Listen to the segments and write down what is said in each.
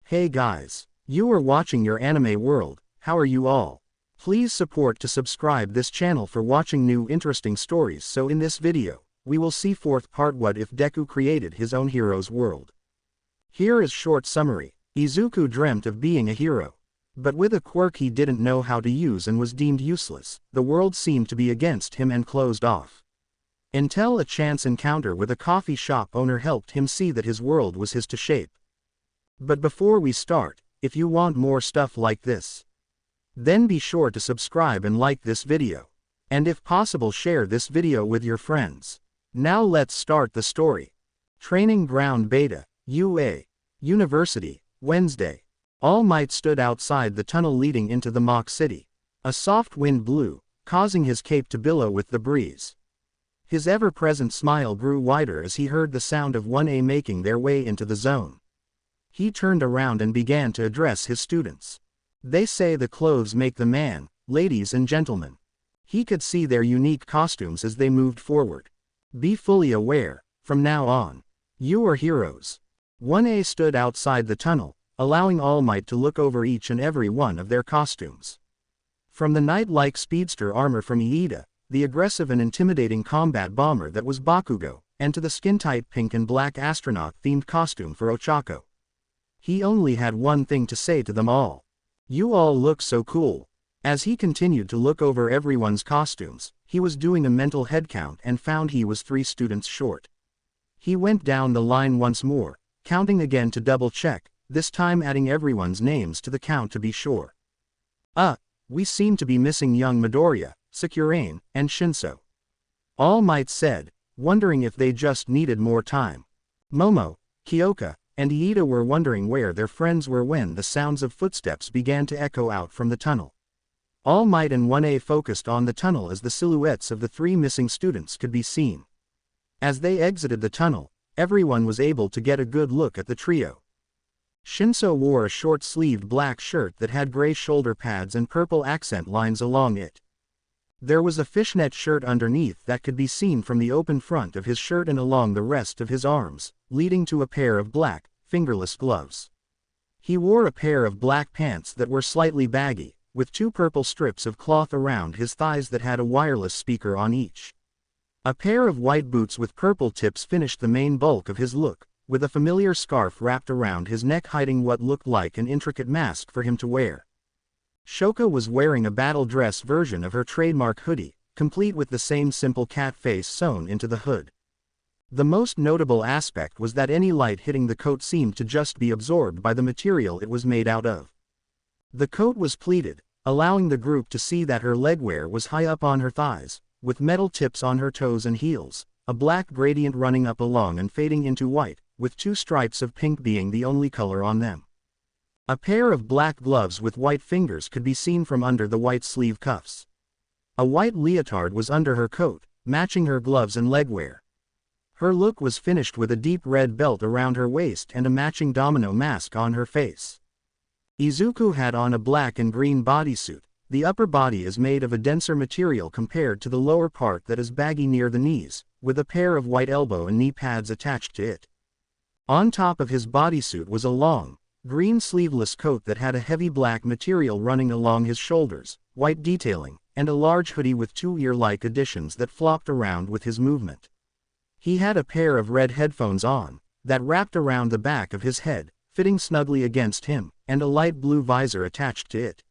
Hey guys, you are watching your anime world. How are you all? Please support to subscribe this channel for watching new interesting stories. So in this video, we will see fourth part what if Deku created his own hero's world. Here is short summary. Izuku dreamt of being a hero. But with a quirk he didn't know how to use and was deemed useless, the world seemed to be against him and closed off. Until a chance encounter with a coffee shop owner helped him see that his world was his to shape. But before we start, if you want more stuff like this, then be sure to subscribe and like this video. And if possible share this video with your friends. Now let's start the story. Training Ground Beta, UA. University, Wednesday. All Might stood outside the tunnel leading into the mock city. A soft wind blew, causing his cape to billow with the breeze. His ever-present smile grew wider as he heard the sound of 1A making their way into the zone. He turned around and began to address his students. They say the clothes make the man, ladies and gentlemen. He could see their unique costumes as they moved forward. Be fully aware, from now on, you are heroes. 1A stood outside the tunnel, allowing All Might to look over each and every one of their costumes. From the knight-like speedster armor from Iida, the aggressive and intimidating combat bomber that was Bakugo, and to the skin-tight pink and black astronaut-themed costume for Ochako. He only had one thing to say to them all. You all look so cool. As he continued to look over everyone's costumes, he was doing a mental headcount and found he was 3 students short. He went down the line once more, counting again to double-check, this time adding everyone's names to the count to be sure. We seem to be missing young Midoriya, Sakurane, and Shinso. All Might said, wondering if they just needed more time. Momo, Kyoka, and Iida were wondering where their friends were when the sounds of footsteps began to echo out from the tunnel. All Might and 1A focused on the tunnel as the silhouettes of the 3 missing students could be seen. As they exited the tunnel, everyone was able to get a good look at the trio. Shinso wore a short-sleeved black shirt that had gray shoulder pads and purple accent lines along it. There was a fishnet shirt underneath that could be seen from the open front of his shirt and along the rest of his arms, leading to a pair of black, fingerless gloves. He wore a pair of black pants that were slightly baggy, with 2 purple strips of cloth around his thighs that had a wireless speaker on each. A pair of white boots with purple tips finished the main bulk of his look, with a familiar scarf wrapped around his neck hiding what looked like an intricate mask for him to wear. Shoka was wearing a battle dress version of her trademark hoodie, complete with the same simple cat face sewn into the hood. The most notable aspect was that any light hitting the coat seemed to just be absorbed by the material it was made out of. The coat was pleated, allowing the group to see that her legwear was high up on her thighs, with metal tips on her toes and heels, a black gradient running up along and fading into white, with 2 stripes of pink being the only color on them. A pair of black gloves with white fingers could be seen from under the white sleeve cuffs. A white leotard was under her coat, matching her gloves and legwear. Her look was finished with a deep red belt around her waist and a matching domino mask on her face. Izuku had on a black and green bodysuit. The upper body is made of a denser material compared to the lower part that is baggy near the knees, with a pair of white elbow and knee pads attached to it. On top of his bodysuit was a long, green sleeveless coat that had a heavy black material running along his shoulders, white detailing, and a large hoodie with 2 ear-like additions that flopped around with his movement. He had a pair of red headphones on, that wrapped around the back of his head, fitting snugly against him, and a light blue visor attached to it.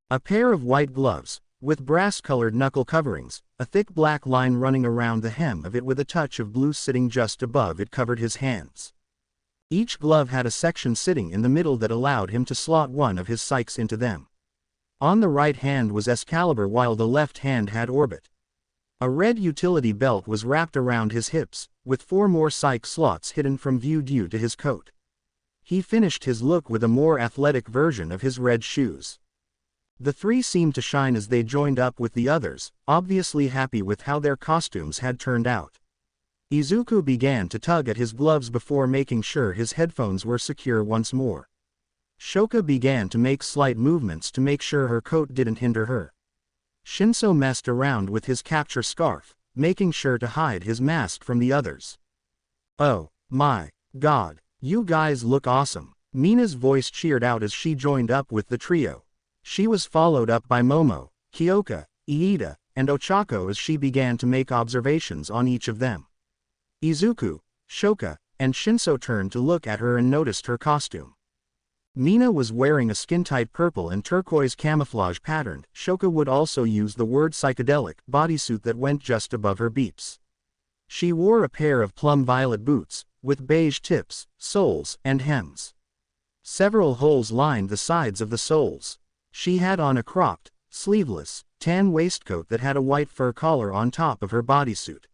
A pair of white gloves, with brass-colored knuckle coverings, a thick black line running around the hem of it with a touch of blue sitting just above it covered his hands. Each glove had a section sitting in the middle that allowed him to slot one of his psyches into them. On the right hand was Excalibur while the left hand had Orbit. A red utility belt was wrapped around his hips, with 4 more psych slots hidden from view due to his coat. He finished his look with a more athletic version of his red shoes. The 3 seemed to shine as they joined up with the others, obviously happy with how their costumes had turned out. Izuku began to tug at his gloves before making sure his headphones were secure once more. Shoka began to make slight movements to make sure her coat didn't hinder her. Shinso messed around with his capture scarf, making sure to hide his mask from the others. Oh my God, you guys look awesome. Mina's voice cheered out as she joined up with the trio. She was followed up by Momo, Kyoka, Iida, and Ochako as she began to make observations on each of them. Izuku, Shoka, and Shinso turned to look at her and noticed her costume. Mina was wearing a skin-tight purple and turquoise camouflage pattern. Shoka would also use the word psychedelic bodysuit that went just above her beeps. She wore a pair of plum violet boots, with beige tips, soles, and hems. Several holes lined the sides of the soles. She had on a cropped, sleeveless, tan waistcoat that had a white fur collar on top of her bodysuit.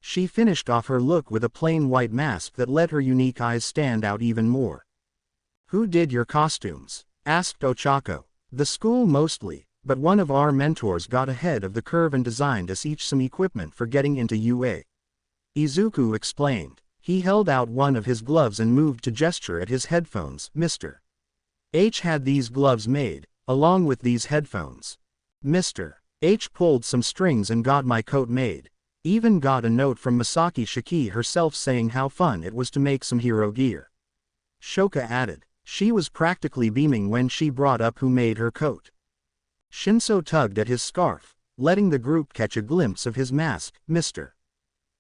She finished off her look with a plain white mask that let her unique eyes stand out even more. "Who did your costumes?" asked Ochako. "The school mostly, but one of our mentors got ahead of the curve and designed us each some equipment for getting into UA." Izuku explained. He held out one of his gloves and moved to gesture at his headphones. "Mr. H had these gloves made, along with these headphones. Mr. H pulled some strings and got my coat made. Even got a note from Masaki Shiki herself saying how fun it was to make some hero gear." Shoka added. She was practically beaming when she brought up who made her coat. Shinso tugged at his scarf, letting the group catch a glimpse of his mask. "Mr.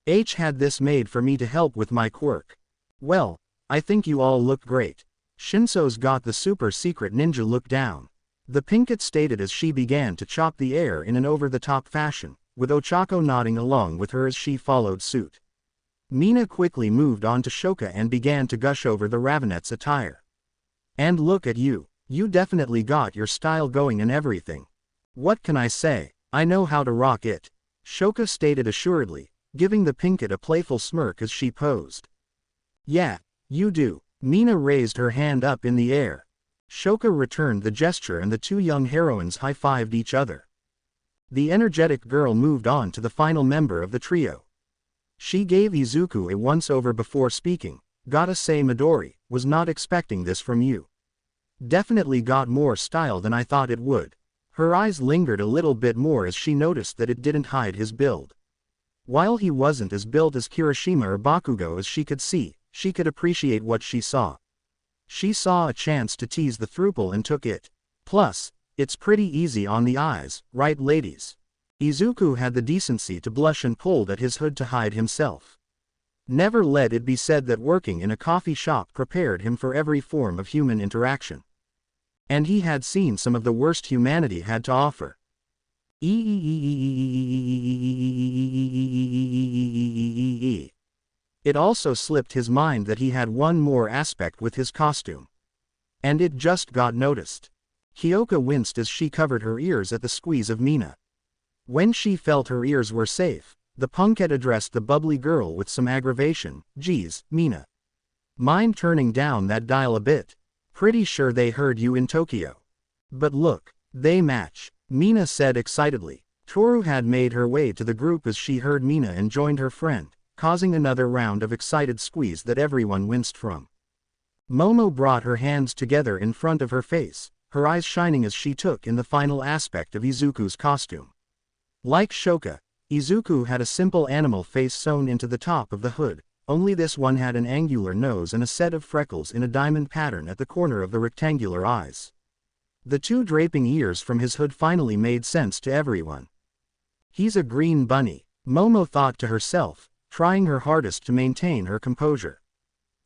H had this made for me to help with my quirk. Well, I think you all look great." Shinso's got the super secret ninja look down. The Pinkett stated as she began to chop the air in an over-the-top fashion, with Ochako nodding along with her as she followed suit. Mina quickly moved on to Shoka and began to gush over the Ravenette's attire. "And look at you, you definitely got your style going and everything. What can I say, I know how to rock it," Shoka stated assuredly, giving the Pinkett a playful smirk as she posed. "Yeah, you do." Mina raised her hand up in the air. Shoka returned the gesture and the two young heroines high-fived each other. The energetic girl moved on to the final member of the trio. She gave Izuku a once-over before speaking. "Gotta say Midori, was not expecting this from you. Definitely got more style than I thought it would." Her eyes lingered a little bit more as she noticed that it didn't hide his build. While he wasn't as built as Kirishima or Bakugo as she could appreciate what she saw. She saw a chance to tease the throuple and took it. Plus, it's pretty easy on the eyes, right ladies? Izuku had the decency to blush and pulled at his hood to hide himself. Never let it be said that working in a coffee shop prepared him for every form of human interaction. And he had seen some of the worst humanity had to offer. It also slipped his mind that he had one more aspect with his costume. And it just got noticed. Kyoka winced as she covered her ears at the squeeze of Mina. When she felt her ears were safe, the punkette addressed the bubbly girl with some aggravation. "Geez, Mina. Mind turning down that dial a bit? Pretty sure they heard you in Tokyo." "But look, they match," Mina said excitedly. Toru had made her way to the group as she heard Mina and joined her friend, causing another round of excited squeeze that everyone winced from. Momo brought her hands together in front of her face, her eyes shining as she took in the final aspect of Izuku's costume. Like Shoka, Izuku had a simple animal face sewn into the top of the hood, only this one had an angular nose and a set of freckles in a diamond pattern at the corner of the rectangular eyes. The two draping ears from his hood finally made sense to everyone. "He's a green bunny," Momo thought to herself, trying her hardest to maintain her composure.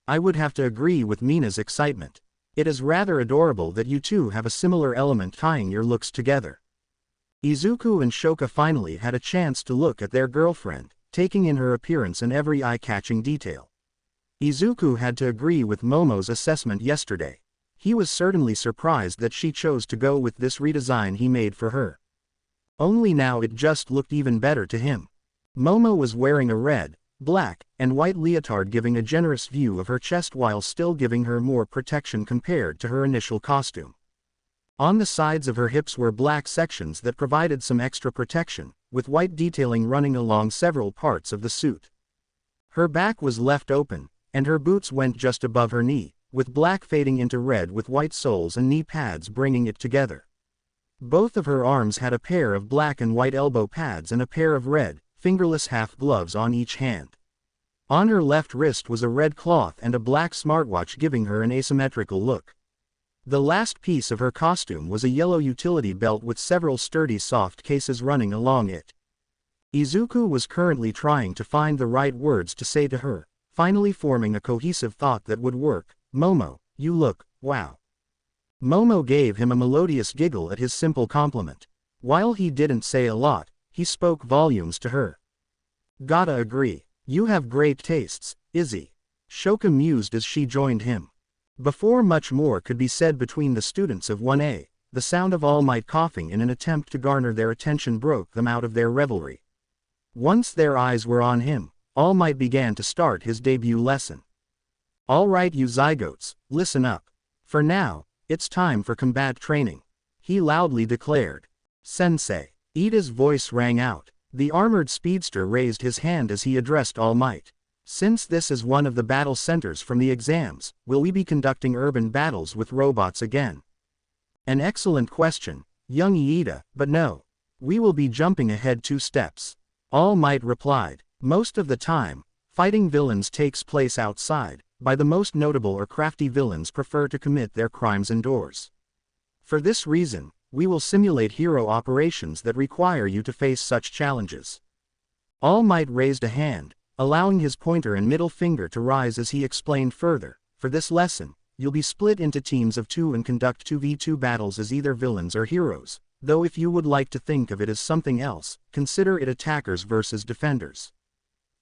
I would have to agree with Mina's excitement. It is rather adorable that you two have a similar element tying your looks together. Izuku and Shoka finally had a chance to look at their girlfriend, taking in her appearance and every eye-catching detail. Izuku had to agree with Momo's assessment yesterday. He was certainly surprised that she chose to go with this redesign he made for her. Only now it just looked even better to him. Momo was wearing a red, black, and white leotard giving a generous view of her chest while still giving her more protection compared to her initial costume. On the sides of her hips were black sections that provided some extra protection, with white detailing running along several parts of the suit. Her back was left open, and her boots went just above her knee, with black fading into red with white soles and knee pads bringing it together. Both of her arms had a pair of black and white elbow pads and a pair of red, fingerless half gloves on each hand. On her left wrist was a red cloth and a black smartwatch giving her an asymmetrical look. The last piece of her costume was a yellow utility belt with several sturdy soft cases running along it. Izuku was currently trying to find the right words to say to her, finally forming a cohesive thought that would work. "Momo, you look, wow." Momo gave him a melodious giggle at his simple compliment. While he didn't say a lot, he spoke volumes to her. "Gotta agree. You have great tastes, Izzy." Shoka mused as she joined him. Before much more could be said between the students of 1A, the sound of All Might coughing in an attempt to garner their attention broke them out of their revelry. Once their eyes were on him, All Might began to start his debut lesson. "All right, you zygotes, listen up. For now, it's time for combat training," he loudly declared. "Sensei." Ida's voice rang out. The armored speedster raised his hand as he addressed All Might. "Since this is one of the battle centers from the exams, will we be conducting urban battles with robots again?" "An excellent question, young Ida, but no. We will be jumping ahead 2 steps. All Might replied. "Most of the time, fighting villains takes place outside, by the most notable or crafty villains prefer to commit their crimes indoors. For this reason, we will simulate hero operations that require you to face such challenges." All Might raised a hand, allowing his pointer and middle finger to rise as he explained further. "For this lesson, you'll be split into teams of 2 and conduct 2v2 battles as either villains or heroes, though if you would like to think of it as something else, consider it attackers versus defenders."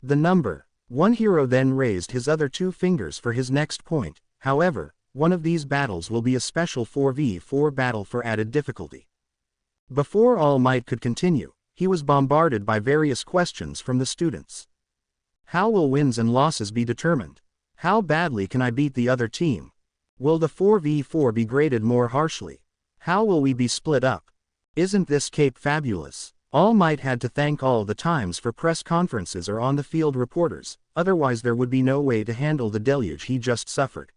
The number 1 hero then raised his other 2 fingers for his next point. "However, one of these battles will be a special 4v4 battle for added difficulty." Before All Might could continue, he was bombarded by various questions from the students. "How will wins and losses be determined? How badly can I beat the other team? Will the 4v4 be graded more harshly? How will we be split up? Isn't this cape fabulous?" All Might had to thank all the times for press conferences or on-the-field reporters, otherwise there would be no way to handle the deluge he just suffered.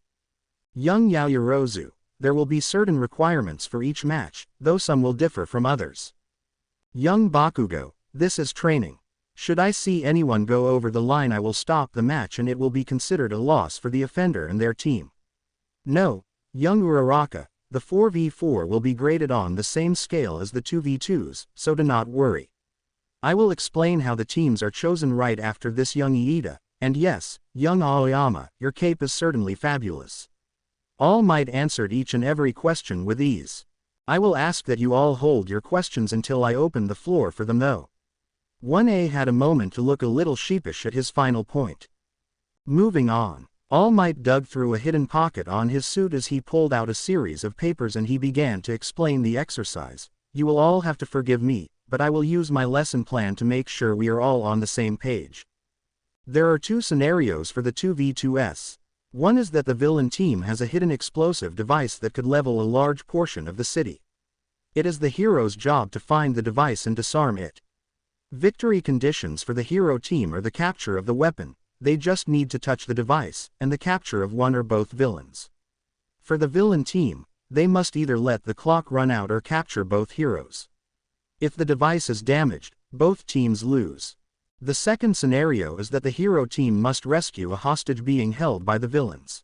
"Young Yaoyorozu, there will be certain requirements for each match, though some will differ from others. Young Bakugo, this is training. Should I see anyone go over the line I will stop the match and it will be considered a loss for the offender and their team. No, young Uraraka, the 4v4 will be graded on the same scale as the 2v2s, so do not worry. I will explain how the teams are chosen right after this, young Iida, and yes, young Aoyama, your cape is certainly fabulous." All Might answered each and every question with ease. "I will ask that you all hold your questions until I open the floor for them though." 1A had a moment to look a little sheepish at his final point. Moving on, All Might dug through a hidden pocket on his suit as he pulled out a series of papers and he began to explain the exercise. "You will all have to forgive me, but I will use my lesson plan to make sure we are all on the same page. There are 2 scenarios for the 2v2s. One is that the villain team has a hidden explosive device that could level a large portion of the city. It is the hero's job to find the device and disarm it. Victory conditions for the hero team are the capture of the weapon, they just need to touch the device, and the capture of one or both villains. For the villain team, they must either let the clock run out or capture both heroes. If the device is damaged, both teams lose. The second scenario is that the hero team must rescue a hostage being held by the villains.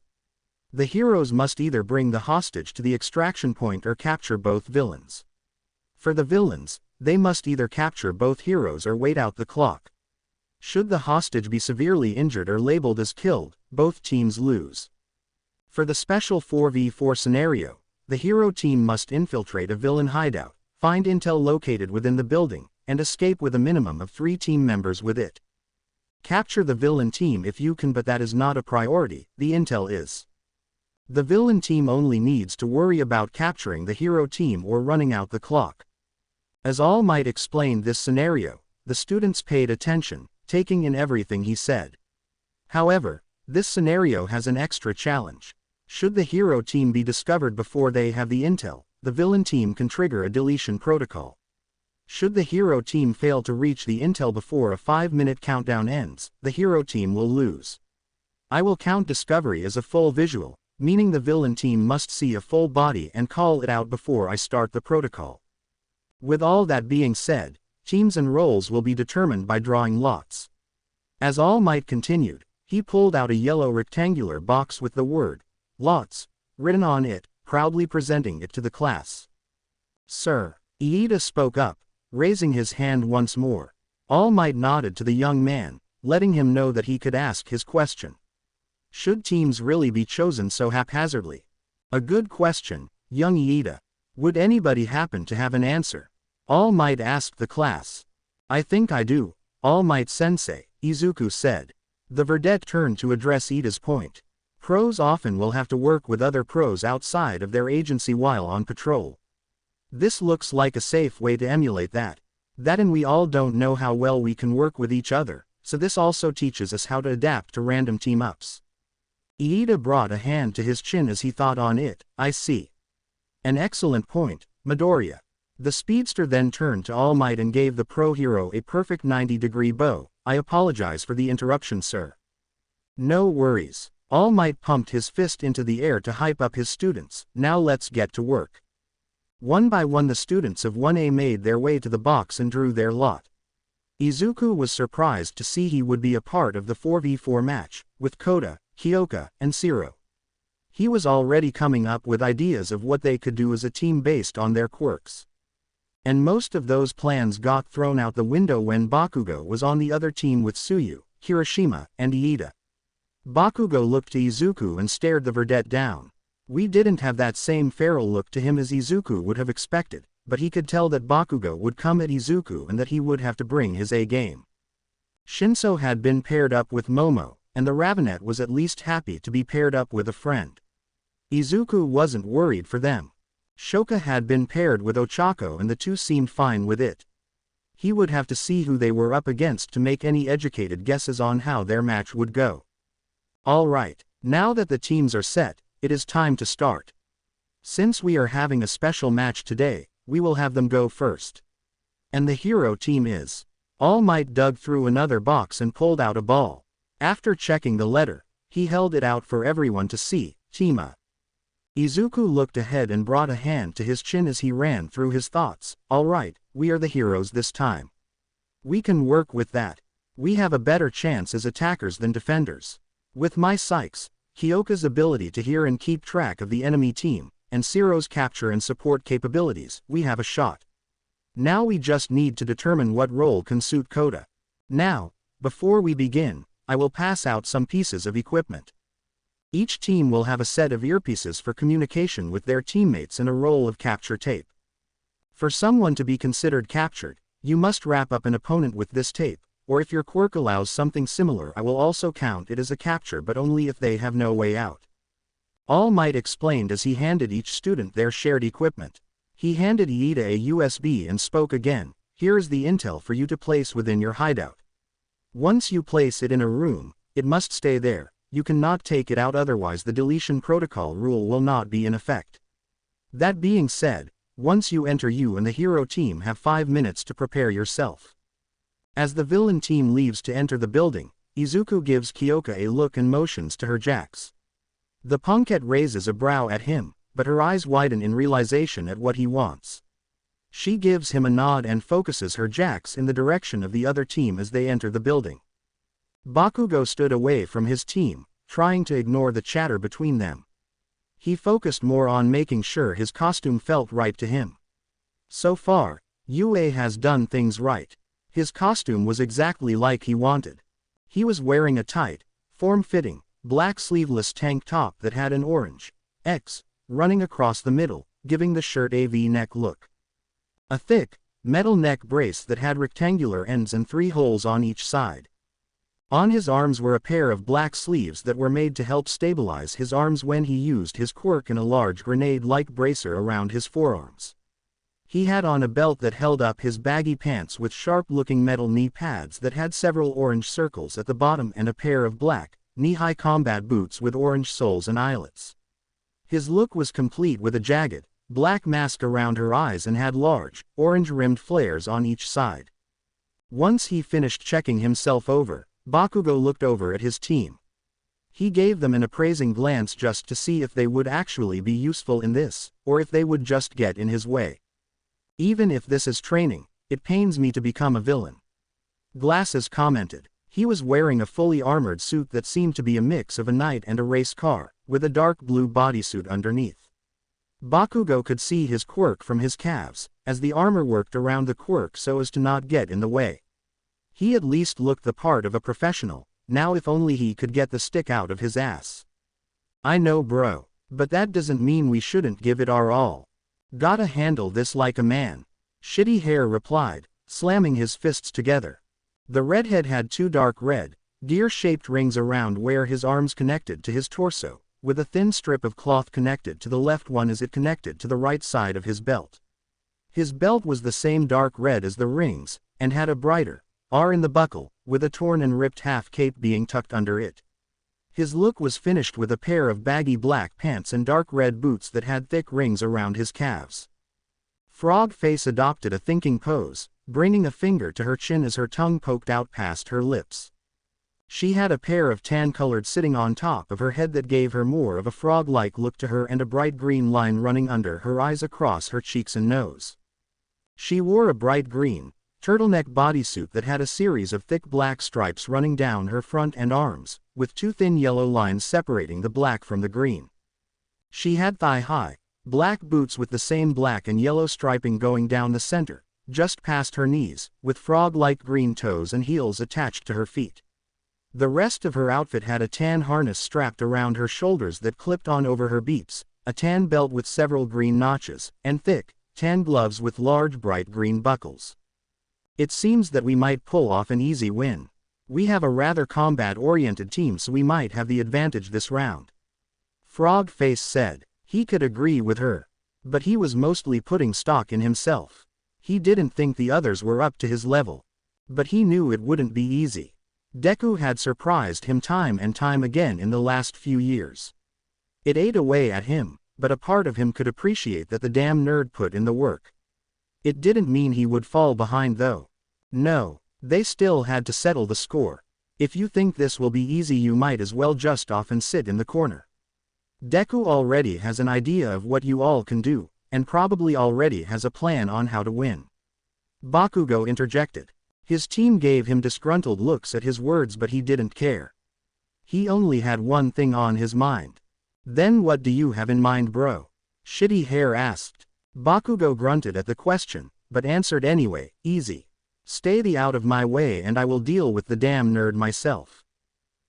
The heroes must either bring the hostage to the extraction point or capture both villains. For the villains, they must either capture both heroes or wait out the clock. Should the hostage be severely injured or labeled as killed, both teams lose. For the special 4v4 scenario, the hero team must infiltrate a villain hideout, find intel located within the building, and escape with a minimum of 3 team members with it. Capture the villain team if you can, but that is not a priority, the intel is. The villain team only needs to worry about capturing the hero team or running out the clock. As All Might explained this scenario, the students paid attention, taking in everything he said. However, this scenario has an extra challenge. Should the hero team be discovered before they have the intel, the villain team can trigger a deletion protocol. Should the hero team fail to reach the intel before a 5-minute countdown ends, the hero team will lose. I will count discovery as a full visual, meaning the villain team must see a full body and call it out before I start the protocol. With all that being said, teams and roles will be determined by drawing lots. As All Might continued, He pulled out a yellow rectangular box with the word, "Lots," written on it, proudly presenting it to the class. "Sir," Iida spoke up, raising his hand once more. All Might nodded to the young man, letting him know that he could ask his question. Should teams really be chosen so haphazardly? A good question, young Iida. Would anybody happen to have an answer? All Might asked the class. "I think I do, All Might Sensei," Izuku said. The verdette turned to address Iida's point. Pros often will have to work with other pros outside of their agency while on patrol. This looks like a safe way to emulate that. And we all don't know how well we can work with each other, so this also teaches us how to adapt to random team-ups. Iida brought a hand to his chin as he thought on it. "I see. An excellent point, Midoriya." The speedster then turned to All Might and gave the pro hero a perfect 90-degree bow. "I apologize for the interruption, sir." "No worries." All Might pumped his fist into the air to hype up his students. "Now let's get to work." One by one the students of 1A made their way to the box and drew their lot. Izuku was surprised to see he would be a part of the 4v4 match, with Kota, Kyoka, and Zero. He was already coming up with ideas of what they could do as a team based on their quirks. And most of those plans got thrown out the window when Bakugo was on the other team with Tsuyu, Hiroshima, and Iida. Bakugo looked to Izuku and stared the verdette down. We didn't have that same feral look to him as Izuku would have expected, but he could tell that Bakugo would come at Izuku and that he would have to bring his A game. Shinso had been paired up with Momo, and the Ravenet was at least happy to be paired up with a friend. Izuku wasn't worried for them. Shoka had been paired with Ochako and the two seemed fine with it. He would have to see who they were up against to make any educated guesses on how their match would go. Alright, now that the teams are set, it is time to start. Since we are having a special match today, we will have them go first. And the hero team is. All Might dug through another box and pulled out a ball. After checking the letter, he held it out for everyone to see. Tima. Izuku looked ahead and brought a hand to his chin as he ran through his thoughts. Alright, we are the heroes this time. We can work with that. We have a better chance as attackers than defenders. With my psyches, Kyoka's ability to hear and keep track of the enemy team, and Zero's capture and support capabilities, we have a shot. Now we just need to determine what role can suit Kota. Now, before we begin, I will pass out some pieces of equipment. Each team will have a set of earpieces for communication with their teammates and a roll of capture tape. For someone to be considered captured, you must wrap up an opponent with this tape, or if your quirk allows something similar I will also count it as a capture but only if they have no way out. All Might explained as he handed each student their shared equipment. He handed Iida a USB and spoke again. Here is the intel for you to place within your hideout. Once you place it in a room, it must stay there. You cannot take it out otherwise the deletion protocol rule will not be in effect. That being said, once you enter you and the hero team have 5 minutes to prepare yourself. As the villain team leaves to enter the building, Izuku gives Kyoka a look and motions to her Jax. The punkette raises a brow at him, but her eyes widen in realization at what he wants. She gives him a nod and focuses her Jax in the direction of the other team as they enter the building. Bakugo stood away from his team, trying to ignore the chatter between them. He focused more on making sure his costume felt right to him. So far, UA has done things right. His costume was exactly like he wanted. He was wearing a tight, form-fitting, black sleeveless tank top that had an orange X running across the middle, giving the shirt a V-neck look. A thick, metal neck brace that had rectangular ends and 3 holes on each side. On his arms were a pair of black sleeves that were made to help stabilize his arms when he used his quirk and a large grenade-like bracer around his forearms. He had on a belt that held up his baggy pants with sharp-looking metal knee pads that had several orange circles at the bottom and a pair of black, knee-high combat boots with orange soles and eyelets. His look was complete with a jagged, black mask around her eyes and had large, orange-rimmed flares on each side. Once he finished checking himself over, Bakugo looked over at his team. He gave them an appraising glance just to see if they would actually be useful in this, or if they would just get in his way. Even if this is training, it pains me to become a villain. Glasses commented. He was wearing a fully armored suit that seemed to be a mix of a knight and a race car, with a dark blue bodysuit underneath. Bakugo could see his quirk from his calves, as the armor worked around the quirk so as to not get in the way. He at least looked the part of a professional. Now if only he could get the stick out of his ass. I know bro, but that doesn't mean we shouldn't give it our all. Gotta handle this like a man. Shitty Hair replied, slamming his fists together. The redhead had two dark red, gear-shaped rings around where his arms connected to his torso, with a thin strip of cloth connected to the left one as it connected to the right side of his belt. His belt was the same dark red as the rings, and had a brighter R in the buckle, with a torn and ripped half cape being tucked under it. His look was finished with a pair of baggy black pants and dark red boots that had thick rings around his calves. Frog Face adopted a thinking pose, bringing a finger to her chin as her tongue poked out past her lips. She had a pair of tan-colored sitting on top of her head that gave her more of a frog-like look to her and a bright green line running under her eyes across her cheeks and nose. She wore a bright green, turtleneck bodysuit that had a series of thick black stripes running down her front and arms, with two thin yellow lines separating the black from the green. She had thigh-high, black boots with the same black and yellow striping going down the center, just past her knees, with frog-like green toes and heels attached to her feet. The rest of her outfit had a tan harness strapped around her shoulders that clipped on over her beeps, a tan belt with several green notches, and thick, tan gloves with large bright green buckles. It seems that we might pull off an easy win. We have a rather combat-oriented team so we might have the advantage this round. Frog Face said. He could agree with her. But he was mostly putting stock in himself. He didn't think the others were up to his level. But he knew it wouldn't be easy. Deku had surprised him time and time again in the last few years. It ate away at him, but a part of him could appreciate that the damn nerd put in the work. It didn't mean he would fall behind though. No, they still had to settle the score. If you think this will be easy you might as well just off and sit in the corner. Deku already has an idea of what you all can do, and probably already has a plan on how to win. Bakugo interjected. His team gave him disgruntled looks at his words but he didn't care. He only had one thing on his mind. Then what do you have in mind bro? Shitty Hair asked. Bakugo grunted at the question, but answered anyway, easy. Stay the out of my way and I will deal with the damn nerd myself.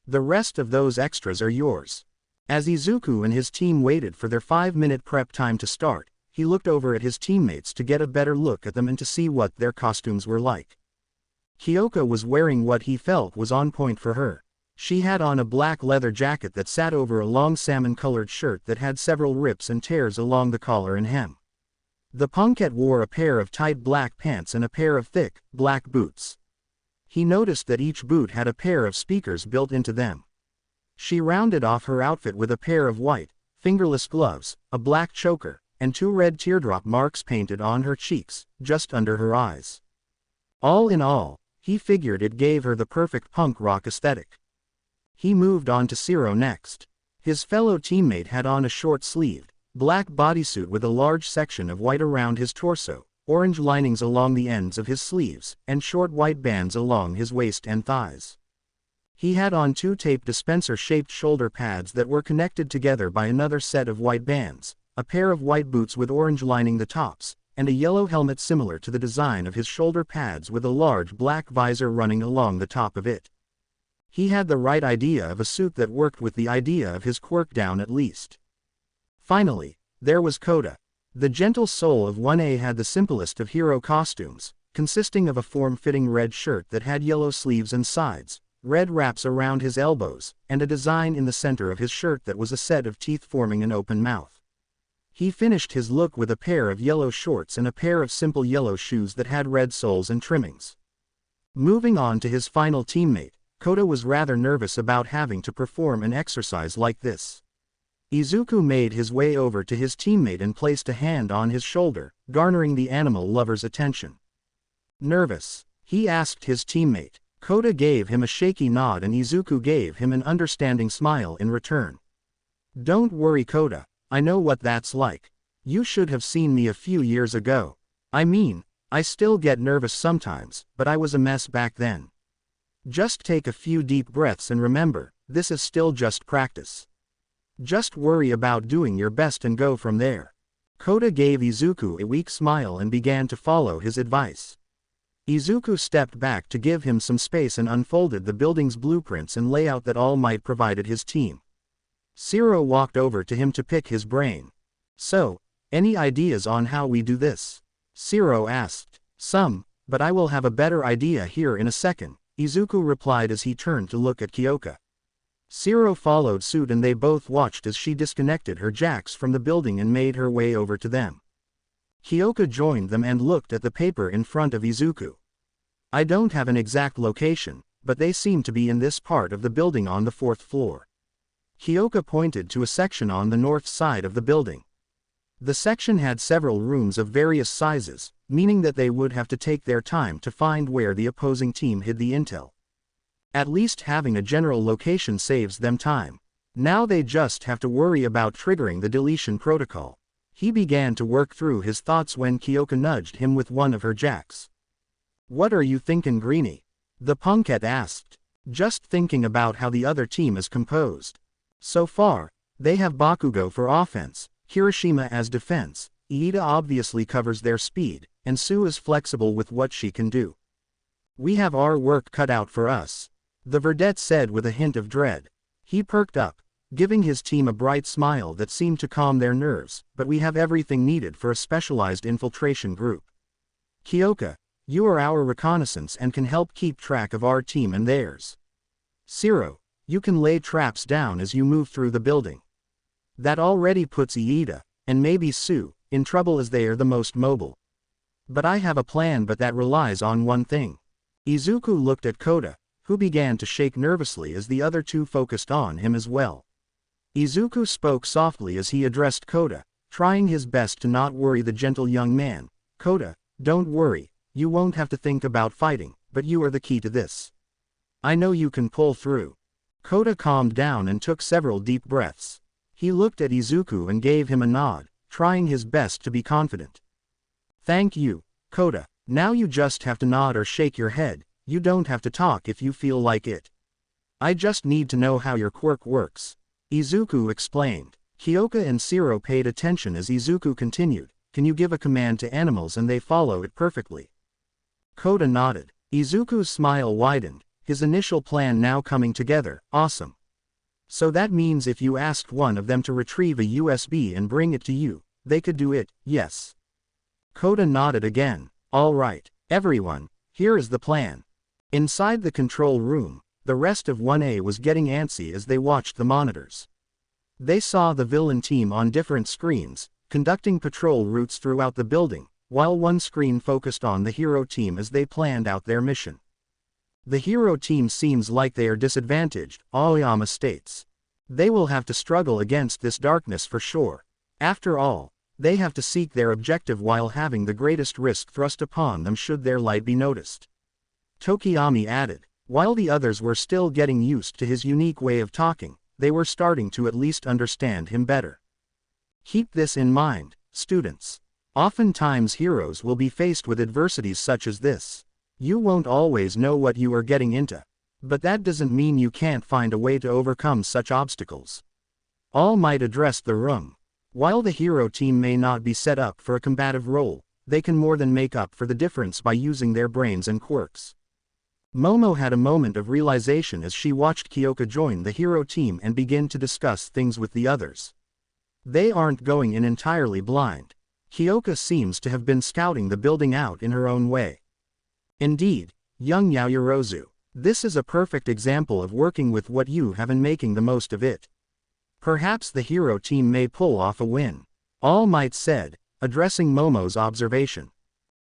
The rest of those extras are yours. As Izuku and his team waited for their 5-minute prep time to start, he looked over at his teammates to get a better look at them and to see what their costumes were like. Kyoka was wearing what he felt was on point for her. She had on a black leather jacket that sat over a long salmon-colored shirt that had several rips and tears along the collar and hem. The punkette wore a pair of tight black pants and a pair of thick, black boots. He noticed that each boot had a pair of speakers built into them. She rounded off her outfit with a pair of white, fingerless gloves, a black choker, and 2 red teardrop marks painted on her cheeks, just under her eyes. All in all, he figured it gave her the perfect punk rock aesthetic. He moved on to Zero next. His fellow teammate had on a short-sleeved, black bodysuit with a large section of white around his torso, orange linings along the ends of his sleeves, and short white bands along his waist and thighs. He had on 2 tape dispenser-shaped shoulder pads that were connected together by another set of white bands, a pair of white boots with orange lining the tops, and a yellow helmet similar to the design of his shoulder pads with a large black visor running along the top of it. He had the right idea of a suit that worked with the idea of his quirk down at least. Finally, there was Koda. The gentle soul of 1A had the simplest of hero costumes, consisting of a form-fitting red shirt that had yellow sleeves and sides, red wraps around his elbows, and a design in the center of his shirt that was a set of teeth forming an open mouth. He finished his look with a pair of yellow shorts and a pair of simple yellow shoes that had red soles and trimmings. Moving on to his final teammate, Koda was rather nervous about having to perform an exercise like this. Izuku made his way over to his teammate and placed a hand on his shoulder, garnering the animal lover's attention. Nervous? He asked his teammate. Koda gave him a shaky nod and Izuku gave him an understanding smile in return. Don't worry Koda, I know what that's like. You should have seen me a few years ago. I mean, I still get nervous sometimes, but I was a mess back then. Just take a few deep breaths and remember, this is still just practice. Just worry about doing your best and go from there. Kota gave Izuku a weak smile and began to follow his advice. Izuku stepped back to give him some space and unfolded the building's blueprints and layout that All Might provided his team. Zero walked over to him to pick his brain. So, any ideas on how we do this? Zero asked. Some, but I will have a better idea here in a second, Izuku replied as he turned to look at Kyoka. Zero followed suit and they both watched as she disconnected her jacks from the building and made her way over to them. Kyoka joined them and looked at the paper in front of Izuku. I don't have an exact location, but they seem to be in this part of the building on the 4th floor. Kyoka pointed to a section on the north side of the building. The section had several rooms of various sizes, meaning that they would have to take their time to find where the opposing team hid the intel. At least having a general location saves them time. Now they just have to worry about triggering the deletion protocol. He began to work through his thoughts when Kyoka nudged him with one of her jacks. What are you thinking, Greenie? The punkette asked. Just thinking about how the other team is composed. So far, they have Bakugo for offense, Kirishima as defense, Iida obviously covers their speed, and Sue is flexible with what she can do. We have our work cut out for us, the vedette said with a hint of dread. He perked up, giving his team a bright smile that seemed to calm their nerves, but we have everything needed for a specialized infiltration group. Kyoka, you are our reconnaissance and can help keep track of our team and theirs. Zero, you can lay traps down as you move through the building. That already puts Iida, and maybe Sue, in trouble as they are the most mobile. But I have a plan, but that relies on one thing. Izuku looked at Kota, who began to shake nervously as the other two focused on him as well. Izuku spoke softly as he addressed Kota, trying his best to not worry the gentle young man. Kota, don't worry, you won't have to think about fighting, but you are the key to this. I know you can pull through. Kota calmed down and took several deep breaths. He looked at Izuku and gave him a nod, trying his best to be confident. Thank you, Kota. Now you just have to nod or shake your head. You don't have to talk if you feel like it. I just need to know how your quirk works. Izuku explained. Kyoka and Zero paid attention as Izuku continued. Can you give a command to animals and they follow it perfectly? Kota nodded. Izuku's smile widened, his initial plan now coming together. Awesome. So that means if you asked one of them to retrieve a USB and bring it to you, they could do it, yes. Kota nodded again. All right, everyone, here is the plan. Inside the control room, the rest of 1A was getting antsy as they watched the monitors. They saw the villain team on different screens, conducting patrol routes throughout the building, while one screen focused on the hero team as they planned out their mission. The hero team seems like they are disadvantaged, Aoyama states. They will have to struggle against this darkness for sure. After all, they have to seek their objective while having the greatest risk thrust upon them should their light be noticed. Tokiyami added. While the others were still getting used to his unique way of talking, they were starting to at least understand him better. Keep this in mind, students. Oftentimes heroes will be faced with adversities such as this. You won't always know what you are getting into. But that doesn't mean you can't find a way to overcome such obstacles. All Might addressed the room. While the hero team may not be set up for a combative role, they can more than make up for the difference by using their brains and quirks. Momo had a moment of realization as she watched Kyoka join the hero team and begin to discuss things with the others. They aren't going in entirely blind. Kyoka seems to have been scouting the building out in her own way. Indeed, young Yaoyorozu, this is a perfect example of working with what you have and making the most of it. Perhaps the hero team may pull off a win. All Might said, addressing Momo's observation.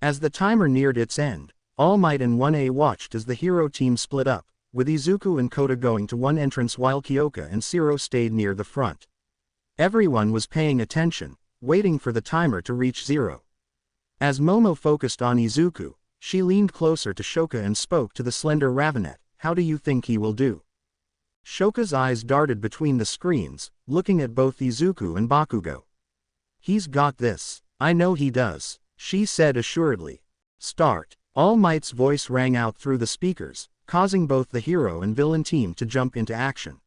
As the timer neared its end, All Might and 1A watched as the hero team split up, with Izuku and Kota going to one entrance while Kyoka and Zero stayed near the front. Everyone was paying attention, waiting for the timer to reach 0. As Momo focused on Izuku, she leaned closer to Shoka and spoke to the slender Ravenet. How do you think he will do? Shoka's eyes darted between the screens, looking at both Izuku and Bakugo. He's got this. I know he does, she said assuredly. Start. All Might's voice rang out through the speakers, causing both the hero and villain team to jump into action.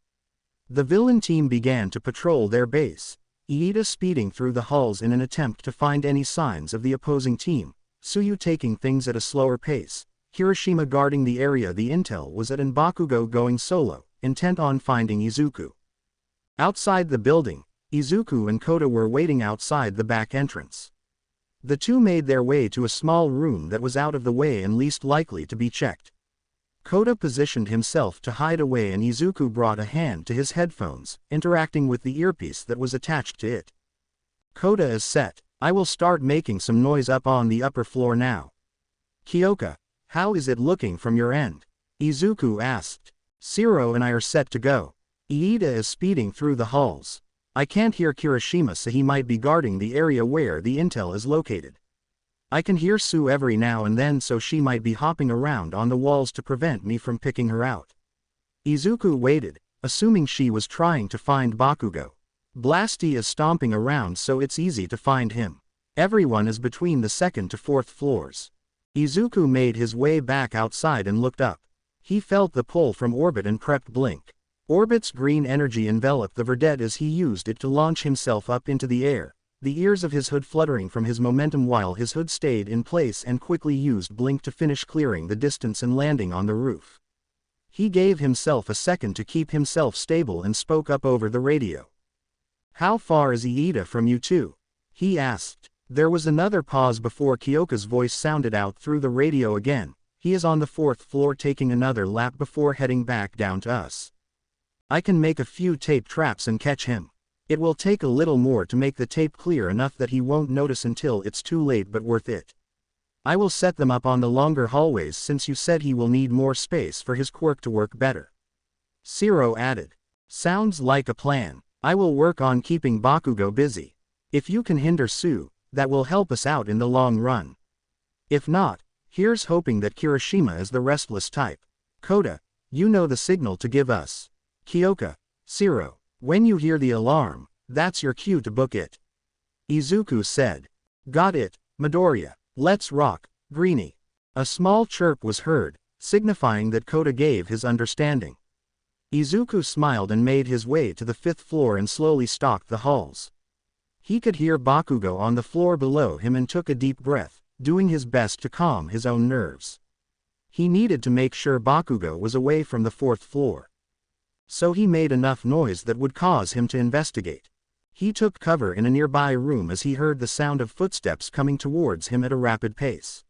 The villain team began to patrol their base, Iida speeding through the halls in an attempt to find any signs of the opposing team, Tsuyu taking things at a slower pace, Kirishima guarding the area the intel was at, and Bakugo going solo, intent on finding Izuku. Outside the building, Izuku and Kota were waiting outside the back entrance. The two made their way to a small room that was out of the way and least likely to be checked. Kota positioned himself to hide away and Izuku brought a hand to his headphones, interacting with the earpiece that was attached to it. Kota is set. I will start making some noise up on the upper floor now. Kyoka, how is it looking from your end? Izuku asked. Shiro and I are set to go. Iida is speeding through the halls. I can't hear Kirishima, so he might be guarding the area where the intel is located. I can hear Sue every now and then, so she might be hopping around on the walls to prevent me from picking her out. Izuku waited, assuming she was trying to find Bakugo. Blasty is stomping around, so it's easy to find him. Everyone is between the second to fourth floors. Izuku made his way back outside and looked up. He felt the pull from Orbit and prepped blink. Orbit's green energy enveloped the verdette as he used it to launch himself up into the air, the ears of his hood fluttering from his momentum while his hood stayed in place, and quickly used blink to finish clearing the distance and landing on the roof. He gave himself a second to keep himself stable and spoke up over the radio. How far is Iida from you two? He asked. There was another pause before Kyoka's voice sounded out through the radio again. He is on the fourth floor taking another lap before heading back down to us. I can make a few tape traps and catch him. It will take a little more to make the tape clear enough that he won't notice until it's too late, but worth it. I will set them up on the longer hallways since you said he will need more space for his quirk to work better. Shiro added. Sounds like a plan. I will work on keeping Bakugo busy. If you can hinder Sue, that will help us out in the long run. If not, here's hoping that Kirishima is the restless type. Kota, you know the signal to give us. Kyoka, Shiro, when you hear the alarm, that's your cue to book it. Izuku said. Got it, Midoriya. Let's rock, Greenie. A small chirp was heard, signifying that Kota gave his understanding. Izuku smiled and made his way to the fifth floor and slowly stalked the halls. He could hear Bakugo on the floor below him and took a deep breath, doing his best to calm his own nerves. He needed to make sure Bakugo was away from the fourth floor. So he made enough noise that would cause him to investigate. He took cover in a nearby room as he heard the sound of footsteps coming towards him at a rapid pace.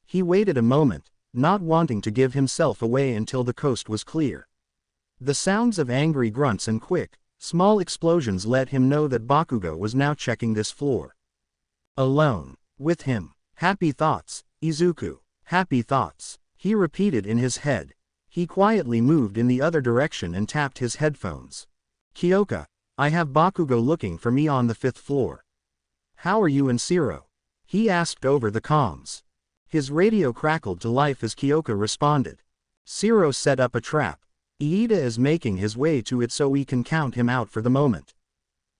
He waited a moment, not wanting to give himself away until the coast was clear. The sounds of angry grunts and quick, small explosions let him know that Bakugo was now checking this floor. Alone. With him. Happy thoughts, Izuku. Happy thoughts. He repeated in his head. He quietly moved in the other direction and tapped his headphones. Kyoka, I have Bakugo looking for me on the fifth floor. How are you and Shiro? He asked over the comms. His radio crackled to life as Kyoka responded. Shiro set up a trap. Iida is making his way to it so we can count him out for the moment.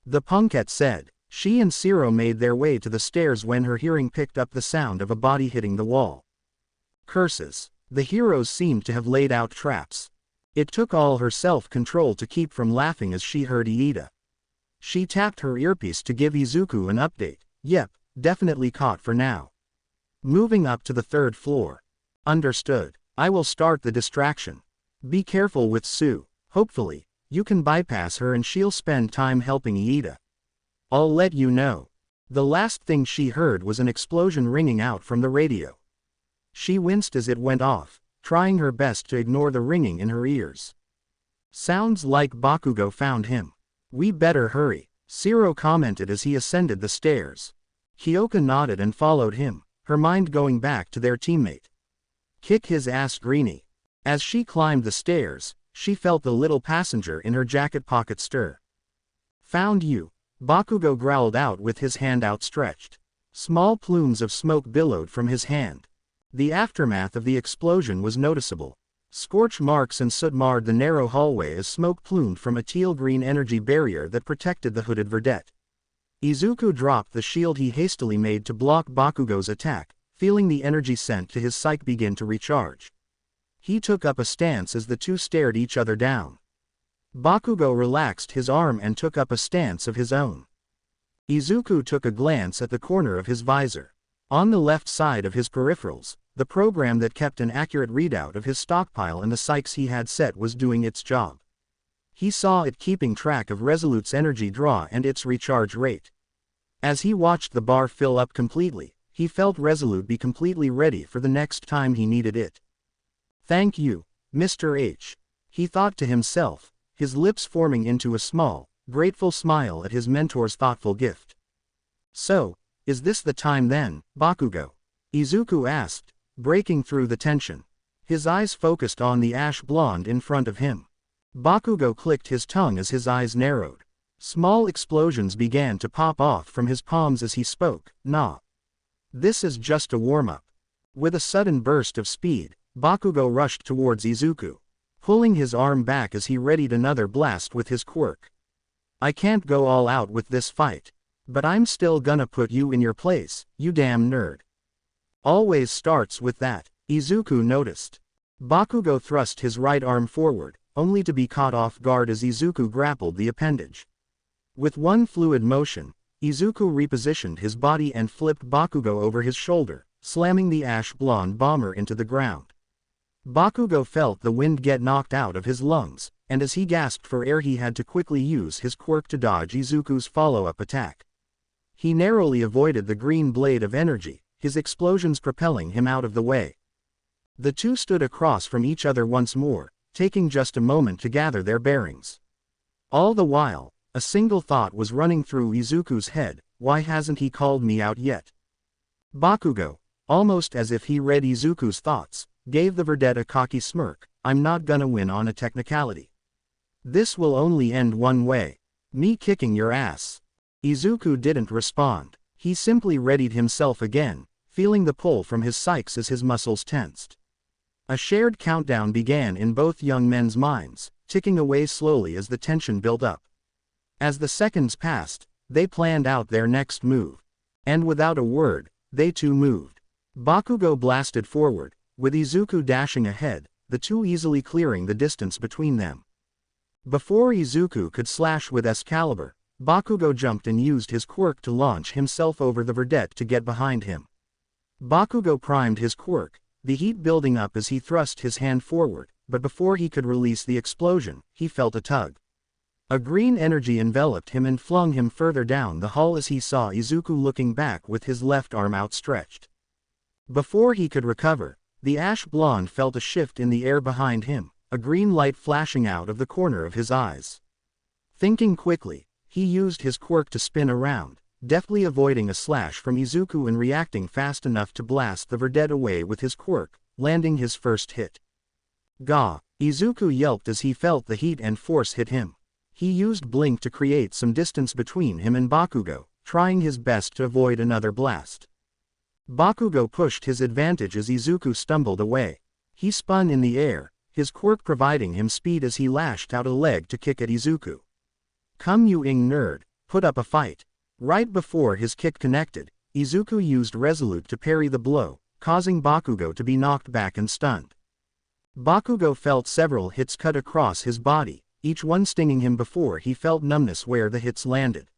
The punkette said. She and Shiro made their way to the stairs when her hearing picked up the sound of a body hitting the wall. Curses. The heroes seemed to have laid out traps. It took all her self-control to keep from laughing as she heard Iida. She tapped her earpiece to give Izuku an update. Yep, definitely caught for now. Moving up to the third floor. Understood. I will start the distraction. Be careful with Sue. Hopefully, you can bypass her and she'll spend time helping Iida. I'll let you know. The last thing she heard was an explosion ringing out from the radio. She winced as it went off, trying her best to ignore the ringing in her ears. Sounds like Bakugo found him. We better hurry, Shiro commented as he ascended the stairs. Kyoka nodded and followed him, her mind going back to their teammate. Kick his ass, Greenie. As she climbed the stairs, she felt the little passenger in her jacket pocket stir. Found you, Bakugo growled out with his hand outstretched. Small plumes of smoke billowed from his hand. The aftermath of the explosion was noticeable. Scorch marks and soot marred the narrow hallway as smoke plumed from a teal-green energy barrier that protected the hooded verdette. Izuku dropped the shield he hastily made to block Bakugo's attack, feeling the energy sent to his psyche begin to recharge. He took up a stance as the two stared each other down. Bakugo relaxed his arm and took up a stance of his own. Izuku took a glance at the corner of his visor. On the left side of his peripherals, the program that kept an accurate readout of his stockpile and the psyches he had set was doing its job. He saw it keeping track of Resolute's energy draw and its recharge rate. As he watched the bar fill up completely, he felt Resolute be completely ready for the next time he needed it. "Thank you, Mr. H," he thought to himself, his lips forming into a small, grateful smile at his mentor's thoughtful gift. "So, is this the time then, Bakugo?" Izuku asked, breaking through the tension. His eyes focused on the ash blonde in front of him. Bakugo clicked his tongue as his eyes narrowed. Small explosions began to pop off from his palms as he spoke. "Nah. This is just a warm-up." With a sudden burst of speed, Bakugo rushed towards Izuku, pulling his arm back as he readied another blast with his quirk. "I can't go all out with this fight. But I'm still gonna put you in your place, you damn nerd." "Always starts with that," Izuku noticed. Bakugo thrust his right arm forward, only to be caught off guard as Izuku grappled the appendage. With one fluid motion, Izuku repositioned his body and flipped Bakugo over his shoulder, slamming the ash blonde bomber into the ground. Bakugo felt the wind get knocked out of his lungs, and as he gasped for air he had to quickly use his quirk to dodge Izuku's follow-up attack. He narrowly avoided the green blade of energy, his explosions propelling him out of the way. The two stood across from each other once more, taking just a moment to gather their bearings. All the while, a single thought was running through Izuku's head: why hasn't he called me out yet? Bakugo, almost as if he read Izuku's thoughts, gave the verdette a cocky smirk. "I'm not gonna win on a technicality. This will only end one way. Me kicking your ass." Izuku didn't respond. He simply readied himself again, feeling the pull from his psyches as his muscles tensed. A shared countdown began in both young men's minds, ticking away slowly as the tension built up. As the seconds passed, they planned out their next move. And without a word, they too moved. Bakugo blasted forward, with Izuku dashing ahead, the two easily clearing the distance between them. Before Izuku could slash with Excalibur, Bakugo jumped and used his quirk to launch himself over the verdette to get behind him. Bakugo primed his quirk, the heat building up as he thrust his hand forward, but before he could release the explosion, he felt a tug. A green energy enveloped him and flung him further down the hall as he saw Izuku looking back with his left arm outstretched. Before he could recover, the ash blonde felt a shift in the air behind him, a green light flashing out of the corner of his eyes. Thinking quickly, he used his quirk to spin around, deftly avoiding a slash from Izuku and reacting fast enough to blast the verdette away with his quirk, landing his first hit. "Gah!" Izuku yelped as he felt the heat and force hit him. He used Blink to create some distance between him and Bakugo, trying his best to avoid another blast. Bakugo pushed his advantage as Izuku stumbled away. He spun in the air, his quirk providing him speed as he lashed out a leg to kick at Izuku. "Come you nerd, put up a fight." Right before his kick connected, Izuku used Resolute to parry the blow, causing Bakugo to be knocked back and stunned. Bakugo felt several hits cut across his body, each one stinging him before he felt numbness where the hits landed.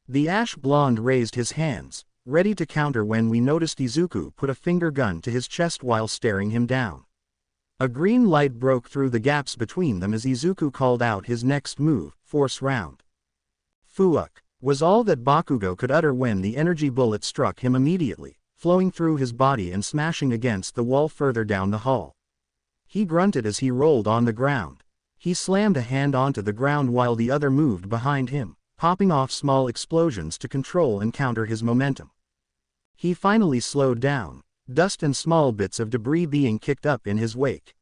The ash blonde raised his hands, ready to counter when we noticed Izuku put a finger gun to his chest while staring him down. A green light broke through the gaps between them as Izuku called out his next move, Force Round. "Fuck," was all that Bakugo could utter when the energy bullet struck him immediately, flowing through his body and smashing against the wall further down the hall. He grunted as he rolled on the ground. He slammed a hand onto the ground while the other moved behind him, popping off small explosions to control and counter his momentum. He finally slowed down, dust and small bits of debris being kicked up in his wake.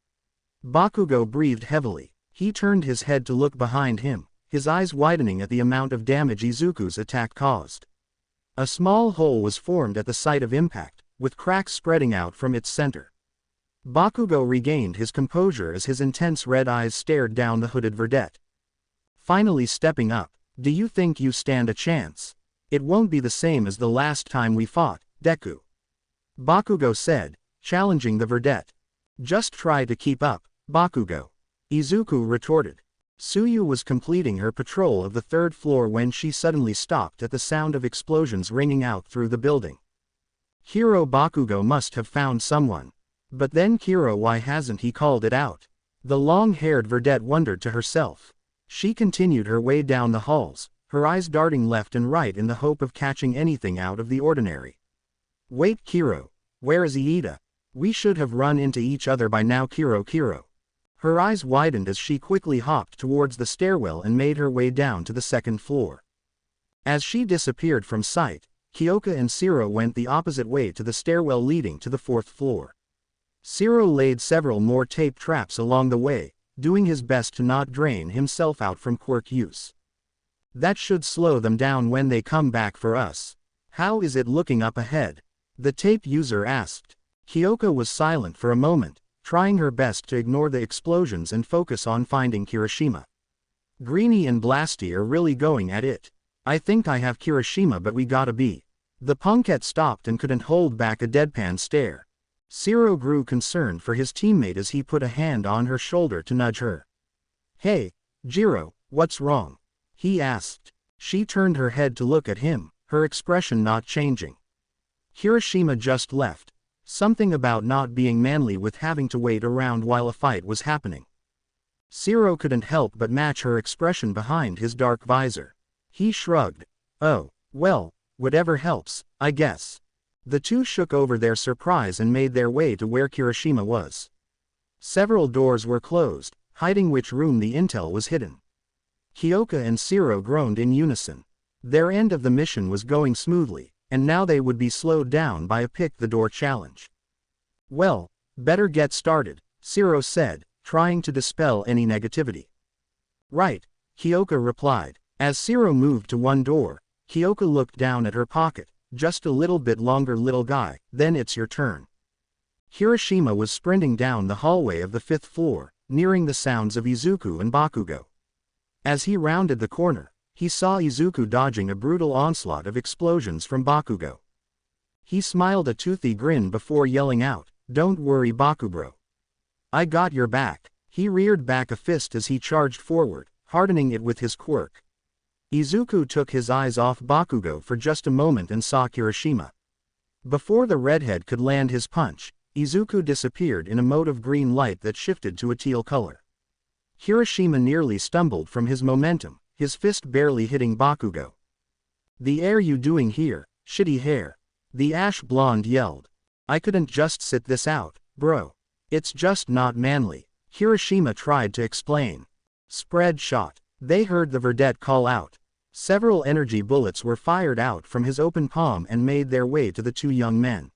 Bakugo breathed heavily. He turned his head to look behind him, his eyes widening at the amount of damage Izuku's attack caused. A small hole was formed at the site of impact, with cracks spreading out from its center. Bakugo regained his composure as his intense red eyes stared down the hooded verdette. Finally stepping up, "Do you think you stand a chance? It won't be the same as the last time we fought, Deku," Bakugo said, challenging the verdette. Just try to keep up, Bakugo. Izuku retorted. Tsuyu was completing her patrol of the third floor when she suddenly stopped at the sound of explosions ringing out through the building. Hero Bakugo must have found someone. But then why hasn't he called it out? The long-haired verdette wondered to herself. She continued her way down the halls, her eyes darting left and right in the hope of catching anything out of the ordinary. Wait, where is Iida? We should have run into each other by now, Kiro. Her eyes widened as she quickly hopped towards the stairwell and made her way down to the second floor. As she disappeared from sight, Kyoka and Shiro went the opposite way to the stairwell leading to the fourth floor. Shiro laid several more tape traps along the way, doing his best to not drain himself out from quirk use. That should slow them down when they come back for us. How is it looking up ahead? The tape user asked. Kyoka was silent for a moment, trying her best to ignore the explosions and focus on finding Kirishima. Greenie and Blasty are really going at it. I think I have Kirishima, but we gotta be. The punkette stopped and couldn't hold back a deadpan stare. Shiro grew concerned for his teammate as he put a hand on her shoulder to nudge her. Hey, Jiro, what's wrong? He asked. She turned her head to look at him, her expression not changing. Kirishima just left. Something about not being manly with having to wait around while a fight was happening. Shiro couldn't help but match her expression behind his dark visor. He shrugged. Oh, well, whatever helps, I guess. The two shook over their surprise and made their way to where Kirishima was. Several doors were closed, hiding which room the intel was hidden. Kyoka and Shiro groaned in unison. Their end of the mission was going smoothly, and now they would be slowed down by a pick-the-door challenge. Well, better get started, Shiro said, trying to dispel any negativity. Right, Kyoka replied. As Shiro moved to one door, Kyoka looked down at her pocket. Just a little bit longer, little guy, then it's your turn. Kirishima was sprinting down the hallway of the fifth floor, nearing the sounds of Izuku and Bakugo. As he rounded the corner, he saw Izuku dodging a brutal onslaught of explosions from Bakugo. He smiled a toothy grin before yelling out, "Don't worry, Bakubro. I got your back." He reared back a fist as he charged forward, hardening it with his quirk. Izuku took his eyes off Bakugo for just a moment and saw Kirishima. Before the redhead could land his punch, Izuku disappeared in a mote of green light that shifted to a teal color. Kirishima nearly stumbled from his momentum, his fist barely hitting Bakugo. "The air you doing here, shitty hair?" the ash blonde yelled. "I couldn't just sit this out, bro. It's just not manly," Kirishima tried to explain. Spread shot. They heard the verdette call out. Several energy bullets were fired out from his open palm and made their way to the two young men.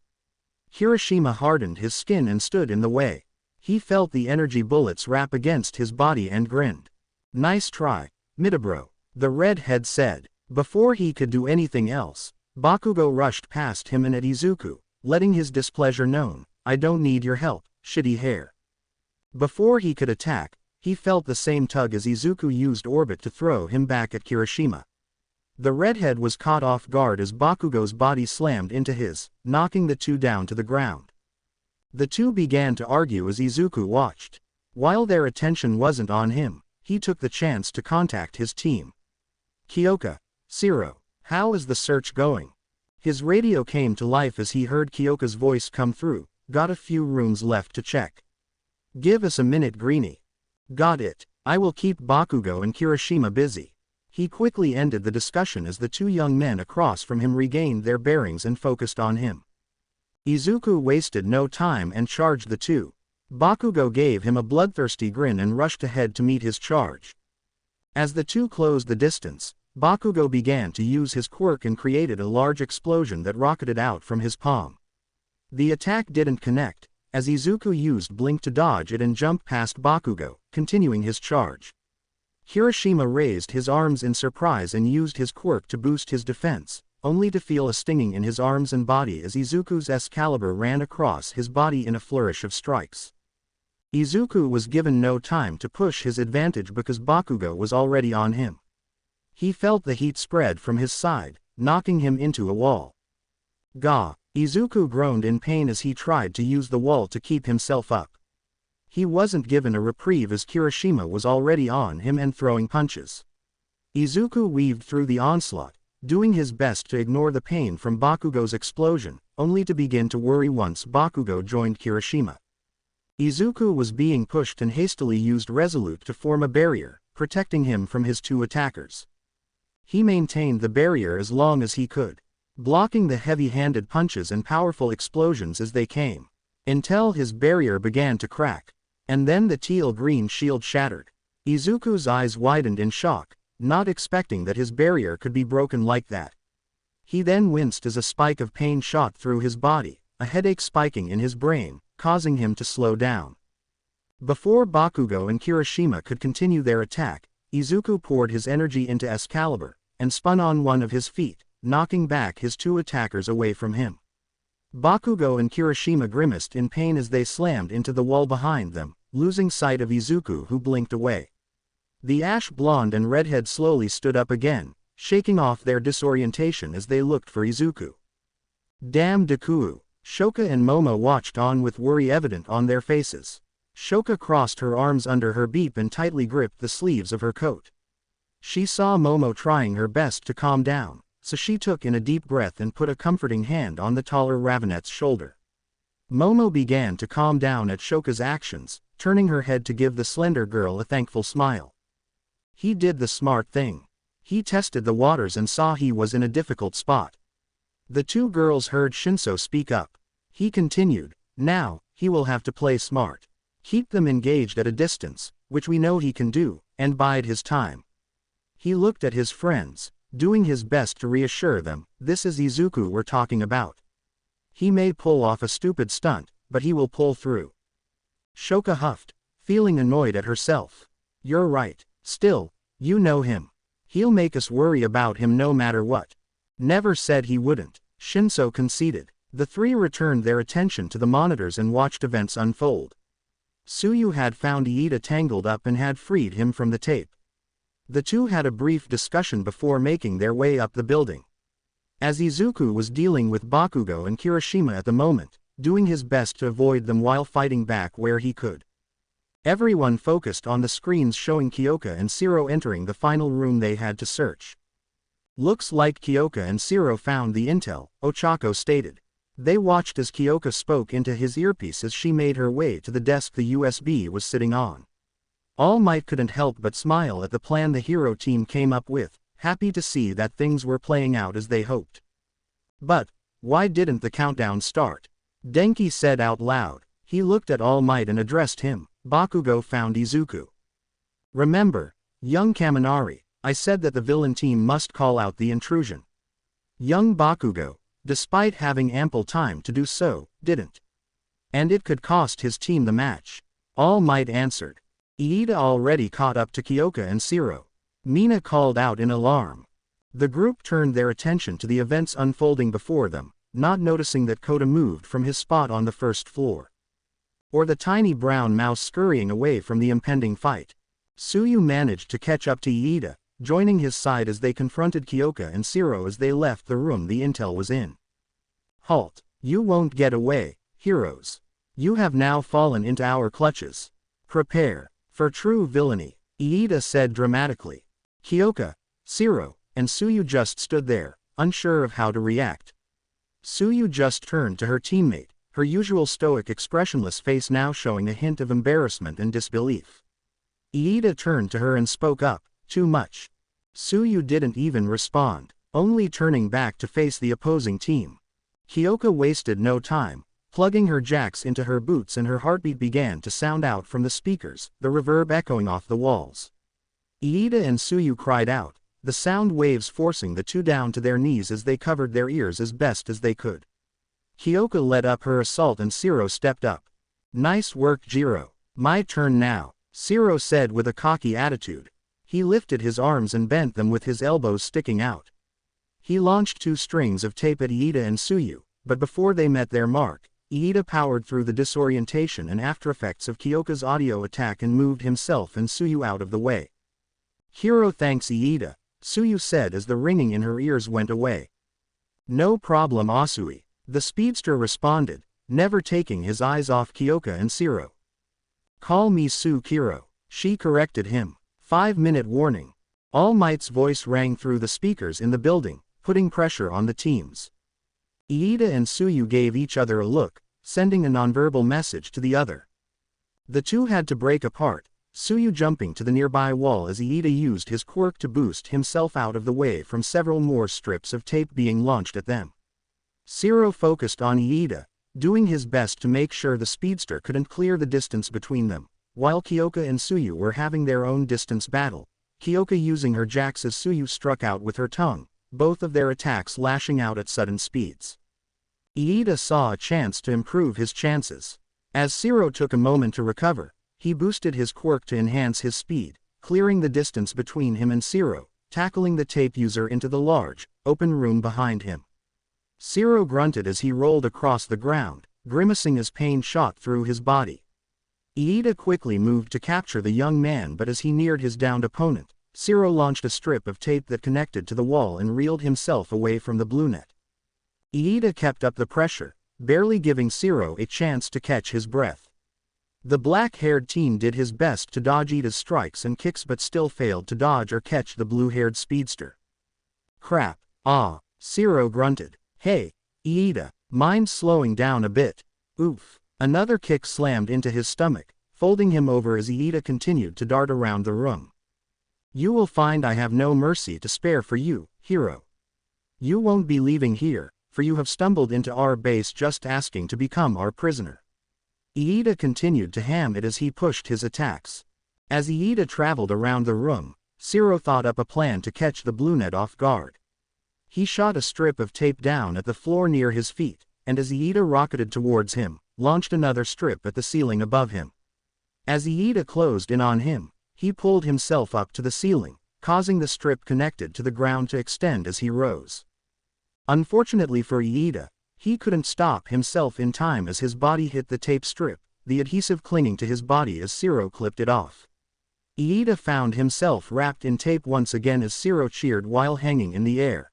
Kirishima hardened his skin and stood in the way. He felt the energy bullets rap against his body and grinned. "Nice try, Midabro," the redhead said. Before he could do anything else, Bakugo rushed past him and at Izuku, letting his displeasure known. "I don't need your help, shitty hair." Before he could attack, he felt the same tug as Izuku used orbit to throw him back at Kirishima. The redhead was caught off guard as Bakugo's body slammed into his, knocking the two down to the ground. The two began to argue as Izuku watched. While their attention wasn't on him, he took the chance to contact his team. "Kyoka, Shiro, how is the search going?" His radio came to life as he heard Kyoka's voice come through. "Got a few rooms left to check. Give us a minute, Greenie." "Got it. I will keep Bakugo and Kirishima busy." He quickly ended the discussion as the two young men across from him regained their bearings and focused on him. Izuku wasted no time and charged the two. Bakugo gave him a bloodthirsty grin and rushed ahead to meet his charge. As the two closed the distance, Bakugo began to use his quirk and created a large explosion that rocketed out from his palm. The attack didn't connect, as Izuku used blink to dodge it and jump past Bakugo, continuing his charge. Kirishima raised his arms in surprise and used his quirk to boost his defense, only to feel a stinging in his arms and body as Izuku's Excalibur ran across his body in a flourish of strikes. Izuku was given no time to push his advantage because Bakugo was already on him. He felt the heat spread from his side, knocking him into a wall. "Gah!" Izuku groaned in pain as he tried to use the wall to keep himself up. He wasn't given a reprieve as Kirishima was already on him and throwing punches. Izuku weaved through the onslaught, doing his best to ignore the pain from Bakugo's explosion, only to begin to worry once Bakugo joined Kirishima. Izuku was being pushed and hastily used Resolute to form a barrier, protecting him from his two attackers. He maintained the barrier as long as he could, blocking the heavy-handed punches and powerful explosions as they came, until his barrier began to crack, and then the teal-green shield shattered. Izuku's eyes widened in shock, not expecting that his barrier could be broken like that. He then winced as a spike of pain shot through his body, a headache spiking in his brain, causing him to slow down. Before Bakugo and Kirishima could continue their attack, Izuku poured his energy into Excalibur, and spun on one of his feet, knocking back his two attackers away from him. Bakugo and Kirishima grimaced in pain as they slammed into the wall behind them, losing sight of Izuku, who blinked away. The ash blonde and redhead slowly stood up again, shaking off their disorientation as they looked for Izuku. Damn Deku! Shoka and Momo watched on with worry evident on their faces. Shoka crossed her arms under her beep and tightly gripped the sleeves of her coat. She saw Momo trying her best to calm down, so she took in a deep breath and put a comforting hand on the taller Ravenette's shoulder. Momo began to calm down at Shoka's actions, turning her head to give the slender girl a thankful smile. He did the smart thing. He tested the waters and saw he was in a difficult spot. The two girls heard Shinso speak up. He continued, "Now, he will have to play smart. Keep them engaged at a distance, which we know he can do, and bide his time." He looked at his friends, doing his best to reassure them, "This is Izuku we're talking about. He may pull off a stupid stunt, but he will pull through." Shoka huffed, feeling annoyed at herself. "You're right. Still, you know him. He'll make us worry about him no matter what." "Never said he wouldn't," Shinso conceded. The three returned their attention to the monitors and watched events unfold. Tsuyu had found Iida tangled up and had freed him from the tape. The two had a brief discussion before making their way up the building. As Izuku was dealing with Bakugo and Kirishima at the moment, doing his best to avoid them while fighting back where he could. Everyone focused on the screens showing Kyoka and Shiro entering the final room they had to search. "Looks like Kyoka and Shiro found the intel," Ochako stated. They watched as Kyoka spoke into his earpiece as she made her way to the desk the USB was sitting on. All Might couldn't help but smile at the plan the hero team came up with, happy to see that things were playing out as they hoped. "But why didn't the countdown start?" Denki said out loud. He looked at All Might and addressed him. Bakugo found Izuku. "Remember, young Kaminari, I said that the villain team must call out the intrusion." Young Bakugo, despite having ample time to do so, didn't. And it could cost his team the match. All Might answered. Iida already caught up to Kyoka and Shiro. Mina called out in alarm. The group turned their attention to the events unfolding before them, not noticing that Kota moved from his spot on the first floor. Or the tiny brown mouse scurrying away from the impending fight. Tsuyu managed to catch up to Iida, joining his side as they confronted Kyoka and Shiro as they left the room the intel was in. "Halt! You won't get away, heroes. You have now fallen into our clutches. Prepare for true villainy," Iida said dramatically. Kyoka, Shiro, and Tsuyu just stood there, unsure of how to react. Tsuyu just turned to her teammate, her usual stoic expressionless face now showing a hint of embarrassment and disbelief. Iida turned to her and spoke up, "Too much." Tsuyu didn't even respond, only turning back to face the opposing team. Kyoka wasted no time, plugging her jacks into her boots, and her heartbeat began to sound out from the speakers, the reverb echoing off the walls. Iida and Tsuyu cried out, the sound waves forcing the two down to their knees as they covered their ears as best as they could. Kyoka led up her assault and Shiro stepped up. "Nice work, Jiro. My turn now," Shiro said with a cocky attitude. He lifted his arms and bent them with his elbows sticking out. He launched two strings of tape at Iida and Tsuyu, but before they met their mark, Iida powered through the disorientation and aftereffects of Kyoka's audio attack and moved himself and Tsuyu out of the way. "Hero thanks Iida," Tsuyu said as the ringing in her ears went away. "No problem Asui," the speedster responded, never taking his eyes off Kyoka and Shiro. Call me Sukiro, she corrected him. 5-minute warning. All Might's voice rang through the speakers in the building, putting pressure on the teams. Iida and Tsuyu gave each other a look, sending a nonverbal message to the other. The two had to break apart, Tsuyu jumping to the nearby wall as Iida used his quirk to boost himself out of the way from several more strips of tape being launched at them. Shiro focused on Iida, doing his best to make sure the speedster couldn't clear the distance between them, while Kyoka and Tsuyu were having their own distance battle, Kyoka using her jacks as Tsuyu struck out with her tongue, both of their attacks lashing out at sudden speeds. Iida saw a chance to improve his chances. As Shiro took a moment to recover, he boosted his quirk to enhance his speed, clearing the distance between him and Shiro, tackling the tape user into the large, open room behind him. Shiro grunted as he rolled across the ground, grimacing as pain shot through his body. Iida quickly moved to capture the young man, but as he neared his downed opponent, Shiro launched a strip of tape that connected to the wall and reeled himself away from the blue net. Iida kept up the pressure, barely giving Shiro a chance to catch his breath. The black-haired teen did his best to dodge Iida's strikes and kicks but still failed to dodge or catch the blue-haired speedster. Crap, Shiro grunted. Hey, Iida, mind slowing down a bit? Oof. Another kick slammed into his stomach, folding him over as Iida continued to dart around the room. You will find I have no mercy to spare for you, hero. You won't be leaving here, for you have stumbled into our base just asking to become our prisoner. Iida continued to ham it as he pushed his attacks. As Iida traveled around the room, Shiro thought up a plan to catch the blue net off guard. He shot a strip of tape down at the floor near his feet, and as Iida rocketed towards him, launched another strip at the ceiling above him. As Iida closed in on him, he pulled himself up to the ceiling, causing the strip connected to the ground to extend as he rose. Unfortunately for Iida, he couldn't stop himself in time as his body hit the tape strip, the adhesive clinging to his body as Shiro clipped it off. Iida found himself wrapped in tape once again as Shiro cheered while hanging in the air.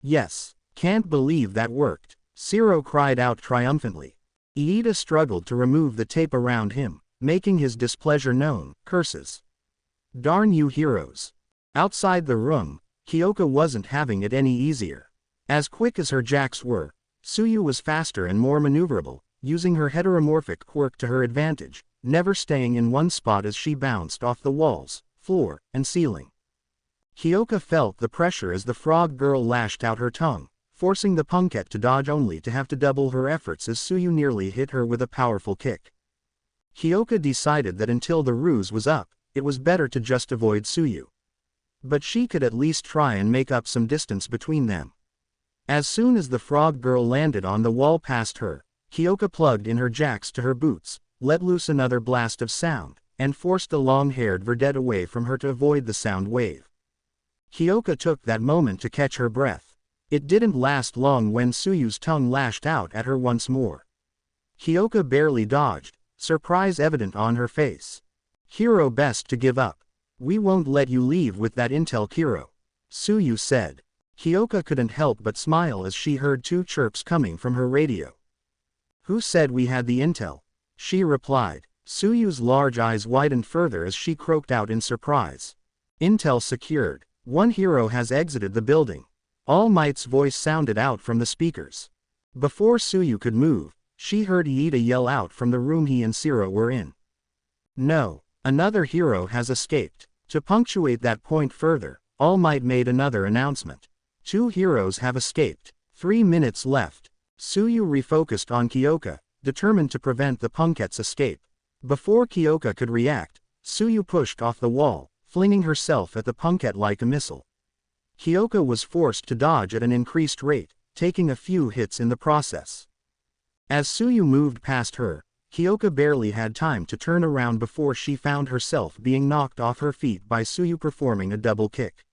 Yes, can't believe that worked, Shiro cried out triumphantly. Iida struggled to remove the tape around him, making his displeasure known, curses. Darn you heroes. Outside the room, Kyoka wasn't having it any easier. As quick as her jacks were, Tsuyu was faster and more maneuverable, using her heteromorphic quirk to her advantage, never staying in one spot as she bounced off the walls, floor, and ceiling. Kyoka felt the pressure as the frog girl lashed out her tongue, forcing the punkette to dodge only to have to double her efforts as Tsuyu nearly hit her with a powerful kick. Kyoka decided that until the ruse was up, it was better to just avoid Tsuyu. But she could at least try and make up some distance between them. As soon as the frog girl landed on the wall past her, Kyoka plugged in her jacks to her boots, let loose another blast of sound, and forced the long-haired vedette away from her to avoid the sound wave. Kyoka took that moment to catch her breath. It didn't last long when Tsuyu's tongue lashed out at her once more. Kyoka barely dodged, surprise evident on her face. Hero, best to give up. We won't let you leave with that intel, Kiro, Tsuyu said. Kyoka couldn't help but smile as she heard two chirps coming from her radio. Who said we had the intel? She replied. Tsuyu's large eyes widened further as she croaked out in surprise. Intel secured. One hero has exited the building. All Might's voice sounded out from the speakers. Before Tsuyu could move, she heard Iida yell out from the room he and Shiro were in. No, another hero has escaped. To punctuate that point further, All Might made another announcement. 2 heroes have escaped. 3 minutes left. Tsuyu refocused on Kyoka, determined to prevent the punkette's escape. Before Kyoka could react, Tsuyu pushed off the wall, flinging herself at the punkette like a missile. Kyoka was forced to dodge at an increased rate, taking a few hits in the process. As Tsuyu moved past her, Kyoka barely had time to turn around before she found herself being knocked off her feet by Tsuyu performing a double kick.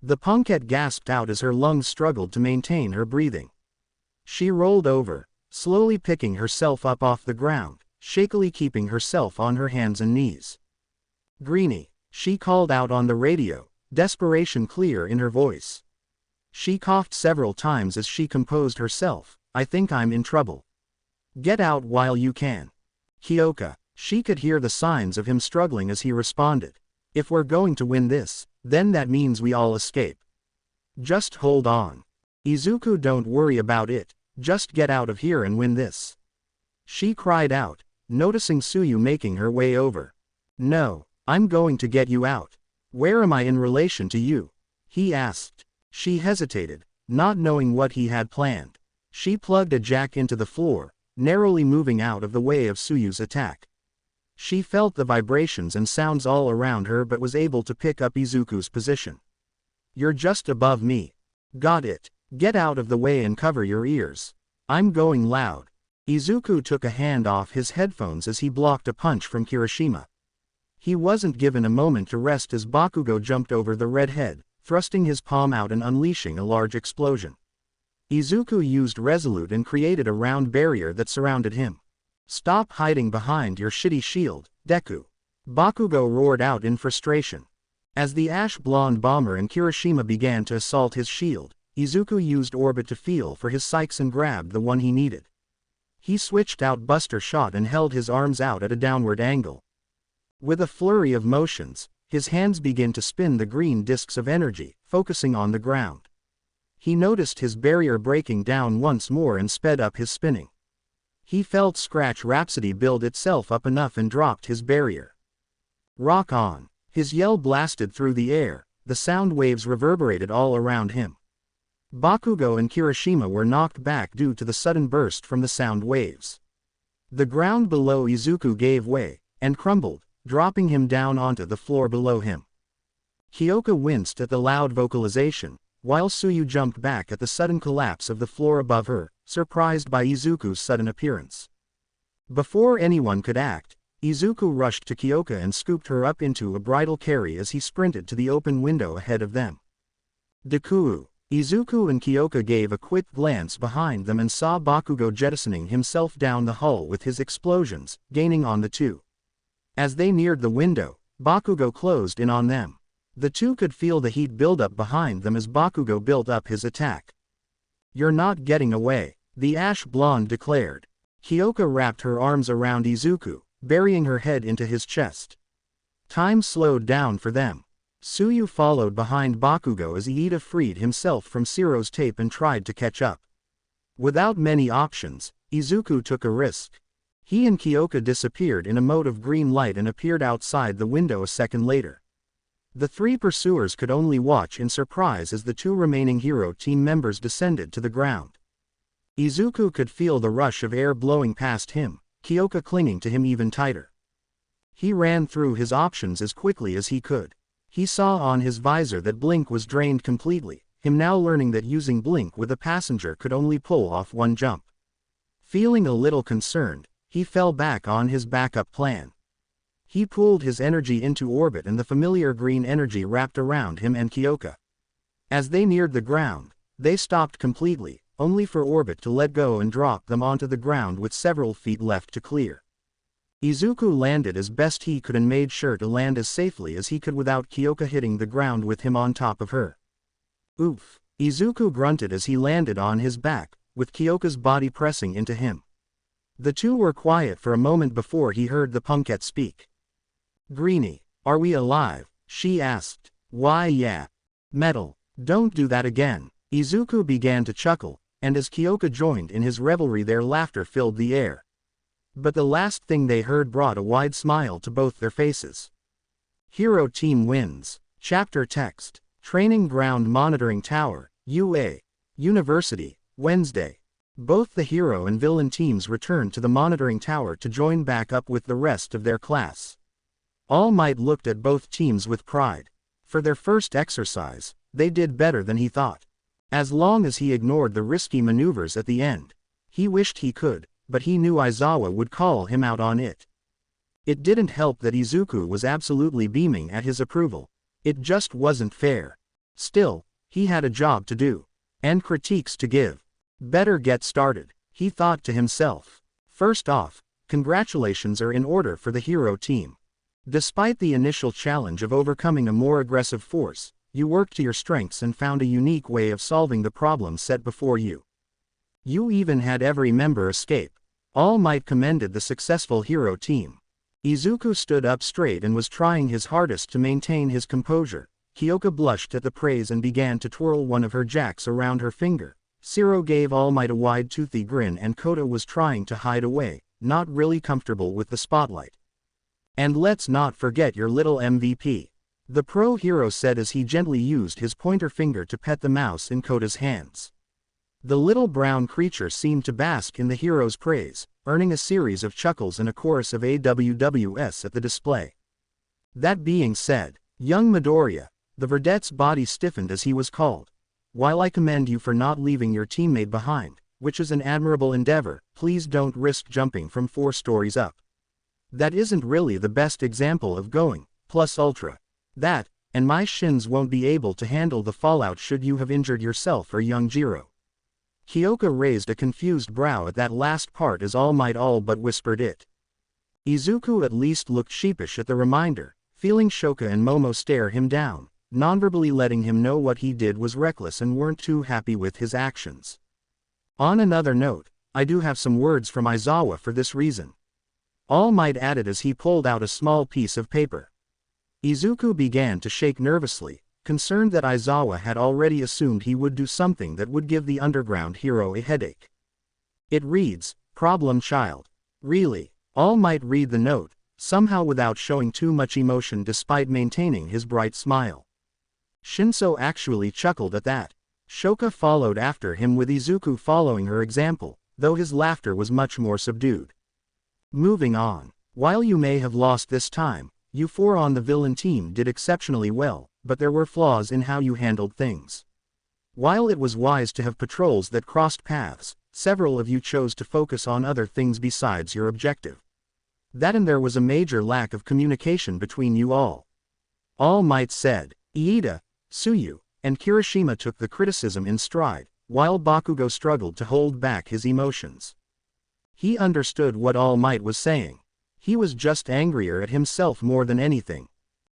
The punkette gasped out as her lungs struggled to maintain her breathing. She rolled over, slowly picking herself up off the ground, shakily keeping herself on her hands and knees. Greenie, she called out on the radio, desperation clear in her voice. She coughed several times as she composed herself. I think I'm in trouble. Get out while you can. Kyoka, She could hear the signs of him struggling as he responded. If we're going to win this, then that means we all escape. Just hold on. Izuku, don't worry about it, just get out of here and win this. She cried out, noticing Tsuyu making her way over. No, I'm going to get you out. Where am I in relation to you? He asked. She hesitated, not knowing what he had planned. She plugged a jack into the floor, narrowly moving out of the way of Tsuyu's attack. She felt the vibrations and sounds all around her but was able to pick up Izuku's position. You're just above me. Got it. Get out of the way and cover your ears. I'm going loud. Izuku took a hand off his headphones as he blocked a punch from Kirishima. He wasn't given a moment to rest as Bakugo jumped over the red head, thrusting his palm out and unleashing a large explosion. Izuku used Resolute and created a round barrier that surrounded him. Stop hiding behind your shitty shield, Deku. Bakugo roared out in frustration. As the ash-blonde bomber and Kirishima began to assault his shield, Izuku used Orbit to feel for his psyches and grabbed the one he needed. He switched out Buster Shot and held his arms out at a downward angle. With a flurry of motions, his hands began to spin the green discs of energy, focusing on the ground. He noticed his barrier breaking down once more and sped up his spinning. He felt Scratch Rhapsody build itself up enough and dropped his barrier. Rock on! His yell blasted through the air, the sound waves reverberated all around him. Bakugo and Kirishima were knocked back due to the sudden burst from the sound waves. The ground below Izuku gave way, and crumbled, dropping him down onto the floor below him. Kyoka winced at the loud vocalization, while Tsuyu jumped back at the sudden collapse of the floor above her, surprised by Izuku's sudden appearance. Before anyone could act, Izuku rushed to Kyoka and scooped her up into a bridal carry as he sprinted to the open window ahead of them. Deku. Izuku and Kyoka gave a quick glance behind them and saw Bakugo jettisoning himself down the hull with his explosions, gaining on the two. As they neared the window, Bakugo closed in on them. The two could feel the heat build up behind them as Bakugo built up his attack. You're not getting away, the ash blonde declared. Kyoka wrapped her arms around Izuku, burying her head into his chest. Time slowed down for them. Tsuyu followed behind Bakugo as Iida freed himself from Siro's tape and tried to catch up. Without many options, Izuku took a risk. He and Kyoka disappeared in a mote of green light and appeared outside the window a second later. The three pursuers could only watch in surprise as the two remaining hero team members descended to the ground. Izuku could feel the rush of air blowing past him, Kyoka clinging to him even tighter. He ran through his options as quickly as he could. He saw on his visor that Blink was drained completely, him now learning that using Blink with a passenger could only pull off one jump. Feeling a little concerned, he fell back on his backup plan. He pulled his energy into orbit and the familiar green energy wrapped around him and Kyoka. As they neared the ground, they stopped completely, only for orbit to let go and drop them onto the ground with several feet left to clear. Izuku landed as best he could and made sure to land as safely as he could without Kyoka hitting the ground with him on top of her. Oof! Izuku grunted as he landed on his back, with Kyoka's body pressing into him. The two were quiet for a moment before he heard the punkette speak. Greenie, are we alive? She asked. Why yeah. Metal. Don't do that again. Izuku began to chuckle, and as Kyoka joined in his revelry their laughter filled the air. But the last thing they heard brought a wide smile to both their faces. Hero Team wins. Chapter text. Training Ground Monitoring Tower, UA. University, Wednesday. Both the hero and villain teams returned to the monitoring tower to join back up with the rest of their class. All Might looked at both teams with pride. For their first exercise, they did better than he thought. As long as he ignored the risky maneuvers at the end. He wished he could, but he knew Aizawa would call him out on it. It didn't help that Izuku was absolutely beaming at his approval. It just wasn't fair. Still, he had a job to do. And critiques to give. Better get started, he thought to himself. First off, congratulations are in order for the hero team. Despite the initial challenge of overcoming a more aggressive force, you worked to your strengths and found a unique way of solving the problem set before you. You even had every member escape. All Might commended the successful hero team. Izuku stood up straight and was trying his hardest to maintain his composure. Kyoka blushed at the praise and began to twirl one of her jacks around her finger. Zero gave All Might a wide-toothy grin and Kota was trying to hide away, not really comfortable with the spotlight. "And let's not forget your little MVP," the pro hero said as he gently used his pointer finger to pet the mouse in Kota's hands. The little brown creature seemed to bask in the hero's praise, earning a series of chuckles and a chorus of AWWS at the display. That being said, young Midoriya, the verdette's body stiffened as he was called. "While I commend you for not leaving your teammate behind, which is an admirable endeavor, please don't risk jumping from 4 stories up. That isn't really the best example of going plus ultra. That, and my shins won't be able to handle the fallout should you have injured yourself or young Jiro." Kyoka raised a confused brow at that last part as All Might all but whispered it. Izuku at least looked sheepish at the reminder, feeling Shoka and Momo stare him down, nonverbally letting him know what he did was reckless and weren't too happy with his actions. "On another note, I do have some words from Aizawa for this reason," All Might added as he pulled out a small piece of paper. Izuku began to shake nervously, concerned that Aizawa had already assumed he would do something that would give the underground hero a headache. It reads, "Problem child." Really, All Might read the note, somehow without showing too much emotion despite maintaining his bright smile. Shinso actually chuckled at that. Shoka followed after him with Izuku following her example, though his laughter was much more subdued. Moving on. While you may have lost this time, you 4 on the villain team did exceptionally well, but there were flaws in how you handled things. While it was wise to have patrols that crossed paths, several of you chose to focus on other things besides your objective. That and there was a major lack of communication between you all. All Might said. Iida, Tsuyu, and Kirishima took the criticism in stride, while Bakugo struggled to hold back his emotions. He understood what All Might was saying. He was just angrier at himself more than anything.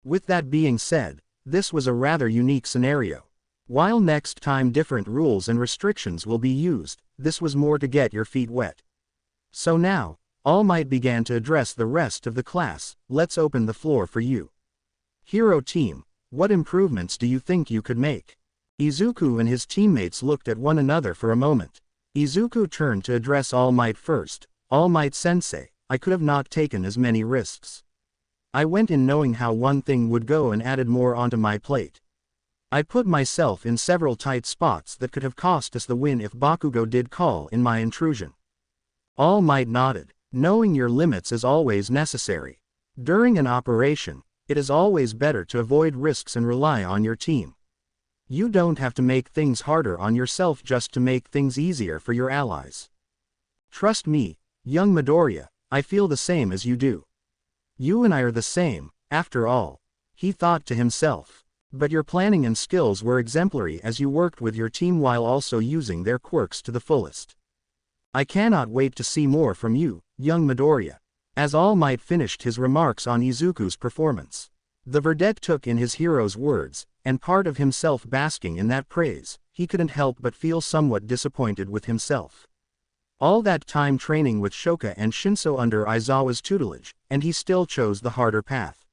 With that being said, this was a rather unique scenario. While next time different rules and restrictions will be used, this was more to get your feet wet. So now, All Might began to address the rest of the class. "Let's open the floor for you. Hero team, what improvements do you think you could make?" Izuku and his teammates looked at one another for a moment. Izuku turned to address All Might first. "All Might sensei, I could have not taken as many risks. I went in knowing how one thing would go and added more onto my plate. I put myself in several tight spots that could have cost us the win if Bakugo did call in my intrusion." All Might nodded. "Knowing your limits is always necessary. During an operation, it is always better to avoid risks and rely on your team. You don't have to make things harder on yourself just to make things easier for your allies. Trust me, young Midoriya, I feel the same as you do. You and I are the same, after all," he thought to himself. "But your planning and skills were exemplary as you worked with your team while also using their quirks to the fullest. I cannot wait to see more from you, young Midoriya." As All Might finished his remarks on Izuku's performance, the verdette took in his hero's words, and part of himself basking in that praise, he couldn't help but feel somewhat disappointed with himself. All that time training with Shoka and Shinso under Aizawa's tutelage, and he still chose the harder path.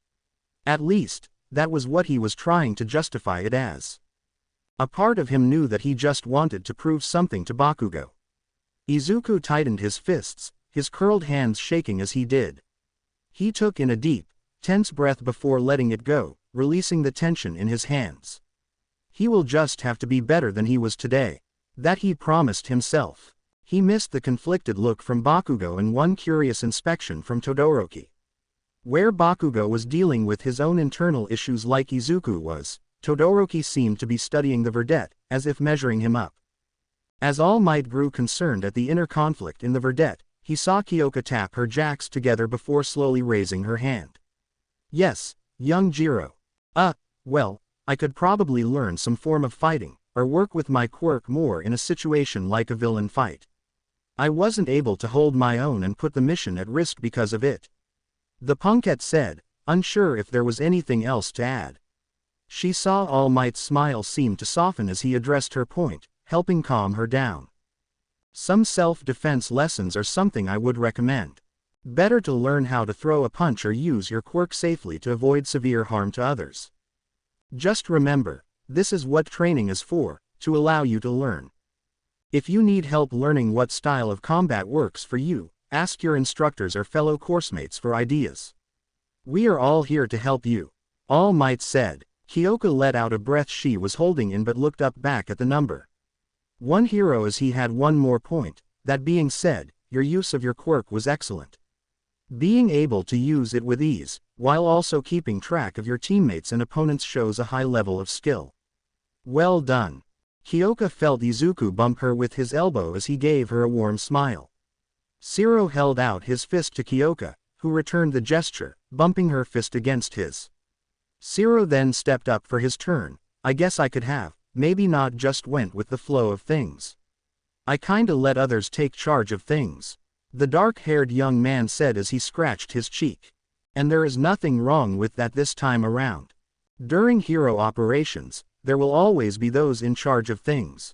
At least, that was what he was trying to justify it as. A part of him knew that he just wanted to prove something to Bakugo. Izuku tightened his fists, his curled hands shaking as he did. He took in a deep, tense breath before letting it go, releasing the tension in his hands. He will just have to be better than he was today. That he promised himself. He missed the conflicted look from Bakugo and one curious inspection from Todoroki. Where Bakugo was dealing with his own internal issues like Izuku was, Todoroki seemed to be studying the verdette, as if measuring him up. As All Might grew concerned at the inner conflict in the verdette, he saw Kyoka tap her jacks together before slowly raising her hand. "Yes, young Jiro. Well, I could probably learn some form of fighting, or work with my quirk more in a situation like a villain fight. I wasn't able to hold my own and put the mission at risk because of it," the punkette said, unsure if there was anything else to add. She saw All Might's smile seem to soften as he addressed her point, helping calm her down. "Some self-defense lessons are something I would recommend. Better to learn how to throw a punch or use your quirk safely to avoid severe harm to others. Just remember, this is what training is for, to allow you to learn. If you need help learning what style of combat works for you, ask your instructors or fellow coursemates for ideas. We are all here to help you, All Might said. Kyoka let out a breath she was holding in but looked up back at the number. One hero as he had one more point. That being said, your use of your quirk was excellent. Being able to use it with ease, while also keeping track of your teammates and opponents shows a high level of skill. Well done. Kyoka felt Izuku bump her with his elbow as he gave her a warm smile. Shiro held out his fist to Kyoka, who returned the gesture, bumping her fist against his. Shiro then stepped up for his turn. I guess I could have, maybe not just went with the flow of things. I kinda let others take charge of things. The dark-haired young man said as he scratched his cheek. And there is nothing wrong with that this time around. During hero operations, there will always be those in charge of things.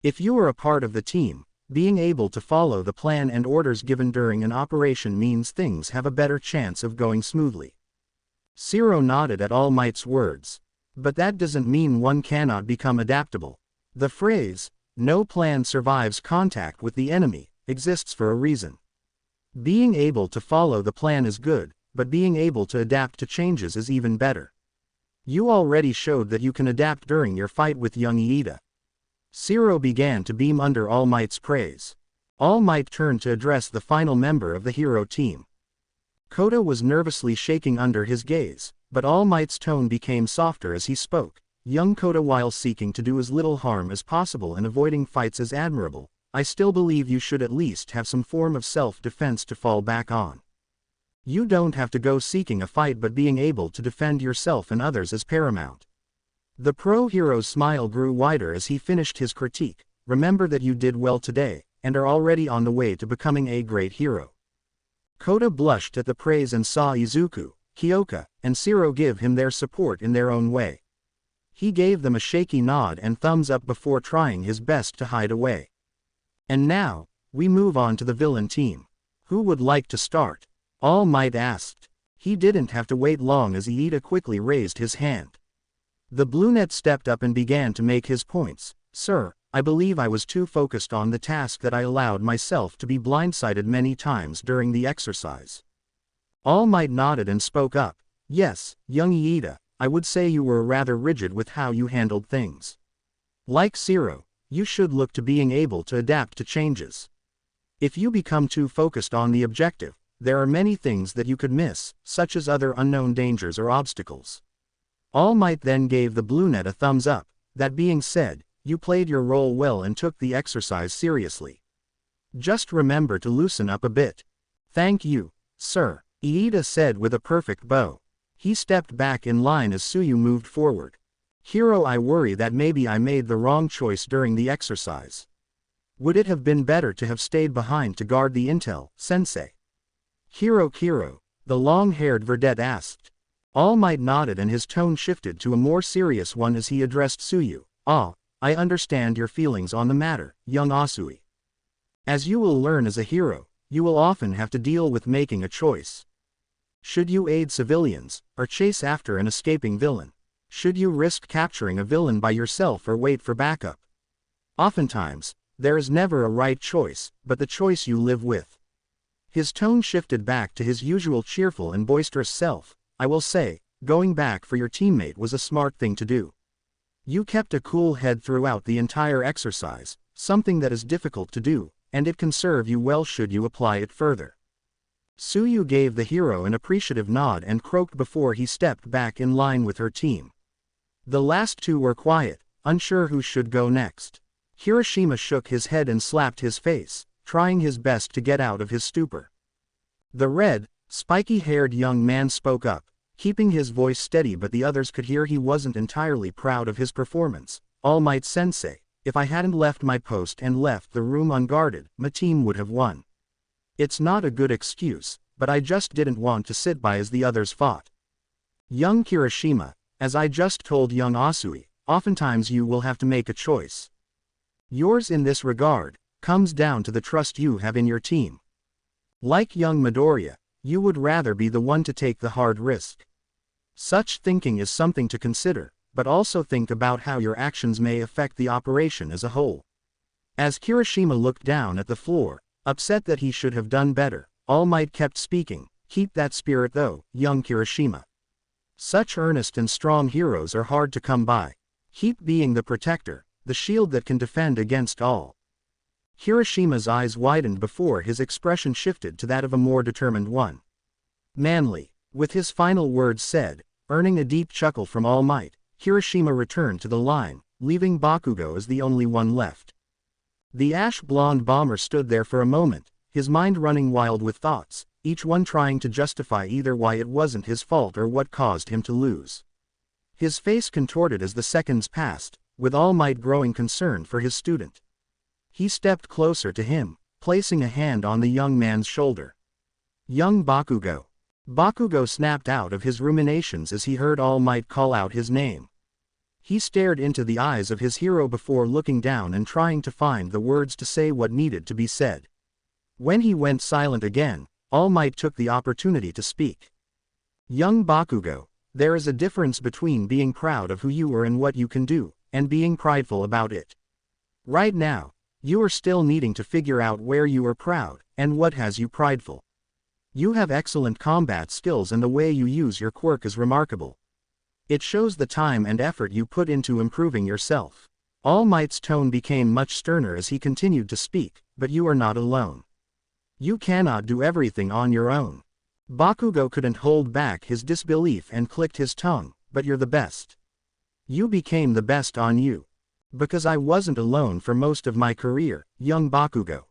If you are a part of the team, being able to follow the plan and orders given during an operation means things have a better chance of going smoothly. Shiro nodded at All Might's words. But that doesn't mean one cannot become adaptable. The phrase, "no plan survives contact with the enemy," exists for a reason. Being able to follow the plan is good, but being able to adapt to changes is even better. You already showed that you can adapt during your fight with young Iida. Shiro began to beam under All Might's praise. All Might turned to address the final member of the hero team. Kota was nervously shaking under his gaze, but All Might's tone became softer as he spoke. Young Kota, while seeking to do as little harm as possible and avoiding fights is admirable, I still believe you should at least have some form of self-defense to fall back on. You don't have to go seeking a fight, but being able to defend yourself and others is paramount. The pro-hero's smile grew wider as he finished his critique. Remember that you did well today, and are already on the way to becoming a great hero. Kota blushed at the praise and saw Izuku, Kyoka, and Shiro give him their support in their own way. He gave them a shaky nod and thumbs up before trying his best to hide away. And now, we move on to the villain team. Who would like to start? All Might asked. He didn't have to wait long as Iida quickly raised his hand. The brunette stepped up and began to make his points. Sir, I believe I was too focused on the task that I allowed myself to be blindsided many times during the exercise. All Might nodded and spoke up. Yes, young Iida, I would say you were rather rigid with how you handled things. Like Shiro, you should look to being able to adapt to changes. If you become too focused on the objective, there are many things that you could miss, such as other unknown dangers or obstacles. All Might then gave the brunette a thumbs up. That being said, you played your role well and took the exercise seriously. Just remember to loosen up a bit. Thank you, sir, Iida said with a perfect bow. He stepped back in line as Tsuyu moved forward. Hero, I worry that maybe I made the wrong choice during the exercise. Would it have been better to have stayed behind to guard the intel, sensei? Hero, the long-haired verdette asked. All Might nodded and his tone shifted to a more serious one as he addressed Tsuyu. Ah, I understand your feelings on the matter, young Asui. As you will learn as a hero, you will often have to deal with making a choice. Should you aid civilians, or chase after an escaping villain? Should you risk capturing a villain by yourself or wait for backup? Oftentimes, there is never a right choice, but the choice you live with. His tone shifted back to his usual cheerful and boisterous self. I will say, going back for your teammate was a smart thing to do. You kept a cool head throughout the entire exercise, something that is difficult to do, and it can serve you well should you apply it further. Tsuyu gave the hero an appreciative nod and croaked before he stepped back in line with her team. The last two were quiet, unsure who should go next. Hiroshima shook his head and slapped his face, trying his best to get out of his stupor. The red, spiky-haired young man spoke up, keeping his voice steady, but the others could hear he wasn't entirely proud of his performance. All Might sensei, if I hadn't left my post and left the room unguarded, my team would have won. It's not a good excuse, but I just didn't want to sit by as the others fought. Young Kirishima, as I just told young Asui, oftentimes you will have to make a choice. Yours in this regard comes down to the trust you have in your team. Like young Midoriya, you would rather be the one to take the hard risk. Such thinking is something to consider, but also think about how your actions may affect the operation as a whole. As Kirishima looked down at the floor, upset that he should have done better, All Might kept speaking, "Keep that spirit though, young Kirishima. Such earnest and strong heroes are hard to come by. Keep being the protector, the shield that can defend against all." Kirishima's eyes widened before his expression shifted to that of a more determined one. "Manly." With his final words said, earning a deep chuckle from All Might, Kirishima returned to the line, leaving Bakugo as the only one left. The ash-blonde bomber stood there for a moment, his mind running wild with thoughts, each one trying to justify either why it wasn't his fault or what caused him to lose. His face contorted as the seconds passed, with All Might growing concerned for his student. He stepped closer to him, placing a hand on the young man's shoulder. "Young Bakugo." Bakugo snapped out of his ruminations as he heard All Might call out his name. He stared into the eyes of his hero before looking down and trying to find the words to say what needed to be said. When he went silent again, All Might took the opportunity to speak. "Young Bakugo, there is a difference between being proud of who you are and what you can do, and being prideful about it. Right now, you are still needing to figure out where you are proud, and what has you prideful. You have excellent combat skills and the way you use your quirk is remarkable. It shows the time and effort you put into improving yourself." All Might's tone became much sterner as he continued to speak, "But you are not alone. You cannot do everything on your own." Bakugo couldn't hold back his disbelief and clicked his tongue, "But you're the best. You became the best on you. Because I wasn't alone for most of my career, young Bakugo."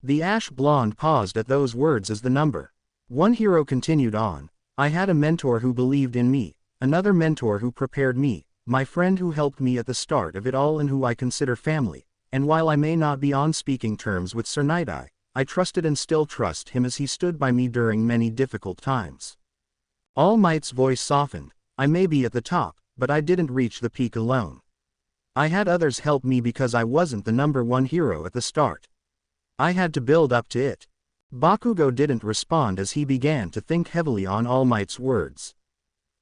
The ash-blonde paused at those words as the number one hero continued on. "I had a mentor who believed in me, another mentor who prepared me, my friend who helped me at the start of it all and who I consider family, and while I may not be on speaking terms with Sir Night-Eye, I trusted and still trust him as he stood by me during many difficult times." All Might's voice softened. "I may be at the top, but I didn't reach the peak alone. I had others help me because I wasn't the number one hero at the start. I had to build up to it." Bakugo didn't respond as he began to think heavily on All Might's words.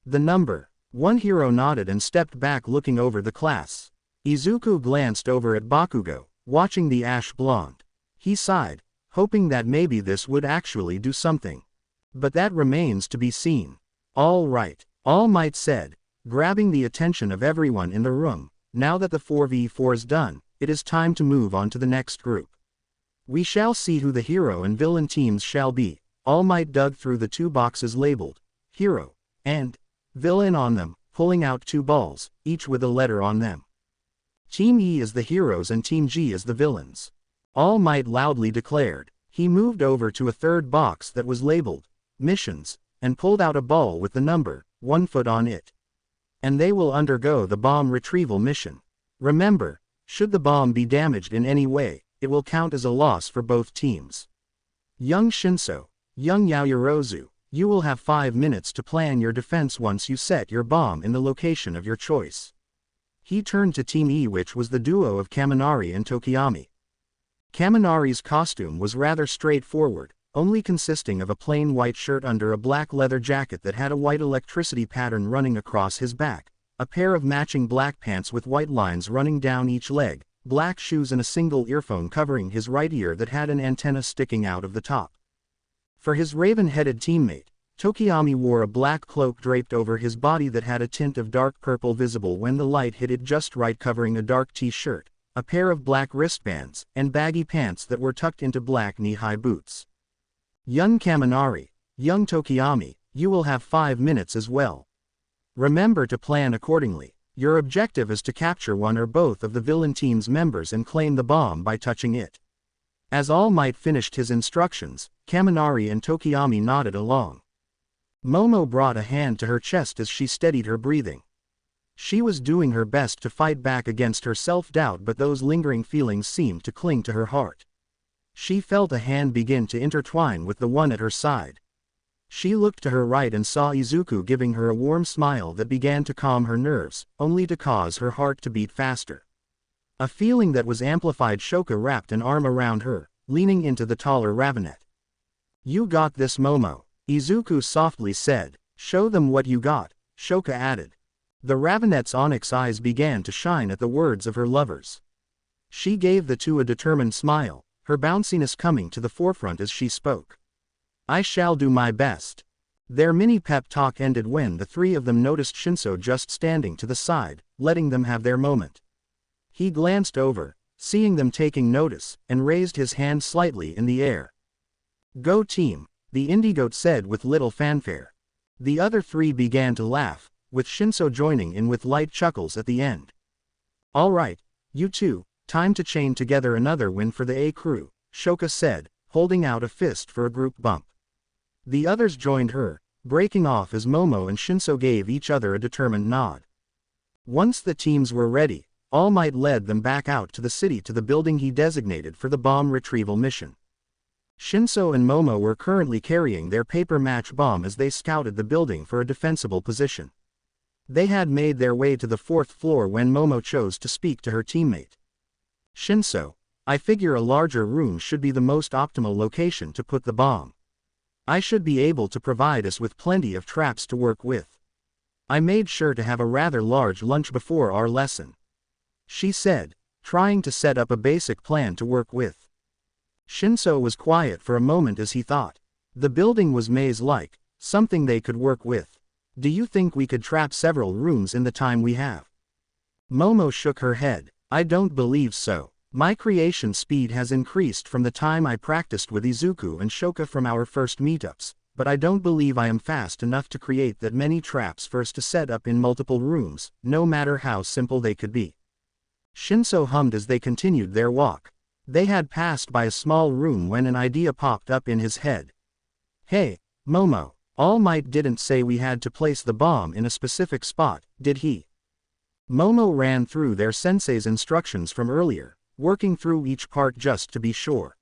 The number one hero nodded and stepped back looking over the class. Izuku glanced over at Bakugo, watching the ash-blonde. He sighed, hoping that maybe this would actually do something. But that remains to be seen. "All right," All Might said, grabbing the attention of everyone in the room. "Now that the 4v4 is done, it is time to move on to the next group. We shall see who the hero and villain teams shall be." All Might dug through the two boxes labeled hero and villain on them, pulling out two balls, each with a letter on them. "Team E is the heroes and Team G is the villains," All Might loudly declared. He moved over to a third box that was labeled missions, and pulled out a ball with the number 1 on it. "And they will undergo the bomb retrieval mission. Remember, should the bomb be damaged in any way, it will count as a loss for both teams. Young Shinso, young Yaoyorozu, you will have 5 minutes to plan your defense once you set your bomb in the location of your choice." He turned to Team E, which was the duo of Kaminari and Tokiyami. Kaminari's costume was rather straightforward, only consisting of a plain white shirt under a black leather jacket that had a white electricity pattern running across his back, a pair of matching black pants with white lines running down each leg, black shoes and a single earphone covering his right ear that had an antenna sticking out of the top. For his raven-headed teammate, Tokiyami wore a black cloak draped over his body that had a tint of dark purple visible when the light hit it just right, covering a dark t-shirt, a pair of black wristbands, and baggy pants that were tucked into black knee-high boots. "Young Kaminari, young Tokiyami, you will have 5 minutes as well. Remember to plan accordingly. Your objective is to capture one or both of the villain team's members and claim the bomb by touching it." As All Might finished his instructions, Kaminari and Tokiyami nodded along. Momo brought a hand to her chest as she steadied her breathing. She was doing her best to fight back against her self-doubt, but those lingering feelings seemed to cling to her heart. She felt a hand begin to intertwine with the one at her side. She looked to her right and saw Izuku giving her a warm smile that began to calm her nerves, only to cause her heart to beat faster. A feeling that was amplified. Shoka wrapped an arm around her, leaning into the taller Ravenet. You got this, Momo, Izuku softly said. Show them what you got, Shoka added. The Ravenette's onyx eyes began to shine at the words of her lovers. She gave the two a determined smile, her bounciness coming to the forefront as she spoke. I shall do my best. Their mini pep talk ended when the three of them noticed Shinso just standing to the side, letting them have their moment. He glanced over, seeing them taking notice, and raised his hand slightly in the air. Go team, the Indigoat said with little fanfare. The other three began to laugh, with Shinso joining in with light chuckles at the end. All right, you two, time to chain together another win for the A crew, Shoka said, holding out a fist for a group bump. The others joined her, breaking off as Momo and Shinso gave each other a determined nod. Once the teams were ready, All Might led them back out to the city to the building he designated for the bomb retrieval mission. Shinso and Momo were currently carrying their paper match bomb as they scouted the building for a defensible position. They had made their way to the 4th floor when Momo chose to speak to her teammate. Shinso, I figure a larger room should be the most optimal location to put the bomb. I should be able to provide us with plenty of traps to work with. I made sure to have a rather large lunch before our lesson, she said, trying to set up a basic plan to work with. Shinso was quiet for a moment as he thought. The building was maze-like, something they could work with. Do you think we could trap several rooms in the time we have? Momo shook her head. I don't believe so. My creation speed has increased from the time I practiced with Izuku and Shoka from our first meetups, but I don't believe I am fast enough to create that many traps for us to set up in multiple rooms, no matter how simple they could be. Shinso hummed as they continued their walk. They had passed by a small room when an idea popped up in his head. Hey, Momo, All Might didn't say we had to place the bomb in a specific spot, did he? Momo ran through their sensei's instructions from earlier, working through each part just to be sure.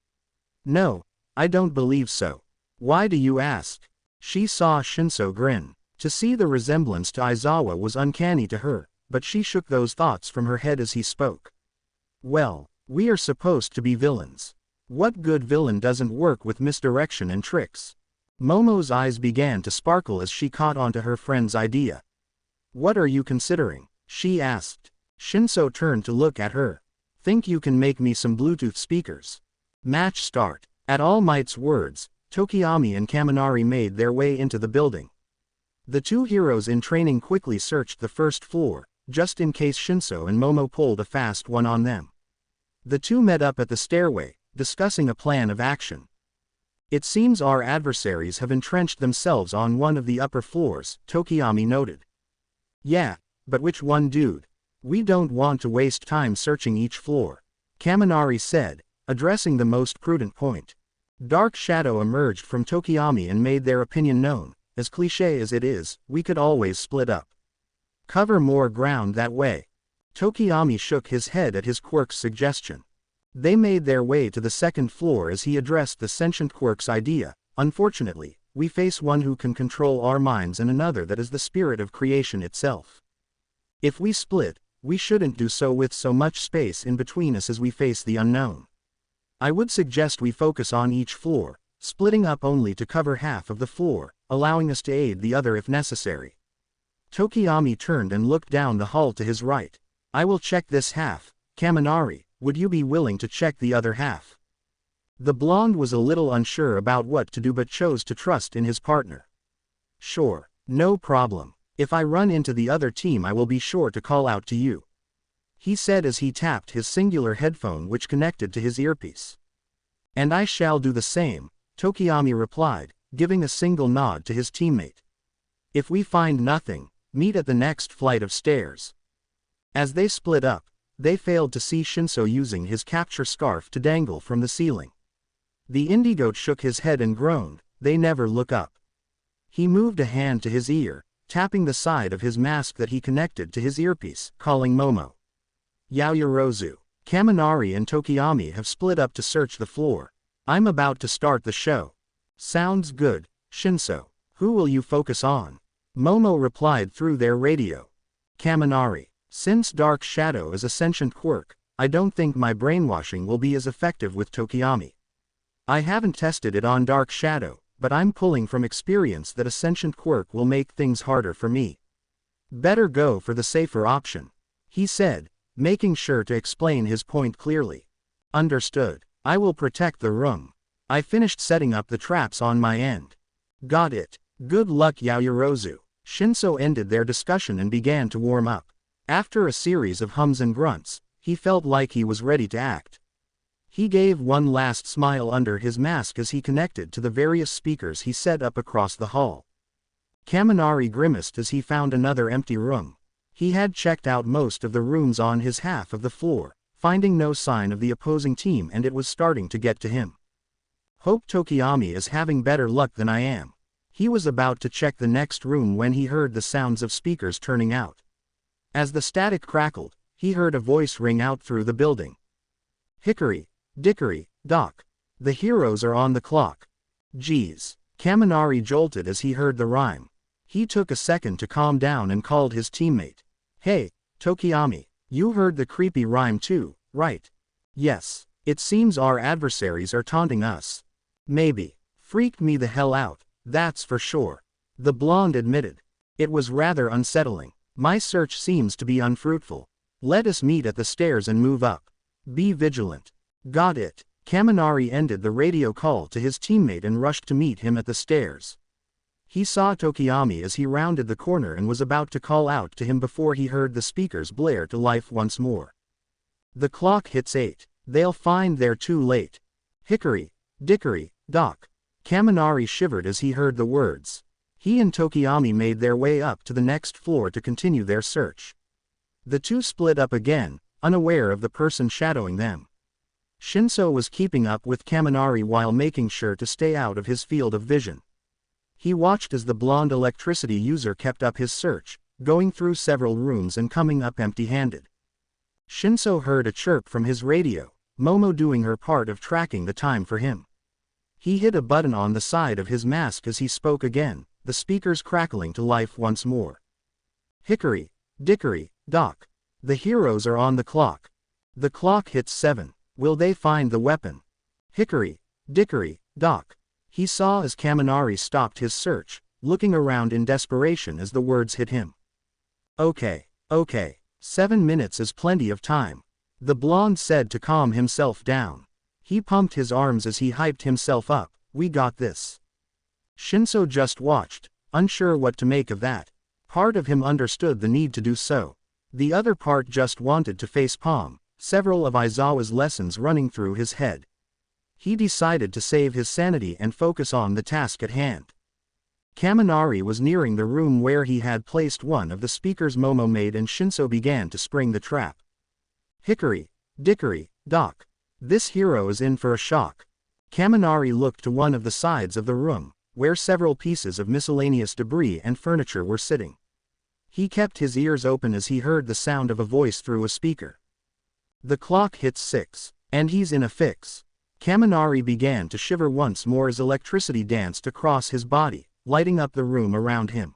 No, I don't believe so. Why do you ask? She saw Shinso grin. To see the resemblance to Aizawa was uncanny to her, but she shook those thoughts from her head as he spoke. Well, we are supposed to be villains. What good villain doesn't work with misdirection and tricks? Momo's eyes began to sparkle as she caught on to her friend's idea. What are you considering? She asked. Shinso turned to look at her. Think you can make me some Bluetooth speakers? Match start. At All Might's words, Tokiyami and Kaminari made their way into the building. The two heroes in training quickly searched the first floor, just in case Shinso and Momo pulled a fast one on them. The two met up at the stairway, discussing a plan of action. It seems our adversaries have entrenched themselves on one of the upper floors, Tokiyami noted. Yeah, but which one, dude? We don't want to waste time searching each floor, Kaminari said, addressing the most prudent point. Dark Shadow emerged from Tokiyami and made their opinion known. As cliché as it is, we could always split up. Cover more ground that way. Tokiyami shook his head at his Quirk's suggestion. They made their way to the 2nd floor as he addressed the sentient Quirk's idea. Unfortunately, we face one who can control our minds and another that is the spirit of creation itself. If we split, we shouldn't do so with so much space in between us as we face the unknown. I would suggest we focus on each floor, splitting up only to cover half of the floor, allowing us to aid the other if necessary. Tokiyami turned and looked down the hall to his right. I will check this half. Kaminari, would you be willing to check the other half? The blonde was a little unsure about what to do but chose to trust in his partner. Sure, no problem. If I run into the other team I will be sure to call out to you, he said as he tapped his singular headphone which connected to his earpiece. And I shall do the same, Tokiyami replied, giving a single nod to his teammate. If we find nothing, meet at the next flight of stairs. As they split up, they failed to see Shinso using his capture scarf to dangle from the ceiling. The Indigoat shook his head and groaned. They never look up. He moved a hand to his ear, tapping the side of his mask that he connected to his earpiece, calling Momo. Yaoyorozu, Kaminari and Tokiyami have split up to search the floor. I'm about to start the show. Sounds good, Shinso. Who will you focus on? Momo replied through their radio. Kaminari. Since Dark Shadow is a sentient Quirk, I don't think my brainwashing will be as effective with Tokiyami. I haven't tested it on Dark Shadow, but I'm pulling from experience that a sentient quirk will make things harder for me. Better go for the safer option, he said, making sure to explain his point clearly. Understood. I will protect the room. I finished setting up the traps on my end. Got it. Good luck, Yaoyorozu. Shinso ended their discussion and began to warm up. After a series of hums and grunts, he felt like he was ready to act. He gave one last smile under his mask as he connected to the various speakers he set up across the hall. Kaminari grimaced as he found another empty room. He had checked out most of the rooms on his half of the floor, finding no sign of the opposing team, and it was starting to get to him. Hope Tokiyami is having better luck than I am. He was about to check the next room when he heard the sounds of speakers turning out. As the static crackled, he heard a voice ring out through the building. Hickory, dickory, dock. The heroes are on the clock. Geez. Kaminari jolted as he heard the rhyme. He took a second to calm down and called his teammate. Hey, Tokiyami, you heard the creepy rhyme too, right? Yes. It seems our adversaries are taunting us. Maybe. Freaked me the hell out, that's for sure. The blonde admitted. It was rather unsettling. My search seems to be unfruitful. Let us meet at the stairs and move up. Be vigilant. Got it. Kaminari ended the radio call to his teammate and rushed to meet him at the stairs. He saw Tokiyami as he rounded the corner and was about to call out to him before he heard the speakers blare to life once more. The clock hits 8. They'll find they're too late. Hickory, dickory, dock. Kaminari shivered as he heard the words. He and Tokiyami made their way up to the next floor to continue their search. The two split up again, unaware of the person shadowing them. Shinso was keeping up with Kaminari while making sure to stay out of his field of vision. He watched as the blonde electricity user kept up his search, going through several rooms and coming up empty-handed. Shinso heard a chirp from his radio, Momo doing her part of tracking the time for him. He hit a button on the side of his mask as he spoke again, the speakers crackling to life once more. Hickory, dickory, dock. The heroes are on the clock. The clock hits 7. Will they find the weapon? Hickory, dickory, dock. He saw as Kaminari stopped his search, looking around in desperation as the words hit him. Okay. 7 minutes is plenty of time. The blonde said to calm himself down. He pumped his arms as he hyped himself up. We got this. Shinso just watched, unsure what to make of that. Part of him understood the need to do so. The other part just wanted to facepalm, several of Aizawa's lessons running through his head. He decided to save his sanity and focus on the task at hand. Kaminari was nearing the room where he had placed one of the speakers Momo made, and Shinso began to spring the trap. Hickory, dickory, dock. This hero is in for a shock. Kaminari looked to one of the sides of the room, where several pieces of miscellaneous debris and furniture were sitting. He kept his ears open as he heard the sound of a voice through a speaker. The clock hits 6, and he's in a fix. Kaminari began to shiver once more as electricity danced across his body, lighting up the room around him.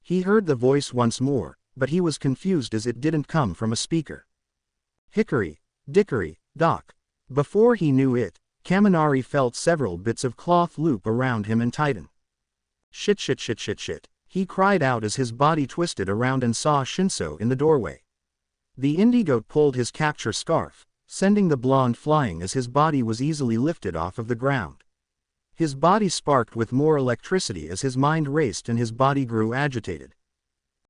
He heard the voice once more, but he was confused as it didn't come from a speaker. Hickory, dickory, dock. Before he knew it, Kaminari felt several bits of cloth loop around him and tighten. Shit. He cried out as his body twisted around and saw Shinso in the doorway. The indigo pulled his capture scarf, sending the blonde flying as his body was easily lifted off of the ground. His body sparked with more electricity as his mind raced and his body grew agitated.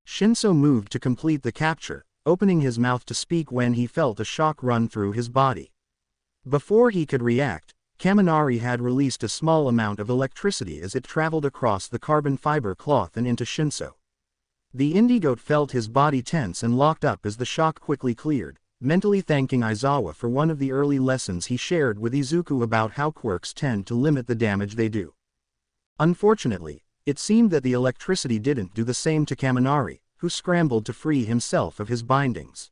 Shinso moved to complete the capture, opening his mouth to speak when he felt a shock run through his body. Before he could react, Kaminari had released a small amount of electricity as it traveled across the carbon fiber cloth and into Shinso. The indigo felt his body tense and locked up as the shock quickly cleared, mentally thanking Aizawa for one of the early lessons he shared with Izuku about how quirks tend to limit the damage they do. Unfortunately, it seemed that the electricity didn't do the same to Kaminari, who scrambled to free himself of his bindings.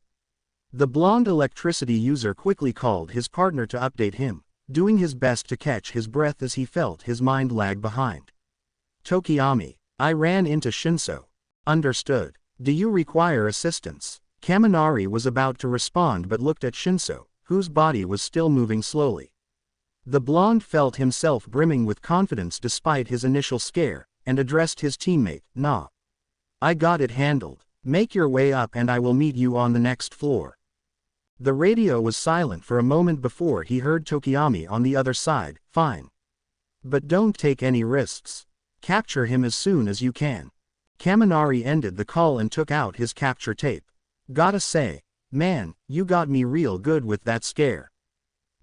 The blonde electricity user quickly called his partner to update him, doing his best to catch his breath as he felt his mind lag behind. Tokiyami, I ran into Shinso. Understood. Do you require assistance? Kaminari was about to respond but looked at Shinso, whose body was still moving slowly. The blonde felt himself brimming with confidence despite his initial scare, and addressed his teammate, "Nah. I got it handled. Make your way up and I will meet you on the next floor." The radio was silent for a moment before he heard Tokiyami on the other side, "Fine. But don't take any risks. Capture him as soon as you can." Kaminari ended the call and took out his capture tape. "Gotta say, man, you got me real good with that scare.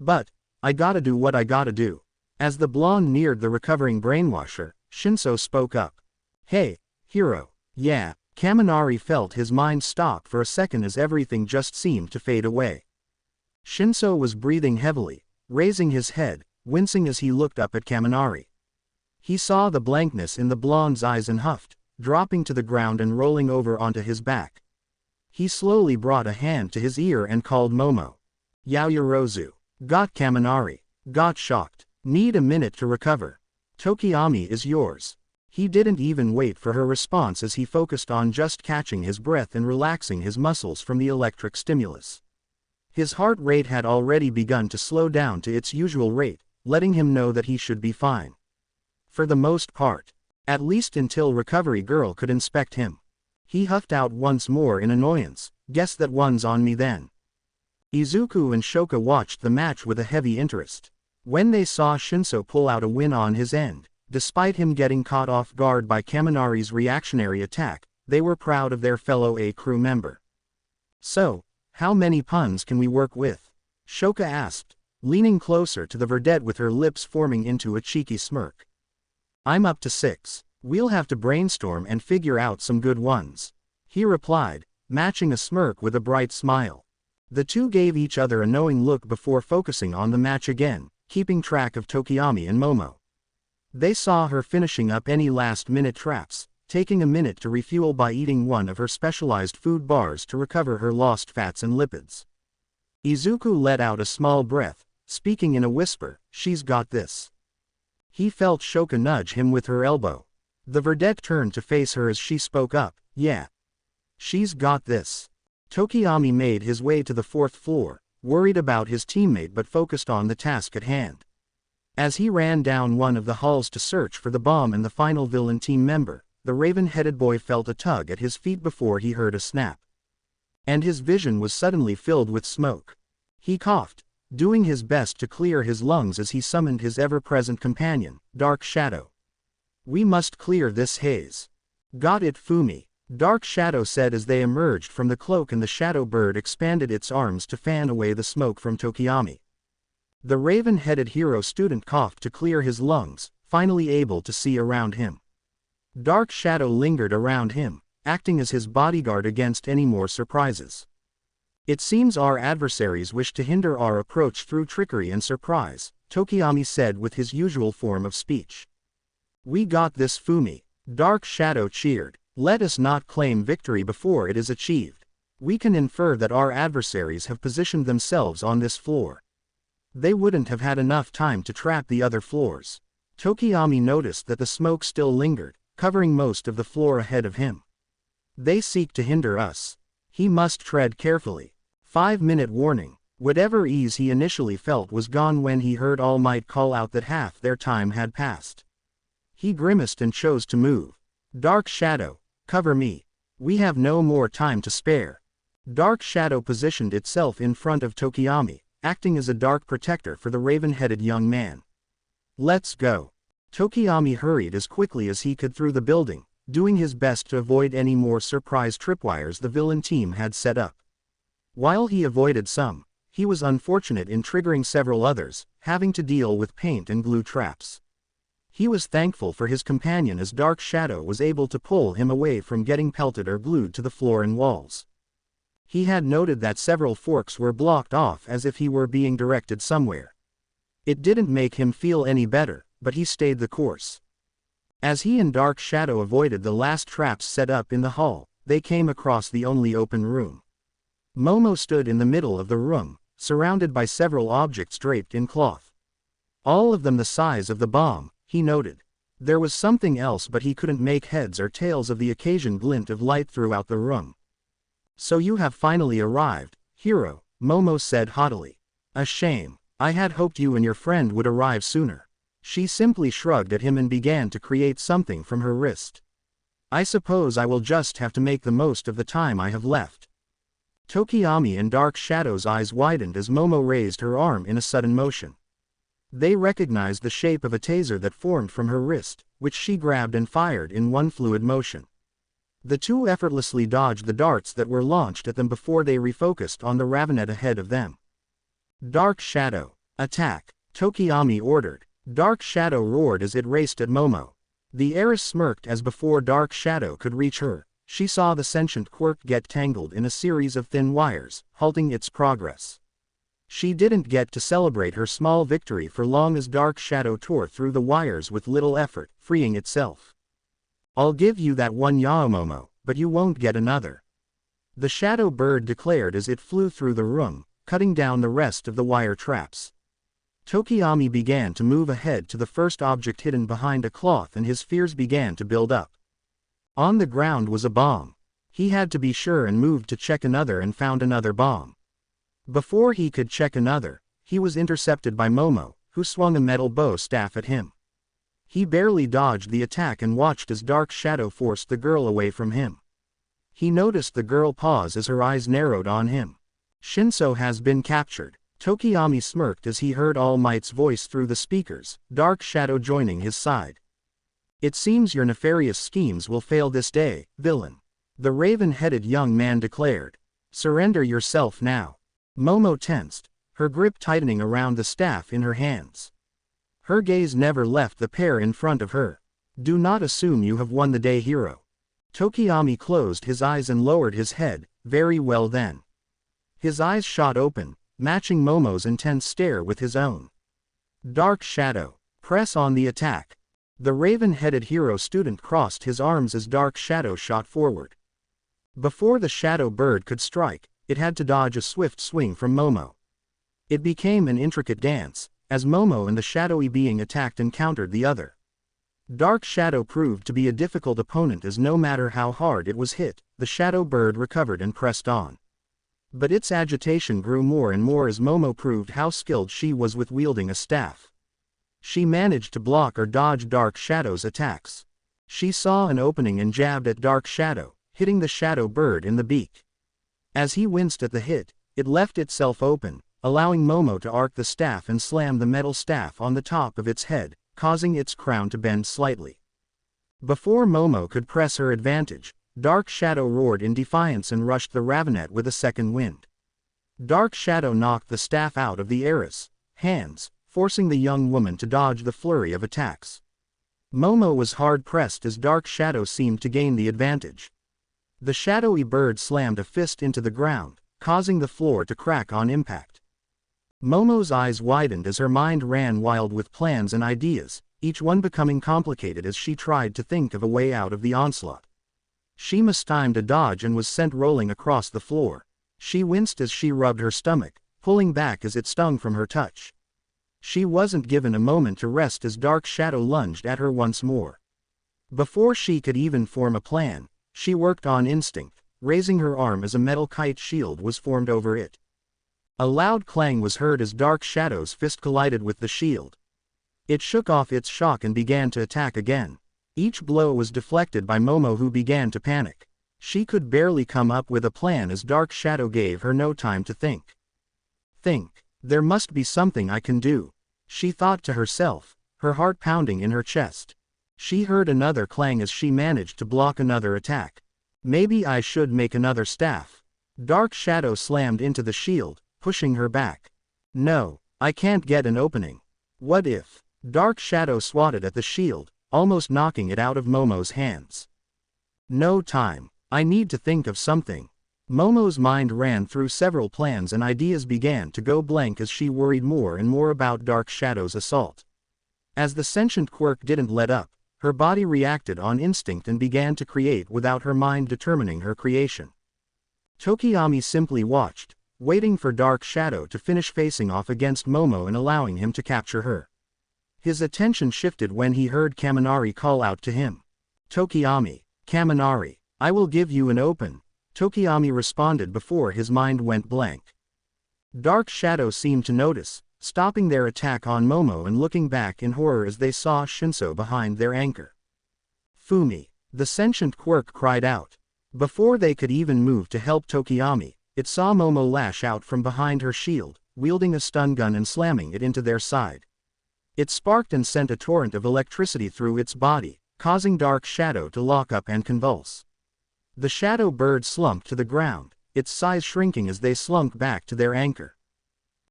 But I gotta do what I gotta do." As the blonde neared the recovering brainwasher, Shinso spoke up. "Hey, hero." "Yeah." Kaminari felt his mind stop for a second as everything just seemed to fade away. Shinso was breathing heavily, raising his head, wincing as he looked up at Kaminari. He saw the blankness in the blonde's eyes and huffed, dropping to the ground and rolling over onto his back. He slowly brought a hand to his ear and called Momo. "Yaoyorozu." "Got Kaminari." "Got shocked. Need a minute to recover." "Tokiyami is yours." He didn't even wait for her response as he focused on just catching his breath and relaxing his muscles from the electric stimulus. His heart rate had already begun to slow down to its usual rate, letting him know that he should be fine. For the most part. At least until Recovery Girl could inspect him. He huffed out once more in annoyance, "Guess that one's on me then." Izuku and Shoka watched the match with a heavy interest. When they saw Shinso pull out a win on his end, despite him getting caught off guard by Kaminari's reactionary attack, they were proud of their fellow A-crew member. "So, how many puns can we work with?" Shoka asked, leaning closer to the verdette with her lips forming into a cheeky smirk. "I'm up to 6. We'll have to brainstorm and figure out some good ones," he replied, matching a smirk with a bright smile. The two gave each other a knowing look before focusing on the match again, keeping track of Tokiyami and Momo. They saw her finishing up any last-minute traps, taking a minute to refuel by eating one of her specialized food bars to recover her lost fats and lipids. Izuku let out a small breath, speaking in a whisper, "She's got this." He felt Shoka nudge him with her elbow. The verdette turned to face her as she spoke up, "Yeah. She's got this." Tokiyami made his way to the 4th floor, worried about his teammate but focused on the task at hand. As he ran down one of the halls to search for the bomb and the final villain team member, the raven-headed boy felt a tug at his feet before he heard a snap. And his vision was suddenly filled with smoke. He coughed, doing his best to clear his lungs as he summoned his ever-present companion, Dark Shadow. "We must clear this haze." "Got it, Fumi," Dark Shadow said as they emerged from the cloak and the shadow bird expanded its arms to fan away the smoke from Tokiyami. The raven-headed hero student coughed to clear his lungs, finally able to see around him. Dark Shadow lingered around him, acting as his bodyguard against any more surprises. "It seems our adversaries wish to hinder our approach through trickery and surprise," Tokiyami said with his usual form of speech. "We got this, Fumi," Dark Shadow cheered. "Let us not claim victory before it is achieved. We can infer that our adversaries have positioned themselves on this floor. They wouldn't have had enough time to trap the other floors." Tokiyami noticed that the smoke still lingered, covering most of the floor ahead of him. "They seek to hinder us." He must tread carefully. 5-minute warning. Whatever ease he initially felt was gone when he heard All Might call out that half their time had passed. He grimaced and chose to move. "Dark Shadow, cover me. We have no more time to spare." Dark Shadow positioned itself in front of Tokiyami, acting as a dark protector for the raven-headed young man. "Let's go." Tokiyami hurried as quickly as he could through the building, doing his best to avoid any more surprise tripwires the villain team had set up. While he avoided some, he was unfortunate in triggering several others, having to deal with paint and glue traps. He was thankful for his companion as Dark Shadow was able to pull him away from getting pelted or glued to the floor and walls. He had noted that several forks were blocked off as if he were being directed somewhere. It didn't make him feel any better, but he stayed the course. As he and Dark Shadow avoided the last traps set up in the hall, they came across the only open room. Momo stood in the middle of the room, surrounded by several objects draped in cloth. All of them the size of the bomb, he noted. There was something else but he couldn't make heads or tails of the occasional glint of light throughout the room. "So you have finally arrived, hero," Momo said haughtily. "A shame. I had hoped you and your friend would arrive sooner. She simply shrugged at him and began to create something from her wrist. I suppose I will just have to make the most of the time I have left. Tokiyami and Dark Shadow's eyes widened as Momo raised her arm in a sudden motion. They recognized the shape of a taser that formed from her wrist, which she grabbed and fired in one fluid motion. The two effortlessly dodged the darts that were launched at them before they refocused on the ravenet ahead of them. Dark Shadow, attack! Tokiyami ordered. Dark Shadow roared as it raced at Momo. The heiress smirked as before Dark Shadow could reach her, she saw the sentient Quirk get tangled in a series of thin wires, halting its progress. She didn't get to celebrate her small victory for long as Dark Shadow tore through the wires with little effort, freeing itself. I'll give you that one Yaomomo, but you won't get another. The shadow bird declared as it flew through the room, cutting down the rest of the wire traps. Tokiyami began to move ahead to the first object hidden behind a cloth and his fears began to build up. On the ground was a bomb. He had to be sure and moved to check another and found another bomb. Before he could check another, he was intercepted by Momo, who swung a metal bow staff at him. He barely dodged the attack and watched as Dark Shadow forced the girl away from him. He noticed the girl pause as her eyes narrowed on him. Shinso has been captured. Tokiyami smirked as he heard All Might's voice through the speakers, Dark Shadow joining his side. It seems your nefarious schemes will fail this day, villain. The raven-headed young man declared. Surrender yourself now. Momo tensed, her grip tightening around the staff in her hands. Her gaze never left the pair in front of her. Do not assume you have won the day, hero. Tokiyami closed his eyes and lowered his head. Very well then. His eyes shot open, matching Momo's intense stare with his own. Dark Shadow, press on the attack. The raven-headed hero student crossed his arms as Dark Shadow shot forward. Before the shadow bird could strike, it had to dodge a swift swing from Momo. It became an intricate dance, as Momo and the shadowy being attacked and countered the other. Dark Shadow proved to be a difficult opponent as no matter how hard it was hit, the shadow bird recovered and pressed on. But its agitation grew more and more as Momo proved how skilled she was with wielding a staff. She managed to block or dodge Dark Shadow's attacks. She saw an opening and jabbed at Dark Shadow, hitting the shadow bird in the beak. As he winced at the hit, it left itself open, allowing Momo to arc the staff and slam the metal staff on the top of its head, causing its crown to bend slightly. Before Momo could press her advantage, Dark Shadow roared in defiance and rushed the ravenet with a second wind. Dark Shadow knocked the staff out of the heiress' hands, forcing the young woman to dodge the flurry of attacks. Momo was hard-pressed as Dark Shadow seemed to gain the advantage. The shadowy bird slammed a fist into the ground, causing the floor to crack on impact. Momo's eyes widened as her mind ran wild with plans and ideas, each one becoming complicated as she tried to think of a way out of the onslaught. She mistimed a dodge and was sent rolling across the floor. She winced as she rubbed her stomach, pulling back as it stung from her touch. She wasn't given a moment to rest as Dark Shadow lunged at her once more. Before she could even form a plan, she worked on instinct, raising her arm as a metal kite shield was formed over it. A loud clang was heard as Dark Shadow's fist collided with the shield. It shook off its shock and began to attack again. Each blow was deflected by Momo, who began to panic. She could barely come up with a plan as Dark Shadow gave her no time to think. There must be something I can do, she thought to herself, her heart pounding in her chest. She heard another clang as she managed to block another attack. Maybe I should make another staff. Dark Shadow slammed into the shield, pushing her back. No, I can't get an opening. What if? Dark Shadow swatted at the shield, almost knocking it out of Momo's hands. No time. I need to think of something. Momo's mind ran through several plans and ideas began to go blank as she worried more and more about Dark Shadow's assault. As the sentient Quirk didn't let up, her body reacted on instinct and began to create without her mind determining her creation. Tokiyami simply watched, waiting for Dark Shadow to finish facing off against Momo and allowing him to capture her. His attention shifted when he heard Kaminari call out to him. Tokiyami, Kaminari, I will give you an open. Tokiyami responded before his mind went blank. Dark Shadow seemed to notice, stopping their attack on Momo and looking back in horror as they saw Shinso behind their anchor. Fumi, the sentient Quirk, cried out. Before they could even move to help Tokiyami, it saw Momo lash out from behind her shield, wielding a stun gun and slamming it into their side. It sparked and sent a torrent of electricity through its body, causing Dark Shadow to lock up and convulse. The shadow bird slumped to the ground, its size shrinking as they slunk back to their anchor.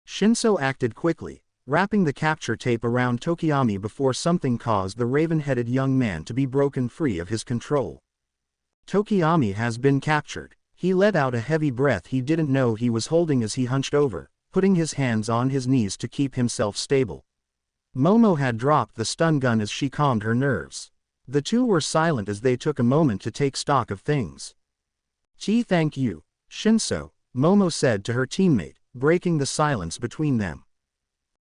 Shinso acted quickly, wrapping the capture tape around Tokiyami before something caused the raven-headed young man to be broken free of his control. Tokiyami has been captured. He let out a heavy breath he didn't know he was holding as he hunched over, putting his hands on his knees to keep himself stable. Momo had dropped the stun gun as she calmed her nerves. The two were silent as they took a moment to take stock of things. "Gee, thank you, Shinso," Momo said to her teammate, breaking the silence between them.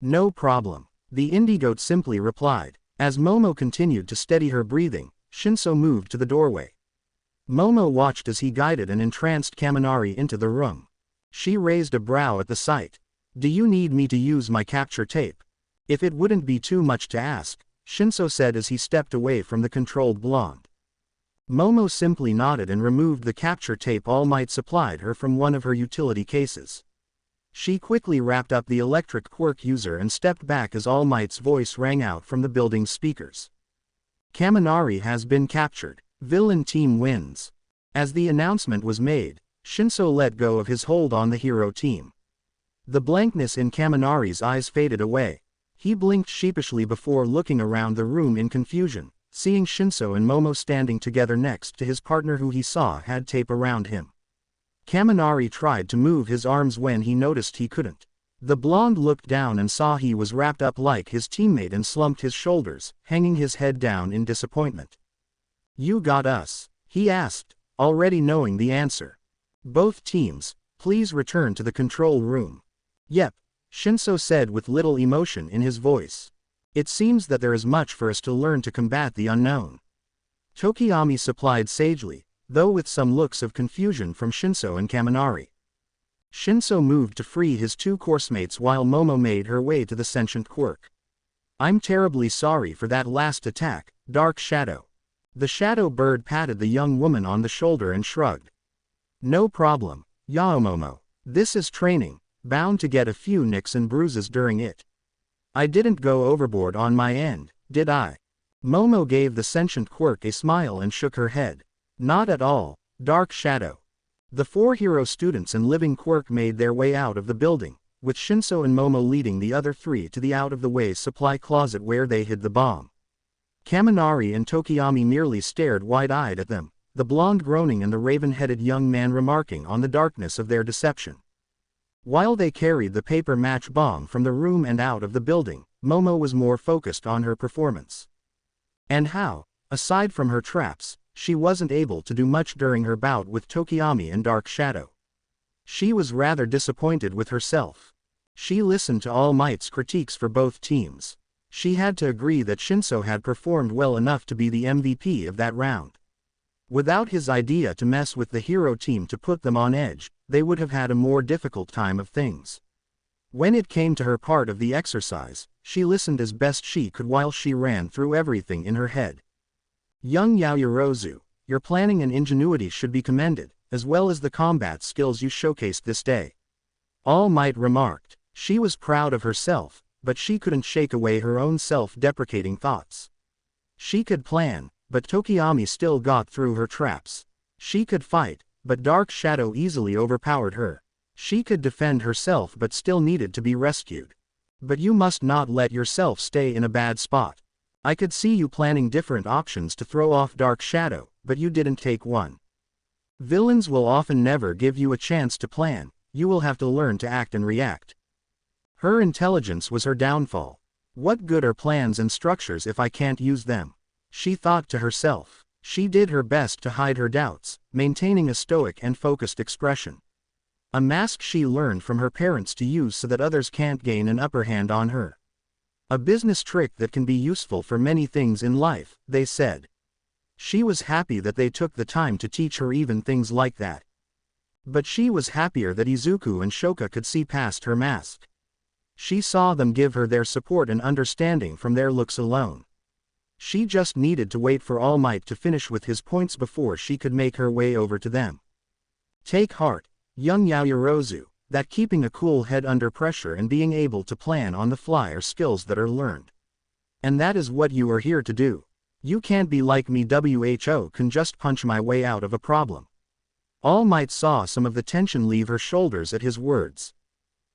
"No problem," the Indigoat simply replied. As Momo continued to steady her breathing, Shinso moved to the doorway. Momo watched as he guided an entranced Kaminari into the room. She raised a brow at the sight. "Do you need me to use my capture tape?" "If it wouldn't be too much to ask," Shinso said as he stepped away from the controlled blonde. Momo simply nodded and removed the capture tape All Might supplied her from one of her utility cases. She quickly wrapped up the electric quirk user and stepped back as All Might's voice rang out from the building's speakers. "Kaminari has been captured. Villain team wins." As the announcement was made, Shinso let go of his hold on the hero team. The blankness in Kaminari's eyes faded away. He blinked sheepishly before looking around the room in confusion, seeing Shinso and Momo standing together next to his partner who he saw had tape around him. Kaminari tried to move his arms when he noticed he couldn't. The blonde looked down and saw he was wrapped up like his teammate and slumped his shoulders, hanging his head down in disappointment. "You got us?" he asked, already knowing the answer. "Both teams, please return to the control room." "Yep," Shinso said with little emotion in his voice. "It seems that there is much for us to learn to combat the unknown." Tokiyami supplied sagely, though with some looks of confusion from Shinso and Kaminari. Shinso moved to free his two coursemates while Momo made her way to the sentient Quirk. "I'm terribly sorry for that last attack, Dark Shadow." The shadow bird patted the young woman on the shoulder and shrugged. "No problem, Yaomomo. This is training, bound to get a few nicks and bruises during it. I didn't go overboard on my end, did I?" Momo gave the sentient Quirk a smile and shook her head. "Not at all, Dark Shadow." The four hero students and living Quirk made their way out of the building, with Shinso and Momo leading the other three to the out-of-the-way supply closet where they hid the bomb. Kaminari and Tokiyami merely stared wide-eyed at them, the blonde groaning and the raven-headed young man remarking on the darkness of their deception. While they carried the paper match bomb from the room and out of the building, Momo was more focused on her performance. And how, aside from her traps, she wasn't able to do much during her bout with Tokiyami and Dark Shadow. She was rather disappointed with herself. She listened to All Might's critiques for both teams. She had to agree that Shinso had performed well enough to be the MVP of that round. Without his idea to mess with the hero team to put them on edge, they would have had a more difficult time of things. When it came to her part of the exercise, she listened as best she could while she ran through everything in her head. "Young Yaoyorozu, your planning and ingenuity should be commended, as well as the combat skills you showcased this day," All Might remarked. She was proud of herself, but she couldn't shake away her own self-deprecating thoughts. She could plan, but Tokiyami still got through her traps. She could fight, but Dark Shadow easily overpowered her. She could defend herself but still needed to be rescued. But you must not let yourself stay in a bad spot. I could see you planning different options to throw off Dark Shadow, but you didn't take one. Villains will often never give you a chance to plan, you will have to learn to act and react. Her intelligence was her downfall. What good are plans and structures if I can't use them? She thought to herself. She did her best to hide her doubts, maintaining a stoic and focused expression. A mask she learned from her parents to use so that others can't gain an upper hand on her. A business trick that can be useful for many things in life, they said. She was happy that they took the time to teach her even things like that. But she was happier that Izuku and Shoka could see past her mask. She saw them give her their support and understanding from their looks alone. She just needed to wait for All Might to finish with his points before she could make her way over to them. Take heart, young Yaoyorozu, that keeping a cool head under pressure and being able to plan on the fly are skills that are learned. And that is what you are here to do. You can't be like me. Who can just punch my way out of a problem. All Might saw some of the tension leave her shoulders at his words.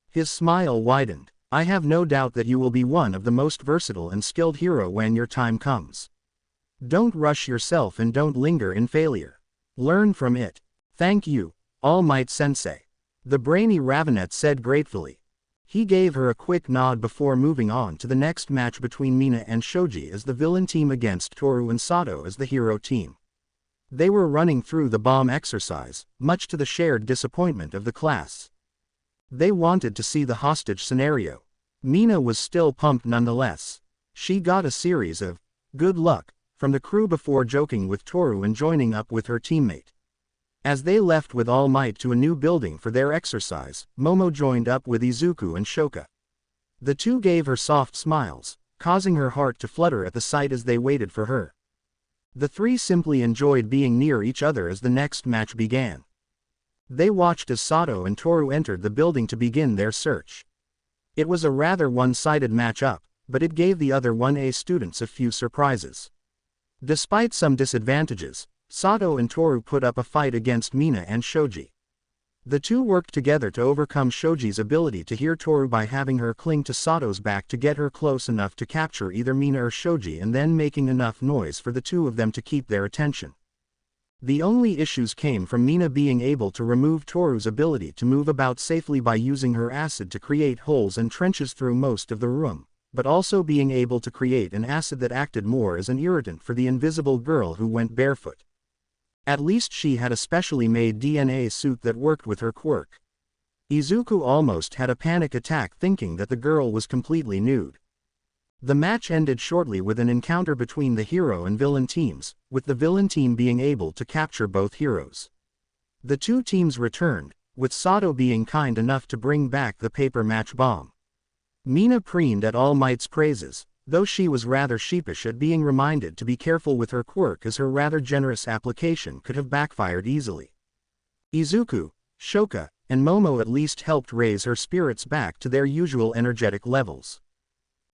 His smile widened. I have no doubt that you will be one of the most versatile and skilled hero when your time comes. Don't rush yourself and don't linger in failure. Learn from it. Thank you, All Might Sensei. The brainy Ravenet said gratefully. He gave her a quick nod before moving on to the next match between Mina and Shoji as the villain team against Toru and Sato as the hero team. They were running through the bomb exercise, much to the shared disappointment of the class. They wanted to see the hostage scenario. Mina was still pumped nonetheless. She got a series of good luck from the crew before joking with Toru and joining up with her teammate. As they left with All Might to a new building for their exercise, Momo joined up with Izuku and Shoka. The two gave her soft smiles, causing her heart to flutter at the sight as they waited for her. The three simply enjoyed being near each other as the next match began. They watched as Sato and Toru entered the building to begin their search. It was a rather one-sided match-up, but it gave the other 1A students a few surprises. Despite some disadvantages, Sato and Toru put up a fight against Mina and Shoji. The two worked together to overcome Shoji's ability to hear Toru by having her cling to Sato's back to get her close enough to capture either Mina or Shoji and then making enough noise for the two of them to keep their attention. The only issues came from Mina being able to remove Toru's ability to move about safely by using her acid to create holes and trenches through most of the room, but also being able to create an acid that acted more as an irritant for the invisible girl who went barefoot. At least she had a specially made DNA suit that worked with her quirk. Izuku almost had a panic attack thinking that the girl was completely nude. The match ended shortly with an encounter between the hero and villain teams, with the villain team being able to capture both heroes. The two teams returned, with Sato being kind enough to bring back the paper match bomb. Mina preened at All Might's praises, though she was rather sheepish at being reminded to be careful with her quirk as her rather generous application could have backfired easily. Izuku, Shoka, and Momo at least helped raise her spirits back to their usual energetic levels.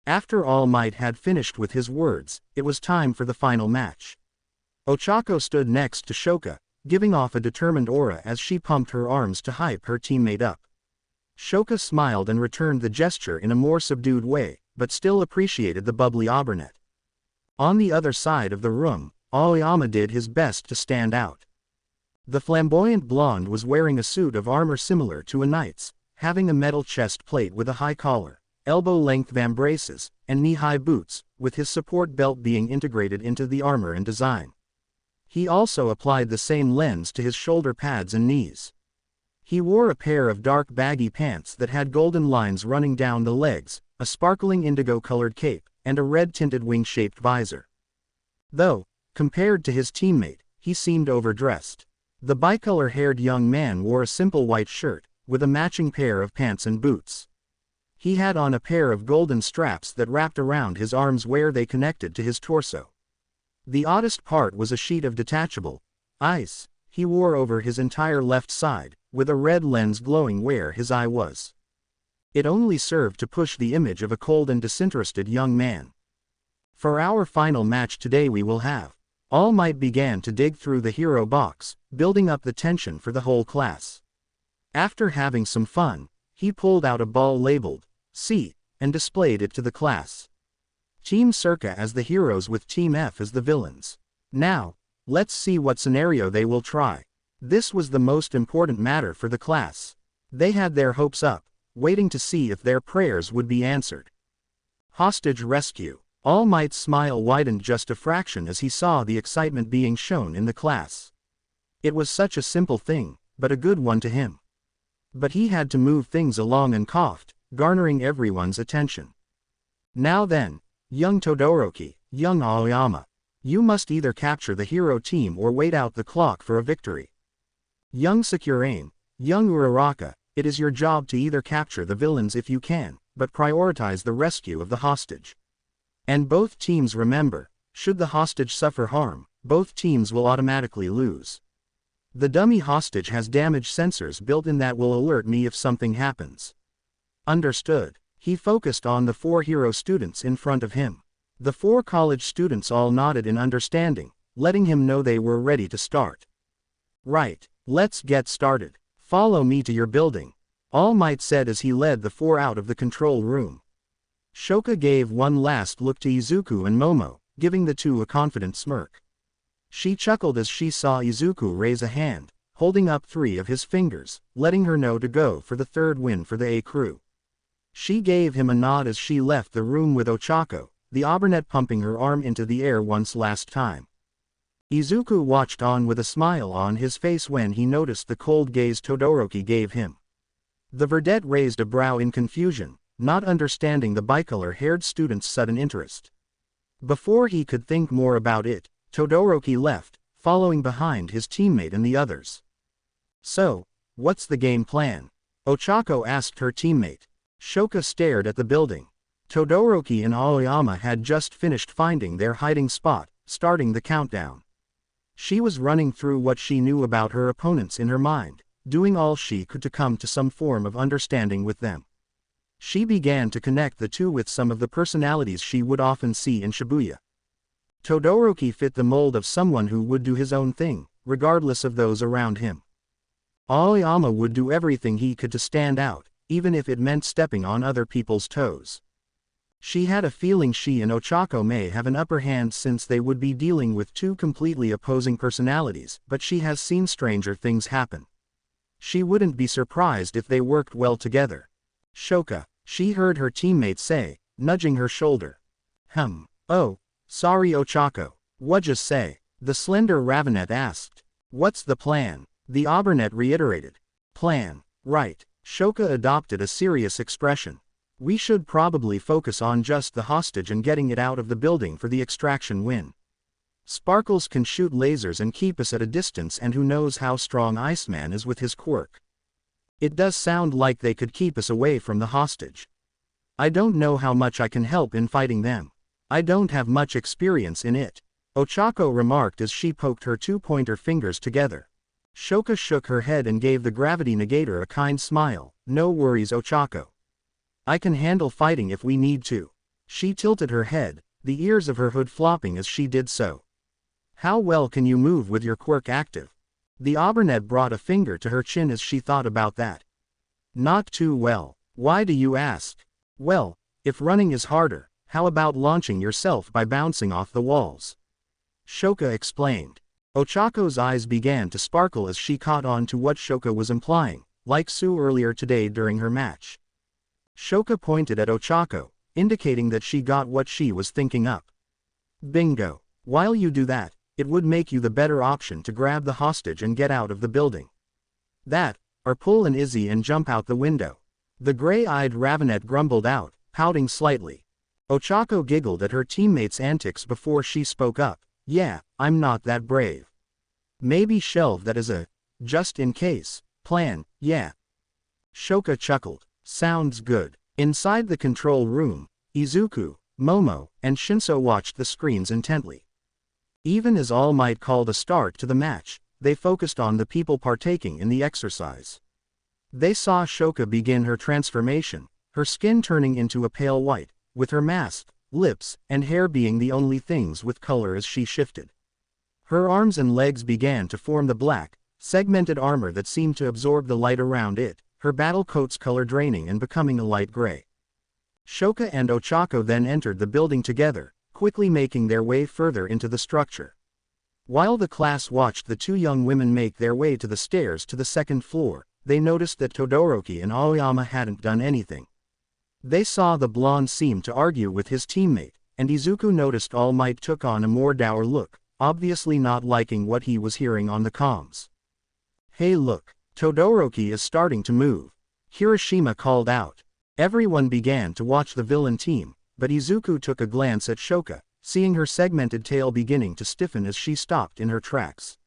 After All Might had finished with his words, it was time for the final match. Ochako stood next to Shoka, giving off a determined aura as she pumped her arms to hype her teammate up. Shoka smiled and returned the gesture in a more subdued way, but still appreciated the bubbly Aubernet. On the other side of the room, Aoyama did his best to stand out. The flamboyant blonde was wearing a suit of armor similar to a knight's, having a metal chest plate with a high collar, elbow-length vambraces, and knee-high boots, with his support belt being integrated into the armor and design. He also applied the same lens to his shoulder pads and knees. He wore a pair of dark baggy pants that had golden lines running down the legs, a sparkling indigo-colored cape, and a red-tinted wing-shaped visor. Though, compared to his teammate, he seemed overdressed. The bicolor-haired young man wore a simple white shirt, with a matching pair of pants and boots. He had on a pair of golden straps that wrapped around his arms where they connected to his torso. The oddest part was a sheet of detachable ice he wore over his entire left side, with a red lens glowing where his eye was. It only served to push the image of a cold and disinterested young man. For our final match today we will have. All Might began to dig through the hero box, building up the tension for the whole class. After having some fun, he pulled out a ball labeled C, and displayed it to the class. Team Circa as the heroes with Team F as the villains. Now, let's see what scenario they will try. This was the most important matter for the class. They had their hopes up, waiting to see if their prayers would be answered. Hostage rescue. All Might's smile widened just a fraction as he saw the excitement being shown in the class. It was such a simple thing, but a good one to him. But he had to move things along and coughed, garnering everyone's attention. Now then, young Todoroki, young Aoyama. You must either capture the hero team or wait out the clock for a victory. Young Sakurain, young Uraraka, it is your job to either capture the villains if you can, but prioritize the rescue of the hostage. And both teams remember, should the hostage suffer harm, both teams will automatically lose. The dummy hostage has damage sensors built in that will alert me if something happens. Understood. He focused on the 4 hero students in front of him. The 4 college students all nodded in understanding, letting him know they were ready to start. Right, let's get started. Follow me to your building, All Might said as he led the 4 out of the control room. Shoka gave one last look to Izuku and Momo, giving the 2 a confident smirk. She chuckled as she saw Izuku raise a hand, holding up 3 of his fingers, letting her know to go for the 3rd win for the A crew. She gave him a nod as she left the room with Ochako, the Aubernet pumping her arm into the air once last time. Izuku watched on with a smile on his face when he noticed the cold gaze Todoroki gave him. The verdette raised a brow in confusion, not understanding the bicolor-haired student's sudden interest. Before he could think more about it, Todoroki left, following behind his teammate and the others. So, what's the game plan? Ochako asked her teammate. Shoka stared at the building. Todoroki and Aoyama had just finished finding their hiding spot, starting the countdown. She was running through what she knew about her opponents in her mind, doing all she could to come to some form of understanding with them. She began to connect the 2 with some of the personalities she would often see in Shibuya. Todoroki fit the mold of someone who would do his own thing, regardless of those around him. Aoyama would do everything he could to stand out, even if it meant stepping on other people's toes. She had a feeling she and Ochako may have an upper hand since they would be dealing with 2 completely opposing personalities, but she has seen stranger things happen. She wouldn't be surprised if they worked well together. Shoka, she heard her teammate say, nudging her shoulder. Oh, sorry Ochako, what'd say? The slender Ravenet asked. What's the plan? The Aubernet reiterated. Plan, right. Shoka adopted a serious expression. We should probably focus on just the hostage and getting it out of the building for the extraction win. Sparkles can shoot lasers and keep us at a distance, and who knows how strong Iceman is with his quirk. It does sound like they could keep us away from the hostage. I don't know how much I can help in fighting them. I don't have much experience in it, Ochako remarked as she poked her 2 pointer fingers together. Shoka shook her head and gave the gravity negator a kind smile. No worries Ochako. I can handle fighting if we need to. She tilted her head, the ears of her hood flopping as she did so. How well can you move with your quirk active? The Aubernet brought a finger to her chin as she thought about that. Not too well. Why do you ask? Well, if running is harder, how about launching yourself by bouncing off the walls? Shoka explained. Ochako's eyes began to sparkle as she caught on to what Shoka was implying, like Sue earlier today during her match. Shoka pointed at Ochako, indicating that she got what she was thinking up. Bingo. While you do that, it would make you the better option to grab the hostage and get out of the building. That, or pull an Izzy and jump out the window. The gray-eyed Ravenet grumbled out, pouting slightly. Ochako giggled at her teammates' antics before she spoke up. Yeah, I'm not that brave. Maybe shelve that as a just-in-case plan, yeah. Shoka chuckled. Sounds good. Inside the control room, Izuku, Momo, and Shinso watched the screens intently. Even as All Might called a start to the match, they focused on the people partaking in the exercise. They saw Shoka begin her transformation, her skin turning into a pale white, with her mask, lips, and hair being the only things with color as she shifted. Her arms and legs began to form the black, segmented armor that seemed to absorb the light around it, her battle coat's color draining and becoming a light gray. Shoka and Ochako then entered the building together, quickly making their way further into the structure. While the class watched the 2 young women make their way to the stairs to the 2nd floor, they noticed that Todoroki and Aoyama hadn't done anything. They saw the blonde seem to argue with his teammate, and Izuku noticed All Might took on a more dour look, obviously not liking what he was hearing on the comms. Hey look, Todoroki is starting to move, Hiroshima called out. Everyone began to watch the villain team, but Izuku took a glance at Shoka, seeing her segmented tail beginning to stiffen as she stopped in her tracks.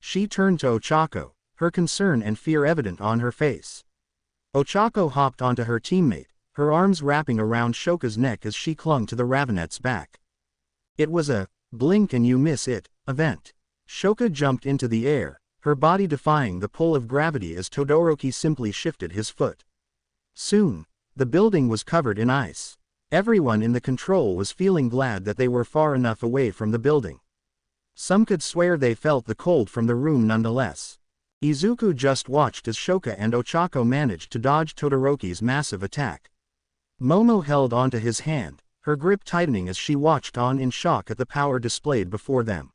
She turned to Ochako, her concern and fear evident on her face. Ochako hopped onto her teammate, her arms wrapping around Shoka's neck as she clung to the Ravenet's back. It was a blink and you miss it event. Shoka jumped into the air, her body defying the pull of gravity as Todoroki simply shifted his foot. Soon, the building was covered in ice. Everyone in the control was feeling glad that they were far enough away from the building. Some could swear they felt the cold from the room nonetheless. Izuku just watched as Shoka and Ochako managed to dodge Todoroki's massive attack. Momo held onto his hand, her grip tightening as she watched on in shock at the power displayed before them.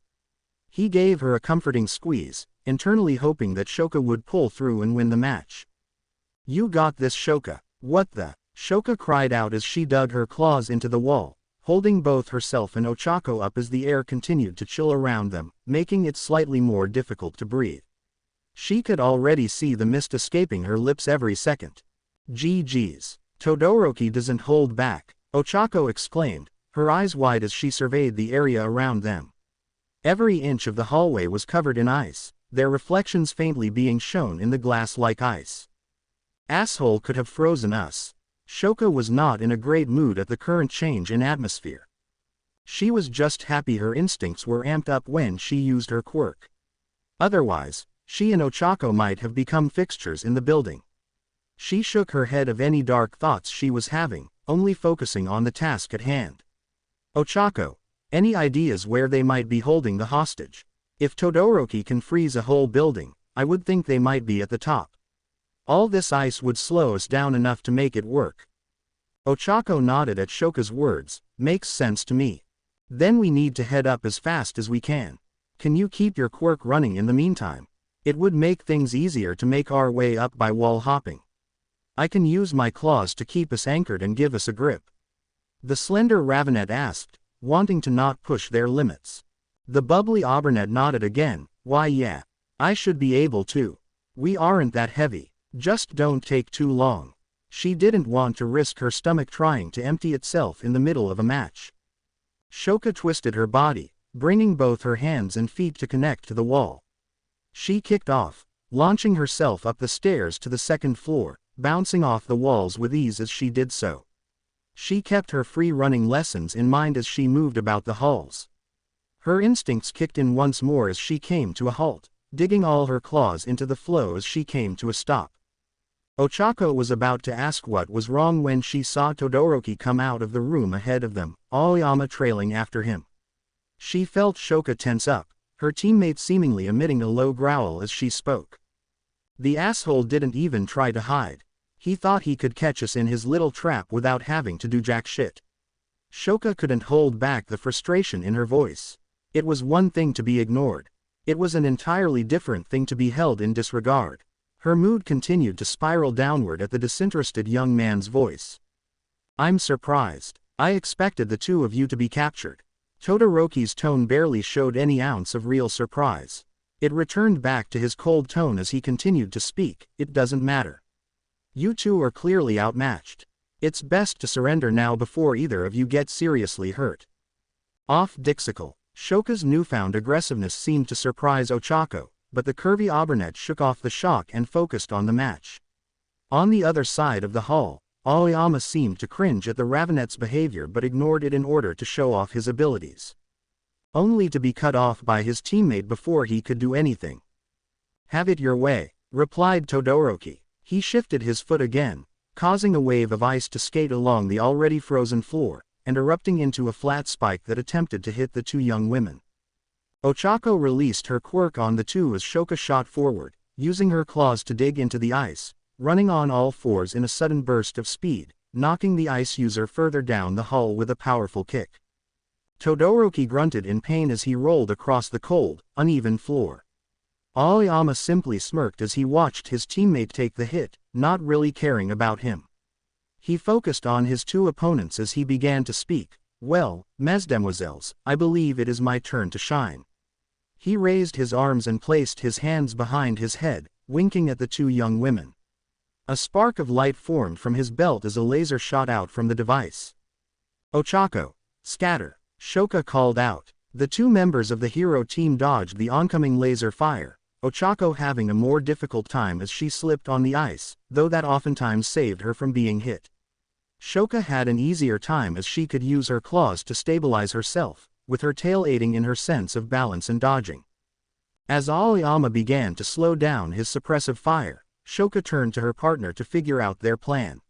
He gave her a comforting squeeze, internally hoping that Shoka would pull through and win the match. "You got this, Shoka." "What the?" Shoka cried out as she dug her claws into the wall, holding both herself and Ochako up as the air continued to chill around them, making it slightly more difficult to breathe. She could already see the mist escaping her lips every second. "GG's. Todoroki doesn't hold back," Ochako exclaimed, her eyes wide as she surveyed the area around them. Every inch of the hallway was covered in ice, their reflections faintly being shown in the glass-like ice. "Asshole could have frozen us." Shoka was not in a great mood at the current change in atmosphere. She was just happy her instincts were amped up when she used her quirk. Otherwise, she and Ochako might have become fixtures in the building. She shook her head of any dark thoughts she was having, only focusing on the task at hand. "Ochako, any ideas where they might be holding the hostage? If Todoroki can freeze a whole building, I would think they might be at the top. All this ice would slow us down enough to make it work." Ochako nodded at Shoka's words. "Makes sense to me. Then we need to head up as fast as we can. Can you keep your quirk running in the meantime? It would make things easier to make our way up by wall hopping. I can use my claws to keep us anchored and give us a grip." The slender Ravenet asked, wanting to not push their limits. The bubbly Aubernet nodded again. "Why yeah. I should be able to. We aren't that heavy. Just don't take too long." She didn't want to risk her stomach trying to empty itself in the middle of a match. Shoka twisted her body, bringing both her hands and feet to connect to the wall. She kicked off, launching herself up the stairs to the second floor, bouncing off the walls with ease as she did so. She kept her free-running lessons in mind as she moved about the halls. Her instincts kicked in once more as she came to a halt, digging all her claws into the flow as she came to a stop. Ochako was about to ask what was wrong when she saw Todoroki come out of the room ahead of them, Aoyama trailing after him. She felt Shoka tense up, her teammate seemingly emitting a low growl as she spoke. "The asshole didn't even try to hide. He thought he could catch us in his little trap without having to do jack shit." Shoka couldn't hold back the frustration in her voice. It was one thing to be ignored. It was an entirely different thing to be held in disregard. Her mood continued to spiral downward at the disinterested young man's voice. "I'm surprised. I expected the two of you to be captured." Todoroki's tone barely showed any ounce of real surprise. It returned back to his cold tone as he continued to speak. "It doesn't matter. You two are clearly outmatched. It's best to surrender now before either of you get seriously hurt." Off Dixical. Shoka's newfound aggressiveness seemed to surprise Ochako, but the curvy Aubernet shook off the shock and focused on the match. On the other side of the hall, Aoyama seemed to cringe at the Ravenet's behavior but ignored it in order to show off his abilities. Only to be cut off by his teammate before he could do anything. "Have it your way," replied Todoroki. He shifted his foot again, causing a wave of ice to skate along the already frozen floor, and erupting into a flat spike that attempted to hit the two young women. Ochako released her quirk on the two as Shoka shot forward, using her claws to dig into the ice, running on all fours in a sudden burst of speed, knocking the ice user further down the hall with a powerful kick. Todoroki grunted in pain as he rolled across the cold, uneven floor. Aoyama simply smirked as he watched his teammate take the hit, not really caring about him. He focused on his two opponents as he began to speak. "Well, mesdemoiselles, I believe it is my turn to shine." He raised his arms and placed his hands behind his head, winking at the two young women. A spark of light formed from his belt as a laser shot out from the device. "Ochako, scatter," Shoka called out. The two members of the hero team dodged the oncoming laser fire, Ochako having a more difficult time as she slipped on the ice, though that oftentimes saved her from being hit. Shoka had an easier time as she could use her claws to stabilize herself, with her tail aiding in her sense of balance and dodging. As Aoyama began to slow down his suppressive fire, Shoka turned to her partner to figure out their plan.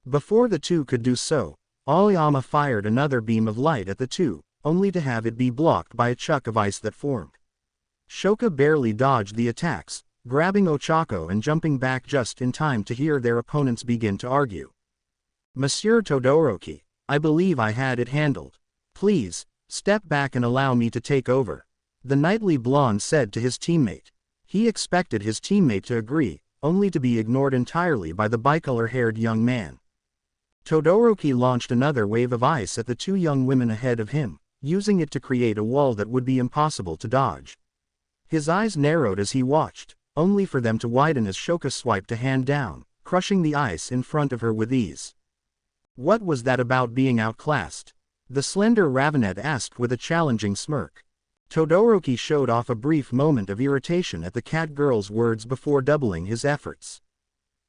Before the two could do so, Aoyama fired another beam of light at the two, only to have it be blocked by a chuck of ice that formed. Shoka barely dodged the attacks, grabbing Ochako and jumping back just in time to hear their opponents begin to argue. "Monsieur Todoroki, I believe I had it handled. Please, step back and allow me to take over," the knightly blonde said to his teammate. He expected his teammate to agree, only to be ignored entirely by the bicolor-haired young man. Todoroki launched another wave of ice at the two young women ahead of him, using it to create a wall that would be impossible to dodge. His eyes narrowed as he watched, only for them to widen as Shoka swiped a hand down, crushing the ice in front of her with ease. "What was that about being outclassed?" the slender Ravenet asked with a challenging smirk. Todoroki showed off a brief moment of irritation at the cat girl's words before doubling his efforts.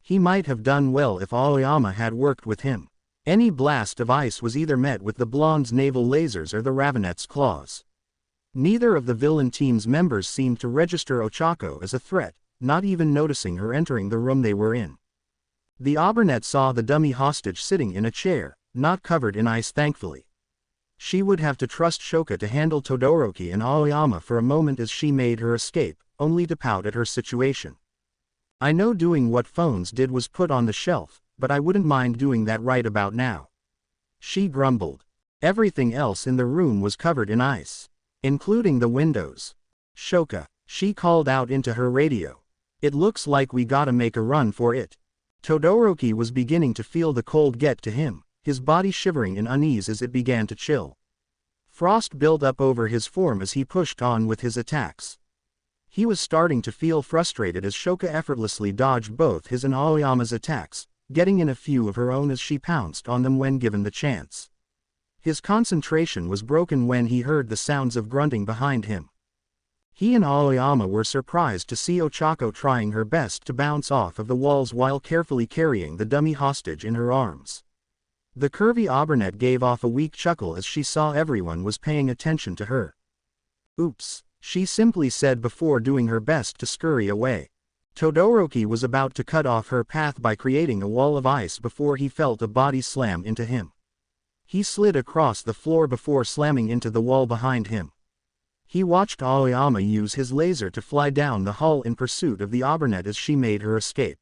He might have done well if Aoyama had worked with him. Any blast of ice was either met with the blonde's naval lasers or the Ravenet's claws. Neither of the villain team's members seemed to register Ochako as a threat, not even noticing her entering the room they were in. The Aubernet saw the dummy hostage sitting in a chair, not covered in ice thankfully. She would have to trust Shoka to handle Todoroki and Aoyama for a moment as she made her escape, only to pout at her situation. "I know doing what phones did was put on the shelf, but I wouldn't mind doing that right about now," she grumbled. Everything else in the room was covered in ice, including the windows. "Shoka," she called out into her radio. "It looks like we gotta make a run for it." Todoroki was beginning to feel the cold get to him, his body shivering in unease as it began to chill. Frost built up over his form as he pushed on with his attacks. He was starting to feel frustrated as Shoka effortlessly dodged both his and Aoyama's attacks, getting in a few of her own as she pounced on them when given the chance. His concentration was broken when he heard the sounds of grunting behind him. He and Aoyama were surprised to see Ochako trying her best to bounce off of the walls while carefully carrying the dummy hostage in her arms. The curvy Aubernet gave off a weak chuckle as she saw everyone was paying attention to her. "Oops," she simply said before doing her best to scurry away. Todoroki was about to cut off her path by creating a wall of ice before he felt a body slam into him. He slid across the floor before slamming into the wall behind him. He watched Aoyama use his laser to fly down the hall in pursuit of the Aubernet as she made her escape.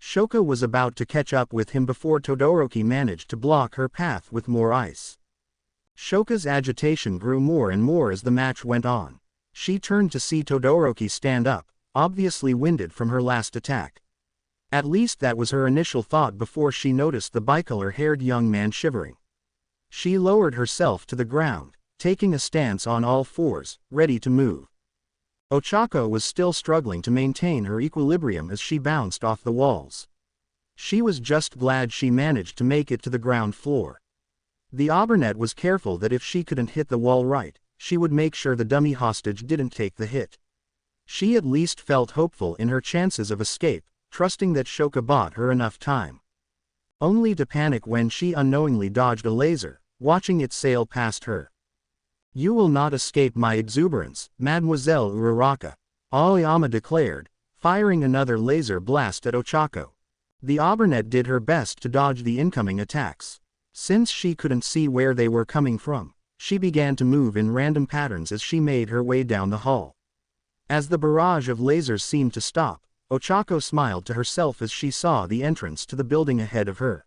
Shoka was about to catch up with him before Todoroki managed to block her path with more ice. Shoka's agitation grew more and more as the match went on. She turned to see Todoroki stand up, obviously winded from her last attack. At least that was her initial thought before she noticed the bicolor-haired young man shivering. She lowered herself to the ground, taking a stance on all fours, ready to move. Ochako was still struggling to maintain her equilibrium as she bounced off the walls. She was just glad she managed to make it to the ground floor. The Aubernet was careful that if she couldn't hit the wall right, she would make sure the dummy hostage didn't take the hit. She at least felt hopeful in her chances of escape, trusting that Shoka bought her enough time. Only to panic when she unknowingly dodged a laser, watching it sail past her. "You will not escape my exuberance, Mademoiselle Uraraka," Aoyama declared, firing another laser blast at Ochako. The Aubernet did her best to dodge the incoming attacks. Since she couldn't see where they were coming from, she began to move in random patterns as she made her way down the hall. As the barrage of lasers seemed to stop, Ochako smiled to herself as she saw the entrance to the building ahead of her.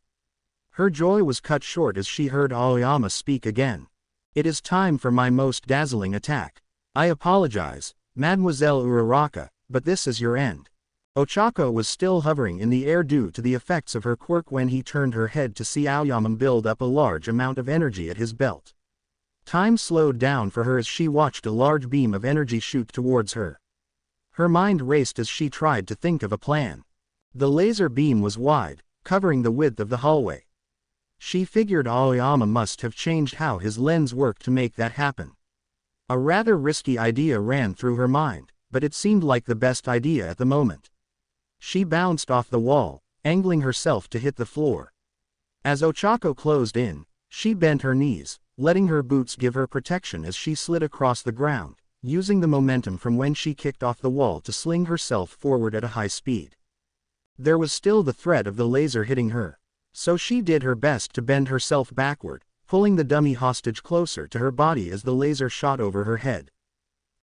Her joy was cut short as she heard Aoyama speak again. "It is time for my most dazzling attack. I apologize, Mademoiselle Uraraka, but this is your end." Ochako was still hovering in the air due to the effects of her quirk when he turned her head to see Aoyama build up a large amount of energy at his belt. Time slowed down for her as she watched a large beam of energy shoot towards her. Her mind raced as she tried to think of a plan. The laser beam was wide, covering the width of the hallway. She figured Aoyama must have changed how his lens worked to make that happen. A rather risky idea ran through her mind, but it seemed like the best idea at the moment. She bounced off the wall, angling herself to hit the floor. As Ochako closed in, she bent her knees, letting her boots give her protection as she slid across the ground, using the momentum from when she kicked off the wall to sling herself forward at a high speed. There was still the threat of the laser hitting her, so she did her best to bend herself backward, pulling the dummy hostage closer to her body as the laser shot over her head.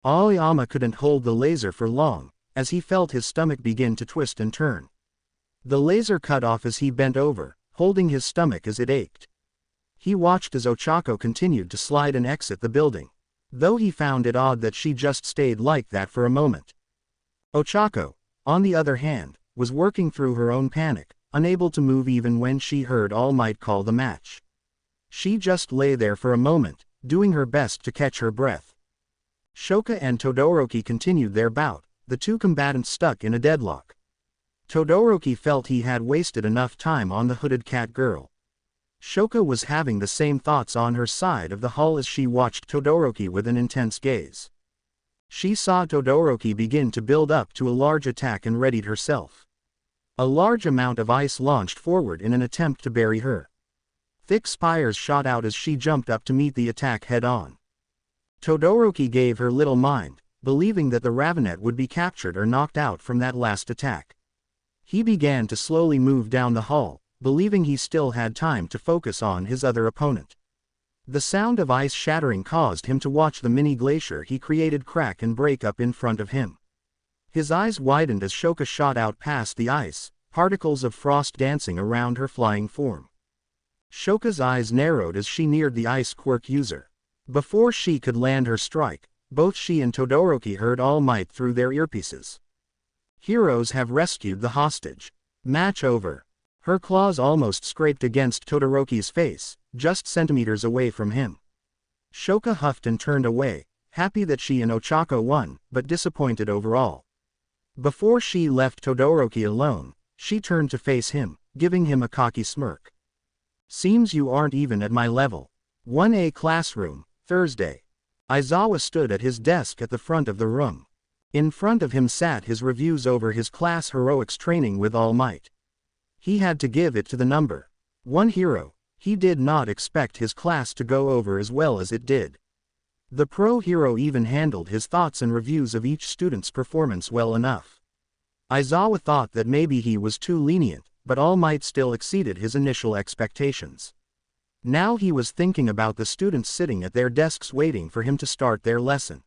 Aoyama couldn't hold the laser for long, as he felt his stomach begin to twist and turn. The laser cut off as he bent over, holding his stomach as it ached. He watched as Ochako continued to slide and exit the building, though he found it odd that she just stayed like that for a moment. Ochako, on the other hand, was working through her own panic, unable to move even when she heard All Might call the match. She just lay there for a moment, doing her best to catch her breath. Shoka and Todoroki continued their bout, the two combatants stuck in a deadlock. Todoroki felt he had wasted enough time on the hooded cat girl. Shoka was having the same thoughts on her side of the hall as she watched Todoroki with an intense gaze. She saw Todoroki begin to build up to a large attack and readied herself. A large amount of ice launched forward in an attempt to bury her. Thick spires shot out as she jumped up to meet the attack head-on. Todoroki gave her little mind, believing that the Ravenet would be captured or knocked out from that last attack. He began to slowly move down the hall, believing he still had time to focus on his other opponent. The sound of ice shattering caused him to watch the mini glacier he created crack and break up in front of him. His eyes widened as Shoka shot out past the ice, particles of frost dancing around her flying form. Shoka's eyes narrowed as she neared the ice quirk user. Before she could land her strike, both she and Todoroki heard All Might through their earpieces. Heroes have rescued the hostage. Match over. Her claws almost scraped against Todoroki's face, just centimeters away from him. Shoka huffed and turned away, happy that she and Ochako won, but disappointed overall. Before she left Todoroki alone, she turned to face him, giving him a cocky smirk. Seems you aren't even at my level. 1A classroom, Thursday. Aizawa stood at his desk at the front of the room. In front of him sat his reviews over his class heroics training with All Might. He had to give it to the number 1 hero. He did not expect his class to go over as well as it did. The pro hero even handled his thoughts and reviews of each student's performance well enough. Aizawa thought that maybe he was too lenient, but All Might still exceeded his initial expectations. Now he was thinking about the students sitting at their desks waiting for him to start their lesson.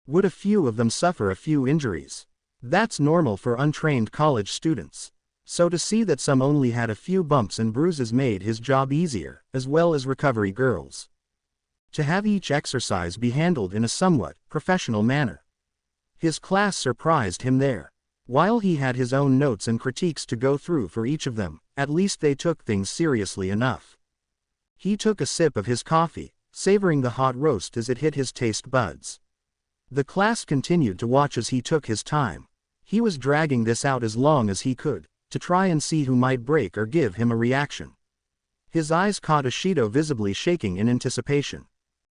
Would a few of them suffer a few injuries? That's normal for untrained college students. So to see that some only had a few bumps and bruises made his job easier, as well as recovery girls. To have each exercise be handled in a somewhat professional manner. His class surprised him there. While he had his own notes and critiques to go through for each of them, at least they took things seriously enough. He took a sip of his coffee, savoring the hot roast as it hit his taste buds. The class continued to watch as he took his time. He was dragging this out as long as he could, to try and see who might break or give him a reaction. His eyes caught Ashido visibly shaking in anticipation.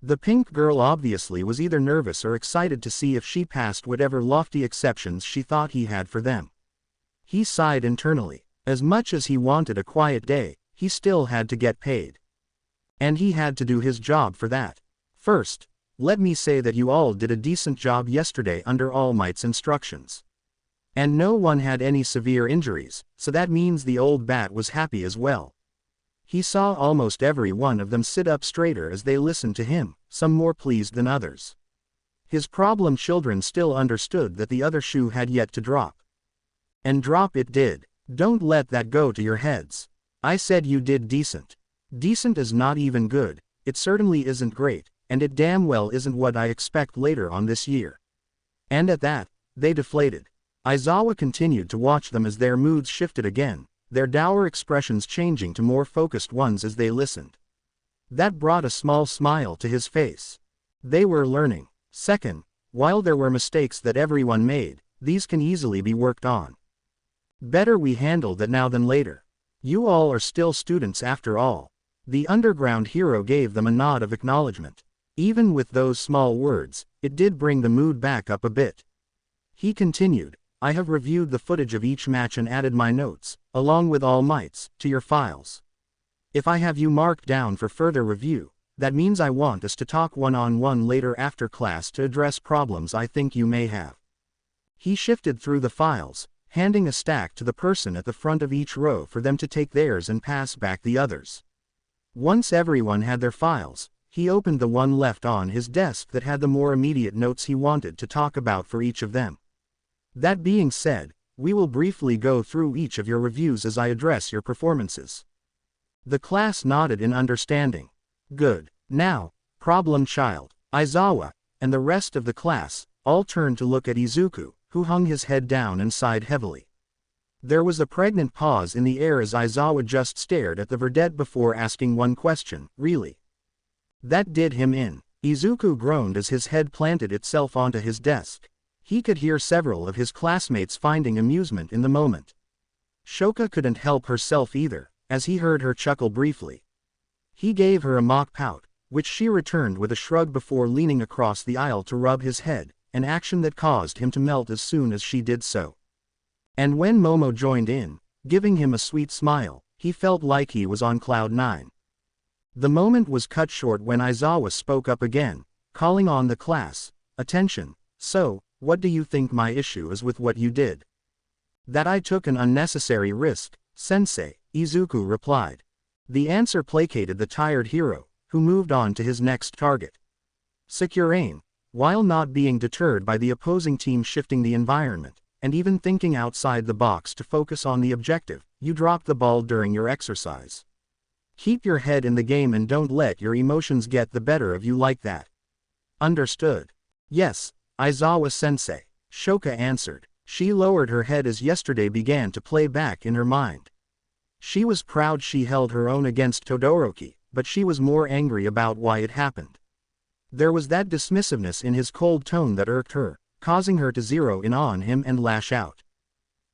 The pink girl obviously was either nervous or excited to see if she passed whatever lofty exceptions she thought he had for them. He sighed internally. As much as he wanted a quiet day, he still had to get paid. And he had to do his job for that. First, let me say that you all did a decent job yesterday under All Might's instructions. And no one had any severe injuries, so that means the old bat was happy as well. He saw almost every one of them sit up straighter as they listened to him, some more pleased than others. His problem children still understood that the other shoe had yet to drop. And drop it did. Don't let that go to your heads. I said you did decent. Decent is not even good, it certainly isn't great, and it damn well isn't what I expect later on this year. And at that, they deflated. Aizawa continued to watch them as their moods shifted again, their dour expressions changing to more focused ones as they listened. That brought a small smile to his face. They were learning. Second, while there were mistakes that everyone made, these can easily be worked on. Better we handle that now than later. You all are still students after all. The underground hero gave them a nod of acknowledgement. Even with those small words, it did bring the mood back up a bit. He continued, I have reviewed the footage of each match and added my notes, along with All Might's, to your files. If I have you marked down for further review, that means I want us to talk one-on-one later after class to address problems I think you may have. He shifted through the files, handing a stack to the person at the front of each row for them to take theirs and pass back the others. Once everyone had their files, he opened the one left on his desk that had the more immediate notes he wanted to talk about for each of them. That being said, we will briefly go through each of your reviews as I address your performances. The class nodded in understanding. Good. Now, problem child, Aizawa, and the rest of the class, all turned to look at Izuku, who hung his head down and sighed heavily. There was a pregnant pause in the air as Aizawa just stared at the verdette before asking one question, really? That did him in. Izuku groaned as his head planted itself onto his desk. He could hear several of his classmates finding amusement in the moment. Shoka couldn't help herself either, as he heard her chuckle briefly. He gave her a mock pout, which she returned with a shrug before leaning across the aisle to rub his head, an action that caused him to melt as soon as she did so. And when Momo joined in, giving him a sweet smile, he felt like he was on cloud 9. The moment was cut short when Aizawa spoke up again, calling on the class, "Attention, so, what do you think my issue is with what you did?" "That I took an unnecessary risk, sensei," Izuku replied. The answer placated the tired hero, who moved on to his next target. Secure aim. While not being deterred by the opposing team shifting the environment, and even thinking outside the box to focus on the objective, you dropped the ball during your exercise. Keep your head in the game and don't let your emotions get the better of you like that. Understood? Yes, Aizawa-sensei, Shoka answered. She lowered her head as yesterday began to play back in her mind. She was proud she held her own against Todoroki, but she was more angry about why it happened. There was that dismissiveness in his cold tone that irked her, causing her to zero in on him and lash out.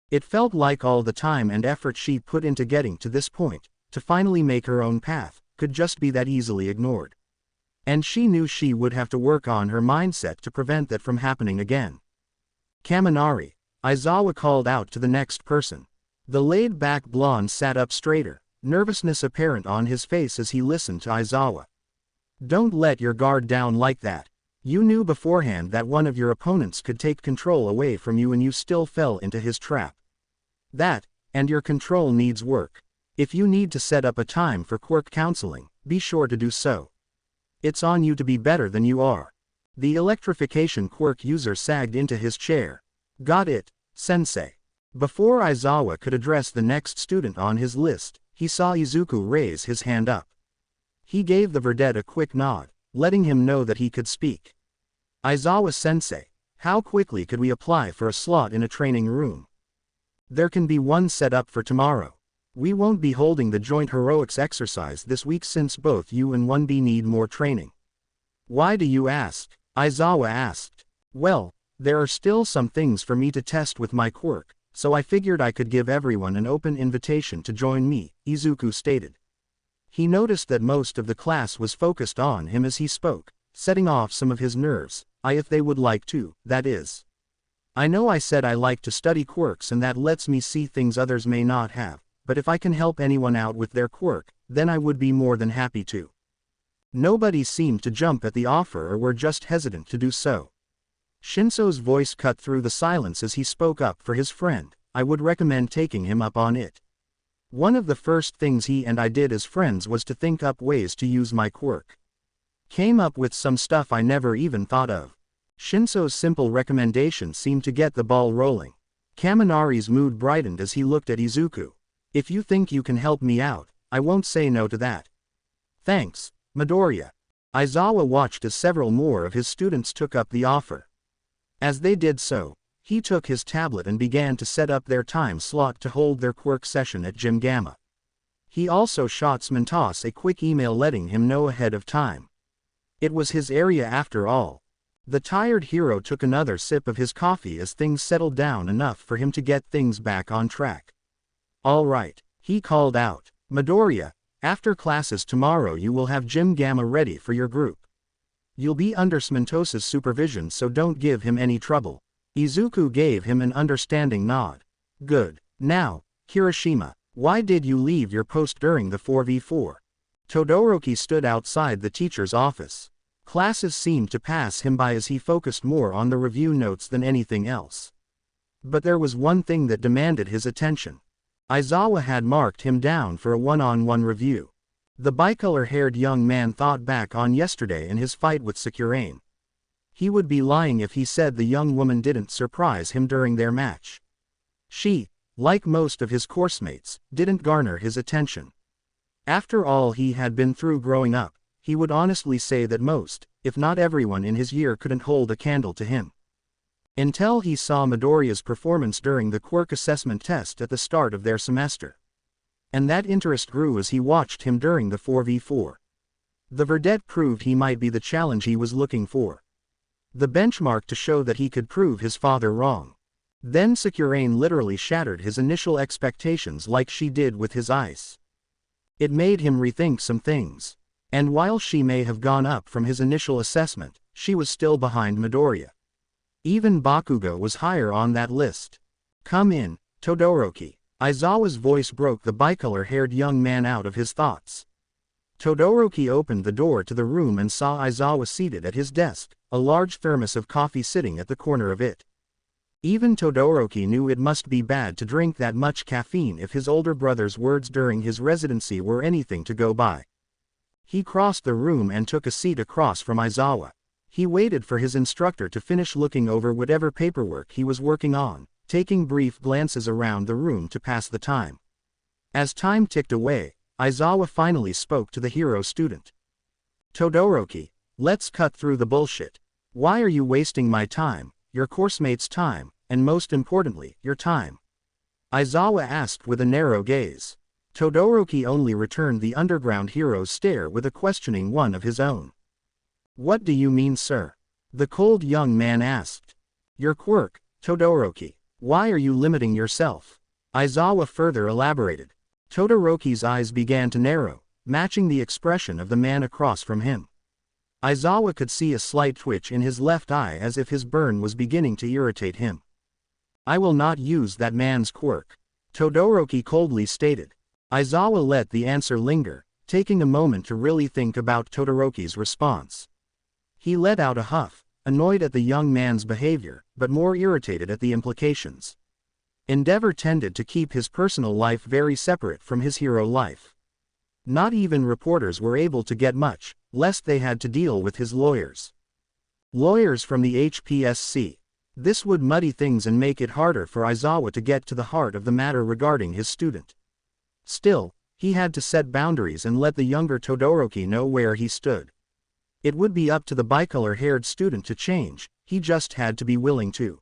It felt like all the time and effort she put into getting to this point, to finally make her own path, could just be that easily ignored. And she knew she would have to work on her mindset to prevent that from happening again. Kaminari, Aizawa called out to the next person. The laid-back blonde sat up straighter, nervousness apparent on his face as he listened to Aizawa. Don't let your guard down like that. You knew beforehand that one of your opponents could take control away from you and you still fell into his trap. That, and your control needs work. If you need to set up a time for Quirk counseling, be sure to do so. It's on you to be better than you are. The electrification Quirk user sagged into his chair. Got it, sensei. Before Aizawa could address the next student on his list, he saw Izuku raise his hand up. He gave the verdette a quick nod, letting him know that he could speak. Aizawa-sensei, how quickly could we apply for a slot in a training room? There can be one set up for tomorrow. We won't be holding the joint heroics exercise this week since both you and 1B need more training. Why do you ask? Aizawa asked. Well, there are still some things for me to test with my Quirk, so I figured I could give everyone an open invitation to join me, Izuku stated. He noticed that most of the class was focused on him as he spoke, setting off some of his nerves, if they would like to, that is. I know I said I like to study quirks and that lets me see things others may not have, but if I can help anyone out with their quirk, then I would be more than happy to. Nobody seemed to jump at the offer or were just hesitant to do so. Shinso's voice cut through the silence as he spoke up for his friend. I would recommend taking him up on it. One of the first things he and I did as friends was to think up ways to use my quirk. Came up with some stuff I never even thought of. Shinso's simple recommendation seemed to get the ball rolling. Kaminari's mood brightened as he looked at Izuku. If you think you can help me out, I won't say no to that. Thanks, Midoriya. Aizawa watched as several more of his students took up the offer. As they did so, he took his tablet and began to set up their time slot to hold their quirk session at Gym Gamma. He also shot Smentos a quick email letting him know ahead of time. It was his area after all. The tired hero took another sip of his coffee as things settled down enough for him to get things back on track. All right, he called out. Midoriya, after classes tomorrow you will have Gym Gamma ready for your group. You'll be under Smentos's supervision, so don't give him any trouble. Izuku gave him an understanding nod. Good. Now, Kirishima, Why did you leave your post during the 4v4? Todoroki stood outside the teacher's office. Classes seemed to pass him by as he focused more on the review notes than anything else. But there was one thing that demanded his attention. Aizawa had marked him down for a one-on-one review. The bicolor-haired young man thought back on yesterday and his fight with Sakurain. He would be lying if he said the young woman didn't surprise him during their match. She, like most of his coursemates, didn't garner his attention. After all he had been through growing up, he would honestly say that most, if not everyone in his year couldn't hold a candle to him. Until he saw Midoriya's performance during the Quirk assessment test at the start of their semester. And that interest grew as he watched him during the 4v4. The verdette proved he might be the challenge he was looking for. The benchmark to show that he could prove his father wrong. Then Sakurain literally shattered his initial expectations like she did with his ice. It made him rethink some things. And while she may have gone up from his initial assessment, she was still behind Midoriya. Even Bakugo was higher on that list. Come in, Todoroki. Aizawa's voice broke the bicolor-haired young man out of his thoughts. Todoroki opened the door to the room and saw Aizawa seated at his desk, a large thermos of coffee sitting at the corner of it. Even Todoroki knew it must be bad to drink that much caffeine if his older brother's words during his residency were anything to go by. He crossed the room and took a seat across from Aizawa. He waited for his instructor to finish looking over whatever paperwork he was working on, taking brief glances around the room to pass the time. As time ticked away, Aizawa finally spoke to the hero student. Todoroki, let's cut through the bullshit. Why are you wasting my time, your coursemate's time, and most importantly, your time? Aizawa asked with a narrow gaze. Todoroki only returned the underground hero's stare with a questioning one of his own. What do you mean, sir? The cold young man asked. Your quirk, Todoroki. Why are you limiting yourself? Aizawa further elaborated. Todoroki's eyes began to narrow, matching the expression of the man across from him. Aizawa could see a slight twitch in his left eye as if his burn was beginning to irritate him. I will not use that man's quirk, Todoroki coldly stated. Aizawa let the answer linger, taking a moment to really think about Todoroki's response. He let out a huff, annoyed at the young man's behavior, but more irritated at the implications. Endeavor tended to keep his personal life very separate from his hero life. Not even reporters were able to get much, lest they had to deal with his lawyers. Lawyers from the HPSC. This would muddy things and make it harder for Aizawa to get to the heart of the matter regarding his student. Still, he had to set boundaries and let the younger Todoroki know where he stood. It would be up to the bicolor-haired student to change, he just had to be willing to.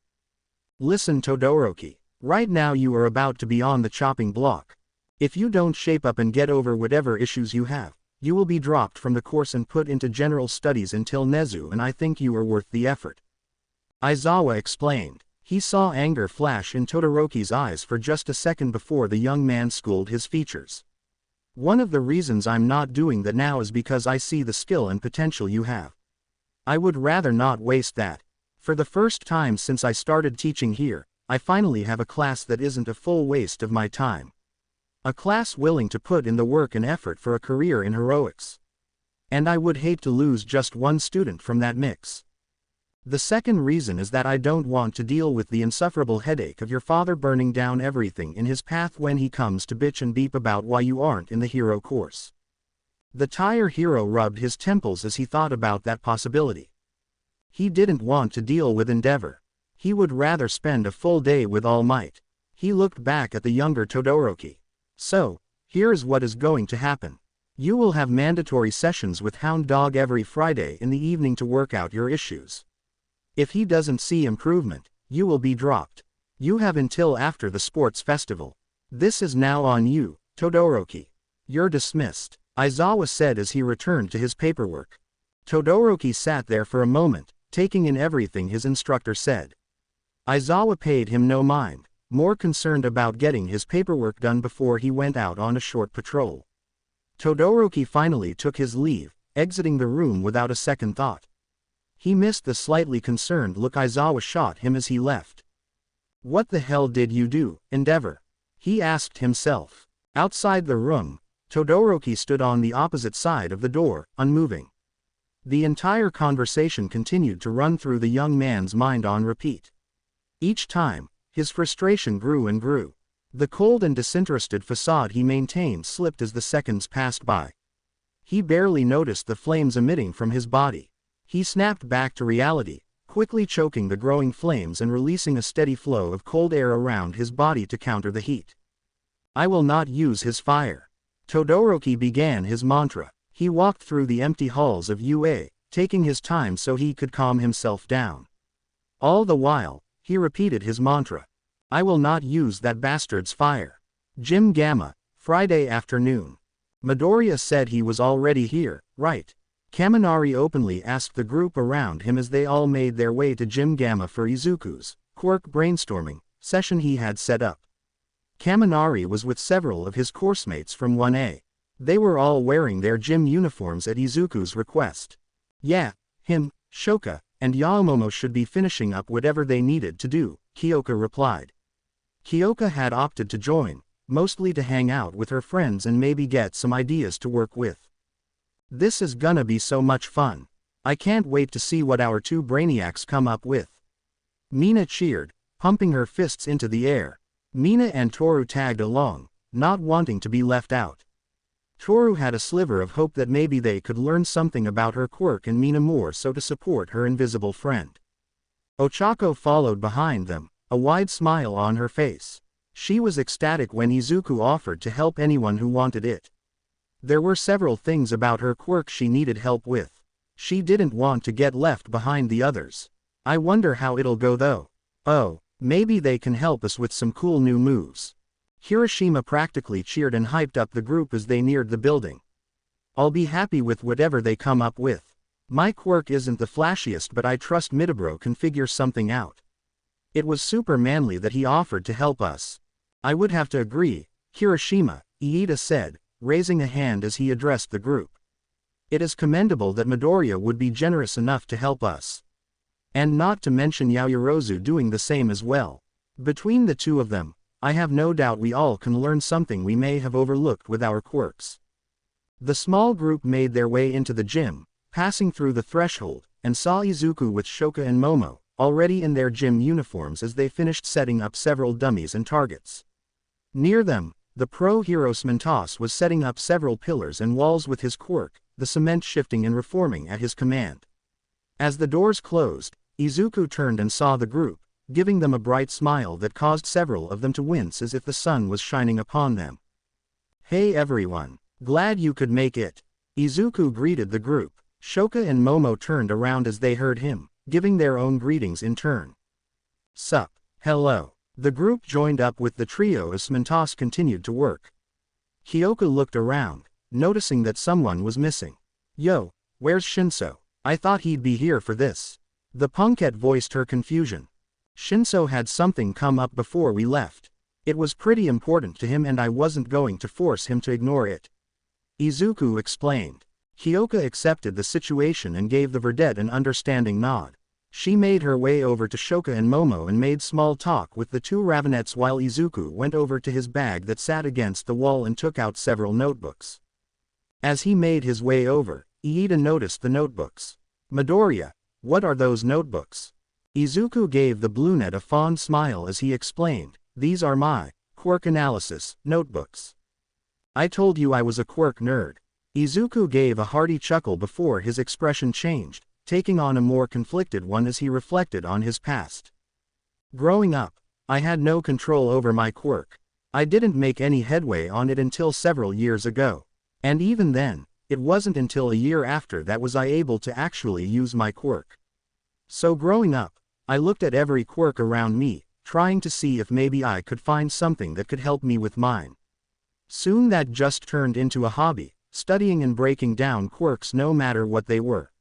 Listen, Todoroki, right now you are about to be on the chopping block. If you don't shape up and get over whatever issues you have, you will be dropped from the course and put into general studies until Nezu, and I think you are worth the effort. Aizawa explained. He saw anger flash in Todoroki's eyes for just a second before the young man schooled his features. One of the reasons I'm not doing that now is because I see the skill and potential you have. I would rather not waste that. For the first time since I started teaching here, I finally have a class that isn't a full waste of my time. A class willing to put in the work and effort for a career in heroics. And I would hate to lose just one student from that mix. The second reason is that I don't want to deal with the insufferable headache of your father burning down everything in his path when he comes to bitch and beep about why you aren't in the hero course. The tire hero rubbed his temples as he thought about that possibility. He didn't want to deal with Endeavor. He would rather spend a full day with All Might. He looked back at the younger Todoroki. So, here is what is going to happen. You will have mandatory sessions with Hound Dog every Friday in the evening to work out your issues. If he doesn't see improvement, you will be dropped. You have until after the sports festival. This is now on you, Todoroki. You're dismissed, Aizawa said as he returned to his paperwork. Todoroki sat there for a moment, taking in everything his instructor said. Aizawa paid him no mind, more concerned about getting his paperwork done before he went out on a short patrol. Todoroki finally took his leave, exiting the room without a second thought. He missed the slightly concerned look Aizawa shot him as he left. What the hell did you do, Endeavor? He asked himself. Outside the room, Todoroki stood on the opposite side of the door, unmoving. The entire conversation continued to run through the young man's mind on repeat. Each time, his frustration grew and grew. The cold and disinterested facade he maintained slipped as the seconds passed by. He barely noticed the flames emitting from his body. He snapped back to reality, quickly choking the growing flames and releasing a steady flow of cold air around his body to counter the heat. I will not use his fire. Todoroki began his mantra. He walked through the empty halls of UA, taking his time so he could calm himself down. All the while, he repeated his mantra. I will not use that bastard's fire. Gym Gamma, Friday afternoon. Midoriya said he was already here, right? Kaminari openly asked the group around him as they all made their way to Gym Gamma for Izuku's Quirk brainstorming session he had set up. Kaminari was with several of his coursemates from 1A. They were all wearing their gym uniforms at Izuku's request. Yeah, him, Shoka, and Yaomomo should be finishing up whatever they needed to do, Kyoka replied. Kyoka had opted to join, mostly to hang out with her friends and maybe get some ideas to work with. This is gonna be so much fun. I can't wait to see what our two brainiacs come up with. Mina cheered, pumping her fists into the air. Mina and Toru tagged along, not wanting to be left out. Toru had a sliver of hope that maybe they could learn something about her quirk and Mina more so to support her invisible friend. Ochako followed behind them, a wide smile on her face. She was ecstatic when Izuku offered to help anyone who wanted it. There were several things about her quirk she needed help with. She didn't want to get left behind the others. I wonder how it'll go though. Oh, maybe they can help us with some cool new moves. Hiroshima practically cheered and hyped up the group as they neared the building. I'll be happy with whatever they come up with. My quirk isn't the flashiest, but I trust Midobro can figure something out. It was super manly that he offered to help us. I would have to agree, Hiroshima, Iida said, raising a hand as he addressed the group. It is commendable that Midoriya would be generous enough to help us. And not to mention Yaoyorozu doing the same as well. Between the two of them, I have no doubt we all can learn something we may have overlooked with our quirks. The small group made their way into the gym, passing through the threshold, and saw Izuku with Shoka and Momo, already in their gym uniforms as they finished setting up several dummies and targets. Near them, the pro-hero Smentos was setting up several pillars and walls with his quirk, the cement shifting and reforming at his command. As the doors closed, Izuku turned and saw the group, giving them a bright smile that caused several of them to wince as if the sun was shining upon them. Hey everyone, glad you could make it. Izuku greeted the group. Shoka and Momo turned around as they heard him, giving their own greetings in turn. Sup, hello. The group joined up with the trio as Smentos continued to work. Kyoka looked around, noticing that someone was missing. Yo, where's Shinso? I thought he'd be here for this. The punkette voiced her confusion. Shinso had something come up before we left. It was pretty important to him and I wasn't going to force him to ignore it. Izuku explained. Kyoka accepted the situation and gave the verdette an understanding nod. She made her way over to Shoka and Momo and made small talk with the two Ravenettes while Izuku went over to his bag that sat against the wall and took out several notebooks. As he made his way over, Iida noticed the notebooks. Midoriya, what are those notebooks? Izuku gave the brunette a fond smile as he explained, these are my quirk analysis notebooks. I told you I was a quirk nerd. Izuku gave a hearty chuckle before his expression changed, taking on a more conflicted one as he reflected on his past. Growing up, I had no control over my quirk. I didn't make any headway on it until several years ago. And even then, it wasn't until a year after that was I able to actually use my quirk. So growing up, I looked at every quirk around me, trying to see if maybe I could find something that could help me with mine. Soon that just turned into a hobby, studying and breaking down quirks no matter what they were.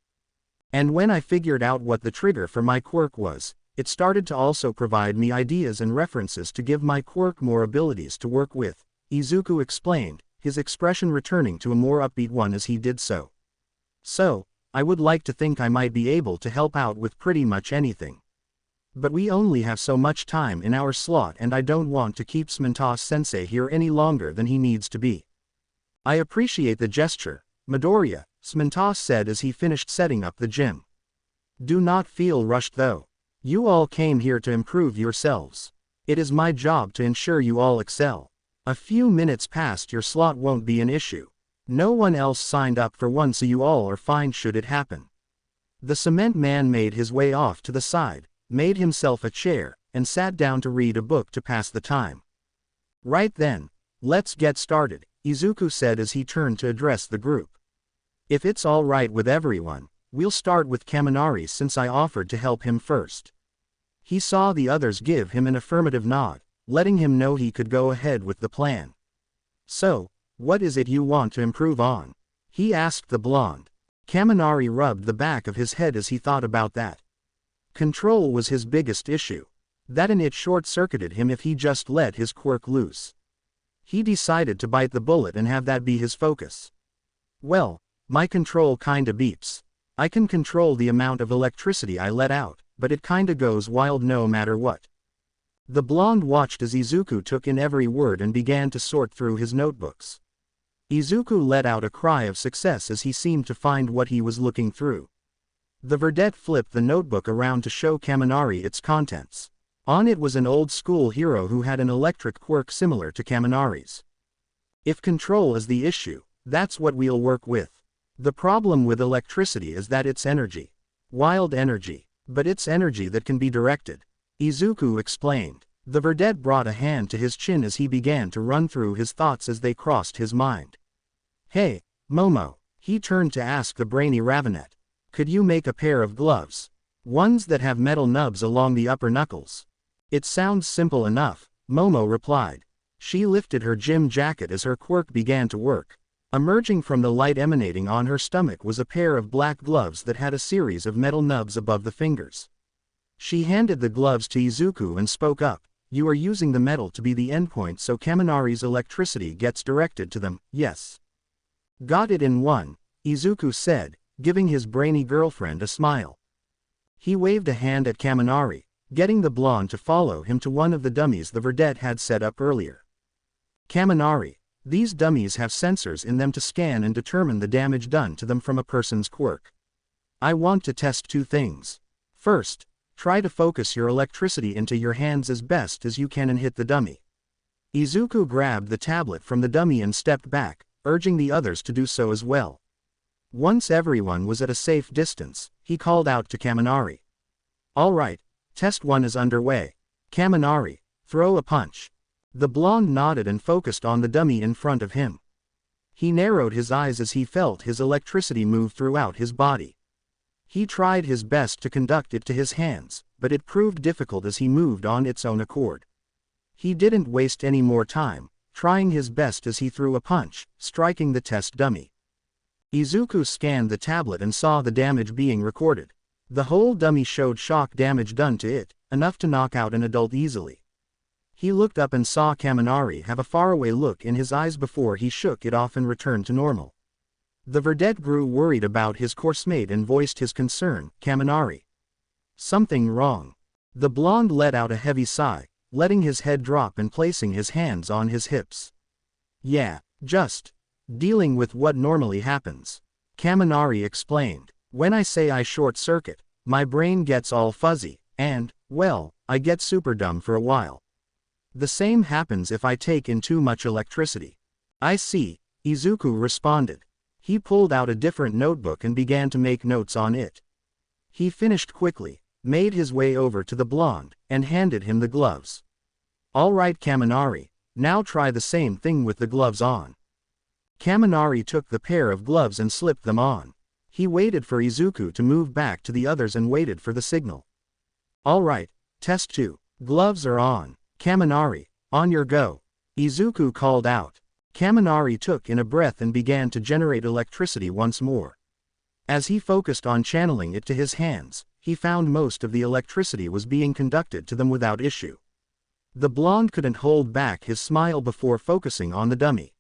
And when I figured out what the trigger for my quirk was, it started to also provide me ideas and references to give my quirk more abilities to work with, Izuku explained, his expression returning to a more upbeat one as he did so. So, I would like to think I might be able to help out with pretty much anything. But we only have so much time in our slot and I don't want to keep Smintas-sensei here any longer than he needs to be. I appreciate the gesture, Midoriya, Smintas said as he finished setting up the gym. Do not feel rushed though. You all came here to improve yourselves. It is my job to ensure you all excel. A few minutes past your slot won't be an issue. No one else signed up for one, so you all are fine should it happen. The cement man made his way off to the side, made himself a chair, and sat down to read a book to pass the time. Right then, let's get started, Izuku said as he turned to address the group. If it's all right with everyone, we'll start with Kaminari since I offered to help him first. He saw the others give him an affirmative nod, letting him know he could go ahead with the plan. So, what is it you want to improve on? He asked the blonde. Kaminari rubbed the back of his head as he thought about that. Control was his biggest issue. That and it short-circuited him if he just let his quirk loose. He decided to bite the bullet and have that be his focus. Well, my control kinda beeps. I can control the amount of electricity I let out, but it kinda goes wild no matter what. The blonde watched as Izuku took in every word and began to sort through his notebooks. Izuku let out a cry of success as he seemed to find what he was looking through. The verdette flipped the notebook around to show Kaminari its contents. On it was an old-school hero who had an electric quirk similar to Kaminari's. If control is the issue, that's what we'll work with. The problem with electricity is that it's energy. Wild energy. But it's energy that can be directed. Izuku explained. The verdette brought a hand to his chin as he began to run through his thoughts as they crossed his mind. Hey, Momo, he turned to ask the brainy Ravenet. Could you make a pair of gloves? Ones that have metal nubs along the upper knuckles. It sounds simple enough, Momo replied. She lifted her gym jacket as her quirk began to work. Emerging from the light emanating on her stomach was a pair of black gloves that had a series of metal nubs above the fingers. She handed the gloves to Izuku and spoke up. You are using the metal to be the endpoint so Kaminari's electricity gets directed to them, yes. Got it in one, Izuku said, giving his brainy girlfriend a smile. He waved a hand at Kaminari, getting the blonde to follow him to one of the dummies the verdette had set up earlier. Kaminari, these dummies have sensors in them to scan and determine the damage done to them from a person's quirk. I want to test two things. First, try to focus your electricity into your hands as best as you can and hit the dummy. Izuku grabbed the tablet from the dummy and stepped back, urging the others to do so as well. Once everyone was at a safe distance, he called out to Kaminari. All right, test one is underway. Kaminari, throw a punch. The blonde nodded and focused on the dummy in front of him. He narrowed his eyes as he felt his electricity move throughout his body. He tried his best to conduct it to his hands, but it proved difficult as he moved on its own accord. He didn't waste any more time, trying his best as he threw a punch, striking the test dummy. Izuku scanned the tablet and saw the damage being recorded. The whole dummy showed shock damage done to it, enough to knock out an adult easily. He looked up and saw Kaminari have a faraway look in his eyes before he shook it off and returned to normal. The verdette grew worried about his coursemate and voiced his concern, Kaminari. Something wrong. The blonde let out a heavy sigh, letting his head drop and placing his hands on his hips. Yeah, just dealing with what normally happens. Kaminari explained. When I say I short-circuit, my brain gets all fuzzy, and, well, I get super dumb for a while. The same happens if I take in too much electricity. I see, Izuku responded. He pulled out a different notebook and began to make notes on it. He finished quickly, made his way over to the blonde, and handed him the gloves. All right Kaminari, now try the same thing with the gloves on. Kaminari took the pair of gloves and slipped them on. He waited for Izuku to move back to the others and waited for the signal. All right, test 2, gloves are on. Kaminari, on your go. Izuku called out. Kaminari took in a breath and began to generate electricity once more. As he focused on channeling it to his hands, he found most of the electricity was being conducted to them without issue. The blonde couldn't hold back his smile before focusing on the dummy.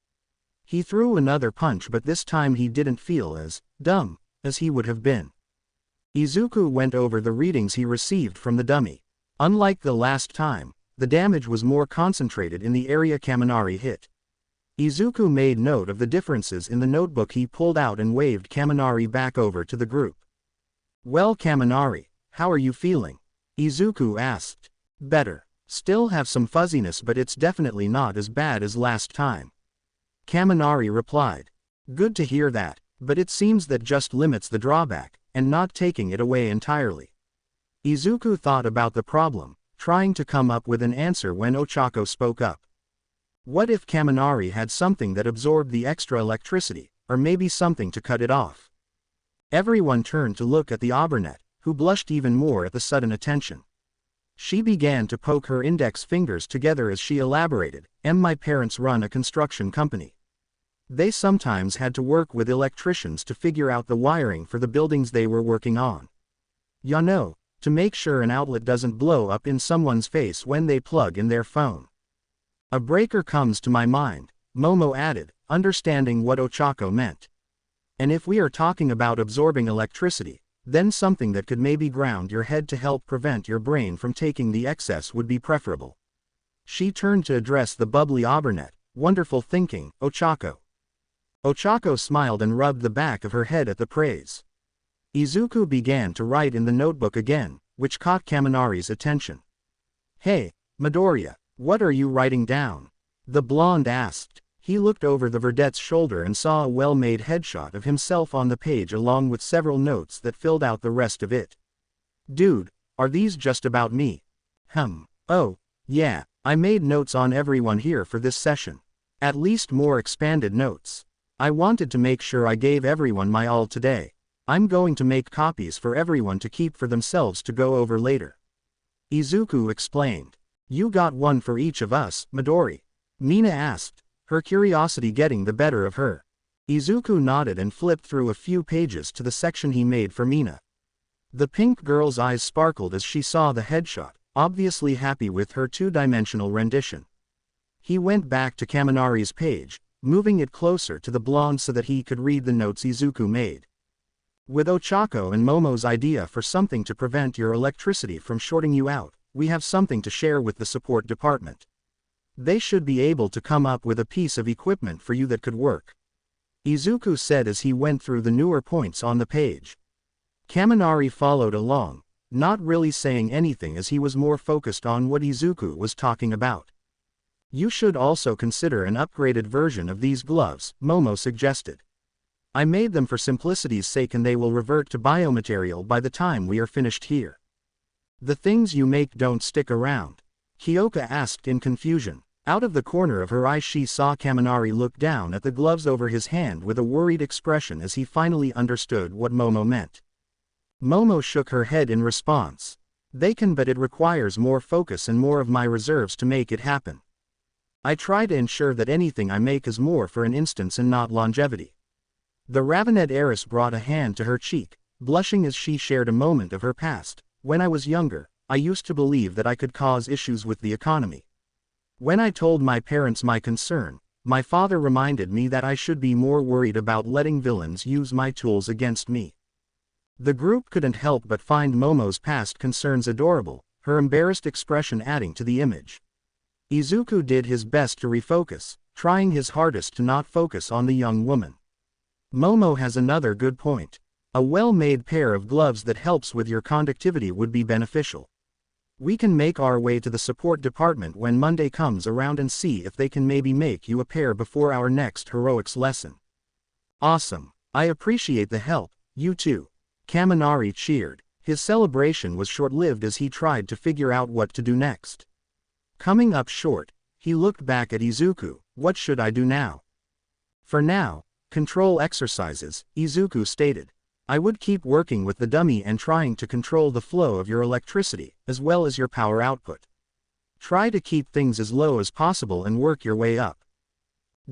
He threw another punch, but this time he didn't feel as dumb as he would have been. Izuku went over the readings he received from the dummy. Unlike the last time, the damage was more concentrated in the area Kaminari hit. Izuku made note of the differences in the notebook he pulled out and waved Kaminari back over to the group. "Well, Kaminari, how are you feeling?" Izuku asked. "Better. Still have some fuzziness, but it's definitely not as bad as last time." Kaminari replied. "Good to hear that, but it seems that just limits the drawback, and not taking it away entirely." Izuku thought about the problem, trying to come up with an answer when Ochako spoke up. What if Kaminari had something that absorbed the extra electricity, or maybe something to cut it off? Everyone turned to look at the Aubernet, who blushed even more at the sudden attention. She began to poke her index fingers together as she elaborated, "My parents run a construction company. They sometimes had to work with electricians to figure out the wiring for the buildings they were working on. You know, to make sure an outlet doesn't blow up in someone's face when they plug in their phone." "A breaker comes to my mind," Momo added, understanding what Ochako meant. "And if we are talking about absorbing electricity, then something that could maybe ground your head to help prevent your brain from taking the excess would be preferable." She turned to address the bubbly Aubernet. "Wonderful thinking, Ochako." Ochako smiled and rubbed the back of her head at the praise. Izuku began to write in the notebook again, which caught Kaminari's attention. "Hey, Midoriya, what are you writing down?" the blonde asked. He looked over the verdette's shoulder and saw a well-made headshot of himself on the page along with several notes that filled out the rest of it. "Dude, are these just about me?" "Oh, yeah, I made notes on everyone here for this session. At least more expanded notes. I wanted to make sure I gave everyone my all today. I'm going to make copies for everyone to keep for themselves to go over later." Izuku explained. "You got one for each of us, Midori?" Mina asked, her curiosity getting the better of her. Izuku nodded and flipped through a few pages to the section he made for Mina. The pink girl's eyes sparkled as she saw the headshot, obviously happy with her two-dimensional rendition. He went back to Kaminari's page, moving it closer to the blonde so that he could read the notes Izuku made. "With Ochako and Momo's idea for something to prevent your electricity from shorting you out, we have something to share with the support department. They should be able to come up with a piece of equipment for you that could work," Izuku said as he went through the newer points on the page. Kaminari followed along, not really saying anything as he was more focused on what Izuku was talking about. "You should also consider an upgraded version of these gloves," Momo suggested. "I made them for simplicity's sake and they will revert to biomaterial by the time we are finished here." "The things you make don't stick around?" Kyoka asked in confusion. Out of the corner of her eye she saw Kaminari look down at the gloves over his hand with a worried expression as he finally understood what Momo meant. Momo shook her head in response. "They can, but it requires more focus and more of my reserves to make it happen. I try to ensure that anything I make is more for an instance and not longevity." The Ravenet heiress brought a hand to her cheek, blushing as she shared a moment of her past. "When I was younger, I used to believe that I could cause issues with the economy. When I told my parents my concern, my father reminded me that I should be more worried about letting villains use my tools against me." The group couldn't help but find Momo's past concerns adorable, her embarrassed expression adding to the image. Izuku did his best to refocus, trying his hardest to not focus on the young woman. "Momo has another good point. A well-made pair of gloves that helps with your conductivity would be beneficial. We can make our way to the support department when Monday comes around and see if they can maybe make you a pair before our next heroics lesson." "Awesome. I appreciate the help, you too." Kaminari cheered. His celebration was short-lived as he tried to figure out what to do next. Coming up short, he looked back at Izuku. "What should I do now?" "For now, control exercises," Izuku stated. "I would keep working with the dummy and trying to control the flow of your electricity, as well as your power output. Try to keep things as low as possible and work your way up."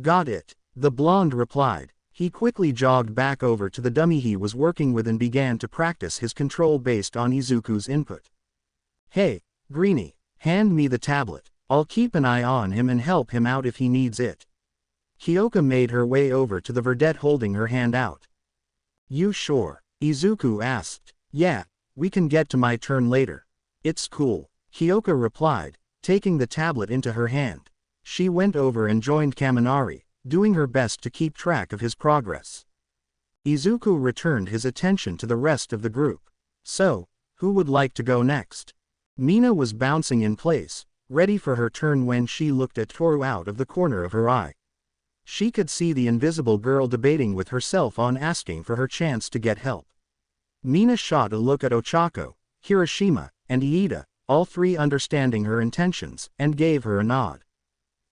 "Got it," the blonde replied. He quickly jogged back over to the dummy he was working with and began to practice his control based on Izuku's input. "Hey, Greenie, hand me the tablet. I'll keep an eye on him and help him out if he needs it." Kyoka made her way over to the verdette holding her hand out. "You sure?" Izuku asked. "Yeah, we can get to my turn later." "It's cool." Hyoka replied, taking the tablet into her hand. She went over and joined Kaminari, doing her best to keep track of his progress. Izuku returned his attention to the rest of the group. So, who would like to go next? Mina was bouncing in place, ready for her turn when she looked at Toru out of the corner of her eye. She could see the invisible girl debating with herself on asking for her chance to get help. Mina shot a look at Ochako, Hiroshima, and Iida, all three understanding her intentions, and gave her a nod.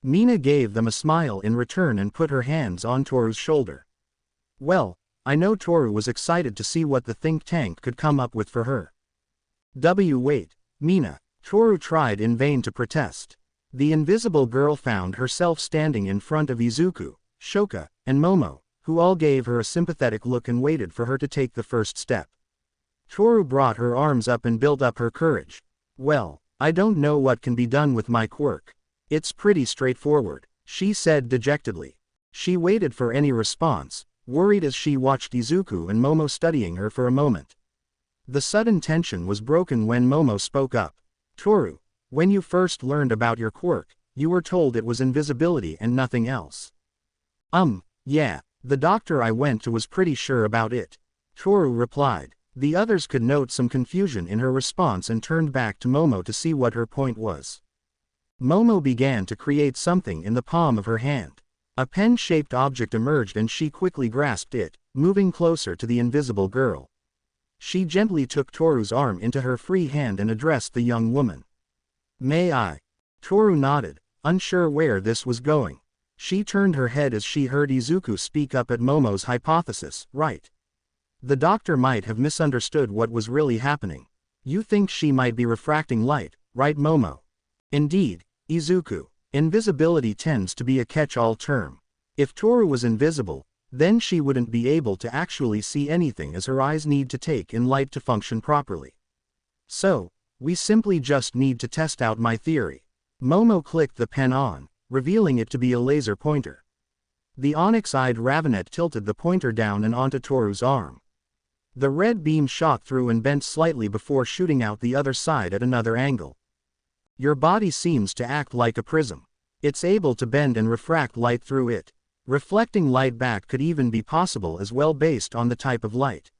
Mina gave them a smile in return and put her hands on Toru's shoulder. Well, I know Toru was excited to see what the think tank could come up with for her. Wait, Mina. Toru tried in vain to protest. The invisible girl found herself standing in front of Izuku, Shoka, and Momo, who all gave her a sympathetic look and waited for her to take the first step. Toru brought her arms up and built up her courage. Well, I don't know what can be done with my quirk. It's pretty straightforward, she said dejectedly. She waited for any response, worried as she watched Izuku and Momo studying her for a moment. The sudden tension was broken when Momo spoke up. Toru, when you first learned about your quirk, you were told it was invisibility and nothing else. Yeah, the doctor I went to was pretty sure about it. Toru replied. The others could note some confusion in her response and turned back to Momo to see what her point was. Momo began to create something in the palm of her hand. A pen-shaped object emerged and she quickly grasped it, moving closer to the invisible girl. She gently took Toru's arm into her free hand and addressed the young woman. May I? Toru nodded, unsure where this was going. She turned her head as she heard Izuku speak up at Momo's hypothesis, right? The doctor might have misunderstood what was really happening. You think she might be refracting light, right Momo? Indeed, Izuku. Invisibility tends to be a catch-all term. If Toru was invisible, then she wouldn't be able to actually see anything as her eyes need to take in light to function properly. So, we simply just need to test out my theory. Momo clicked the pen on, revealing it to be a laser pointer. The onyx-eyed Ravenet tilted the pointer down and onto Toru's arm. The red beam shot through and bent slightly before shooting out the other side at another angle. Your body seems to act like a prism. It's able to bend and refract light through it. Reflecting light back could even be possible as well based on the type of light.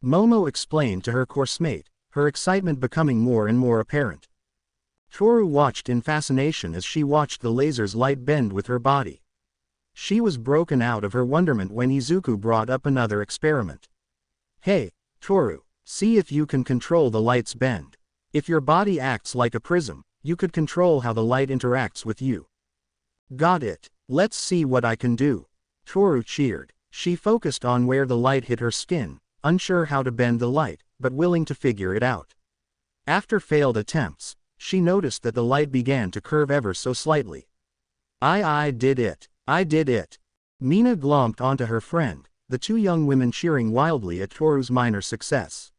Momo explained to her coursemate, her excitement becoming more and more apparent. Toru watched in fascination as she watched the laser's light bend with her body. She was broken out of her wonderment when Izuku brought up another experiment. Hey, Toru, see if you can control the light's bend. If your body acts like a prism, you could control how the light interacts with you. Got it. Let's see what I can do. Toru cheered. She focused on where the light hit her skin, unsure how to bend the light, but willing to figure it out. After failed attempts, she noticed that the light began to curve ever so slightly. I did it. I did it. Mina glomped onto her friend, the two young women cheering wildly at Toru's minor success.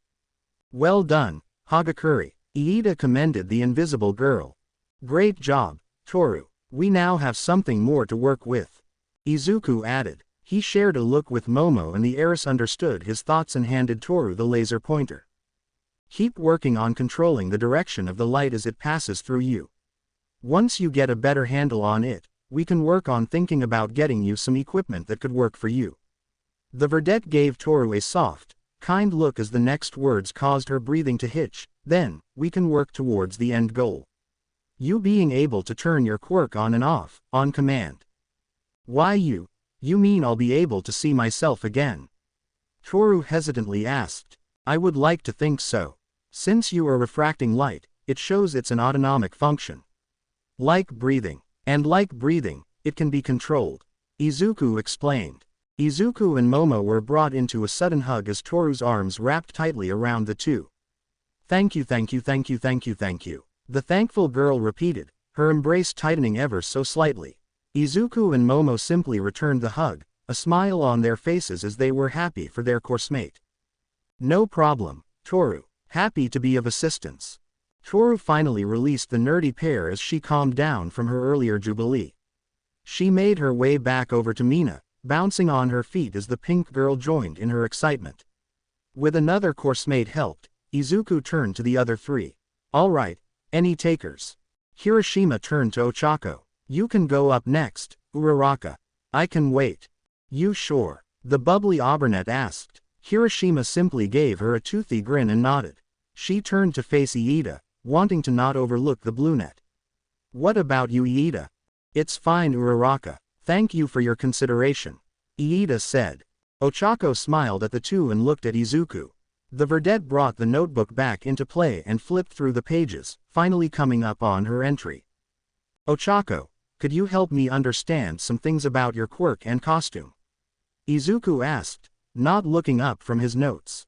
Well done, Hagakure. Iida commended the invisible girl. Great job, Toru. We now have something more to work with. Izuku added. He shared a look with Momo and the heiress understood his thoughts and handed Toru the laser pointer. Keep working on controlling the direction of the light as it passes through you. Once you get a better handle on it, we can work on thinking about getting you some equipment that could work for you. The verdette gave Toru a soft, kind look as the next words caused her breathing to hitch. Then, we can work towards the end goal. You being able to turn your quirk on and off, on command. Why you mean I'll be able to see myself again? Toru hesitantly asked. I would like to think so. Since you are refracting light, it shows it's an autonomic function. Like breathing. And like breathing, it can be controlled. Izuku explained. Izuku and Momo were brought into a sudden hug as Toru's arms wrapped tightly around the two. Thank you, thank you, thank you, thank you, thank you. The thankful girl repeated, her embrace tightening ever so slightly. Izuku and Momo simply returned the hug, a smile on their faces as they were happy for their coursemate. No problem, Toru. Happy to be of assistance. Toru finally released the nerdy pair as she calmed down from her earlier jubilee. She made her way back over to Mina, bouncing on her feet as the pink girl joined in her excitement. With another coursemate helped, Izuku turned to the other three. All right, Any takers? Hiroshima turned to Ochako. You can go up next, Uraraka. I can wait. You sure? The bubbly Auburnet asked. Hiroshima simply gave her a toothy grin and nodded. She turned to face Iida, wanting to not overlook the brunette. What about you, Iida? It's fine, Uraraka. Thank you for your consideration, Iida said. Ochako smiled at the two and looked at Izuku. The vedette brought the notebook back into play and flipped through the pages, finally coming up on her entry. Ochako, could you help me understand some things about your quirk and costume? Izuku asked, not looking up from his notes.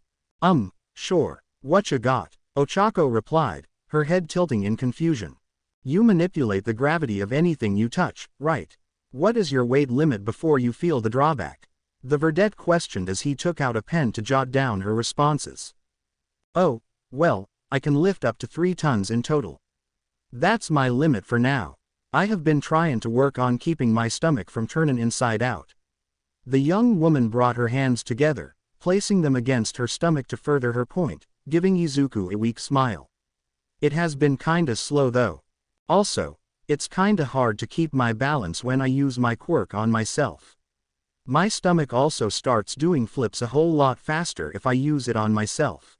Sure. What you got? Ochako replied, her head tilting in confusion. You manipulate the gravity of anything you touch, right? What is your weight limit before you feel the drawback? The vedette questioned as he took out a pen to jot down her responses. Oh, well, I can lift up to 3 tons in total. That's my limit for now. I have been trying to work on keeping my stomach from turning inside out. The young woman brought her hands together, placing them against her stomach to further her point, giving Izuku a weak smile. It has been kinda slow though. Also, it's kinda hard to keep my balance when I use my quirk on myself. My stomach also starts doing flips a whole lot faster if I use it on myself.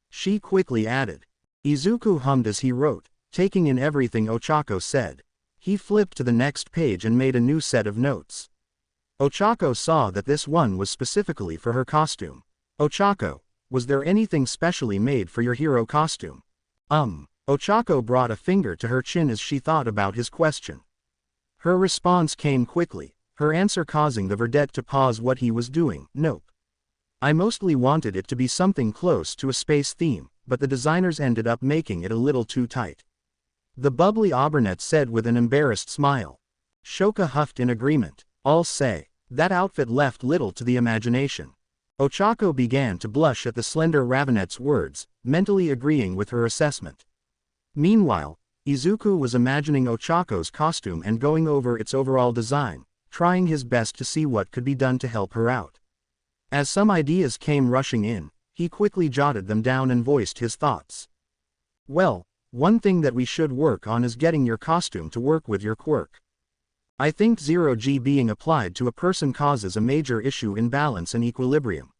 She quickly added. Izuku hummed as he wrote, taking in everything Ochako said. He flipped to the next page and made a new set of notes. Ochako saw that this one was specifically for her costume. Ochako, was there anything specially made for your hero costume? Ochako brought a finger to her chin as she thought about his question. Her response came quickly, her answer causing the vedette to pause what he was doing. Nope. I mostly wanted it to be something close to a space theme, but the designers ended up making it a little too tight. The bubbly Auburnet said with an embarrassed smile. Shoka huffed in agreement. I'll say, that outfit left little to the imagination. Ochako began to blush at the slender Ravenette's words, mentally agreeing with her assessment. Meanwhile, Izuku was imagining Ochako's costume and going over its overall design, trying his best to see what could be done to help her out. As some ideas came rushing in, he quickly jotted them down and voiced his thoughts. Well, one thing that we should work on is getting your costume to work with your quirk. I think 0G being applied to a person causes a major issue in balance and equilibrium.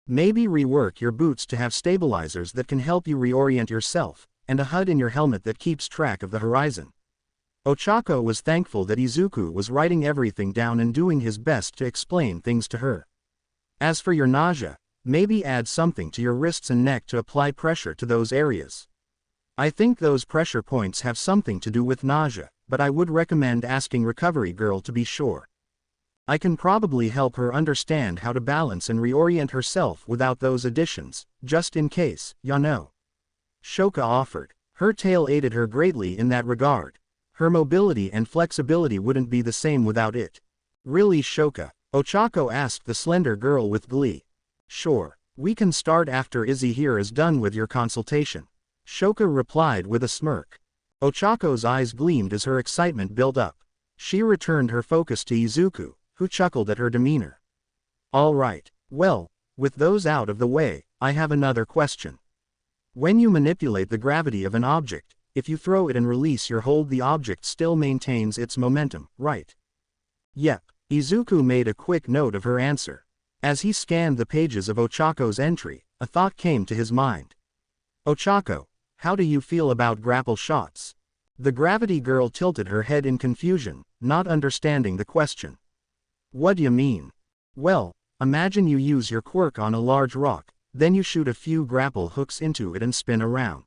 Maybe rework your boots to have stabilizers that can help you reorient yourself, and a HUD in your helmet that keeps track of the horizon. Ochako was thankful that Izuku was writing everything down and doing his best to explain things to her. As for your nausea, maybe add something to your wrists and neck to apply pressure to those areas. I think those pressure points have something to do with nausea, but I would recommend asking Recovery Girl to be sure. I can probably help her understand how to balance and reorient herself without those additions, just in case, ya know. Shoka offered. Her tail aided her greatly in that regard. Her mobility and flexibility wouldn't be the same without it. Really, Shoka? Ochako asked the slender girl with glee. Sure, we can start after Izzy here is done with your consultation. Shoka replied with a smirk. Ochako's eyes gleamed as her excitement built up. She returned her focus to Izuku, who chuckled at her demeanor. All right, well, with those out of the way, I have another question. When you manipulate the gravity of an object, if you throw it and release your hold, the object still maintains its momentum, right? Yep. Izuku made a quick note of her answer. As he scanned the pages of Ochako's entry, a thought came to his mind. Ochako, how do you feel about grapple shots? The gravity girl tilted her head in confusion, not understanding the question. What do you mean? Well, imagine you use your quirk on a large rock, then you shoot a few grapple hooks into it and spin around.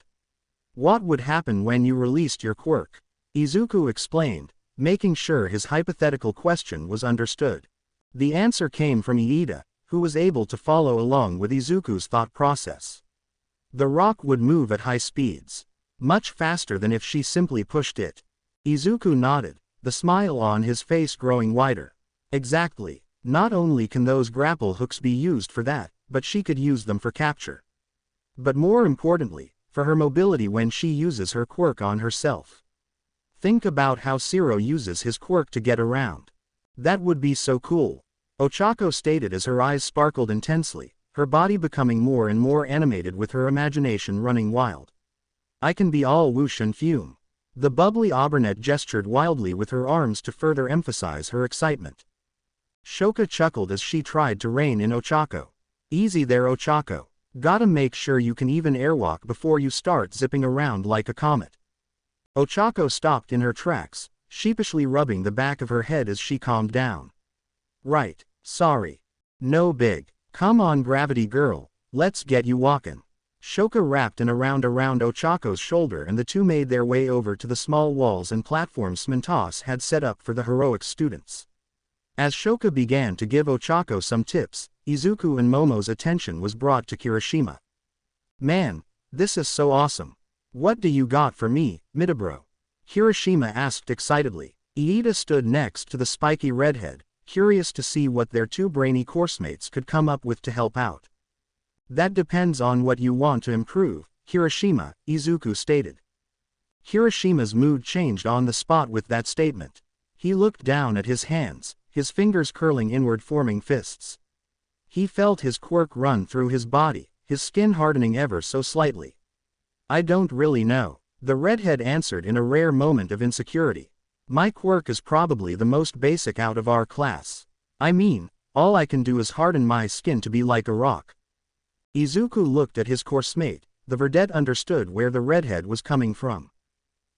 What would happen when you released your quirk? Izuku explained, making sure his hypothetical question was understood. The answer came from Iida, who was able to follow along with Izuku's thought process. The rock would move at high speeds, much faster than if she simply pushed it. Izuku nodded, the smile on his face growing wider. Exactly. Not only can those grapple hooks be used for that, but she could use them for capture. But more importantly, for her mobility when she uses her quirk on herself. Think about how Zero uses his quirk to get around. That would be so cool. Ochako stated as her eyes sparkled intensely, her body becoming more and more animated with her imagination running wild. I can be all whoosh and fume. The bubbly Auburnette gestured wildly with her arms to further emphasize her excitement. Shoka chuckled as she tried to rein in Ochako. Easy there, Ochako. Gotta make sure you can even airwalk before you start zipping around like a comet. Ochako stopped in her tracks, sheepishly rubbing the back of her head as she calmed down. Right, sorry. No big. Come on, gravity girl, let's get you walkin'. Shoka wrapped an around Ochako's shoulder and the two made their way over to the small walls and platforms Smintos had set up for the heroic students. As Shoka began to give Ochako some tips, Izuku and Momo's attention was brought to Kirishima. Man, this is so awesome. What do you got for me, Midabro? Kirishima asked excitedly. Iida stood next to the spiky redhead, curious to see what their two brainy coursemates could come up with to help out. That depends on what you want to improve, Kirishima, Izuku stated. Kirishima's mood changed on the spot with that statement. He looked down at his hands, his fingers curling inward forming fists. He felt his quirk run through his body, his skin hardening ever so slightly. I don't really know, the redhead answered in a rare moment of insecurity. My quirk is probably the most basic out of our class. I mean, all I can do is harden my skin to be like a rock. Izuku looked at his coursemate. The vedette understood where the redhead was coming from.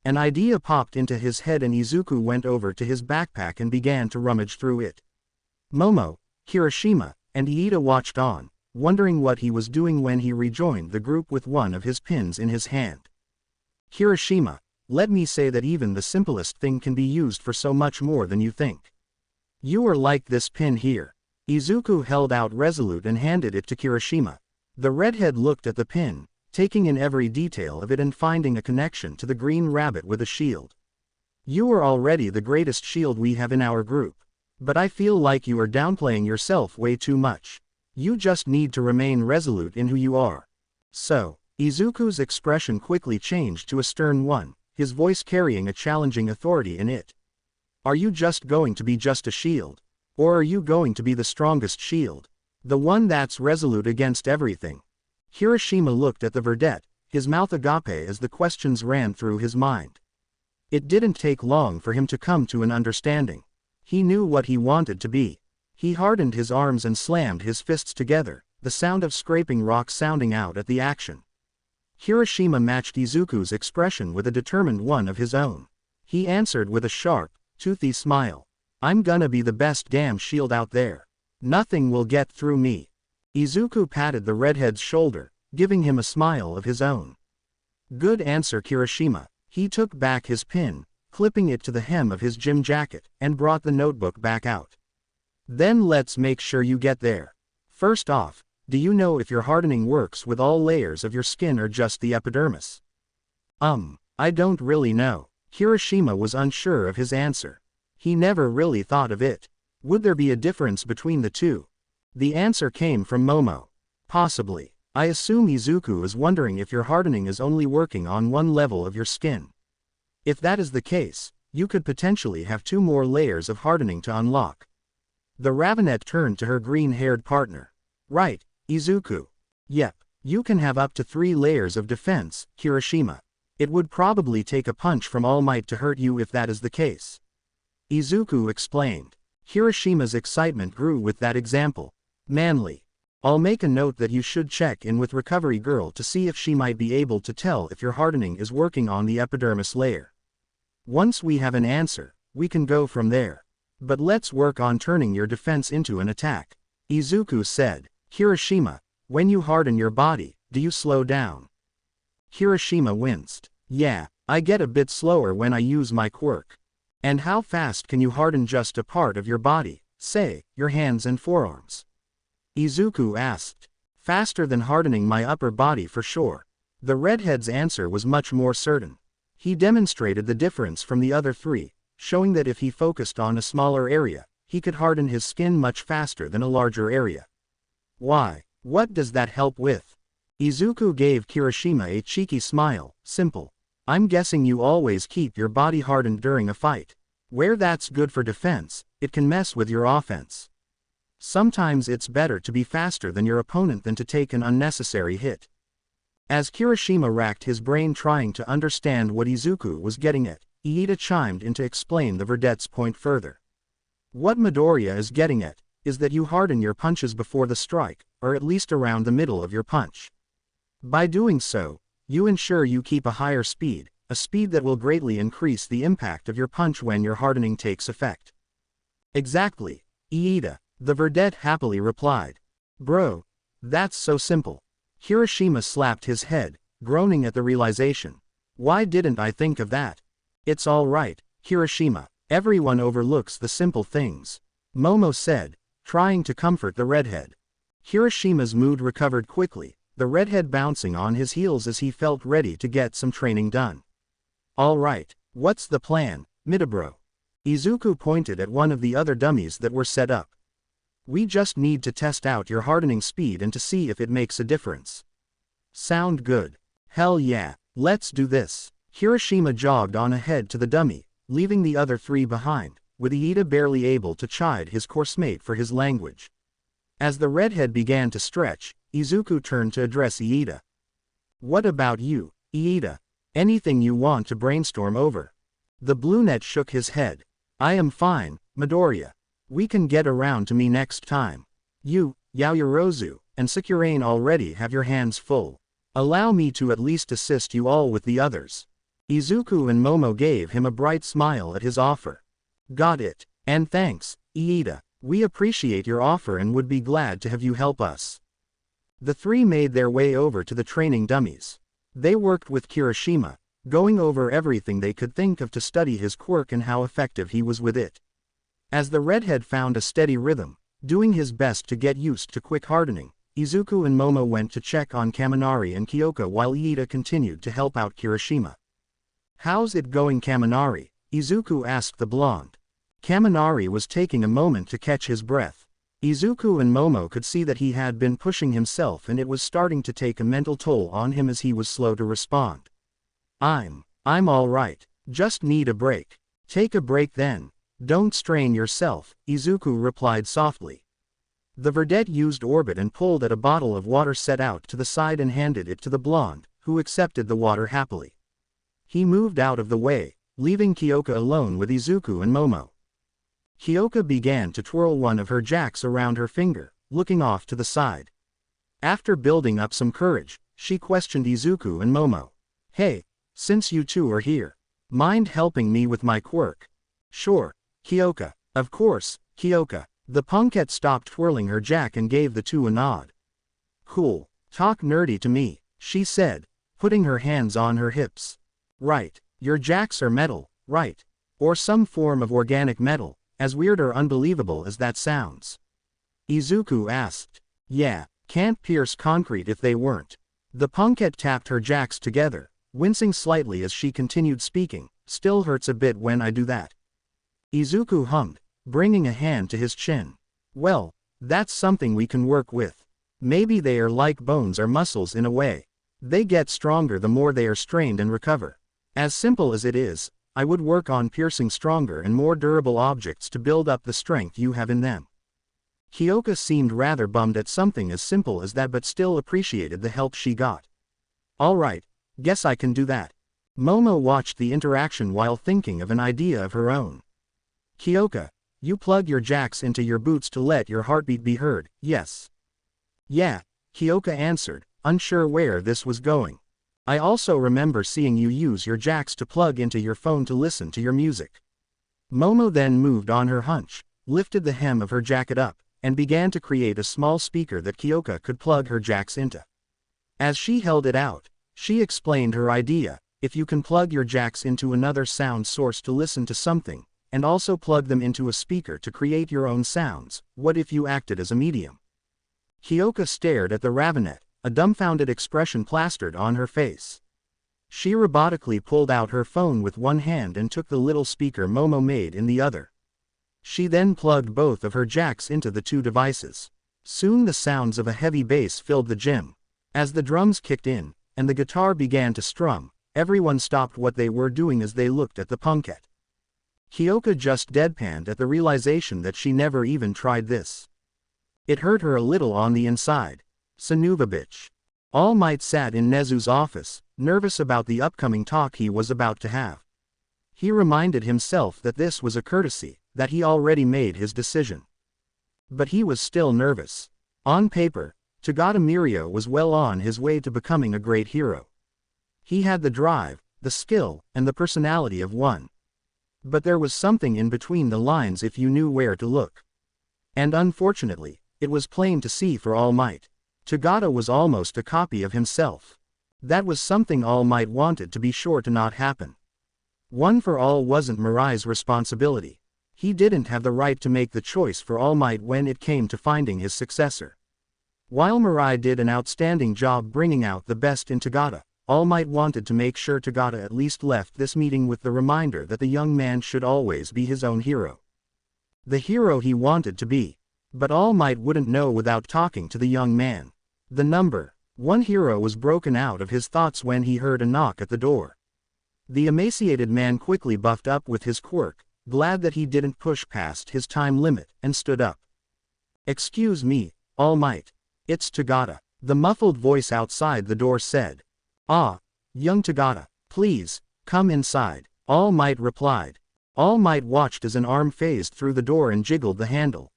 An idea popped into his head and Izuku went over to his backpack and began to rummage through it. Momo, Kirishima, and Iida watched on, wondering what he was doing when he rejoined the group with one of his pins in his hand. Kirishima, let me say that even the simplest thing can be used for so much more than you think. You are like this pin here. Izuku held out resolute and handed it to Kirishima. The redhead looked at the pin, taking in every detail of it and finding a connection to the green rabbit with a shield. You are already the greatest shield we have in our group. But I feel like you are downplaying yourself way too much. You just need to remain resolute in who you are. So, Izuku's expression quickly changed to a stern one, his voice carrying a challenging authority in it. Are you just going to be just a shield? Or are you going to be the strongest shield? The one that's resolute against everything? Kirishima looked at the vedette, his mouth agape as the questions ran through his mind. It didn't take long for him to come to an understanding. He knew what he wanted to be. He hardened his arms and slammed his fists together, the sound of scraping rocks sounding out at the action. Kirishima matched Izuku's expression with a determined one of his own. He answered with a sharp, toothy smile. I'm gonna be the best damn shield out there. Nothing will get through me. Izuku patted the redhead's shoulder, giving him a smile of his own. Good answer, Kirishima. He took back his pin, clipping it to the hem of his gym jacket, and brought the notebook back out. Then let's make sure you get there. First off, do you know if your hardening works with all layers of your skin or just the epidermis? I don't really know. Kirishima was unsure of his answer. He never really thought of it. Would there be a difference between the two? The answer came from Momo. Possibly. I assume Izuku is wondering if your hardening is only working on one level of your skin. If that is the case, you could potentially have 2 more layers of hardening to unlock. The Ravenette turned to her green-haired partner. Right, Izuku. Yep, you can have up to 3 layers of defense, Kirishima. It would probably take a punch from All Might to hurt you if that is the case. Izuku explained. Kirishima's excitement grew with that example. Manly. I'll make a note that you should check in with Recovery Girl to see if she might be able to tell if your hardening is working on the epidermis layer. Once we have an answer, we can go from there. But let's work on turning your defense into an attack. Izuku said. Kirishima, when you harden your body, do you slow down? Kirishima winced. Yeah, I get a bit slower when I use my quirk. And how fast can you harden just a part of your body, say, your hands and forearms? Izuku asked. Faster than hardening my upper body for sure. The redhead's answer was much more certain. He demonstrated the difference from the other 3, showing that if he focused on a smaller area, he could harden his skin much faster than a larger area. Why, what does that help with? Izuku gave Kirishima a cheeky smile. Simple. I'm guessing you always keep your body hardened during a fight. Where that's good for defense, it can mess with your offense. Sometimes it's better to be faster than your opponent than to take an unnecessary hit. As Kirishima racked his brain trying to understand what Izuku was getting at, Iida chimed in to explain the verdette's point further. What Midoriya is getting at is that you harden your punches before the strike, or at least around the middle of your punch. By doing so, you ensure you keep a higher speed, a speed that will greatly increase the impact of your punch when your hardening takes effect. Exactly, Iida, the verdette happily replied. Bro, that's so simple. Kirishima slapped his head, groaning at the realization. Why didn't I think of that? It's all right, Kirishima, everyone overlooks the simple things, Momo said, trying to comfort the redhead. Kirishima's mood recovered quickly, the redhead bouncing on his heels as he felt ready to get some training done. All right, what's the plan, Midobro? Izuku pointed at one of the other dummies that were set up. We just need to test out your hardening speed and to see if it makes a difference. Sound good? Hell yeah, let's do this. Kirishima jogged on ahead to the dummy, leaving the other three behind, with Iida barely able to chide his coursemate for his language. As the redhead began to stretch, Izuku turned to address Iida. What about you, Iida? Anything you want to brainstorm over? The brunette shook his head. I am fine, Midoriya. We can get around to me next time. You, Yaoyorozu, and Sakurane already have your hands full. Allow me to at least assist you all with the others. Izuku and Momo gave him a bright smile at his offer. Got it, and thanks, Iida. We appreciate your offer and would be glad to have you help us. The three made their way over to the training dummies. They worked with Kirishima, going over everything they could think of to study his quirk and how effective he was with it. As the redhead found a steady rhythm, doing his best to get used to quick hardening, Izuku and Momo went to check on Kaminari and Kyoka while Iida continued to help out Kirishima. How's it going, Kaminari? Izuku asked the blonde. Kaminari was taking a moment to catch his breath. Izuku and Momo could see that he had been pushing himself and it was starting to take a mental toll on him as he was slow to respond. I'm all right, just need a break. Take a break then. Don't strain yourself, Izuku replied softly. The verdette used orbit and pulled at a bottle of water set out to the side and handed it to the blonde, who accepted the water happily. He moved out of the way, leaving Kyoka alone with Izuku and Momo. Kyoka began to twirl one of her jacks around her finger, looking off to the side. After building up some courage, she questioned Izuku and Momo. Hey, since you two are here, mind helping me with my quirk? Sure, Kyoka. Of course, Kyoka. The punkette stopped twirling her jack and gave the two a nod. Cool, talk nerdy to me, she said, putting her hands on her hips. Right, your jacks are metal, right? Or some form of organic metal, as weird or unbelievable as that sounds. Izuku asked. Yeah, can't pierce concrete if they weren't. The punkette tapped her jacks together, wincing slightly as she continued speaking. Still hurts a bit when I do that. Izuku hummed, bringing a hand to his chin. Well, that's something we can work with. Maybe they are like bones or muscles in a way. They get stronger the more they are strained and recover. As simple as it is, I would work on piercing stronger and more durable objects to build up the strength you have in them. Kyoka seemed rather bummed at something as simple as that but still appreciated the help she got. Alright, guess I can do that. Momo watched the interaction while thinking of an idea of her own. Kyoka, you plug your jacks into your boots to let your heartbeat be heard, yes? Yeah, Kyoka answered, unsure where this was going. I also remember seeing you use your jacks to plug into your phone to listen to your music. Momo then moved on her hunch, lifted the hem of her jacket up, and began to create a small speaker that Kyoka could plug her jacks into. As she held it out, she explained her idea. If you can plug your jacks into another sound source to listen to something, and also plug them into a speaker to create your own sounds, what if you acted as a medium? Kyoka stared at the ravenette, a dumbfounded expression plastered on her face. She robotically pulled out her phone with one hand and took the little speaker Momo made in the other. She then plugged both of her jacks into the two devices. Soon the sounds of a heavy bass filled the gym. As the drums kicked in, and the guitar began to strum, everyone stopped what they were doing as they looked at the punkette. Kyoka just deadpanned at the realization that she never even tried this. It hurt her a little on the inside. Sanuva bitch. All Might sat in Nezu's office, nervous about the upcoming talk he was about to have. He reminded himself that this was a courtesy, that he already made his decision. But he was still nervous. On paper, Tagata Mirio was well on his way to becoming a great hero. He had the drive, the skill, and the personality of one. But there was something in between the lines if you knew where to look. And unfortunately, it was plain to see for All Might. Tagata was almost a copy of himself. That was something All Might wanted to be sure to not happen. One for All wasn't Mirai's responsibility. He didn't have the right to make the choice for All Might when it came to finding his successor. While Mirai did an outstanding job bringing out the best in Tagata, All Might wanted to make sure Tagata at least left this meeting with the reminder that the young man should always be his own hero. The hero he wanted to be. But All Might wouldn't know without talking to the young man. The number 1 hero was broken out of his thoughts when he heard a knock at the door. The emaciated man quickly buffed up with his quirk, glad that he didn't push past his time limit, and stood up. "Excuse me, All Might. It's Tagata," the muffled voice outside the door said. "Ah, young Tagata, please, come inside," All Might replied. All Might watched as an arm phased through the door and jiggled the handle.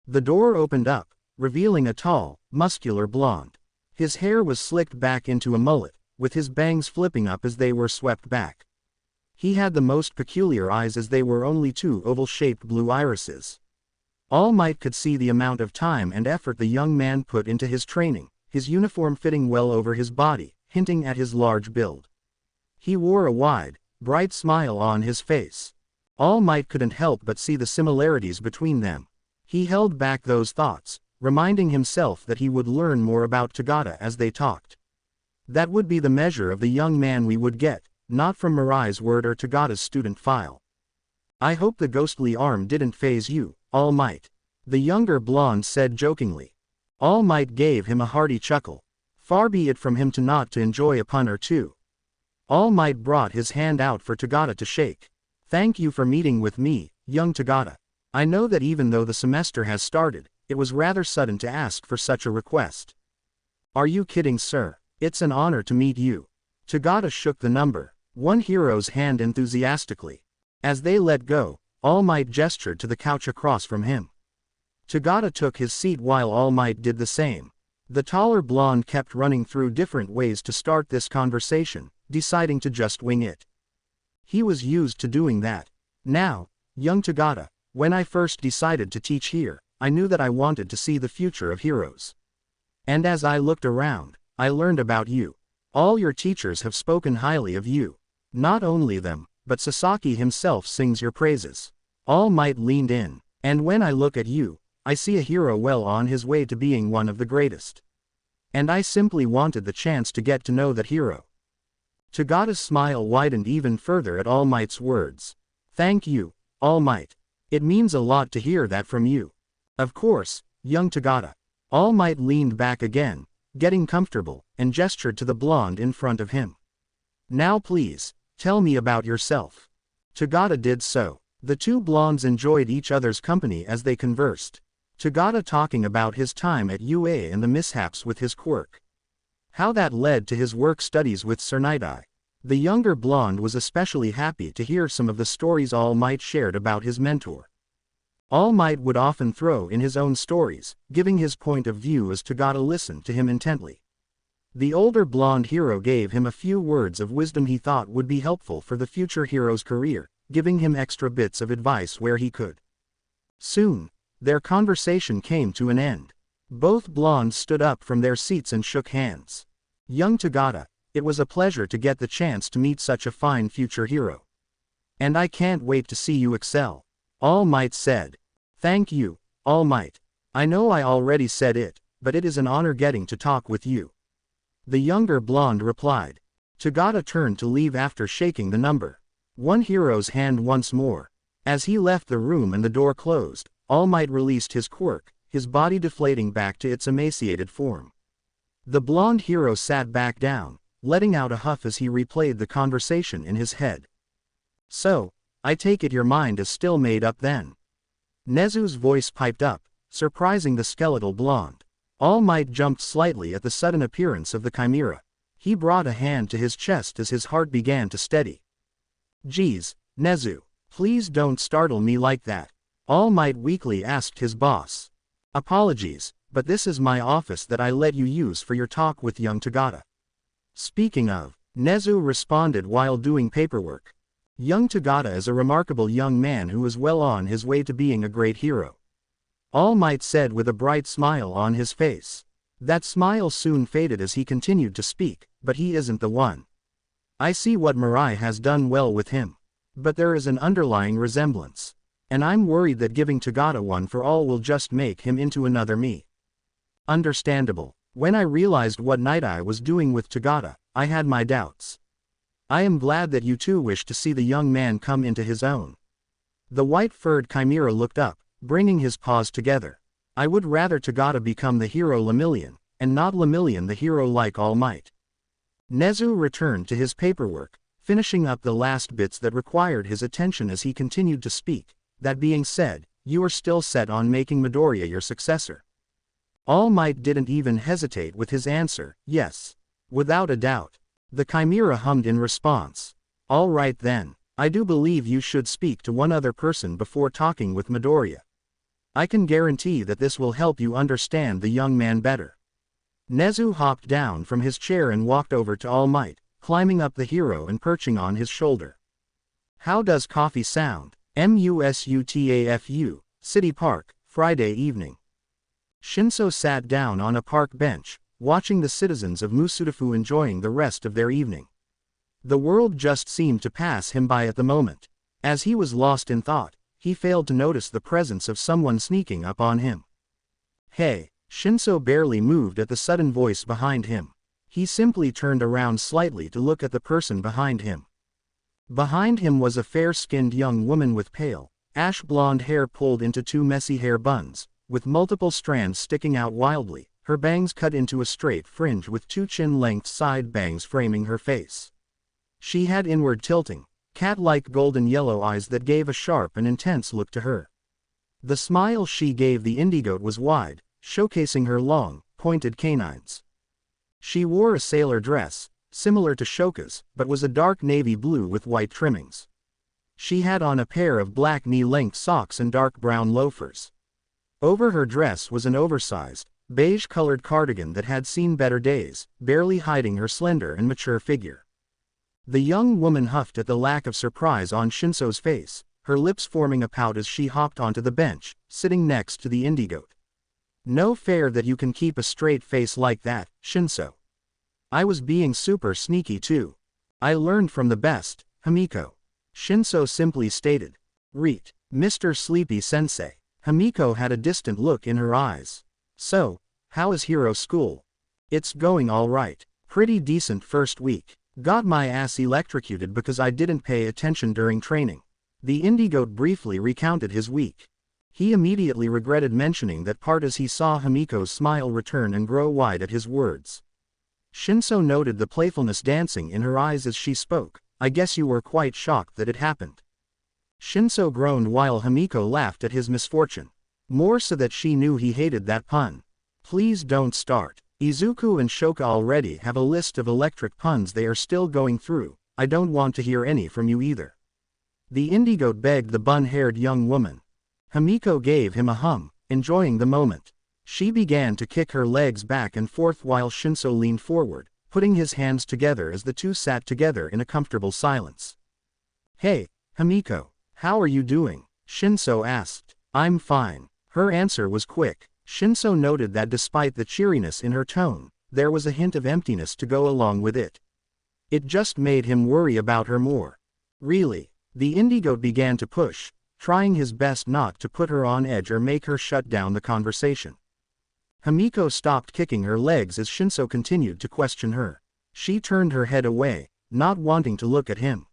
The door opened up, revealing a tall, muscular blonde. His hair was slicked back into a mullet, with his bangs flipping up as they were swept back. He had the most peculiar eyes as they were only 2 oval-shaped blue irises. All Might could see the amount of time and effort the young man put into his training, his uniform fitting well over his body, hinting at his large build. He wore a wide, bright smile on his face. All Might couldn't help but see the similarities between them. He held back those thoughts, reminding himself that he would learn more about Tagata as they talked. That would be the measure of the young man we would get, not from Mirai's word or Tagata's student file. "I hope the ghostly arm didn't faze you, All Might," the younger blonde said jokingly. All Might gave him a hearty chuckle. Far be it from him to not to enjoy a pun or two. All Might brought his hand out for Tagata to shake. "Thank you for meeting with me, young Tagata. I know that even though the semester has started, it was rather sudden to ask for such a request." "Are you kidding, sir? It's an honor to meet you." Tagata shook the number 1 hero's hand enthusiastically. As they let go, All Might gestured to the couch across from him. Tagata took his seat while All Might did the same. The taller blonde kept running through different ways to start this conversation, deciding to just wing it. He was used to doing that. "Now, young Tagata, when I first decided to teach here, I knew that I wanted to see the future of heroes. And as I looked around, I learned about you. All your teachers have spoken highly of you. Not only them, but Sasaki himself sings your praises." All Might leaned in. "And when I look at you, I see a hero well on his way to being one of the greatest. And I simply wanted the chance to get to know that hero." Tagata's smile widened even further at All Might's words. "Thank you, All Might. It means a lot to hear that from you." "Of course, young Tagata." All Might leaned back again, getting comfortable, and gestured to the blonde in front of him. "Now please, tell me about yourself." Tagata did so. The 2 blondes enjoyed each other's company as they conversed. Tagata talking about his time at UA and the mishaps with his quirk. How that led to his work studies with Sir Night-Eye. The younger blonde was especially happy to hear some of the stories All Might shared about his mentor. All Might would often throw in his own stories, giving his point of view as Tagata listened to him intently. The older blonde hero gave him a few words of wisdom he thought would be helpful for the future hero's career, giving him extra bits of advice where he could. Soon, their conversation came to an end. Both blondes stood up from their seats and shook hands. "Young Tagata, it was a pleasure to get the chance to meet such a fine future hero. And I can't wait to see you excel," All Might said. "Thank you, All Might. I know I already said it, but it is an honor getting to talk with you," the younger blonde replied. Tagata turned to leave after shaking the number 1 hero's hand once more. As he left the room and the door closed, All Might released his quirk, his body deflating back to its emaciated form. The blonde hero sat back down, letting out a huff as he replayed the conversation in his head. "So, I take it your mind is still made up then?" Nezu's voice piped up, surprising the skeletal blonde. All Might jumped slightly at the sudden appearance of the chimera. He brought a hand to his chest as his heart began to steady. "Geez, Nezu, please don't startle me like that," All Might weakly asked his boss. "Apologies, but this is my office that I let you use for your talk with young Tagata." "Speaking of," Nezu responded while doing paperwork. "Young Tagata is a remarkable young man who is well on his way to being a great hero," All Might said with a bright smile on his face. That smile soon faded as he continued to speak, "But he isn't the one. I see what Mirai has done well with him. But there is an underlying resemblance. And I'm worried that giving Tagata one for all will just make him into another me." "Understandable. When I realized what Night Eye was doing with Tagata, I had my doubts. I am glad that you too wish to see the young man come into his own." The white-furred chimera looked up, bringing his paws together. "I would rather Tagata become the hero Lemillion, and not Lemillion the hero like All Might." Nezu returned to his paperwork, finishing up the last bits that required his attention as he continued to speak. "That being said, you are still set on making Midoriya your successor?" All Might didn't even hesitate with his answer, "Yes. Without a doubt." The chimera hummed in response. "All right then. I do believe you should speak to one other person before talking with Midoriya. I can guarantee that this will help you understand the young man better." Nezu hopped down from his chair and walked over to All Might, climbing up the hero and perching on his shoulder. "How does coffee sound?" MUSUTAFU, City Park, Friday evening. Shinso sat down on a park bench, watching the citizens of Musutafu enjoying the rest of their evening. The world just seemed to pass him by at the moment. As he was lost in thought, he failed to notice the presence of someone sneaking up on him. "Hey!" Shinso barely moved at the sudden voice behind him. He simply turned around slightly to look at the person behind him. Behind him was a fair-skinned young woman with pale, ash-blonde hair pulled into two messy hair buns, with multiple strands sticking out wildly, her bangs cut into a straight fringe with two chin-length side bangs framing her face. She had inward tilting, cat-like golden yellow eyes that gave a sharp and intense look to her. The smile she gave the Indigoat was wide, showcasing her long, pointed canines. She wore a sailor dress, similar to Shoka's, but was a dark navy blue with white trimmings. She had on a pair of black knee-length socks and dark brown loafers. Over her dress was an oversized, beige-colored cardigan that had seen better days, barely hiding her slender and mature figure. The young woman huffed at the lack of surprise on Shinso's face, her lips forming a pout as she hopped onto the bench, sitting next to the Indigoat. "No fair that you can keep a straight face like that, Shinso. I was being super sneaky too. I learned from the best, Himiko," Shinso simply stated. "Reet, Mr. Sleepy Sensei." Himiko had a distant look in her eyes. "So, how is Hero School?" "It's going all right. Pretty decent first week. Got my ass electrocuted because I didn't pay attention during training." The Indigoat briefly recounted his week. He immediately regretted mentioning that part as he saw Himiko's smile return and grow wide at his words. Shinso noted the playfulness dancing in her eyes as she spoke. "I guess you were quite shocked that it happened." Shinso groaned while Himiko laughed at his misfortune. More so that she knew he hated that pun. "Please don't start. Izuku and Shoka already have a list of electric puns they are still going through. I don't want to hear any from you either." The Indigoat begged the bun-haired young woman. Himiko gave him a hum, enjoying the moment. She began to kick her legs back and forth while Shinso leaned forward, putting his hands together as the two sat together in a comfortable silence. "Hey, Himiko, how are you doing?" Shinso asked. "I'm fine." Her answer was quick. Shinso noted that despite the cheeriness in her tone, there was a hint of emptiness to go along with it. It just made him worry about her more. "Really?" The Indigoat began to push, trying his best not to put her on edge or make her shut down the conversation. Himiko stopped kicking her legs as Shinso continued to question her. She turned her head away, not wanting to look at him.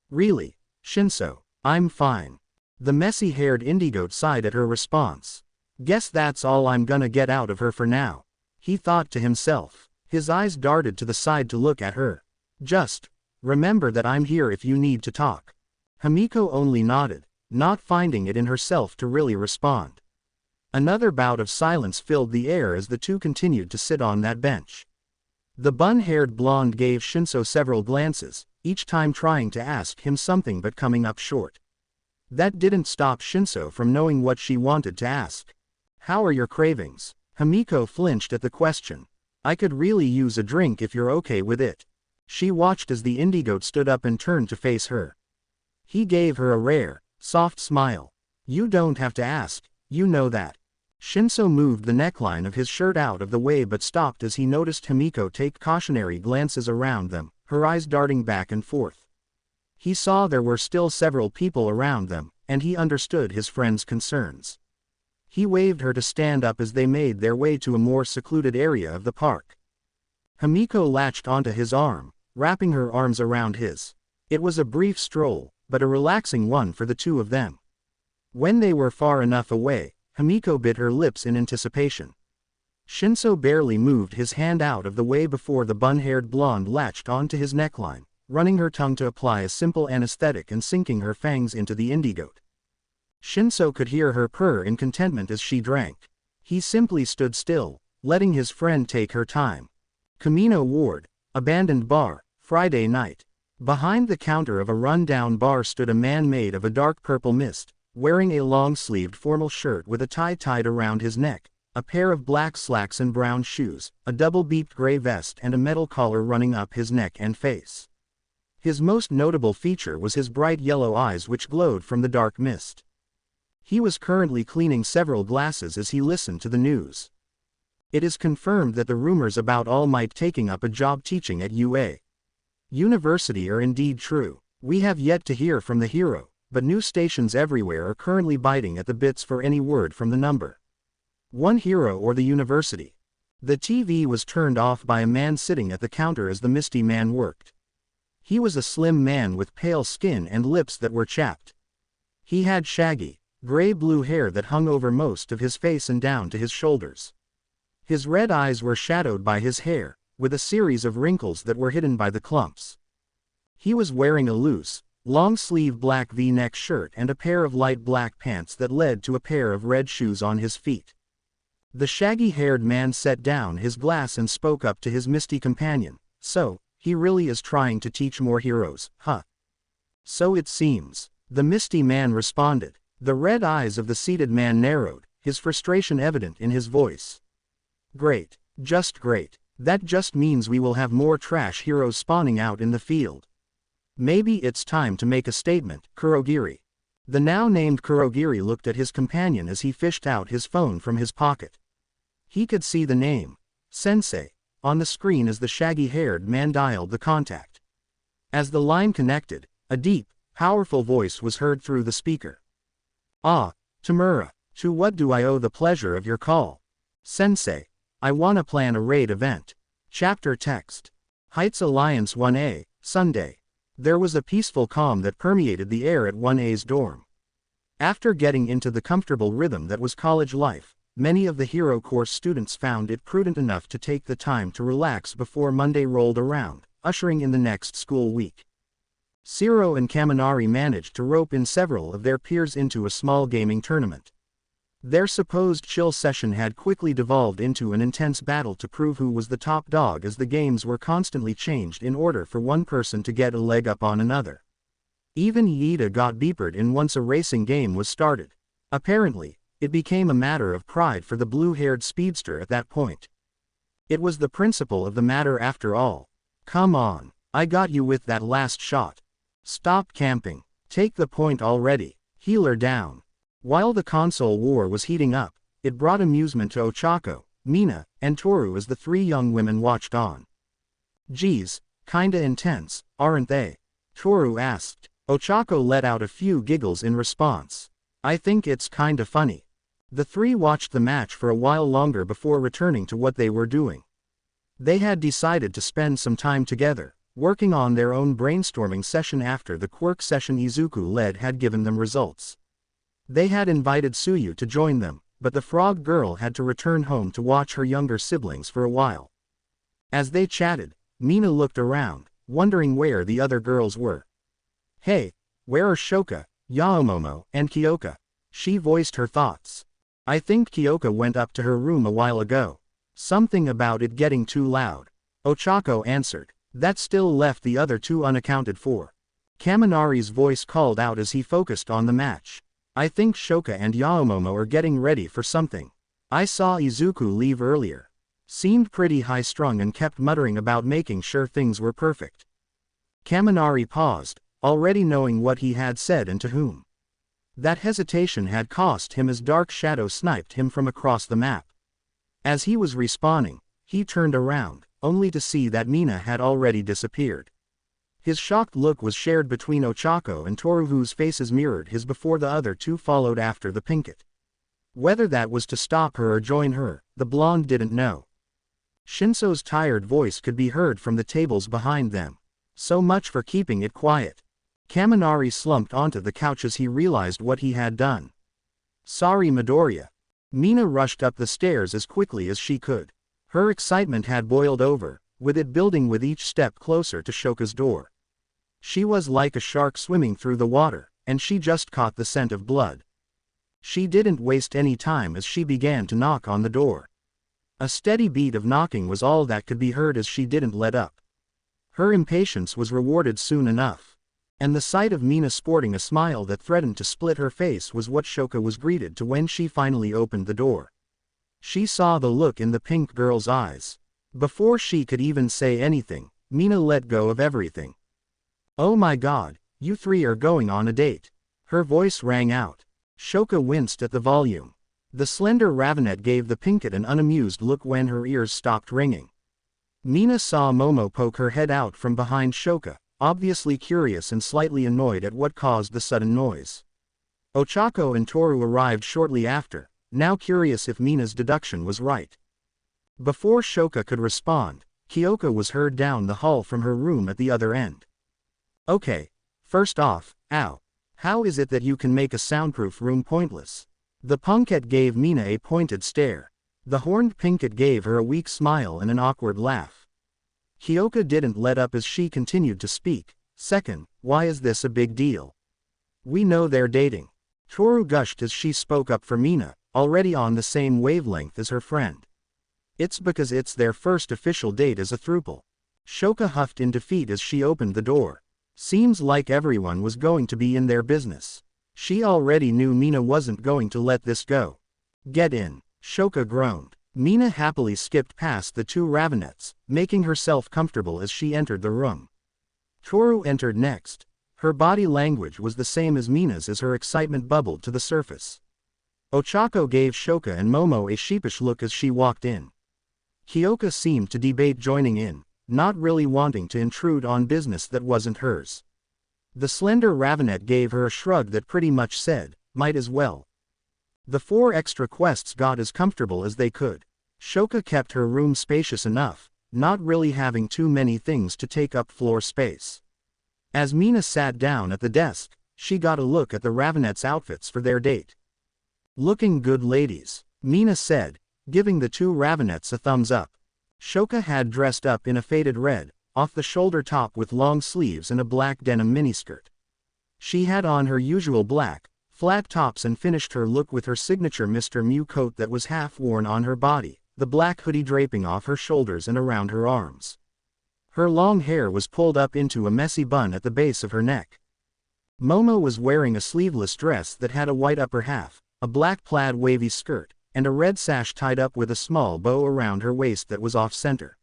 "Really, Shinso, I'm fine." The messy-haired Indigoat sighed at her response. "Guess that's all I'm gonna get out of her for now," he thought to himself. His eyes darted to the side to look at her. "Just remember that I'm here if you need to talk." Himiko only nodded, not finding it in herself to really respond. Another bout of silence filled the air as the two continued to sit on that bench. The bun-haired blonde gave Shinso several glances, each time trying to ask him something but coming up short. That didn't stop Shinso from knowing what she wanted to ask. "How are your cravings?" Himiko flinched at the question. "I could really use a drink if you're okay with it." She watched as the Indigoat stood up and turned to face her. He gave her a rare, soft smile. "You don't have to ask, you know that." Shinso moved the neckline of his shirt out of the way but stopped as he noticed Himiko take cautionary glances around them, her eyes darting back and forth. He saw there were still several people around them, and he understood his friend's concerns. He waved her to stand up as they made their way to a more secluded area of the park. Himiko latched onto his arm, wrapping her arms around his. It was a brief stroll, but a relaxing one for the two of them. When they were far enough away, Himiko bit her lips in anticipation. Shinso barely moved his hand out of the way before the bun-haired blonde latched onto his neckline, running her tongue to apply a simple anesthetic and sinking her fangs into the Indigoat. Shinso could hear her purr in contentment as she drank. He simply stood still, letting his friend take her time. Camino Ward, abandoned bar, Friday night. Behind the counter of a run-down bar stood a man made of a dark purple mist, wearing a long-sleeved formal shirt with a tie tied around his neck, a pair of black slacks and brown shoes, a double-beeped gray vest and a metal collar running up his neck and face. His most notable feature was his bright yellow eyes which glowed from the dark mist. He was currently cleaning several glasses as he listened to the news. "It is confirmed that the rumors about All Might taking up a job teaching at UA University are indeed true. We have yet to hear from the hero, but news stations everywhere are currently biting at the bits for any word from the number one hero or the university." The TV was turned off by a man sitting at the counter as the Misty Man worked. He was a slim man with pale skin and lips that were chapped. He had shaggy, gray-blue hair that hung over most of his face and down to his shoulders. His red eyes were shadowed by his hair, with a series of wrinkles that were hidden by the clumps. He was wearing a loose, long-sleeve black V-neck shirt and a pair of light black pants that led to a pair of red shoes on his feet. The shaggy-haired man set down his glass and spoke up to his misty companion. "So, he really is trying to teach more heroes, huh?" "So it seems," the misty man responded. The red eyes of the seated man narrowed, his frustration evident in his voice. "Great, just great. That just means we will have more trash heroes spawning out in the field. Maybe it's time to make a statement, Kurogiri." The now-named Kurogiri looked at his companion as he fished out his phone from his pocket. He could see the name, Sensei, on the screen as the shaggy-haired man dialed the contact. As the line connected, a deep, powerful voice was heard through the speaker. "Ah, Tamura, to what do I owe the pleasure of your call?" "Sensei, I wanna plan a raid event." Chapter text. Heights Alliance 1A, Sunday. There was a peaceful calm that permeated the air at 1A's dorm. After getting into the comfortable rhythm that was college life, many of the Hero Course students found it prudent enough to take the time to relax before Monday rolled around, ushering in the next school week. Zero and Kaminari managed to rope in several of their peers into a small gaming tournament. Their supposed chill session had quickly devolved into an intense battle to prove who was the top dog as the games were constantly changed in order for one person to get a leg up on another. Even Iida got beepered in once a racing game was started. Apparently, it became a matter of pride for the blue-haired speedster at that point. It was the principle of the matter after all. "Come on, I got you with that last shot. Stop camping. Take the point already. Healer down." While the console war was heating up, it brought amusement to Ochako, Mina, and Toru as the three young women watched on. "Geez, kinda intense, aren't they?" Toru asked. Ochako let out a few giggles in response. "I think it's kinda funny." The three watched the match for a while longer before returning to what they were doing. They had decided to spend some time together, working on their own brainstorming session after the Quirk session Izuku led had given them results. They had invited Tsuyu to join them, but the frog girl had to return home to watch her younger siblings for a while. As they chatted, Mina looked around, wondering where the other girls were. "Hey, where are Shoka, Yaomomo, and Kyoka?" She voiced her thoughts. I think Kyoka went up to her room a while ago. Something about it getting too loud. Ochako answered. That still left the other two unaccounted for. Kaminari's voice called out as he focused on the match. I think Shoka and Yaomomo are getting ready for something. I saw Izuku leave earlier. Seemed pretty high-strung and kept muttering about making sure things were perfect. Kaminari paused, already knowing what he had said and to whom. That hesitation had cost him as Dark Shadow sniped him from across the map. As he was respawning, he turned around, only to see that Mina had already disappeared. His shocked look was shared between Ochako and Toru, whose faces mirrored his before the other two followed after the Pinkett. Whether that was to stop her or join her, the blonde didn't know. Shinso's tired voice could be heard from the tables behind them. So much for keeping it quiet. Kaminari slumped onto the couch as he realized what he had done. Sorry, Midoriya. Mina rushed up the stairs as quickly as she could. Her excitement had boiled over, with it building with each step closer to Shoka's door. She was like a shark swimming through the water, and she just caught the scent of blood. She didn't waste any time as she began to knock on the door. A steady beat of knocking was all that could be heard as she didn't let up. Her impatience was rewarded soon enough. And the sight of Mina sporting a smile that threatened to split her face was what Shoka was greeted to when she finally opened the door. She saw the look in the pink girl's eyes. Before she could even say anything, Mina let go of everything. Oh my god, you three are going on a date. Her voice rang out. Shoka winced at the volume. The slender Ravenet gave the Pinkett an unamused look when her ears stopped ringing. Mina saw Momo poke her head out from behind Shoka, obviously curious and slightly annoyed at what caused the sudden noise. Ochako and Toru arrived shortly after, now curious if Mina's deduction was right. Before Shoka could respond, Kyoka was heard down the hall from her room at the other end. Okay, first off, ow. How is it that you can make a soundproof room pointless? The Punkette gave Mina a pointed stare. The horned Pinkett gave her a weak smile and an awkward laugh. Kyoka didn't let up as she continued to speak. Second, why is this a big deal? We know they're dating. Toru gushed as she spoke up for Mina, already on the same wavelength as her friend. It's because it's their first official date as a throuple. Shoka huffed in defeat as she opened the door. Seems like everyone was going to be in their business. She already knew Mina wasn't going to let this go. Get in, Shoka groaned. Mina happily skipped past the two Ravenets, making herself comfortable as she entered the room. Toru entered next. Her body language was the same as Mina's as her excitement bubbled to the surface. Ochako gave Shoka and Momo a sheepish look as she walked in. Kyoka seemed to debate joining in, not really wanting to intrude on business that wasn't hers. The slender Ravenet gave her a shrug that pretty much said, might as well. The 4 extra quests got as comfortable as they could. Shoka kept her room spacious enough, not really having too many things to take up floor space. As Mina sat down at the desk, she got a look at the Ravenets' outfits for their date. Looking good, ladies, Mina said, giving the 2 Ravenets a thumbs up. Shoka had dressed up in a faded red, off-the-shoulder top with long sleeves and a black denim miniskirt. She had on her usual black, flat tops and finished her look with her signature Mr. Mew coat that was half worn on her body, the black hoodie draping off her shoulders and around her arms. Her long hair was pulled up into a messy bun at the base of her neck. Momo was wearing a sleeveless dress that had a white upper half, a black plaid wavy skirt, and a red sash tied up with a small bow around her waist that was off-center.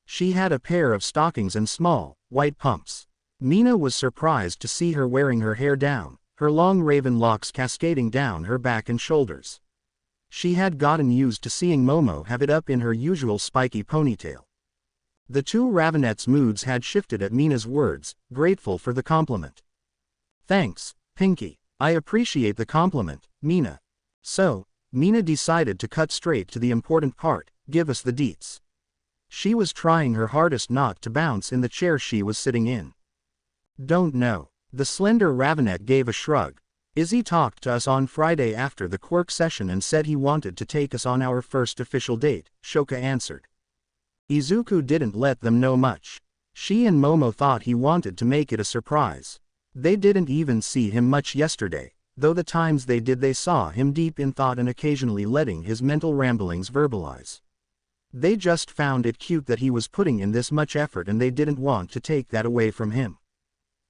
She had a pair of stockings and small, white pumps. Mina was surprised to see her wearing her hair down, her long raven locks cascading down her back and shoulders. She had gotten used to seeing Momo have it up in her usual spiky ponytail. The 2 Ravenets' moods had shifted at Mina's words, grateful for the compliment. Thanks, Pinky. I appreciate the compliment, Mina. So, Mina decided to cut straight to the important part, give us the deets. She was trying her hardest not to bounce in the chair she was sitting in. Don't know. The slender Ravenet gave a shrug. Izzy talked to us on Friday after the Quirk session and said he wanted to take us on our first official date, Shoka answered. Izuku didn't let them know much. She and Momo thought he wanted to make it a surprise. They didn't even see him much yesterday, though the times they did they saw him deep in thought and occasionally letting his mental ramblings verbalize. They just found it cute that he was putting in this much effort and they didn't want to take that away from him.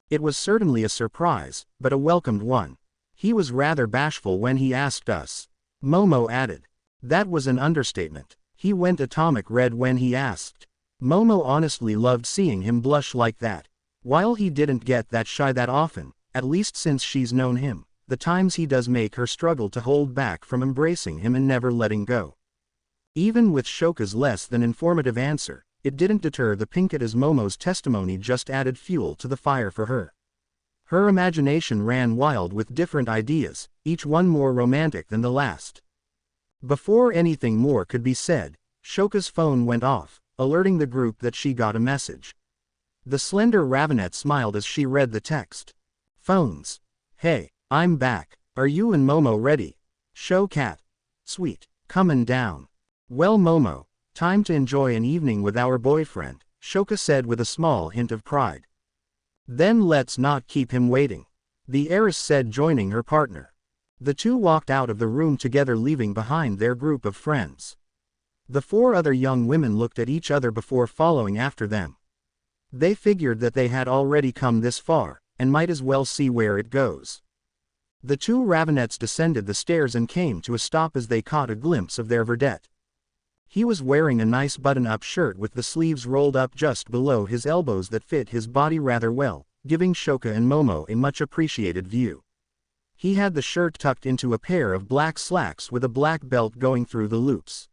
It was certainly a surprise, but a welcomed one. He was rather bashful when he asked us. Momo added. That was an understatement. He went atomic red when he asked. Momo honestly loved seeing him blush like that. While he didn't get that shy that often, at least since she's known him, the times he does make her struggle to hold back from embracing him and never letting go. Even with Shoka's less than informative answer, it didn't deter the Pinkett as Momo's testimony just added fuel to the fire for her. Her imagination ran wild with different ideas, each one more romantic than the last. Before anything more could be said, Shoka's phone went off, alerting the group that she got a message. The slender Ravenet smiled as she read the text. Phones. Hey, I'm back. Are you and Momo ready? Shokat. Sweet. Comin' down. Well Momo, time to enjoy an evening with our boyfriend, Shoka said with a small hint of pride. Then let's not keep him waiting, the heiress said, joining her partner. The two walked out of the room together, leaving behind their group of friends. The four other young women looked at each other before following after them. They figured that they had already come this far, and might as well see where it goes. The two Ravenets descended the stairs and came to a stop as they caught a glimpse of their vedette. He was wearing a nice button-up shirt with the sleeves rolled up just below his elbows that fit his body rather well, giving Shoka and Momo a much appreciated view. He had the shirt tucked into a pair of black slacks with a black belt going through the loops.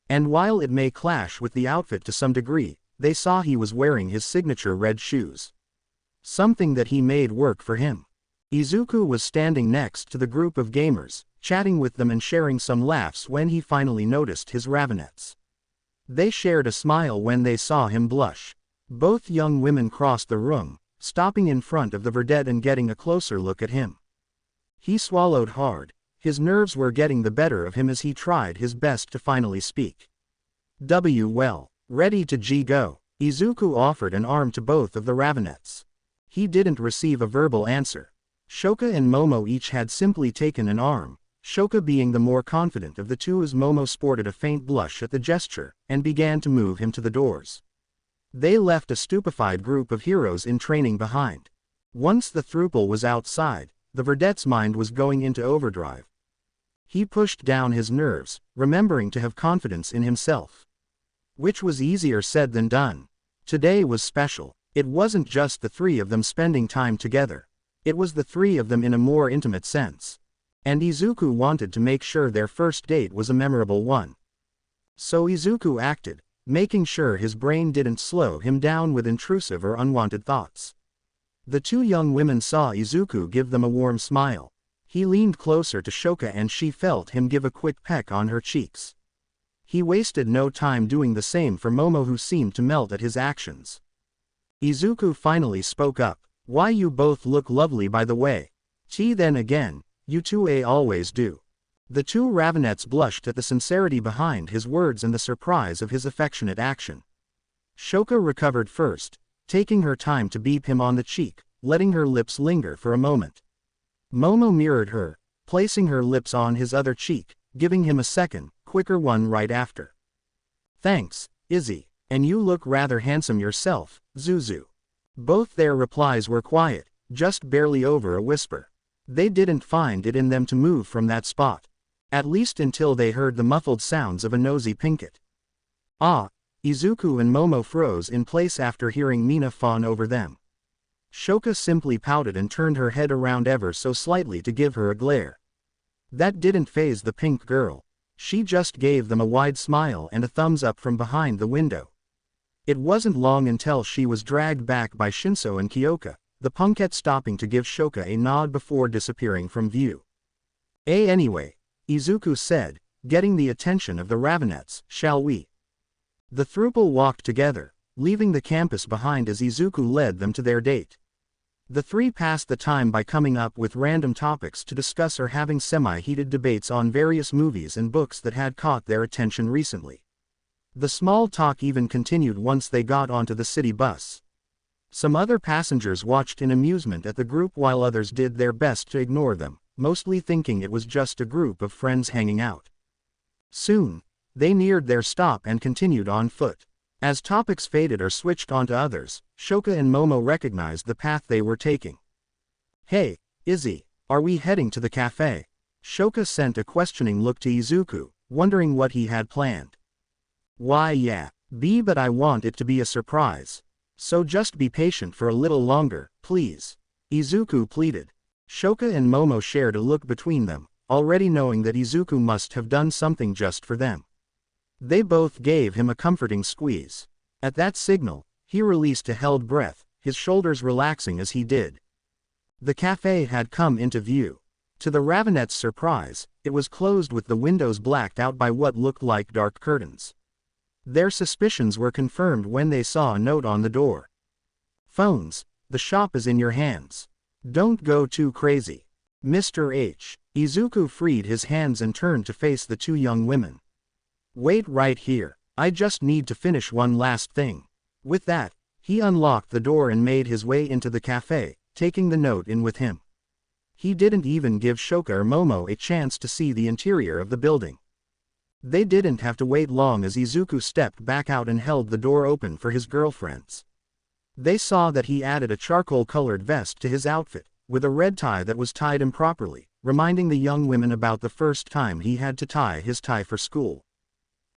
And while it may clash with the outfit to some degree, they saw he was wearing his signature red shoes. Something that he made work for him. Izuku was standing next to the group of gamers, chatting with them and sharing some laughs when he finally noticed his Ravenets. They shared a smile when they saw him blush. Both young women crossed the room, stopping in front of the vedette and getting a closer look at him. He swallowed hard. His nerves were getting the better of him as he tried his best to finally speak. Well, ready to go? Izuku offered an arm to both of the Ravenets. He didn't receive a verbal answer. Shoka and Momo each had simply taken an arm, Shoka being the more confident of the two as Momo sported a faint blush at the gesture, and began to move him to the doors. They left a stupefied group of heroes in training behind. Once the throuple was outside, the vedette's mind was going into overdrive. He pushed down his nerves, remembering to have confidence in himself. Which was easier said than done. Today was special. It wasn't just the three of them spending time together. It was the three of them in a more intimate sense. And Izuku wanted to make sure their first date was a memorable one. So Izuku acted, making sure his brain didn't slow him down with intrusive or unwanted thoughts. The two young women saw Izuku give them a warm smile. He leaned closer to Shoka and she felt him give a quick peck on her cheeks. He wasted no time doing the same for Momo, who seemed to melt at his actions. Izuku finally spoke up. Why, you both look lovely by the way. Then again, you two always do. The two Ravenets blushed at the sincerity behind his words and the surprise of his affectionate action. Shoka recovered first, taking her time to beep him on the cheek, letting her lips linger for a moment. Momo mirrored her, placing her lips on his other cheek, giving him a second, quicker one right after. Thanks, Izzy, and you look rather handsome yourself, Zuzu. Both their replies were quiet, just barely over a whisper. They didn't find it in them to move from that spot. At least until they heard the muffled sounds of a nosy Pinkett. Ah! Izuku and Momo froze in place after hearing Mina fawn over them. Shoka simply pouted and turned her head around ever so slightly to give her a glare. That didn't faze the pink girl. She just gave them a wide smile and a thumbs up from behind the window. It wasn't long until she was dragged back by Shinso and Kyoka, the punkette stopping to give Shoka a nod before disappearing from view. Anyway, Izuku said, getting the attention of the Ravenets, shall we? The throuple walked together, leaving the campus behind as Izuku led them to their date. The three passed the time by coming up with random topics to discuss or having semi-heated debates on various movies and books that had caught their attention recently. The small talk even continued once they got onto the city bus. Some other passengers watched in amusement at the group while others did their best to ignore them, mostly thinking it was just a group of friends hanging out. Soon, they neared their stop and continued on foot. As topics faded or switched onto others, Shoka and Momo recognized the path they were taking. "Hey, Izzy, are we heading to the cafe?" Shoka sent a questioning look to Izuku, wondering what he had planned. "Why yeah, but I want it to be a surprise. So just be patient for a little longer, please," Izuku pleaded. Shoka and Momo shared a look between them, already knowing that Izuku must have done something just for them. They both gave him a comforting squeeze. At that signal, he released a held breath, his shoulders relaxing as he did. The cafe had come into view. To the Ravenette's surprise, it was closed with the windows blacked out by what looked like dark curtains. Their suspicions were confirmed when they saw a note on the door. "Phones, the shop is in your hands. Don't go too crazy. Mr. H." Izuku freed his hands and turned to face the two young women. "Wait right here, I just need to finish one last thing." With that, he unlocked the door and made his way into the cafe, taking the note in with him. He didn't even give Shoka or Momo a chance to see the interior of the building. They didn't have to wait long as Izuku stepped back out and held the door open for his girlfriends. They saw that he added a charcoal-colored vest to his outfit, with a red tie that was tied improperly, reminding the young women about the first time he had to tie his tie for school.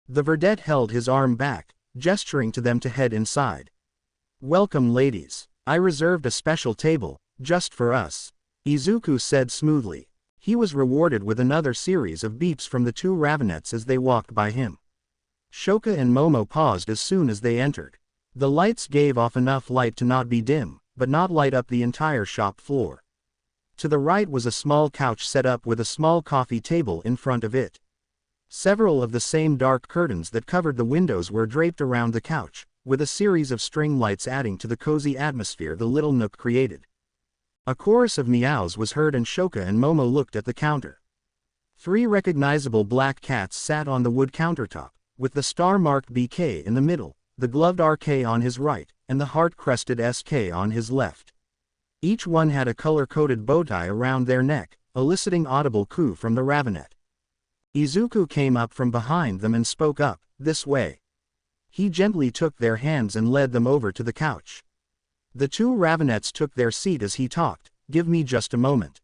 The verdette held his arm back, gesturing to them to head inside. "Welcome ladies, I reserved a special table, just for us," Izuku said smoothly. He was rewarded with another series of beeps from the two Ravenettes as they walked by him. Shoka and Momo paused as soon as they entered. The lights gave off enough light to not be dim, but not light up the entire shop floor. To the right was a small couch set up with a small coffee table in front of it. Several of the same dark curtains that covered the windows were draped around the couch, with a series of string lights adding to the cozy atmosphere the little nook created. A chorus of meows was heard and Shoka and Momo looked at the counter. 3 recognizable black cats sat on the wood countertop, with the star-marked BK in the middle, the gloved RK on his right, and the heart-crested SK on his left. Each one had a color-coded bow tie around their neck, eliciting audible coo from the Ravenette. Izuku came up from behind them and spoke up, "This way." He gently took their hands and led them over to the couch. The two Ravenettes took their seat as he talked, "Give me just a moment."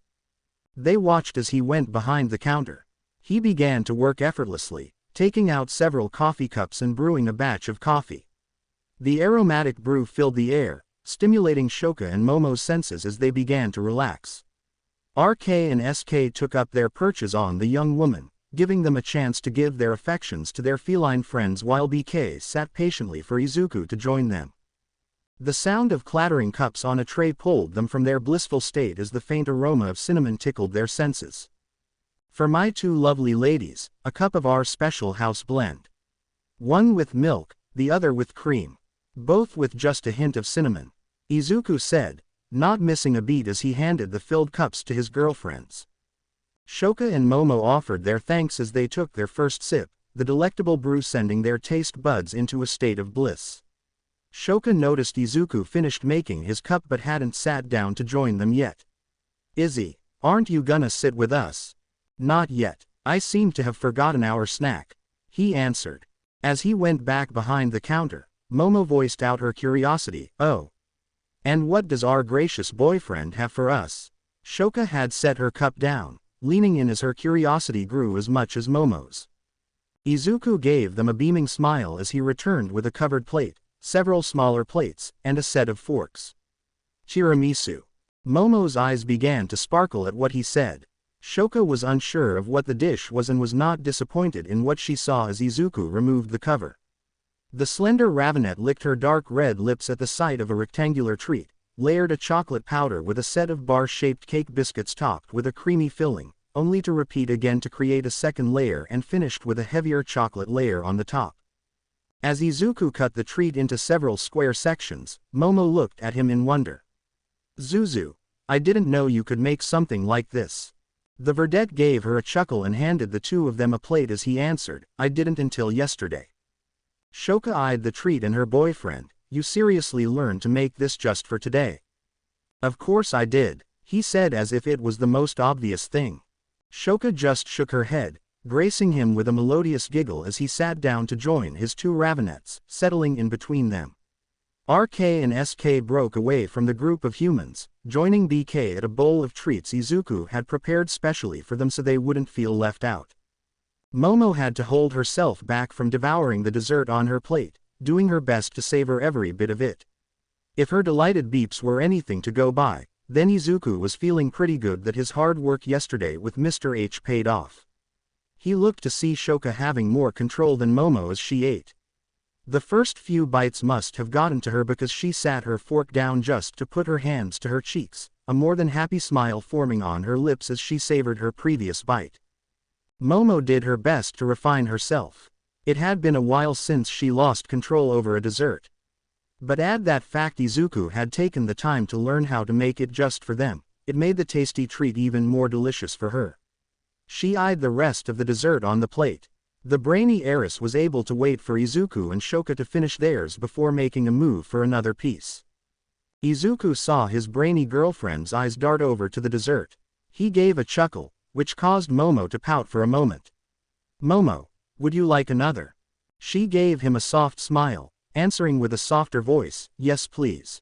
They watched as he went behind the counter. He began to work effortlessly, taking out several coffee cups and brewing a batch of coffee. The aromatic brew filled the air, stimulating Shoka and Momo's senses as they began to relax. RK and SK took up their perches on the young woman, giving them a chance to give their affections to their feline friends while BK sat patiently for Izuku to join them. The sound of clattering cups on a tray pulled them from their blissful state as the faint aroma of cinnamon tickled their senses. "For my two lovely ladies, a cup of our special house blend. One with milk, the other with cream. Both with just a hint of cinnamon," Izuku said, not missing a beat as he handed the filled cups to his girlfriends. Shoka and Momo offered their thanks as they took their first sip, the delectable brew sending their taste buds into a state of bliss. Shoka noticed Izuku finished making his cup but hadn't sat down to join them yet. "Izzy, aren't you gonna sit with us?" "Not yet, I seem to have forgotten our snack," he answered. As he went back behind the counter, Momo voiced out her curiosity, "Oh. And what does our gracious boyfriend have for us?" Shoka had set her cup down, leaning in as her curiosity grew as much as Momo's. Izuku gave them a beaming smile as he returned with a covered plate, several smaller plates, and a set of forks. "Tiramisu." Momo's eyes began to sparkle at what he said. Shoka was unsure of what the dish was and was not disappointed in what she saw as Izuku removed the cover. The slender Ravenette licked her dark red lips at the sight of a rectangular treat, layered a chocolate powder with a set of bar-shaped cake biscuits topped with a creamy filling, only to repeat again to create a second layer and finished with a heavier chocolate layer on the top. As Izuku cut the treat into several square sections, Momo looked at him in wonder. "Zuzu, I didn't know you could make something like this." The verdette gave her a chuckle and handed the two of them a plate as he answered, "I didn't until yesterday." Shoka eyed the treat and her boyfriend, "You seriously learned to make this just for today?" "Of course I did," he said as if it was the most obvious thing. Shoka just shook her head, gracing him with a melodious giggle as he sat down to join his two ravenettes, settling in between them. RK and SK broke away from the group of humans, joining BK at a bowl of treats Izuku had prepared specially for them so they wouldn't feel left out. Momo had to hold herself back from devouring the dessert on her plate, doing her best to savor every bit of it. If her delighted beeps were anything to go by, then Izuku was feeling pretty good that his hard work yesterday with Mr. H paid off. He looked to see Shoka having more control than Momo as she ate. The first few bites must have gotten to her because she sat her fork down just to put her hands to her cheeks, a more than happy smile forming on her lips as she savored her previous bite. Momo did her best to refine herself. It had been a while since she lost control over a dessert. But add that fact Izuku had taken the time to learn how to make it just for them, it made the tasty treat even more delicious for her. She eyed the rest of the dessert on the plate. The brainy heiress was able to wait for Izuku and Shoka to finish theirs before making a move for another piece. Izuku saw his brainy girlfriend's eyes dart over to the dessert. He gave a chuckle, which caused Momo to pout for a moment. "Momo, would you like another?" She gave him a soft smile, answering with a softer voice, "Yes please."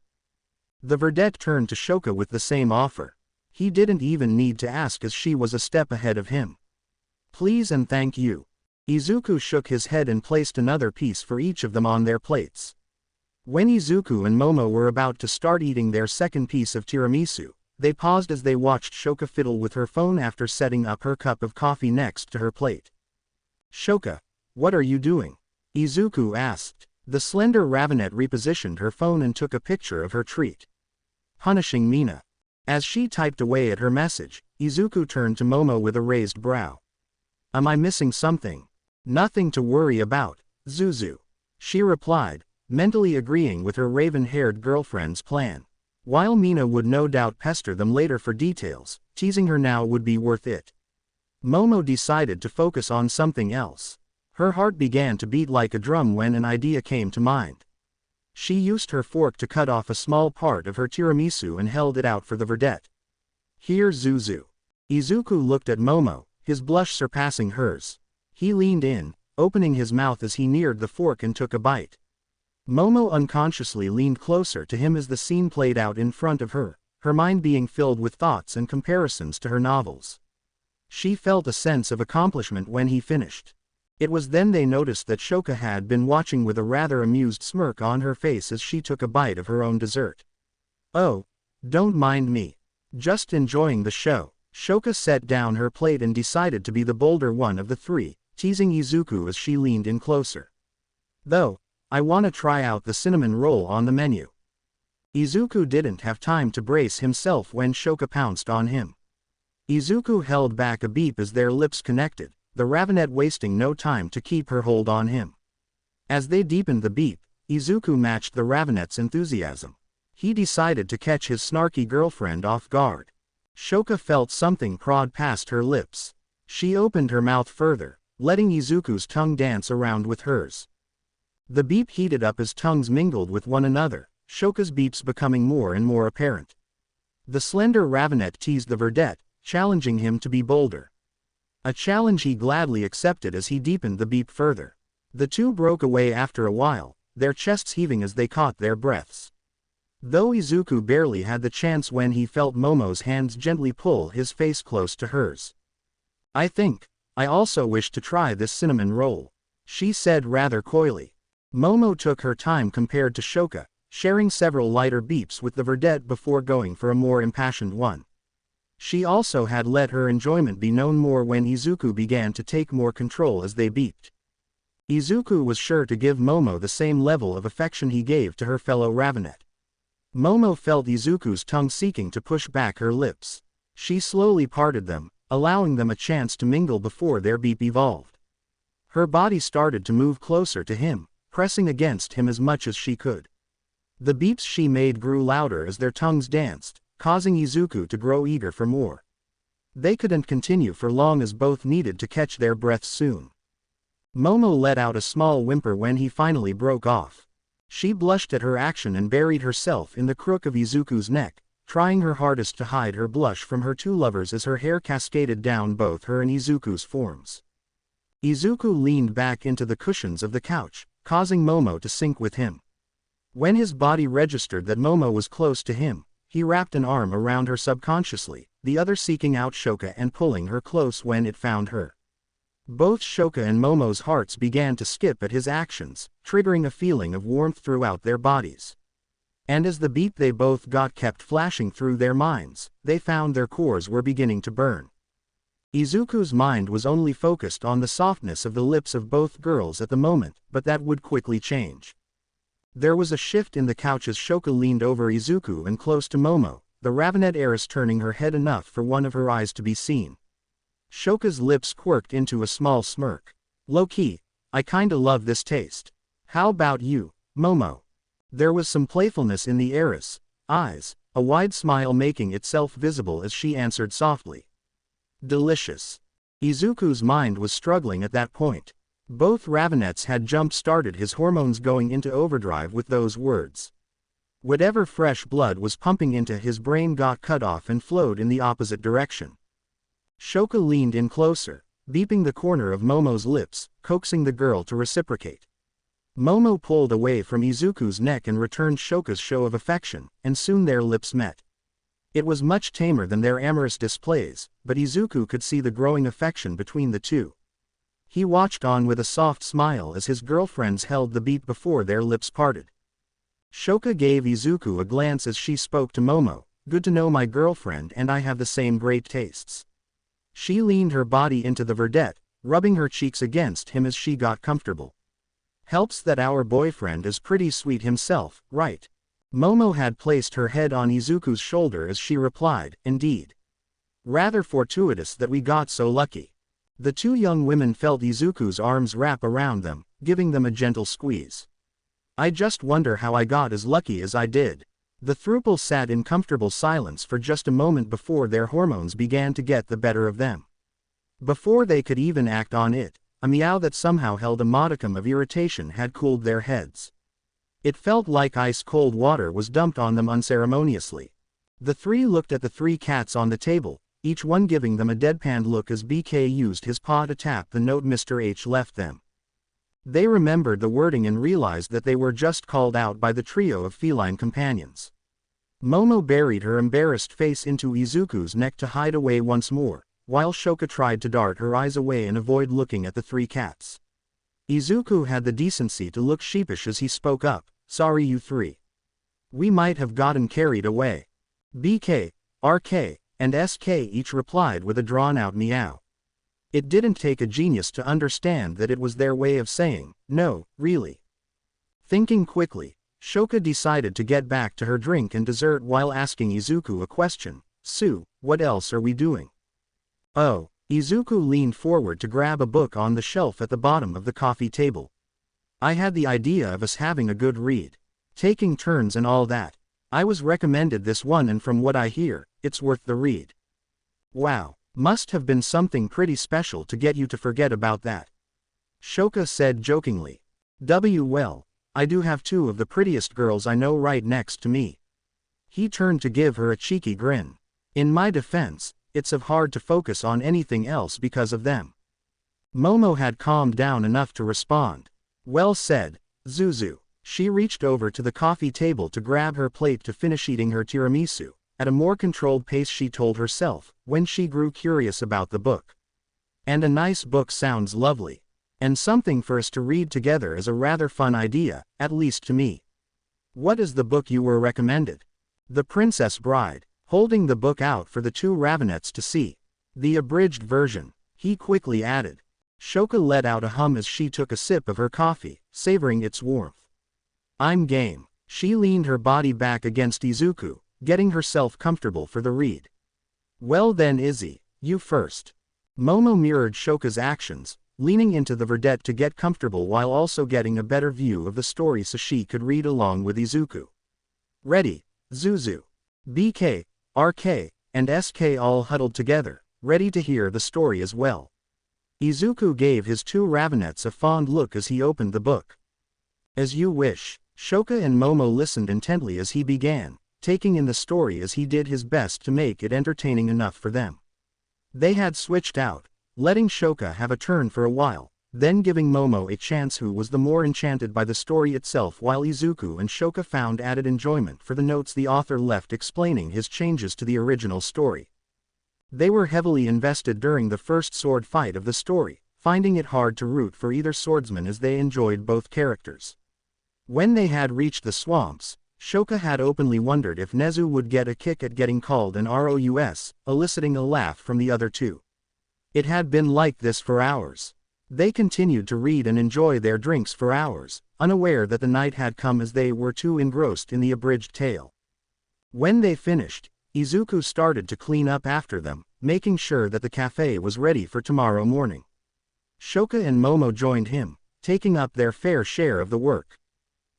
The verdette turned to Shoka with the same offer. He didn't even need to ask as she was a step ahead of him. "Please and thank you." Izuku shook his head and placed another piece for each of them on their plates. When Izuku and Momo were about to start eating their second piece of tiramisu, they paused as they watched Shoka fiddle with her phone after setting up her cup of coffee next to her plate. "Shoka, what are you doing?" Izuku asked. The slender ravenette repositioned her phone and took a picture of her treat. "Punishing Mina." As she typed away at her message, Izuku turned to Momo with a raised brow. "Am I missing something?" "Nothing to worry about, Zuzu," she replied, mentally agreeing with her raven-haired girlfriend's plan. While Mina would no doubt pester them later for details, teasing her now would be worth it. Momo decided to focus on something else. Her heart began to beat like a drum when an idea came to mind. She used her fork to cut off a small part of her tiramisu and held it out for the verdette. "Here Zuzu." Izuku looked at Momo, his blush surpassing hers. He leaned in, opening his mouth as he neared the fork and took a bite. Momo unconsciously leaned closer to him as the scene played out in front of her, her mind being filled with thoughts and comparisons to her novels. She felt a sense of accomplishment when he finished. It was then they noticed that Shoka had been watching with a rather amused smirk on her face as she took a bite of her own dessert. "Oh, don't mind me. Just enjoying the show." Shoka set down her plate and decided to be the bolder one of the three, teasing Izuku as she leaned in closer. "Though, I wanna try out the cinnamon roll on the menu." Izuku didn't have time to brace himself when Shoka pounced on him. Izuku held back a beep as their lips connected, the ravenette wasting no time to keep her hold on him. As they deepened the beep, Izuku matched the ravenette's enthusiasm. He decided to catch his snarky girlfriend off guard. Shoka felt something prod past her lips. She opened her mouth further, letting Izuku's tongue dance around with hers. The beep heated up as tongues mingled with one another, Shoka's beeps becoming more and more apparent. The slender ravenette teased the verdette, challenging him to be bolder. A challenge he gladly accepted as he deepened the beep further. The two broke away after a while, their chests heaving as they caught their breaths. Though Izuku barely had the chance when he felt Momo's hands gently pull his face close to hers. "I think, I also wish to try this cinnamon roll," she said rather coyly. Momo took her time compared to Shoka, sharing several lighter beeps with the verdette before going for a more impassioned one. She also had let her enjoyment be known more when Izuku began to take more control as they beeped. Izuku was sure to give Momo the same level of affection he gave to her fellow ravenette. Momo felt Izuku's tongue seeking to push back her lips. She slowly parted them, allowing them a chance to mingle before their beep evolved. Her body started to move closer to him, pressing against him as much as she could. The beeps she made grew louder as their tongues danced, causing Izuku to grow eager for more. They couldn't continue for long as both needed to catch their breaths soon. Momo let out a small whimper when he finally broke off. She blushed at her action and buried herself in the crook of Izuku's neck, trying her hardest to hide her blush from her two lovers as her hair cascaded down both her and Izuku's forms. Izuku leaned back into the cushions of the couch, causing Momo to sink with him. When his body registered that Momo was close to him, he wrapped an arm around her subconsciously, the other seeking out Shoka and pulling her close when it found her. Both Shoka and Momo's hearts began to skip at his actions, triggering a feeling of warmth throughout their bodies. And as the beat they both got kept flashing through their minds, they found their cores were beginning to burn. Izuku's mind was only focused on the softness of the lips of both girls at the moment, but that would quickly change. There was a shift in the couch as Shoka leaned over Izuku and close to Momo, the Ravenet heiress turning her head enough for one of her eyes to be seen. Shoka's lips quirked into a small smirk. Low-key, I kinda love this taste. How about you, Momo? There was some playfulness in the heiress' eyes, a wide smile making itself visible as she answered softly. Delicious. Izuku's mind was struggling at that point. Both Ravenets had jump-started his hormones going into overdrive with those words. Whatever fresh blood was pumping into his brain got cut off and flowed in the opposite direction. Shoka leaned in closer, beeping the corner of Momo's lips, coaxing the girl to reciprocate. Momo pulled away from Izuku's neck and returned Shoka's show of affection, and soon their lips met. It was much tamer than their amorous displays, but Izuku could see the growing affection between the two. He watched on with a soft smile as his girlfriends held the beat before their lips parted. Shoka gave Izuku a glance as she spoke to Momo, "Good to know my girlfriend and I have the same great tastes." She leaned her body into the verdette, rubbing her cheeks against him as she got comfortable. "Helps that our boyfriend is pretty sweet himself, right?" Momo had placed her head on Izuku's shoulder as she replied, "Indeed. Rather fortuitous that we got so lucky." The two young women felt Izuku's arms wrap around them, giving them a gentle squeeze. "I just wonder how I got as lucky as I did." The throuple sat in comfortable silence for just a moment before their hormones began to get the better of them. Before they could even act on it, a meow that somehow held a modicum of irritation had cooled their heads. It felt like ice-cold water was dumped on them unceremoniously. The three looked at the three cats on the table, each one giving them a deadpan look as BK used his paw to tap the note Mr. H left them. They remembered the wording and realized that they were just called out by the trio of feline companions. Momo buried her embarrassed face into Izuku's neck to hide away once more, while Shoka tried to dart her eyes away and avoid looking at the three cats. Izuku had the decency to look sheepish as he spoke up, "Sorry you three. We might have gotten carried away." BK, RK, and SK each replied with a drawn-out meow. It didn't take a genius to understand that it was their way of saying, "No, really." Thinking quickly, Shoka decided to get back to her drink and dessert while asking Izuku a question. "Sue, what else are we doing?" "Oh." Izuku leaned forward to grab a book on the shelf at the bottom of the coffee table. "I had the idea of us having a good read. Taking turns and all that. I was recommended this one and from what I hear, it's worth the read." "Wow. Must have been something pretty special to get you to forget about that," Shoka said jokingly. Well, I do have two of the prettiest girls I know right next to me." He turned to give her a cheeky grin. "In my defense, it's hard to focus on anything else because of them." Momo had calmed down enough to respond. "Well said, Zuzu." She reached over to the coffee table to grab her plate to finish eating her tiramisu, at a more controlled pace she told herself, when she grew curious about the book. "And a nice book sounds lovely. And something for us to read together is a rather fun idea, at least to me. What is the book you were recommended?" "The Princess Bride," holding the book out for the two Ravenets to see. "The abridged version," he quickly added. Shoka let out a hum as she took a sip of her coffee, savoring its warmth. "I'm game." She leaned her body back against Izuku, getting herself comfortable for the read. "Well then Izzy, you first." Momo mirrored Shoka's actions, leaning into the verdette to get comfortable while also getting a better view of the story so she could read along with Izuku. "Ready, Zuzu." BK, RK, and SK all huddled together, ready to hear the story as well. Izuku gave his two Ravenets a fond look as he opened the book. "As you wish." Shoka and Momo listened intently as he began, taking in the story as he did his best to make it entertaining enough for them. They had switched out, letting Shoka have a turn for a while, then giving Momo a chance, who was the more enchanted by the story itself, while Izuku and Shoka found added enjoyment for the notes the author left explaining his changes to the original story. They were heavily invested during the first sword fight of the story, finding it hard to root for either swordsman as they enjoyed both characters. When they had reached the swamps, Shoka had openly wondered if Nezu would get a kick at getting called an ROUS, eliciting a laugh from the other two. It had been like this for hours. They continued to read and enjoy their drinks for hours, unaware that the night had come as they were too engrossed in the abridged tale. When they finished, Izuku started to clean up after them, making sure that the cafe was ready for tomorrow morning. Shoka and Momo joined him, taking up their fair share of the work.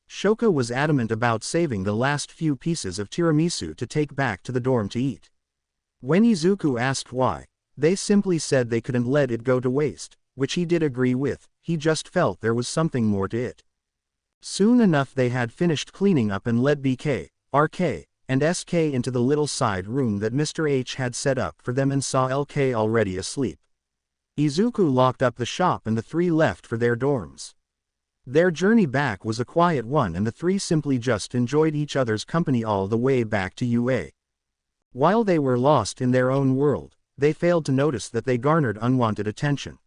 Shoka was adamant about saving the last few pieces of tiramisu to take back to the dorm to eat. When Izuku asked why, they simply said they couldn't let it go to waste, which he did agree with. He just felt there was something more to it. Soon enough they had finished cleaning up and led BK, RK, and SK into the little side room that Mr. H had set up for them and saw LK already asleep. Izuku locked up the shop and the three left for their dorms. Their journey back was a quiet one, and the three simply just enjoyed each other's company all the way back to UA. While they were lost in their own world, they failed to notice that they garnered unwanted attention.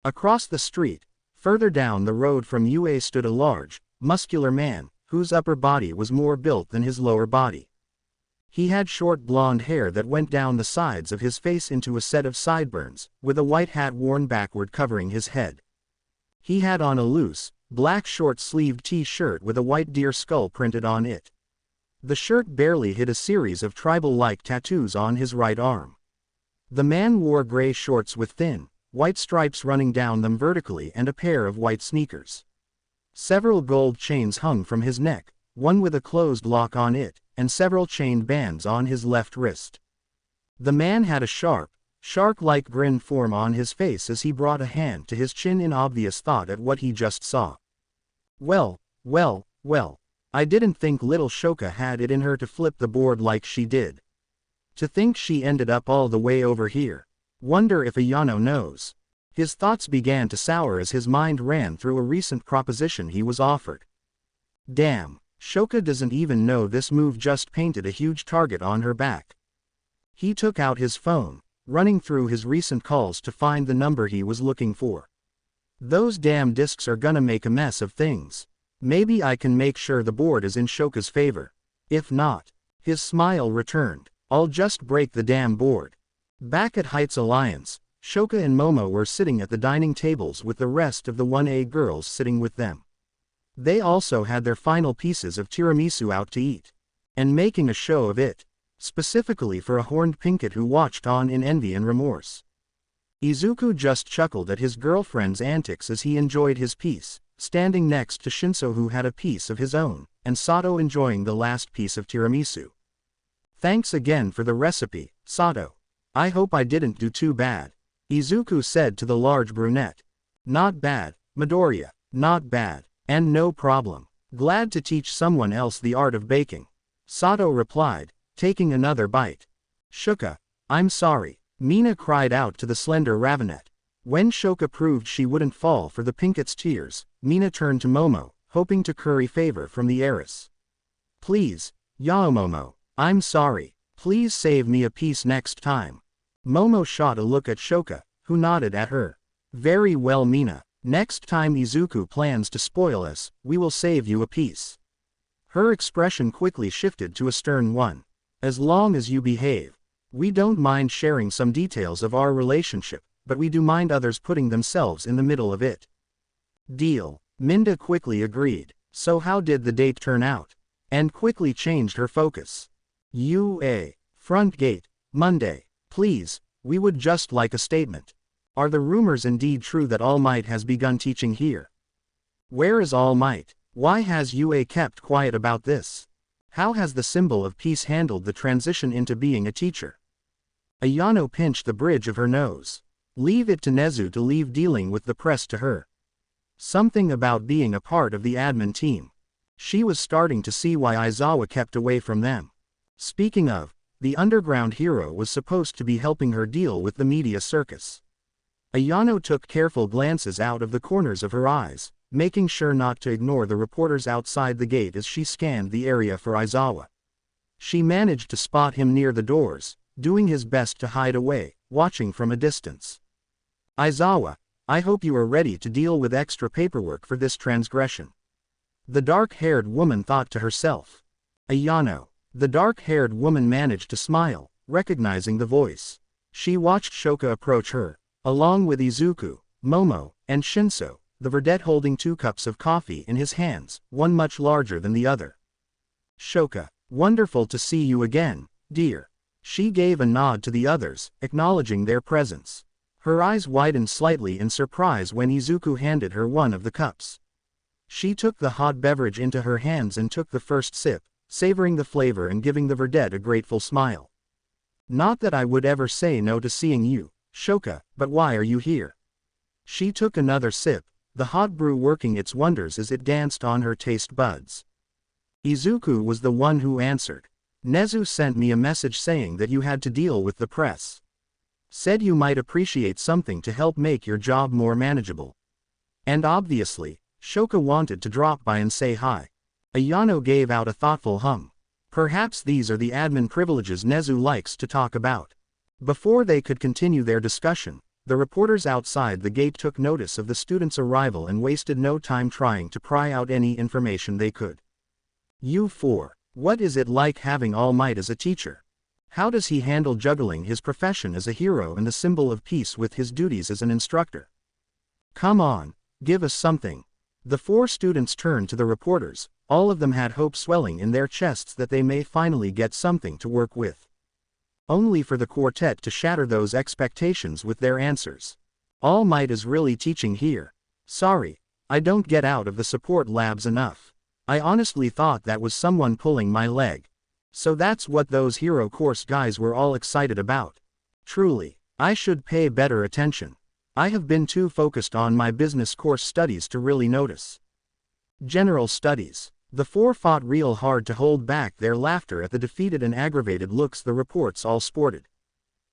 Across the street, further down the road from UA, stood a large, muscular man, whose upper body was more built than his lower body. He had short blonde hair that went down the sides of his face into a set of sideburns, with a white hat worn backward covering his head. He had on a loose, black short-sleeved t-shirt with a white deer skull printed on it. The shirt barely hid a series of tribal-like tattoos on his right arm. The man wore gray shorts with thin, white stripes running down them vertically and a pair of white sneakers. Several gold chains hung from his neck, one with a closed lock on it, and several chained bands on his left wrist. The man had a sharp, shark-like grin form on his face as he brought a hand to his chin in obvious thought at what he just saw. Well, I didn't think little Shoka had it in her to flip the board like she did. To think she ended up all the way over here. Wonder if Ayano knows. His thoughts began to sour as his mind ran through a recent proposition he was offered. Damn, Shoka doesn't even know this move just painted a huge target on her back. He took out his phone, running through his recent calls to find the number he was looking for. Those damn discs are gonna make a mess of things. Maybe I can make sure the board is in Shoka's favor. If not, his smile returned, I'll just break the damn board. Back at Heights Alliance, Shoka and Momo were sitting at the dining tables with the rest of the 1A girls sitting with them. They also had their final pieces of tiramisu out to eat, and making a show of it, specifically for a horned pinkett who watched on in envy and remorse. Izuku just chuckled at his girlfriend's antics as he enjoyed his piece, standing next to Shinso, who had a piece of his own, and Sato enjoying the last piece of tiramisu. Thanks again for the recipe, Sato. I hope I didn't do too bad, Izuku said to the large brunette. Not bad, Midoriya, not bad, and no problem. Glad to teach someone else the art of baking, Sato replied, taking another bite. Shoka, I'm sorry, Mina cried out to the slender Ravenet. When Shoka proved she wouldn't fall for the pinkett's tears, Mina turned to Momo, hoping to curry favor from the heiress. Please, Yaomomo, I'm sorry, please save me a piece next time. Momo shot a look at Shoka, who nodded at her. Very well, Mina, next time Izuku plans to spoil us, we will save you a piece. Her expression quickly shifted to a stern one. As long as you behave. We don't mind sharing some details of our relationship, but we do mind others putting themselves in the middle of it. Deal, Minda quickly agreed. So how did the date turn out? And quickly changed her focus. UA, front gate, Monday. Please, we would just like a statement. Are the rumors indeed true that All Might has begun teaching here? Where is All Might? Why has UA kept quiet about this? How has the symbol of peace handled the transition into being a teacher? Ayano pinched the bridge of her nose. Leave it to Nezu to leave dealing with the press to her. Something about being a part of the admin team. She was starting to see why Aizawa kept away from them. Speaking of, the underground hero was supposed to be helping her deal with the media circus. Ayano took careful glances out of the corners of her eyes, making sure not to ignore the reporters outside the gate as she scanned the area for Aizawa. She managed to spot him near the doors, doing his best to hide away, watching from a distance. Aizawa, I hope you are ready to deal with extra paperwork for this transgression. The dark-haired woman thought to herself. Ayano. The dark-haired woman managed to smile, recognizing the voice. She watched Shoka approach her, along with Izuku, Momo, and Shinso, the verdette holding 2 cups of coffee in his hands, one much larger than the other. Shoka, wonderful to see you again, dear. She gave a nod to the others, acknowledging their presence. Her eyes widened slightly in surprise when Izuku handed her one of the cups. She took the hot beverage into her hands and took the first sip, savoring the flavor and giving the verdette a grateful smile. Not that I would ever say no to seeing you, Shoka, but why are you here? She took another sip, the hot brew working its wonders as it danced on her taste buds. Izuku was the one who answered. Nezu sent me a message saying that you had to deal with the press. Said you might appreciate something to help make your job more manageable. And obviously, Shoka wanted to drop by and say hi. Ayano gave out a thoughtful hum. Perhaps these are the admin privileges Nezu likes to talk about. Before they could continue their discussion, the reporters outside the gate took notice of the students' arrival and wasted no time trying to pry out any information they could. You 4. What is it like having All Might as a teacher? How does he handle juggling his profession as a hero and the symbol of peace with his duties as an instructor? Come on, give us something. The 4 students turned to the reporters, all of them had hope swelling in their chests that they may finally get something to work with. Only for the quartet to shatter those expectations with their answers. All Might is really teaching here. Sorry, I don't get out of the support labs enough. I honestly thought that was someone pulling my leg. So that's what those hero course guys were all excited about. Truly, I should pay better attention. I have been too focused on my business course studies to really notice. General studies. The 4 fought real hard to hold back their laughter at the defeated and aggravated looks the reports all sported.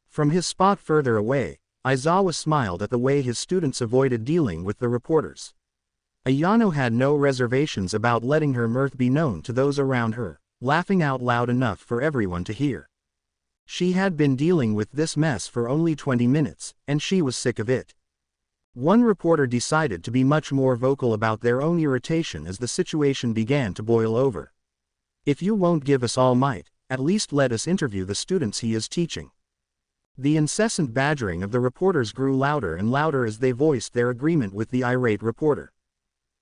From his spot further away, Aizawa smiled at the way his students avoided dealing with the reporters. Ayano had no reservations about letting her mirth be known to those around her, laughing out loud enough for everyone to hear. She had been dealing with this mess for only 20 minutes, and she was sick of it. One reporter decided to be much more vocal about their own irritation as the situation began to boil over. If you won't give us All Might, at least let us interview the students he is teaching. The incessant badgering of the reporters grew louder and louder as they voiced their agreement with the irate reporter.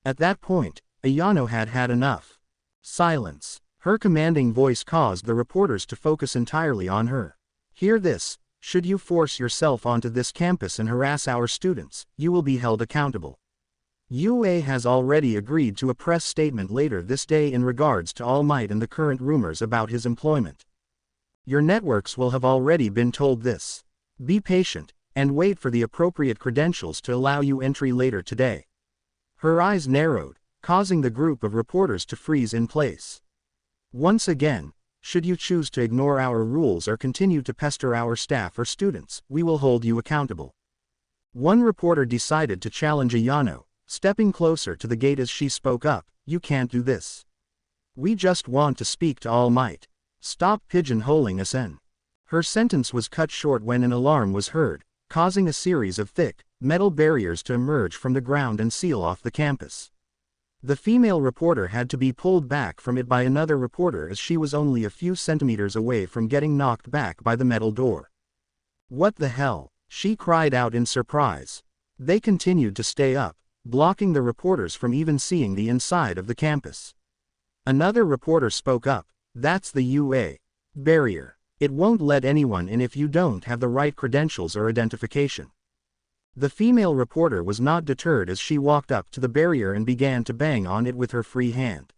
At that point, Ayano had had enough. Silence. Her commanding voice caused the reporters to focus entirely on her. Hear this, should you force yourself onto this campus and harass our students, you will be held accountable. UA has already agreed to a press statement later this day in regards to All Might and the current rumors about his employment. Your networks will have already been told this. Be patient, and wait for the appropriate credentials to allow you entry later today. Her eyes narrowed, causing the group of reporters to freeze in place. Once again, should you choose to ignore our rules or continue to pester our staff or students, we will hold you accountable. One reporter decided to challenge Ayano, stepping closer to the gate as she spoke up. You can't do this. We just want to speak to All Might. Stop pigeonholing us in. Her sentence was cut short when an alarm was heard, causing a series of thick, metal barriers to emerge from the ground and seal off the campus. The female reporter had to be pulled back from it by another reporter as she was only a few centimeters away from getting knocked back by the metal door. What the hell? She cried out in surprise. They continued to stay up, blocking the reporters from even seeing the inside of the campus. Another reporter spoke up. That's the UA barrier. It won't let anyone in if you don't have the right credentials or identification. The female reporter was not deterred as she walked up to the barrier and began to bang on it with her free hand.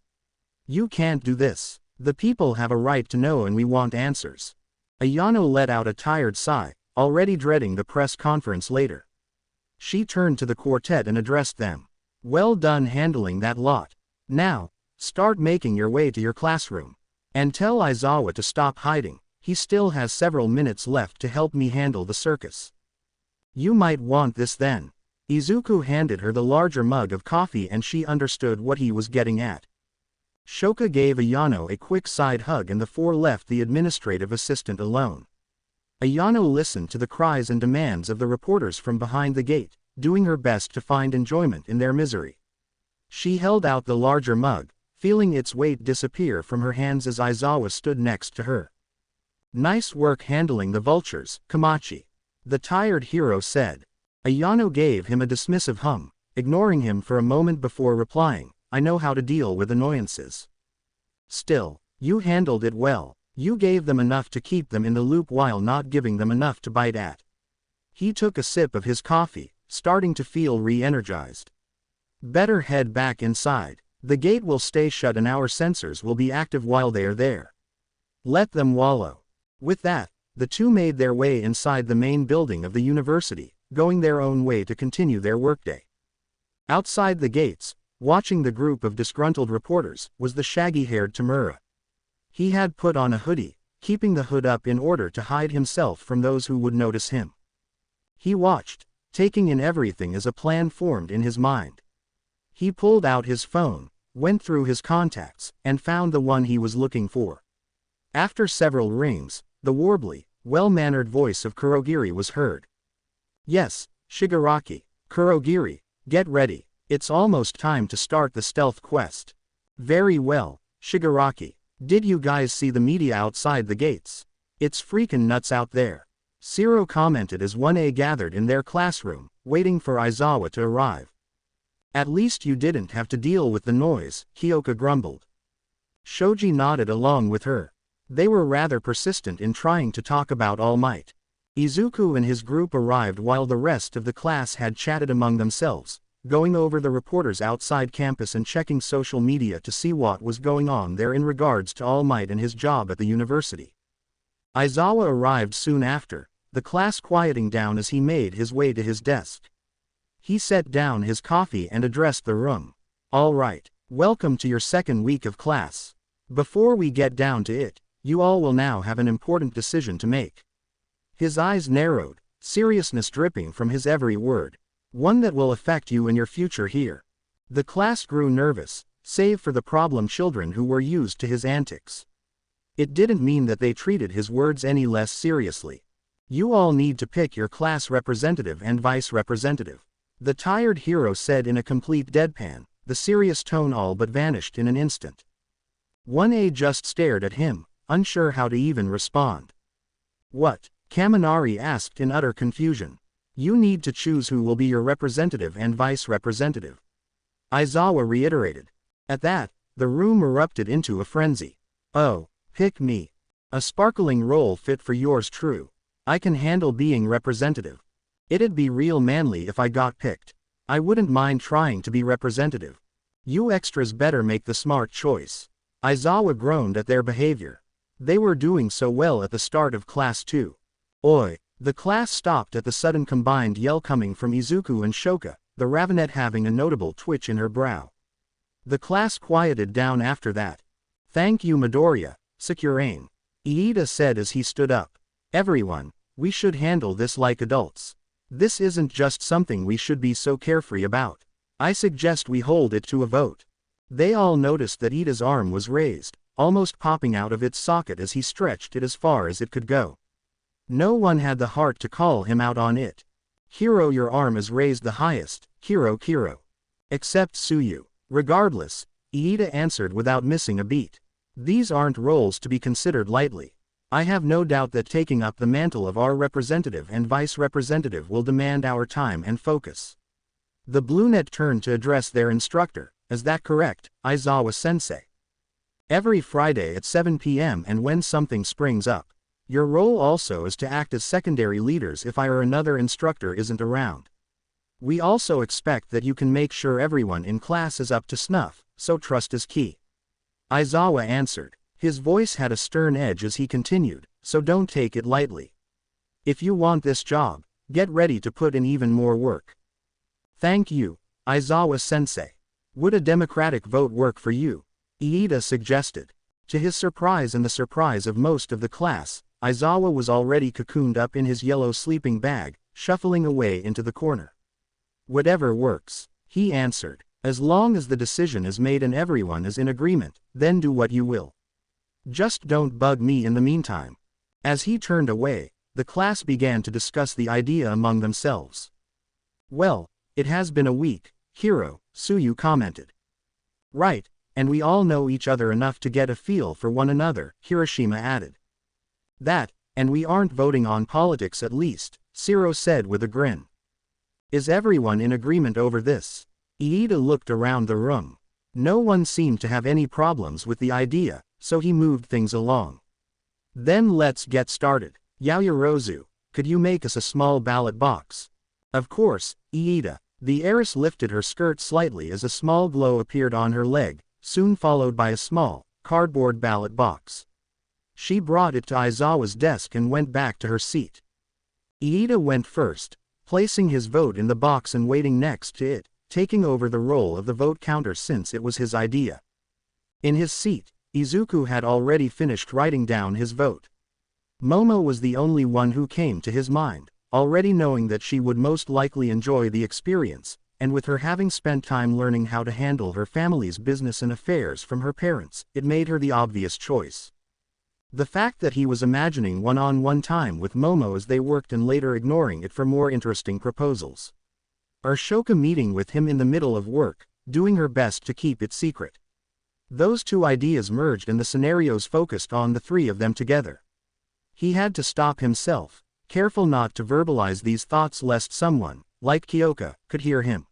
You can't do this. The people have a right to know and we want answers. Ayano let out a tired sigh, already dreading the press conference later. She turned to the quartet and addressed them. Well done handling that lot. Now, Start making your way to your classroom. And tell Izawa to stop hiding, he still has several minutes left to help me handle the circus. You might want this then. Izuku handed her the larger mug of coffee and she understood what he was getting at. Shoka gave Ayano a quick side hug and the four left the administrative assistant alone. Ayano listened to the cries and demands of the reporters from behind the gate, doing her best to find enjoyment in their misery. She held out the larger mug, feeling its weight disappear from her hands as Izawa stood next to her. Nice work handling the vultures, Kamachi. The tired hero said. Ayano gave him a dismissive hum, ignoring him for a moment before replying, I know how to deal with annoyances. Still, you handled it well. You gave them enough to keep them in the loop while not giving them enough to bite at. He took a sip of his coffee, starting to feel re-energized. Better head back inside. The gate will stay shut and our sensors will be active while they are there. Let them wallow. With that, the two made their way inside the main building of the university, going their own way to continue their workday. Outside the gates, watching the group of disgruntled reporters, was the shaggy-haired Tamura. He had put on a hoodie, keeping the hood up in order to hide himself from those who would notice him. He watched, taking in everything as a plan formed in his mind. He pulled out his phone, went through his contacts, and found the one he was looking for. After several rings, the warbly, well-mannered voice of Kurogiri was heard. Yes, Shigaraki, Kurogiri, get ready, it's almost time to start the stealth quest. Very well, Shigaraki. Did you guys see the media outside the gates? It's freakin' nuts out there. Shiro commented as 1A gathered in their classroom, waiting for Izawa to arrive. At least you didn't have to deal with the noise, Kyoka grumbled. Shoji nodded along with her. They were rather persistent in trying to talk about All Might. Izuku and his group arrived while the rest of the class had chatted among themselves, going over the reporters outside campus and checking social media to see what was going on there in regards to All Might and his job at the university. Izawa arrived soon after, the class quieting down as he made his way to his desk. He set down his coffee and addressed the room. All right, welcome to your second week of class. Before we get down to it, you all will now have an important decision to make. His eyes narrowed, seriousness dripping from his every word. One that will affect you in your future here. The class grew nervous, save for the problem children who were used to his antics. It didn't mean that they treated his words any less seriously. You all need to pick your class representative and vice representative. The tired hero said in a complete deadpan, the serious tone all but vanished in an instant. 1A just stared at him, unsure how to even respond. What? Kaminari asked in utter confusion. You need to choose who will be your representative and vice representative. Izawa reiterated. At that, the room erupted into a frenzy. Oh, pick me. A sparkling role fit for yours true. I can handle being representative. It'd be real manly if I got picked. I wouldn't mind trying to be representative. You extras better make the smart choice. Izawa groaned at their behavior. They were doing so well at the start of class 2. Oi! The class stopped at the sudden combined yell coming from Izuku and Shoka, the Ravenet having a notable twitch in her brow. The class quieted down after that. Thank you Midoriya, Sakurain. Iida said as he stood up. Everyone, we should handle this like adults. This isn't just something we should be so carefree about. I suggest we hold it to a vote. They all noticed that Iida's arm was raised, almost popping out of its socket as he stretched it as far as it could go. No one had the heart to call him out on it. Hiro, your arm is raised the highest, Kiro. Except Suyu. Regardless, Iida answered without missing a beat. These aren't roles to be considered lightly. I have no doubt that taking up the mantle of our representative and vice representative will demand our time and focus. The Bluenet turned to address their instructor. Is that correct, Izawa-sensei? Every Friday at 7 p.m. and when something springs up. Your role also is to act as secondary leaders if I or another instructor isn't around. We also expect that you can make sure everyone in class is up to snuff, so trust is key. Izawa answered. His voice had a stern edge as he continued, so don't take it lightly. If you want this job, get ready to put in even more work. Thank you, Izawa-sensei. Would a democratic vote work for you? Iida suggested. To his surprise and the surprise of most of the class, Aizawa was already cocooned up in his yellow sleeping bag, shuffling away into the corner. Whatever works, he answered. As long as the decision is made and everyone is in agreement, then do what you will. Just don't bug me in the meantime. As he turned away, the class began to discuss the idea among themselves. Well, it has been a week, Hiro, Tsuyu commented. Right, and we all know each other enough to get a feel for one another, Hiroshima added. That, and we aren't voting on politics at least, Shiro said with a grin. Is everyone in agreement over this? Iida looked around the room. No one seemed to have any problems with the idea, so he moved things along. Then let's get started. Yaoyorozu, could you make us a small ballot box? Of course, Iida. The heiress lifted her skirt slightly as a small glow appeared on her leg, soon followed by a small, cardboard ballot box. She brought it to Aizawa's desk and went back to her seat. Iida went first, placing his vote in the box and waiting next to it, taking over the role of the vote counter since it was his idea. In his seat, Izuku had already finished writing down his vote. Momo was the only one who came to his mind, already knowing that she would most likely enjoy the experience, and with her having spent time learning how to handle her family's business and affairs from her parents, it made her the obvious choice. The fact that he was imagining one-on-one time with Momo as they worked and later ignoring it for more interesting proposals. Ashoka meeting with him in the middle of work, doing her best to keep it secret. Those two ideas merged and the scenarios focused on the three of them together. He had to stop himself, careful not to verbalize these thoughts lest someone, like Kyoka, could hear him.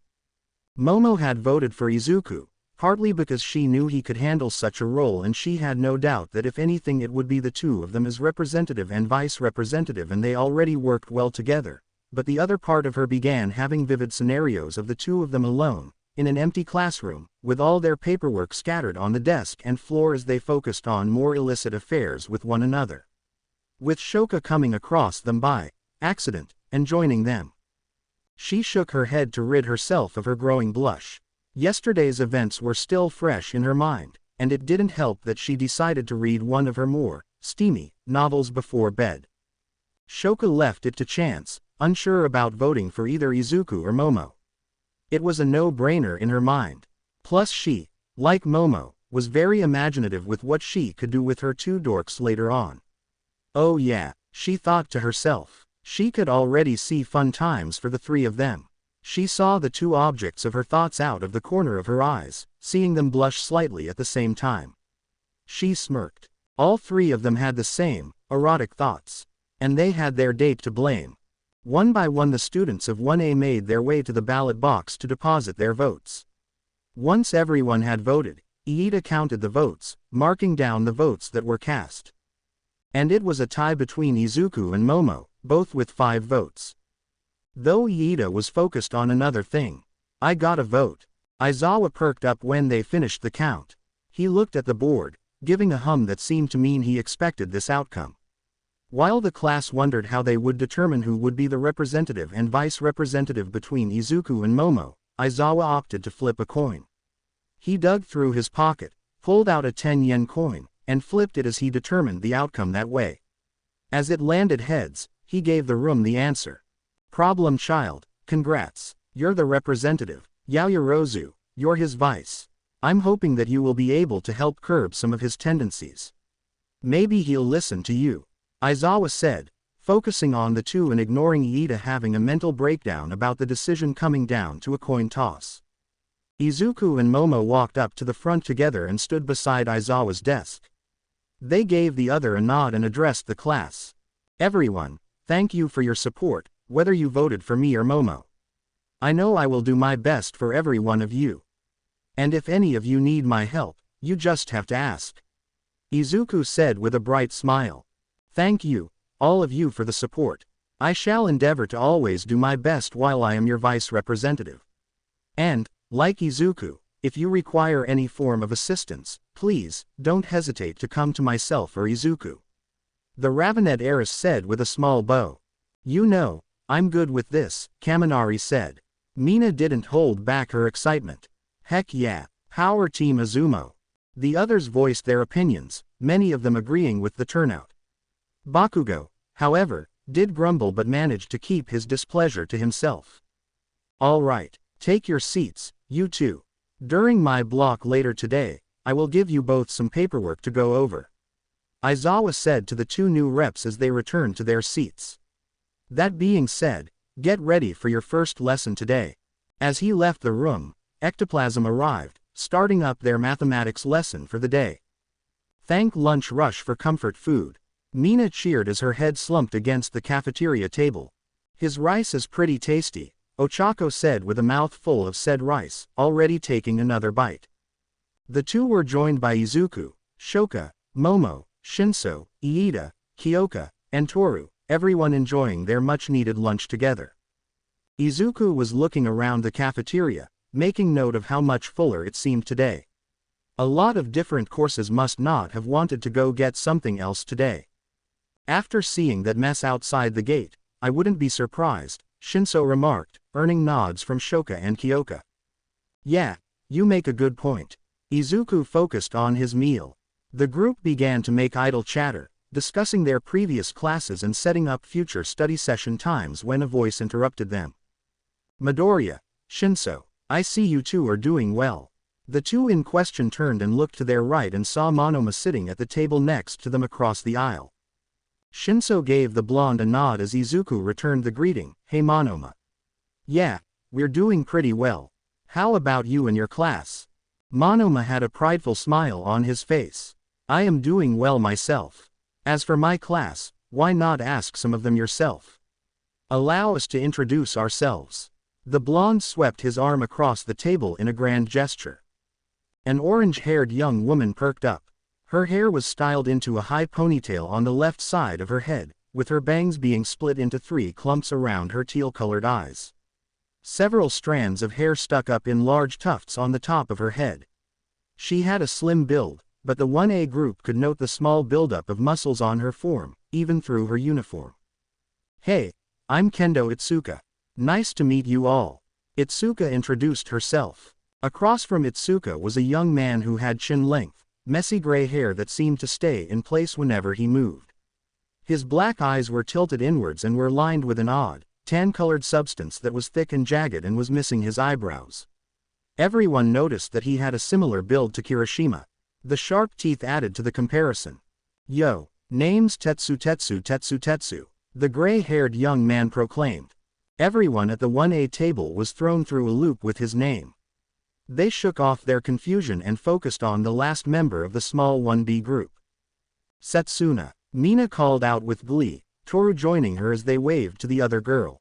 Momo had voted for Izuku, partly because she knew he could handle such a role and she had no doubt that if anything it would be the two of them as representative and vice representative and they already worked well together. But the other part of her began having vivid scenarios of the two of them alone, in an empty classroom, with all their paperwork scattered on the desk and floor as they focused on more illicit affairs with one another. With Shoka coming across them by accident, and joining them. She shook her head to rid herself of her growing blush. Yesterday's events were still fresh in her mind, and it didn't help that she decided to read one of her more steamy novels before bed. Shoka left it to chance, unsure about voting for either Izuku or Momo. It was a no-brainer in her mind. Plus she, like Momo, was very imaginative with what she could do with her two dorks later on. Oh yeah, she thought to herself. She could already see fun times for the three of them. She saw the two objects of her thoughts out of the corner of her eyes, seeing them blush slightly at the same time. She smirked. All three of them had the same, erotic thoughts. And they had their date to blame. One by one the students of 1A made their way to the ballot box to deposit their votes. Once everyone had voted, Iida counted the votes, marking down the votes that were cast. And it was a tie between Izuku and Momo, both with 5 votes. Though Iida was focused on another thing. I got a vote. Aizawa perked up when they finished the count. He looked at the board, giving a hum that seemed to mean he expected this outcome. While the class wondered how they would determine who would be the representative and vice representative between Izuku and Momo, Aizawa opted to flip a coin. He dug through his pocket, pulled out a 10-yen coin, and flipped it as he determined the outcome that way. As it landed heads, he gave the room the answer. Problem child, congrats, you're the representative. Yaoyorozu, you're his vice. I'm hoping that you will be able to help curb some of his tendencies. Maybe he'll listen to you. Aizawa said, focusing on the two and ignoring Iida having a mental breakdown about the decision coming down to a coin toss. Izuku and Momo walked up to the front together and stood beside Aizawa's desk. They gave the other a nod and addressed the class. Everyone, thank you for your support, whether you voted for me or Momo. I know I will do my best for every one of you. And if any of you need my help, you just have to ask. Izuku said with a bright smile. Thank you, all of you for the support. I shall endeavor to always do my best while I am your vice representative. And, like Izuku, if you require any form of assistance, please, don't hesitate to come to myself or Izuku. The Ravenet heiress said with a small bow. You know, I'm good with this, Kaminari said. Mina didn't hold back her excitement. Heck yeah, power team Azumo. The others voiced their opinions, many of them agreeing with the turnout. Bakugo, however, did grumble but managed to keep his displeasure to himself. All right, take your seats, you two. During my block later today, I will give you both some paperwork to go over. Aizawa said to the two new reps as they returned to their seats. That being said, get ready for your first lesson today. As he left the room, Ectoplasm arrived, starting up their mathematics lesson for the day. Thank Lunch Rush for comfort food. Mina cheered as her head slumped against the cafeteria table. His rice is pretty tasty, Ochako said with a mouthful of said rice, already taking another bite. The two were joined by Izuku, Shoka, Momo, Shinso, Iida, Kyoka, and Toru, everyone enjoying their much-needed lunch together. Izuku was looking around the cafeteria, making note of how much fuller it seemed today. A lot of different courses must not have wanted to go get something else today. After seeing that mess outside the gate, I wouldn't be surprised, Shinso remarked, earning nods from Shoka and Kyoka. Yeah, you make a good point. Izuku focused on his meal. The group began to make idle chatter, discussing their previous classes and setting up future study session times when a voice interrupted them. Midoriya, Shinso, I see you two are doing well. The two in question turned and looked to their right and saw Monoma sitting at the table next to them across the aisle. Shinso gave the blonde a nod as Izuku returned the greeting, Hey Monoma. Yeah, we're doing pretty well. How about you and your class? Monoma had a prideful smile on his face. I am doing well myself. As for my class, why not ask some of them yourself? Allow us to introduce ourselves. The blonde swept his arm across the table in a grand gesture. An orange-haired young woman perked up. Her hair was styled into a high ponytail on the left side of her head, with her bangs being split into 3 clumps around her teal-colored eyes. Several strands of hair stuck up in large tufts on the top of her head. She had a slim build, but the 1A group could note the small buildup of muscles on her form, even through her uniform. Hey, I'm Kendo Itsuka. Nice to meet you all. Itsuka introduced herself. Across from Itsuka was a young man who had chin-length, messy gray hair that seemed to stay in place whenever he moved. His black eyes were tilted inwards and were lined with an odd, tan-colored substance that was thick and jagged and was missing his eyebrows. Everyone noticed that he had a similar build to Kirishima. The sharp teeth added to the comparison. Yo, name's Tetsu, the gray-haired young man proclaimed. Everyone at the 1A table was thrown through a loop with his name. They shook off their confusion and focused on the last member of the small 1B group. Setsuna, Mina called out with glee, Toru joining her as they waved to the other girl.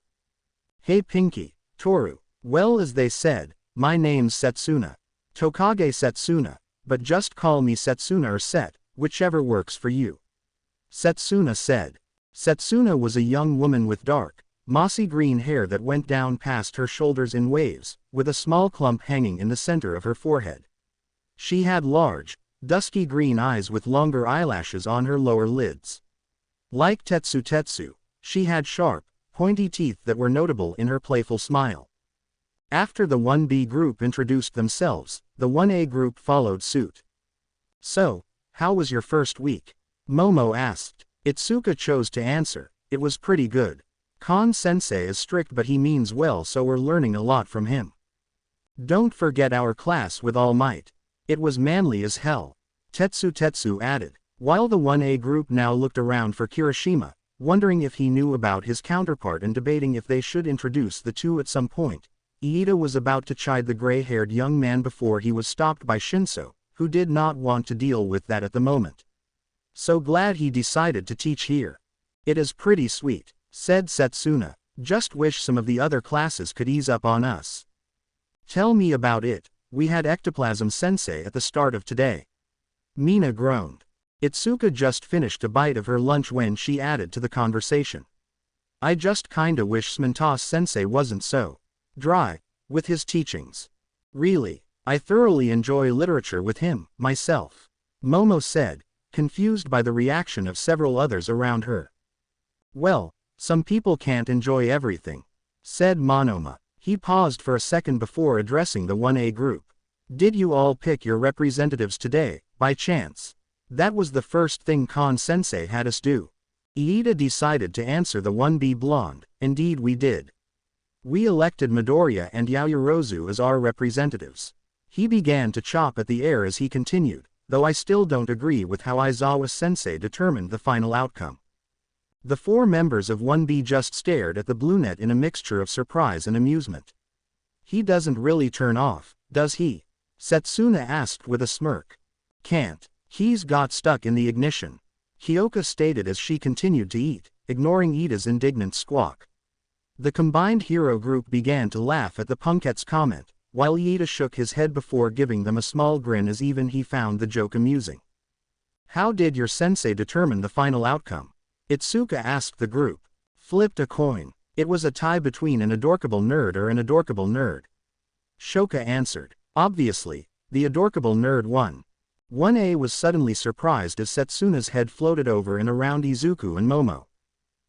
Hey Pinky, Toru, well as they said, my name's Setsuna. Tokage Setsuna, but just call me Setsuna or Set, whichever works for you. Setsuna said. Setsuna was a young woman with dark, mossy green hair that went down past her shoulders in waves, with a small clump hanging in the center of her forehead. She had large, dusky green eyes with longer eyelashes on her lower lids. Like Tetsu, she had sharp, pointy teeth that were notable in her playful smile. After the 1B group introduced themselves, the 1A group followed suit. So, how was your first week? Momo asked. Itsuka chose to answer, it was pretty good. Kon-sensei is strict but he means well, so we're learning a lot from him. Don't forget our class with all might. It was manly as hell. Tetsu added. While the 1A group now looked around for Kirishima, wondering if he knew about his counterpart and debating if they should introduce the two at some point, Iida was about to chide the gray-haired young man before he was stopped by Shinso, who did not want to deal with that at the moment. So glad he decided to teach here. It is pretty sweet, said Setsuna. Just wish some of the other classes could ease up on us. Tell me about it. We had Ectoplasm Sensei at the start of today. Mina groaned. Itsuka just finished a bite of her lunch when she added to the conversation. I just kinda wish Smintas Sensei wasn't so dry with his teachings. Really, I thoroughly enjoy literature with him, myself. Momo said, confused by the reaction of several others around her. Well, some people can't enjoy everything, said Monoma. He paused for a second before addressing the 1A group. Did you all pick your representatives today, by chance? That was the first thing Kon-sensei had us do. Iida decided to answer the 1B blonde. Indeed we did. We elected Midoriya and Yaoyorozu as our representatives. He began to chop at the air as he continued, though I still don't agree with how Aizawa-sensei determined the final outcome. The 4 members of 1B just stared at the brunette in a mixture of surprise and amusement. He doesn't really turn off, does he? Setsuna asked with a smirk. Can't. He's got stuck in the ignition. Hyoka stated as she continued to eat, ignoring Iida's indignant squawk. The combined hero group began to laugh at the punkette's comment, while Iida shook his head before giving them a small grin as even he found the joke amusing. How did your sensei determine the final outcome? Itsuka asked the group. Flipped a coin. It was a tie between an adorkable nerd or an adorkable nerd. Shoka answered. Obviously, the adorkable nerd won. 1A was suddenly surprised as Setsuna's head floated over and around Izuku and Momo.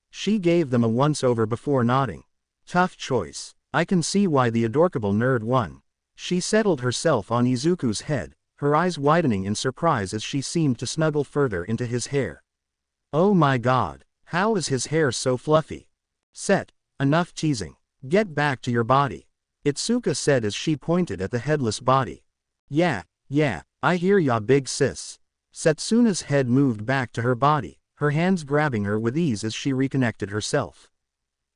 She gave them a once-over before nodding. Tough choice. I can see why the adorkable nerd won. She settled herself on Izuku's head, her eyes widening in surprise as she seemed to snuggle further into his hair. Oh my god, how is his hair so fluffy? Enough teasing. Get back to your body. Itsuka said as she pointed at the headless body. Yeah, I hear ya big sis. Setsuna's head moved back to her body, her hands grabbing her with ease as she reconnected herself.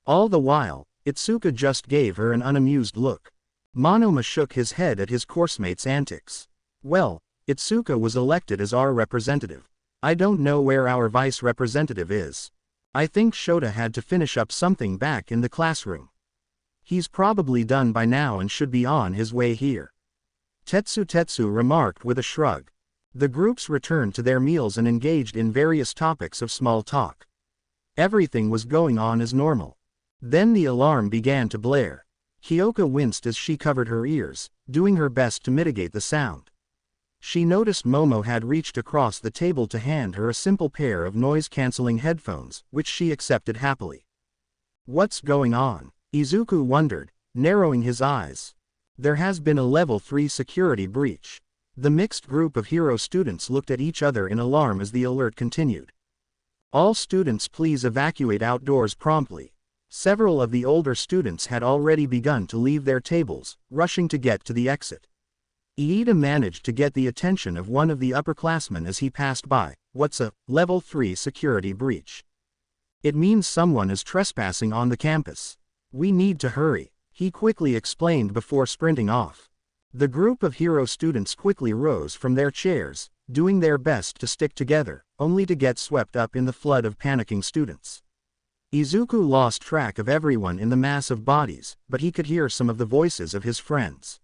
All the while, Itsuka just gave her an unamused look. Monoma shook his head at his coursemate's antics. Well, Itsuka was elected as our representative. I don't know where our vice representative is. I think Shota had to finish up something back in the classroom. He's probably done by now and should be on his way here. Tetsu remarked with a shrug. The groups returned to their meals and engaged in various topics of small talk. Everything was going on as normal. Then the alarm began to blare. Hyoka winced as she covered her ears, doing her best to mitigate the sound. She noticed Momo had reached across the table to hand her a simple pair of noise-canceling headphones, which she accepted happily. What's going on? Izuku wondered, narrowing his eyes. There has been a level 3 security breach. The mixed group of hero students looked at each other in alarm as the alert continued. All students please evacuate outdoors promptly. Several of the older students had already begun to leave their tables, rushing to get to the exit. Iida managed to get the attention of one of the upperclassmen as he passed by. What's a level 3 security breach? It means someone is trespassing on the campus. We need to hurry, he quickly explained before sprinting off. The group of hero students quickly rose from their chairs, doing their best to stick together, only to get swept up in the flood of panicking students. Izuku lost track of everyone in the mass of bodies, but he could hear some of the voices of his friends.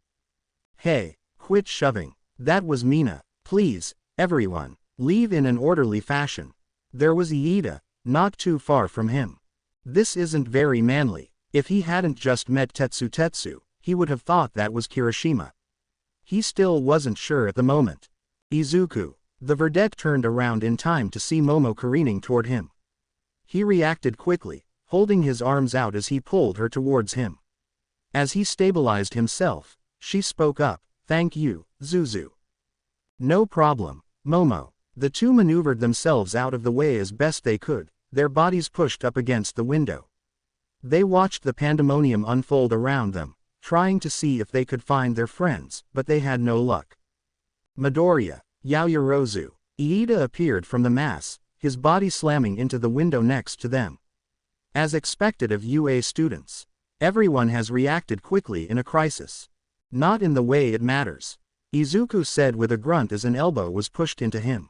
Hey, quit shoving. That was Mina. Please, everyone, leave in an orderly fashion. There was Iida, not too far from him. This isn't very manly. If he hadn't just met Tetsu, he would have thought that was Kirishima. He still wasn't sure at the moment. Izuku. The verdette turned around in time to see Momo careening toward him. He reacted quickly, holding his arms out as he pulled her towards him. As he stabilized himself, she spoke up. Thank you, Zuzu. No problem, Momo. The two maneuvered themselves out of the way as best they could, their bodies pushed up against the window. They watched the pandemonium unfold around them, trying to see if they could find their friends, but they had no luck. Midoriya, Yaoyorozu. Iida appeared from the mass, his body slamming into the window next to them. As expected of UA students, everyone has reacted quickly in a crisis. Not in the way it matters, Izuku said with a grunt as an elbow was pushed into him.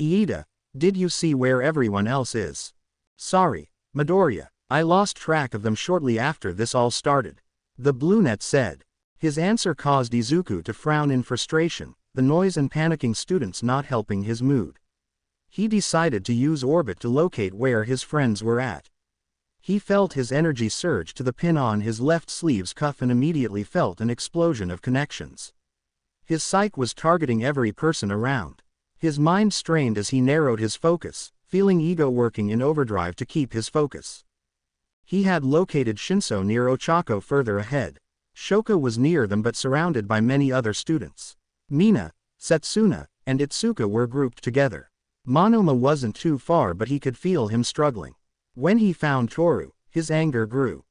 Iida, did you see where everyone else is? Sorry, Midoriya, I lost track of them shortly after this all started, the brunette said. His answer caused Izuku to frown in frustration, the noise and panicking students not helping his mood. He decided to use Orbit to locate where his friends were at. He felt his energy surge to the pin on his left sleeve's cuff and immediately felt an explosion of connections. His psyche was targeting every person around. His mind strained as he narrowed his focus, feeling ego working in overdrive to keep his focus. He had located Shinso near Ochako further ahead. Shoka was near them but surrounded by many other students. Mina, Setsuna, and Itsuka were grouped together. Monoma wasn't too far but he could feel him struggling. When he found Toru, his anger grew.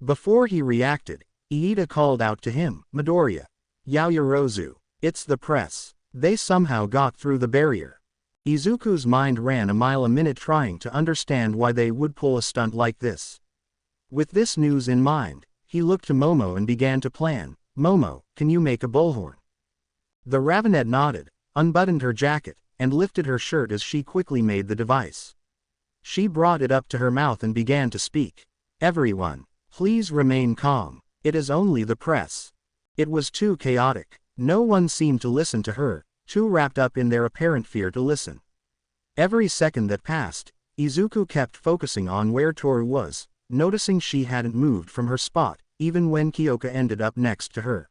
Before he reacted, Iida called out to him, "Midoriya. Yaoyorozu. It's the press." They somehow got through the barrier. Izuku's mind ran a mile a minute trying to understand why they would pull a stunt like this. With this news in mind, he looked to Momo and began to plan. "Momo, can you make a bullhorn?" The Ravenet nodded, unbuttoned her jacket, and lifted her shirt as she quickly made the device. She brought it up to her mouth and began to speak. "Everyone, please remain calm. It is only the press." It was too chaotic. No one seemed to listen to her, too wrapped up in their apparent fear to listen. Every second that passed, Izuku kept focusing on where Toru was, noticing she hadn't moved from her spot, even when Kyoka ended up next to her.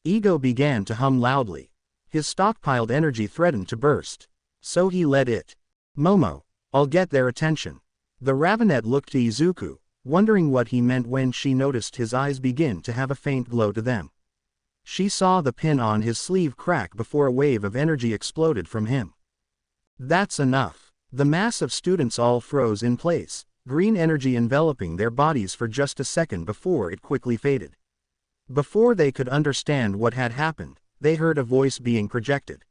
Ego began to hum loudly. His stockpiled energy threatened to burst. So he let it. "Momo, I'll get their attention." The Ravenet looked to Izuku, wondering what he meant when she noticed his eyes begin to have a faint glow to them. She saw the pin on his sleeve crack before a wave of energy exploded from him. That's enough. The mass of students all froze in place, green energy enveloping their bodies for just a second before it quickly faded. Before they could understand what had happened, they heard a voice being projected.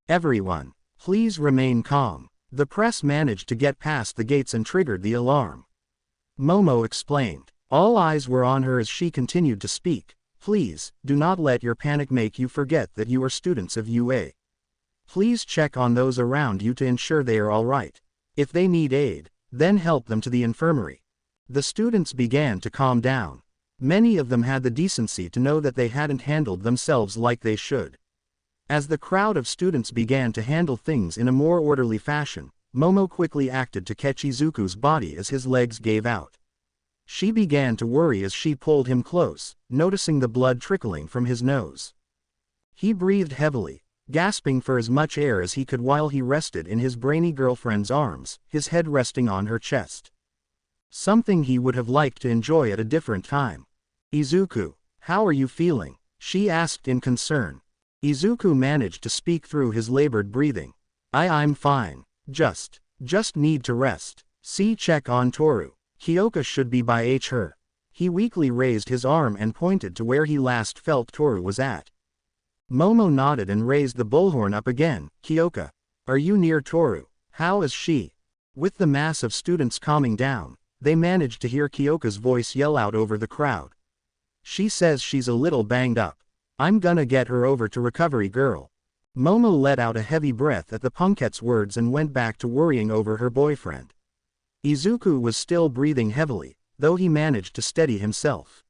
"Everyone, please remain calm." The press managed to get past the gates and triggered the alarm. Momo explained. All eyes were on her as she continued to speak. "Please, do not let your panic make you forget that you are students of UA. Please check on those around you to ensure they are all right. If they need aid, then help them to the infirmary." The students began to calm down. Many of them had the decency to know that they hadn't handled themselves like they should. As the crowd of students began to handle things in a more orderly fashion, Momo quickly acted to catch Izuku's body as his legs gave out. She began to worry as she pulled him close, noticing the blood trickling from his nose. He breathed heavily, gasping for as much air as he could while he rested in his brainy girlfriend's arms, his head resting on her chest. Something he would have liked to enjoy at a different time. "Izuku, how are you feeling?" she asked in concern. Izuku managed to speak through his labored breathing. I'm fine. Just need to rest. See, check on Toru. Kyoka should be by her." He weakly raised his arm and pointed to where he last felt Toru was at. Momo nodded and raised the bullhorn up again. "Kyoka, are you near Toru? How is she?" With the mass of students calming down, they managed to hear Kyoka's voice yell out over the crowd. "She says she's a little banged up. I'm gonna get her over to Recovery Girl." Momo let out a heavy breath at the punkette's words and went back to worrying over her boyfriend. Izuku was still breathing heavily, though he managed to steady himself.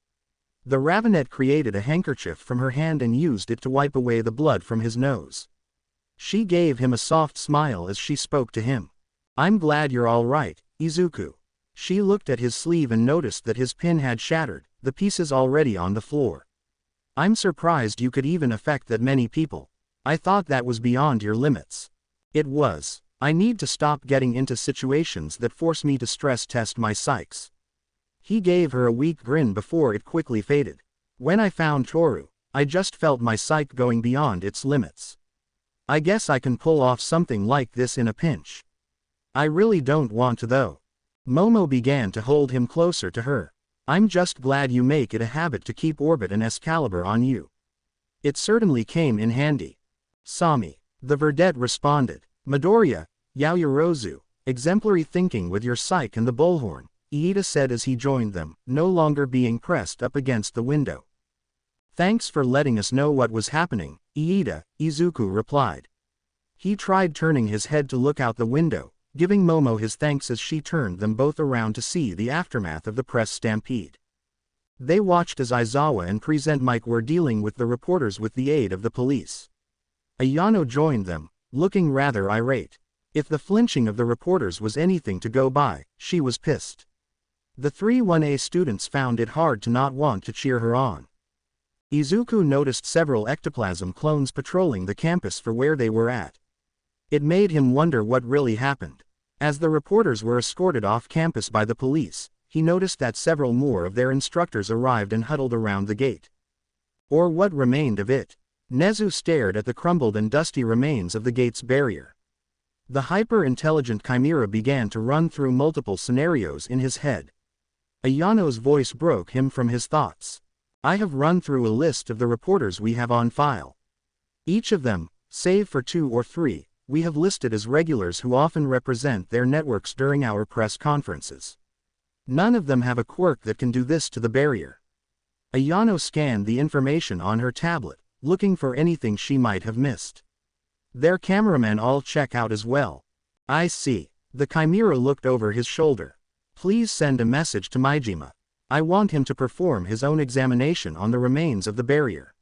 The Ravenet created a handkerchief from her hand and used it to wipe away the blood from his nose. She gave him a soft smile as she spoke to him. "I'm glad you're all right, Izuku." She looked at his sleeve and noticed that his pin had shattered, the pieces already on the floor. "I'm surprised you could even affect that many people. I thought that was beyond your limits." "It was. I need to stop getting into situations that force me to stress test my psyches." He gave her a weak grin before it quickly faded. "When I found Toru, I just felt my psyche going beyond its limits. I guess I can pull off something like this in a pinch. I really don't want to though." Momo began to hold him closer to her. "I'm just glad you make it a habit to keep Orbit and Excalibur on you. It certainly came in handy." "Sami," the Verdette responded. "Midoriya, Yaoyorozu, exemplary thinking with your psyche and the bullhorn," Iida said as he joined them, no longer being pressed up against the window. "Thanks for letting us know what was happening, Iida," Izuku replied. He tried turning his head to look out the window, giving Momo his thanks as she turned them both around to see the aftermath of the press stampede. They watched as Aizawa and Present Mike were dealing with the reporters with the aid of the police. Ayano joined them, looking rather irate. If the flinching of the reporters was anything to go by, she was pissed. The 3-1A students found it hard to not want to cheer her on. Izuku noticed several ectoplasm clones patrolling the campus for where they were at. It made him wonder what really happened. As the reporters were escorted off campus by the police, he noticed that several more of their instructors arrived and huddled around the gate. Or what remained of it. Nezu stared at the crumbled and dusty remains of the gate's barrier. The hyper-intelligent chimera began to run through multiple scenarios in his head. Ayano's voice broke him from his thoughts. I have run through a list of the reporters we have on file. Each of them, save for 2 or 3, we have listed as regulars who often represent their networks during our press conferences. None of them have a quirk that can do this to the barrier. Ayano scanned the information on her tablet, looking for anything she might have missed. Their cameramen all check out as well. I see. The chimera looked over his shoulder. Please send a message to Maijima. I want him to perform his own examination on the remains of the barrier.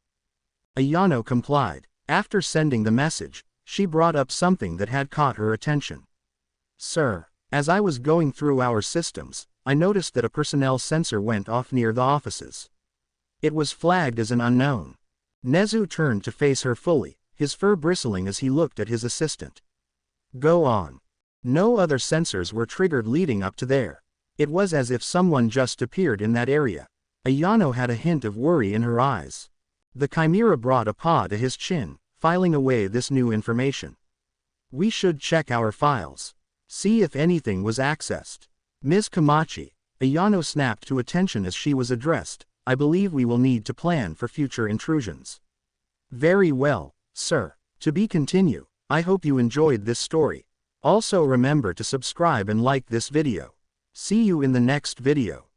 Ayano complied. After sending the message, she brought up something that had caught her attention. Sir, as I was going through our systems, I noticed that a personnel sensor went off near the offices. It was flagged as an unknown. Nezu turned to face her fully, his fur bristling as he looked at his assistant. Go on. No other sensors were triggered leading up to there. It was as if someone just appeared in that area. Ayano had a hint of worry in her eyes. The chimera brought a paw to his chin, filing away this new information. We should check our files. See if anything was accessed. Ms. Kamachi, Ayano snapped to attention as she was addressed. I believe we will need to plan for future intrusions. Very well, sir. To be continued. I hope you enjoyed this story. Also remember to subscribe and like this video. See you in the next video.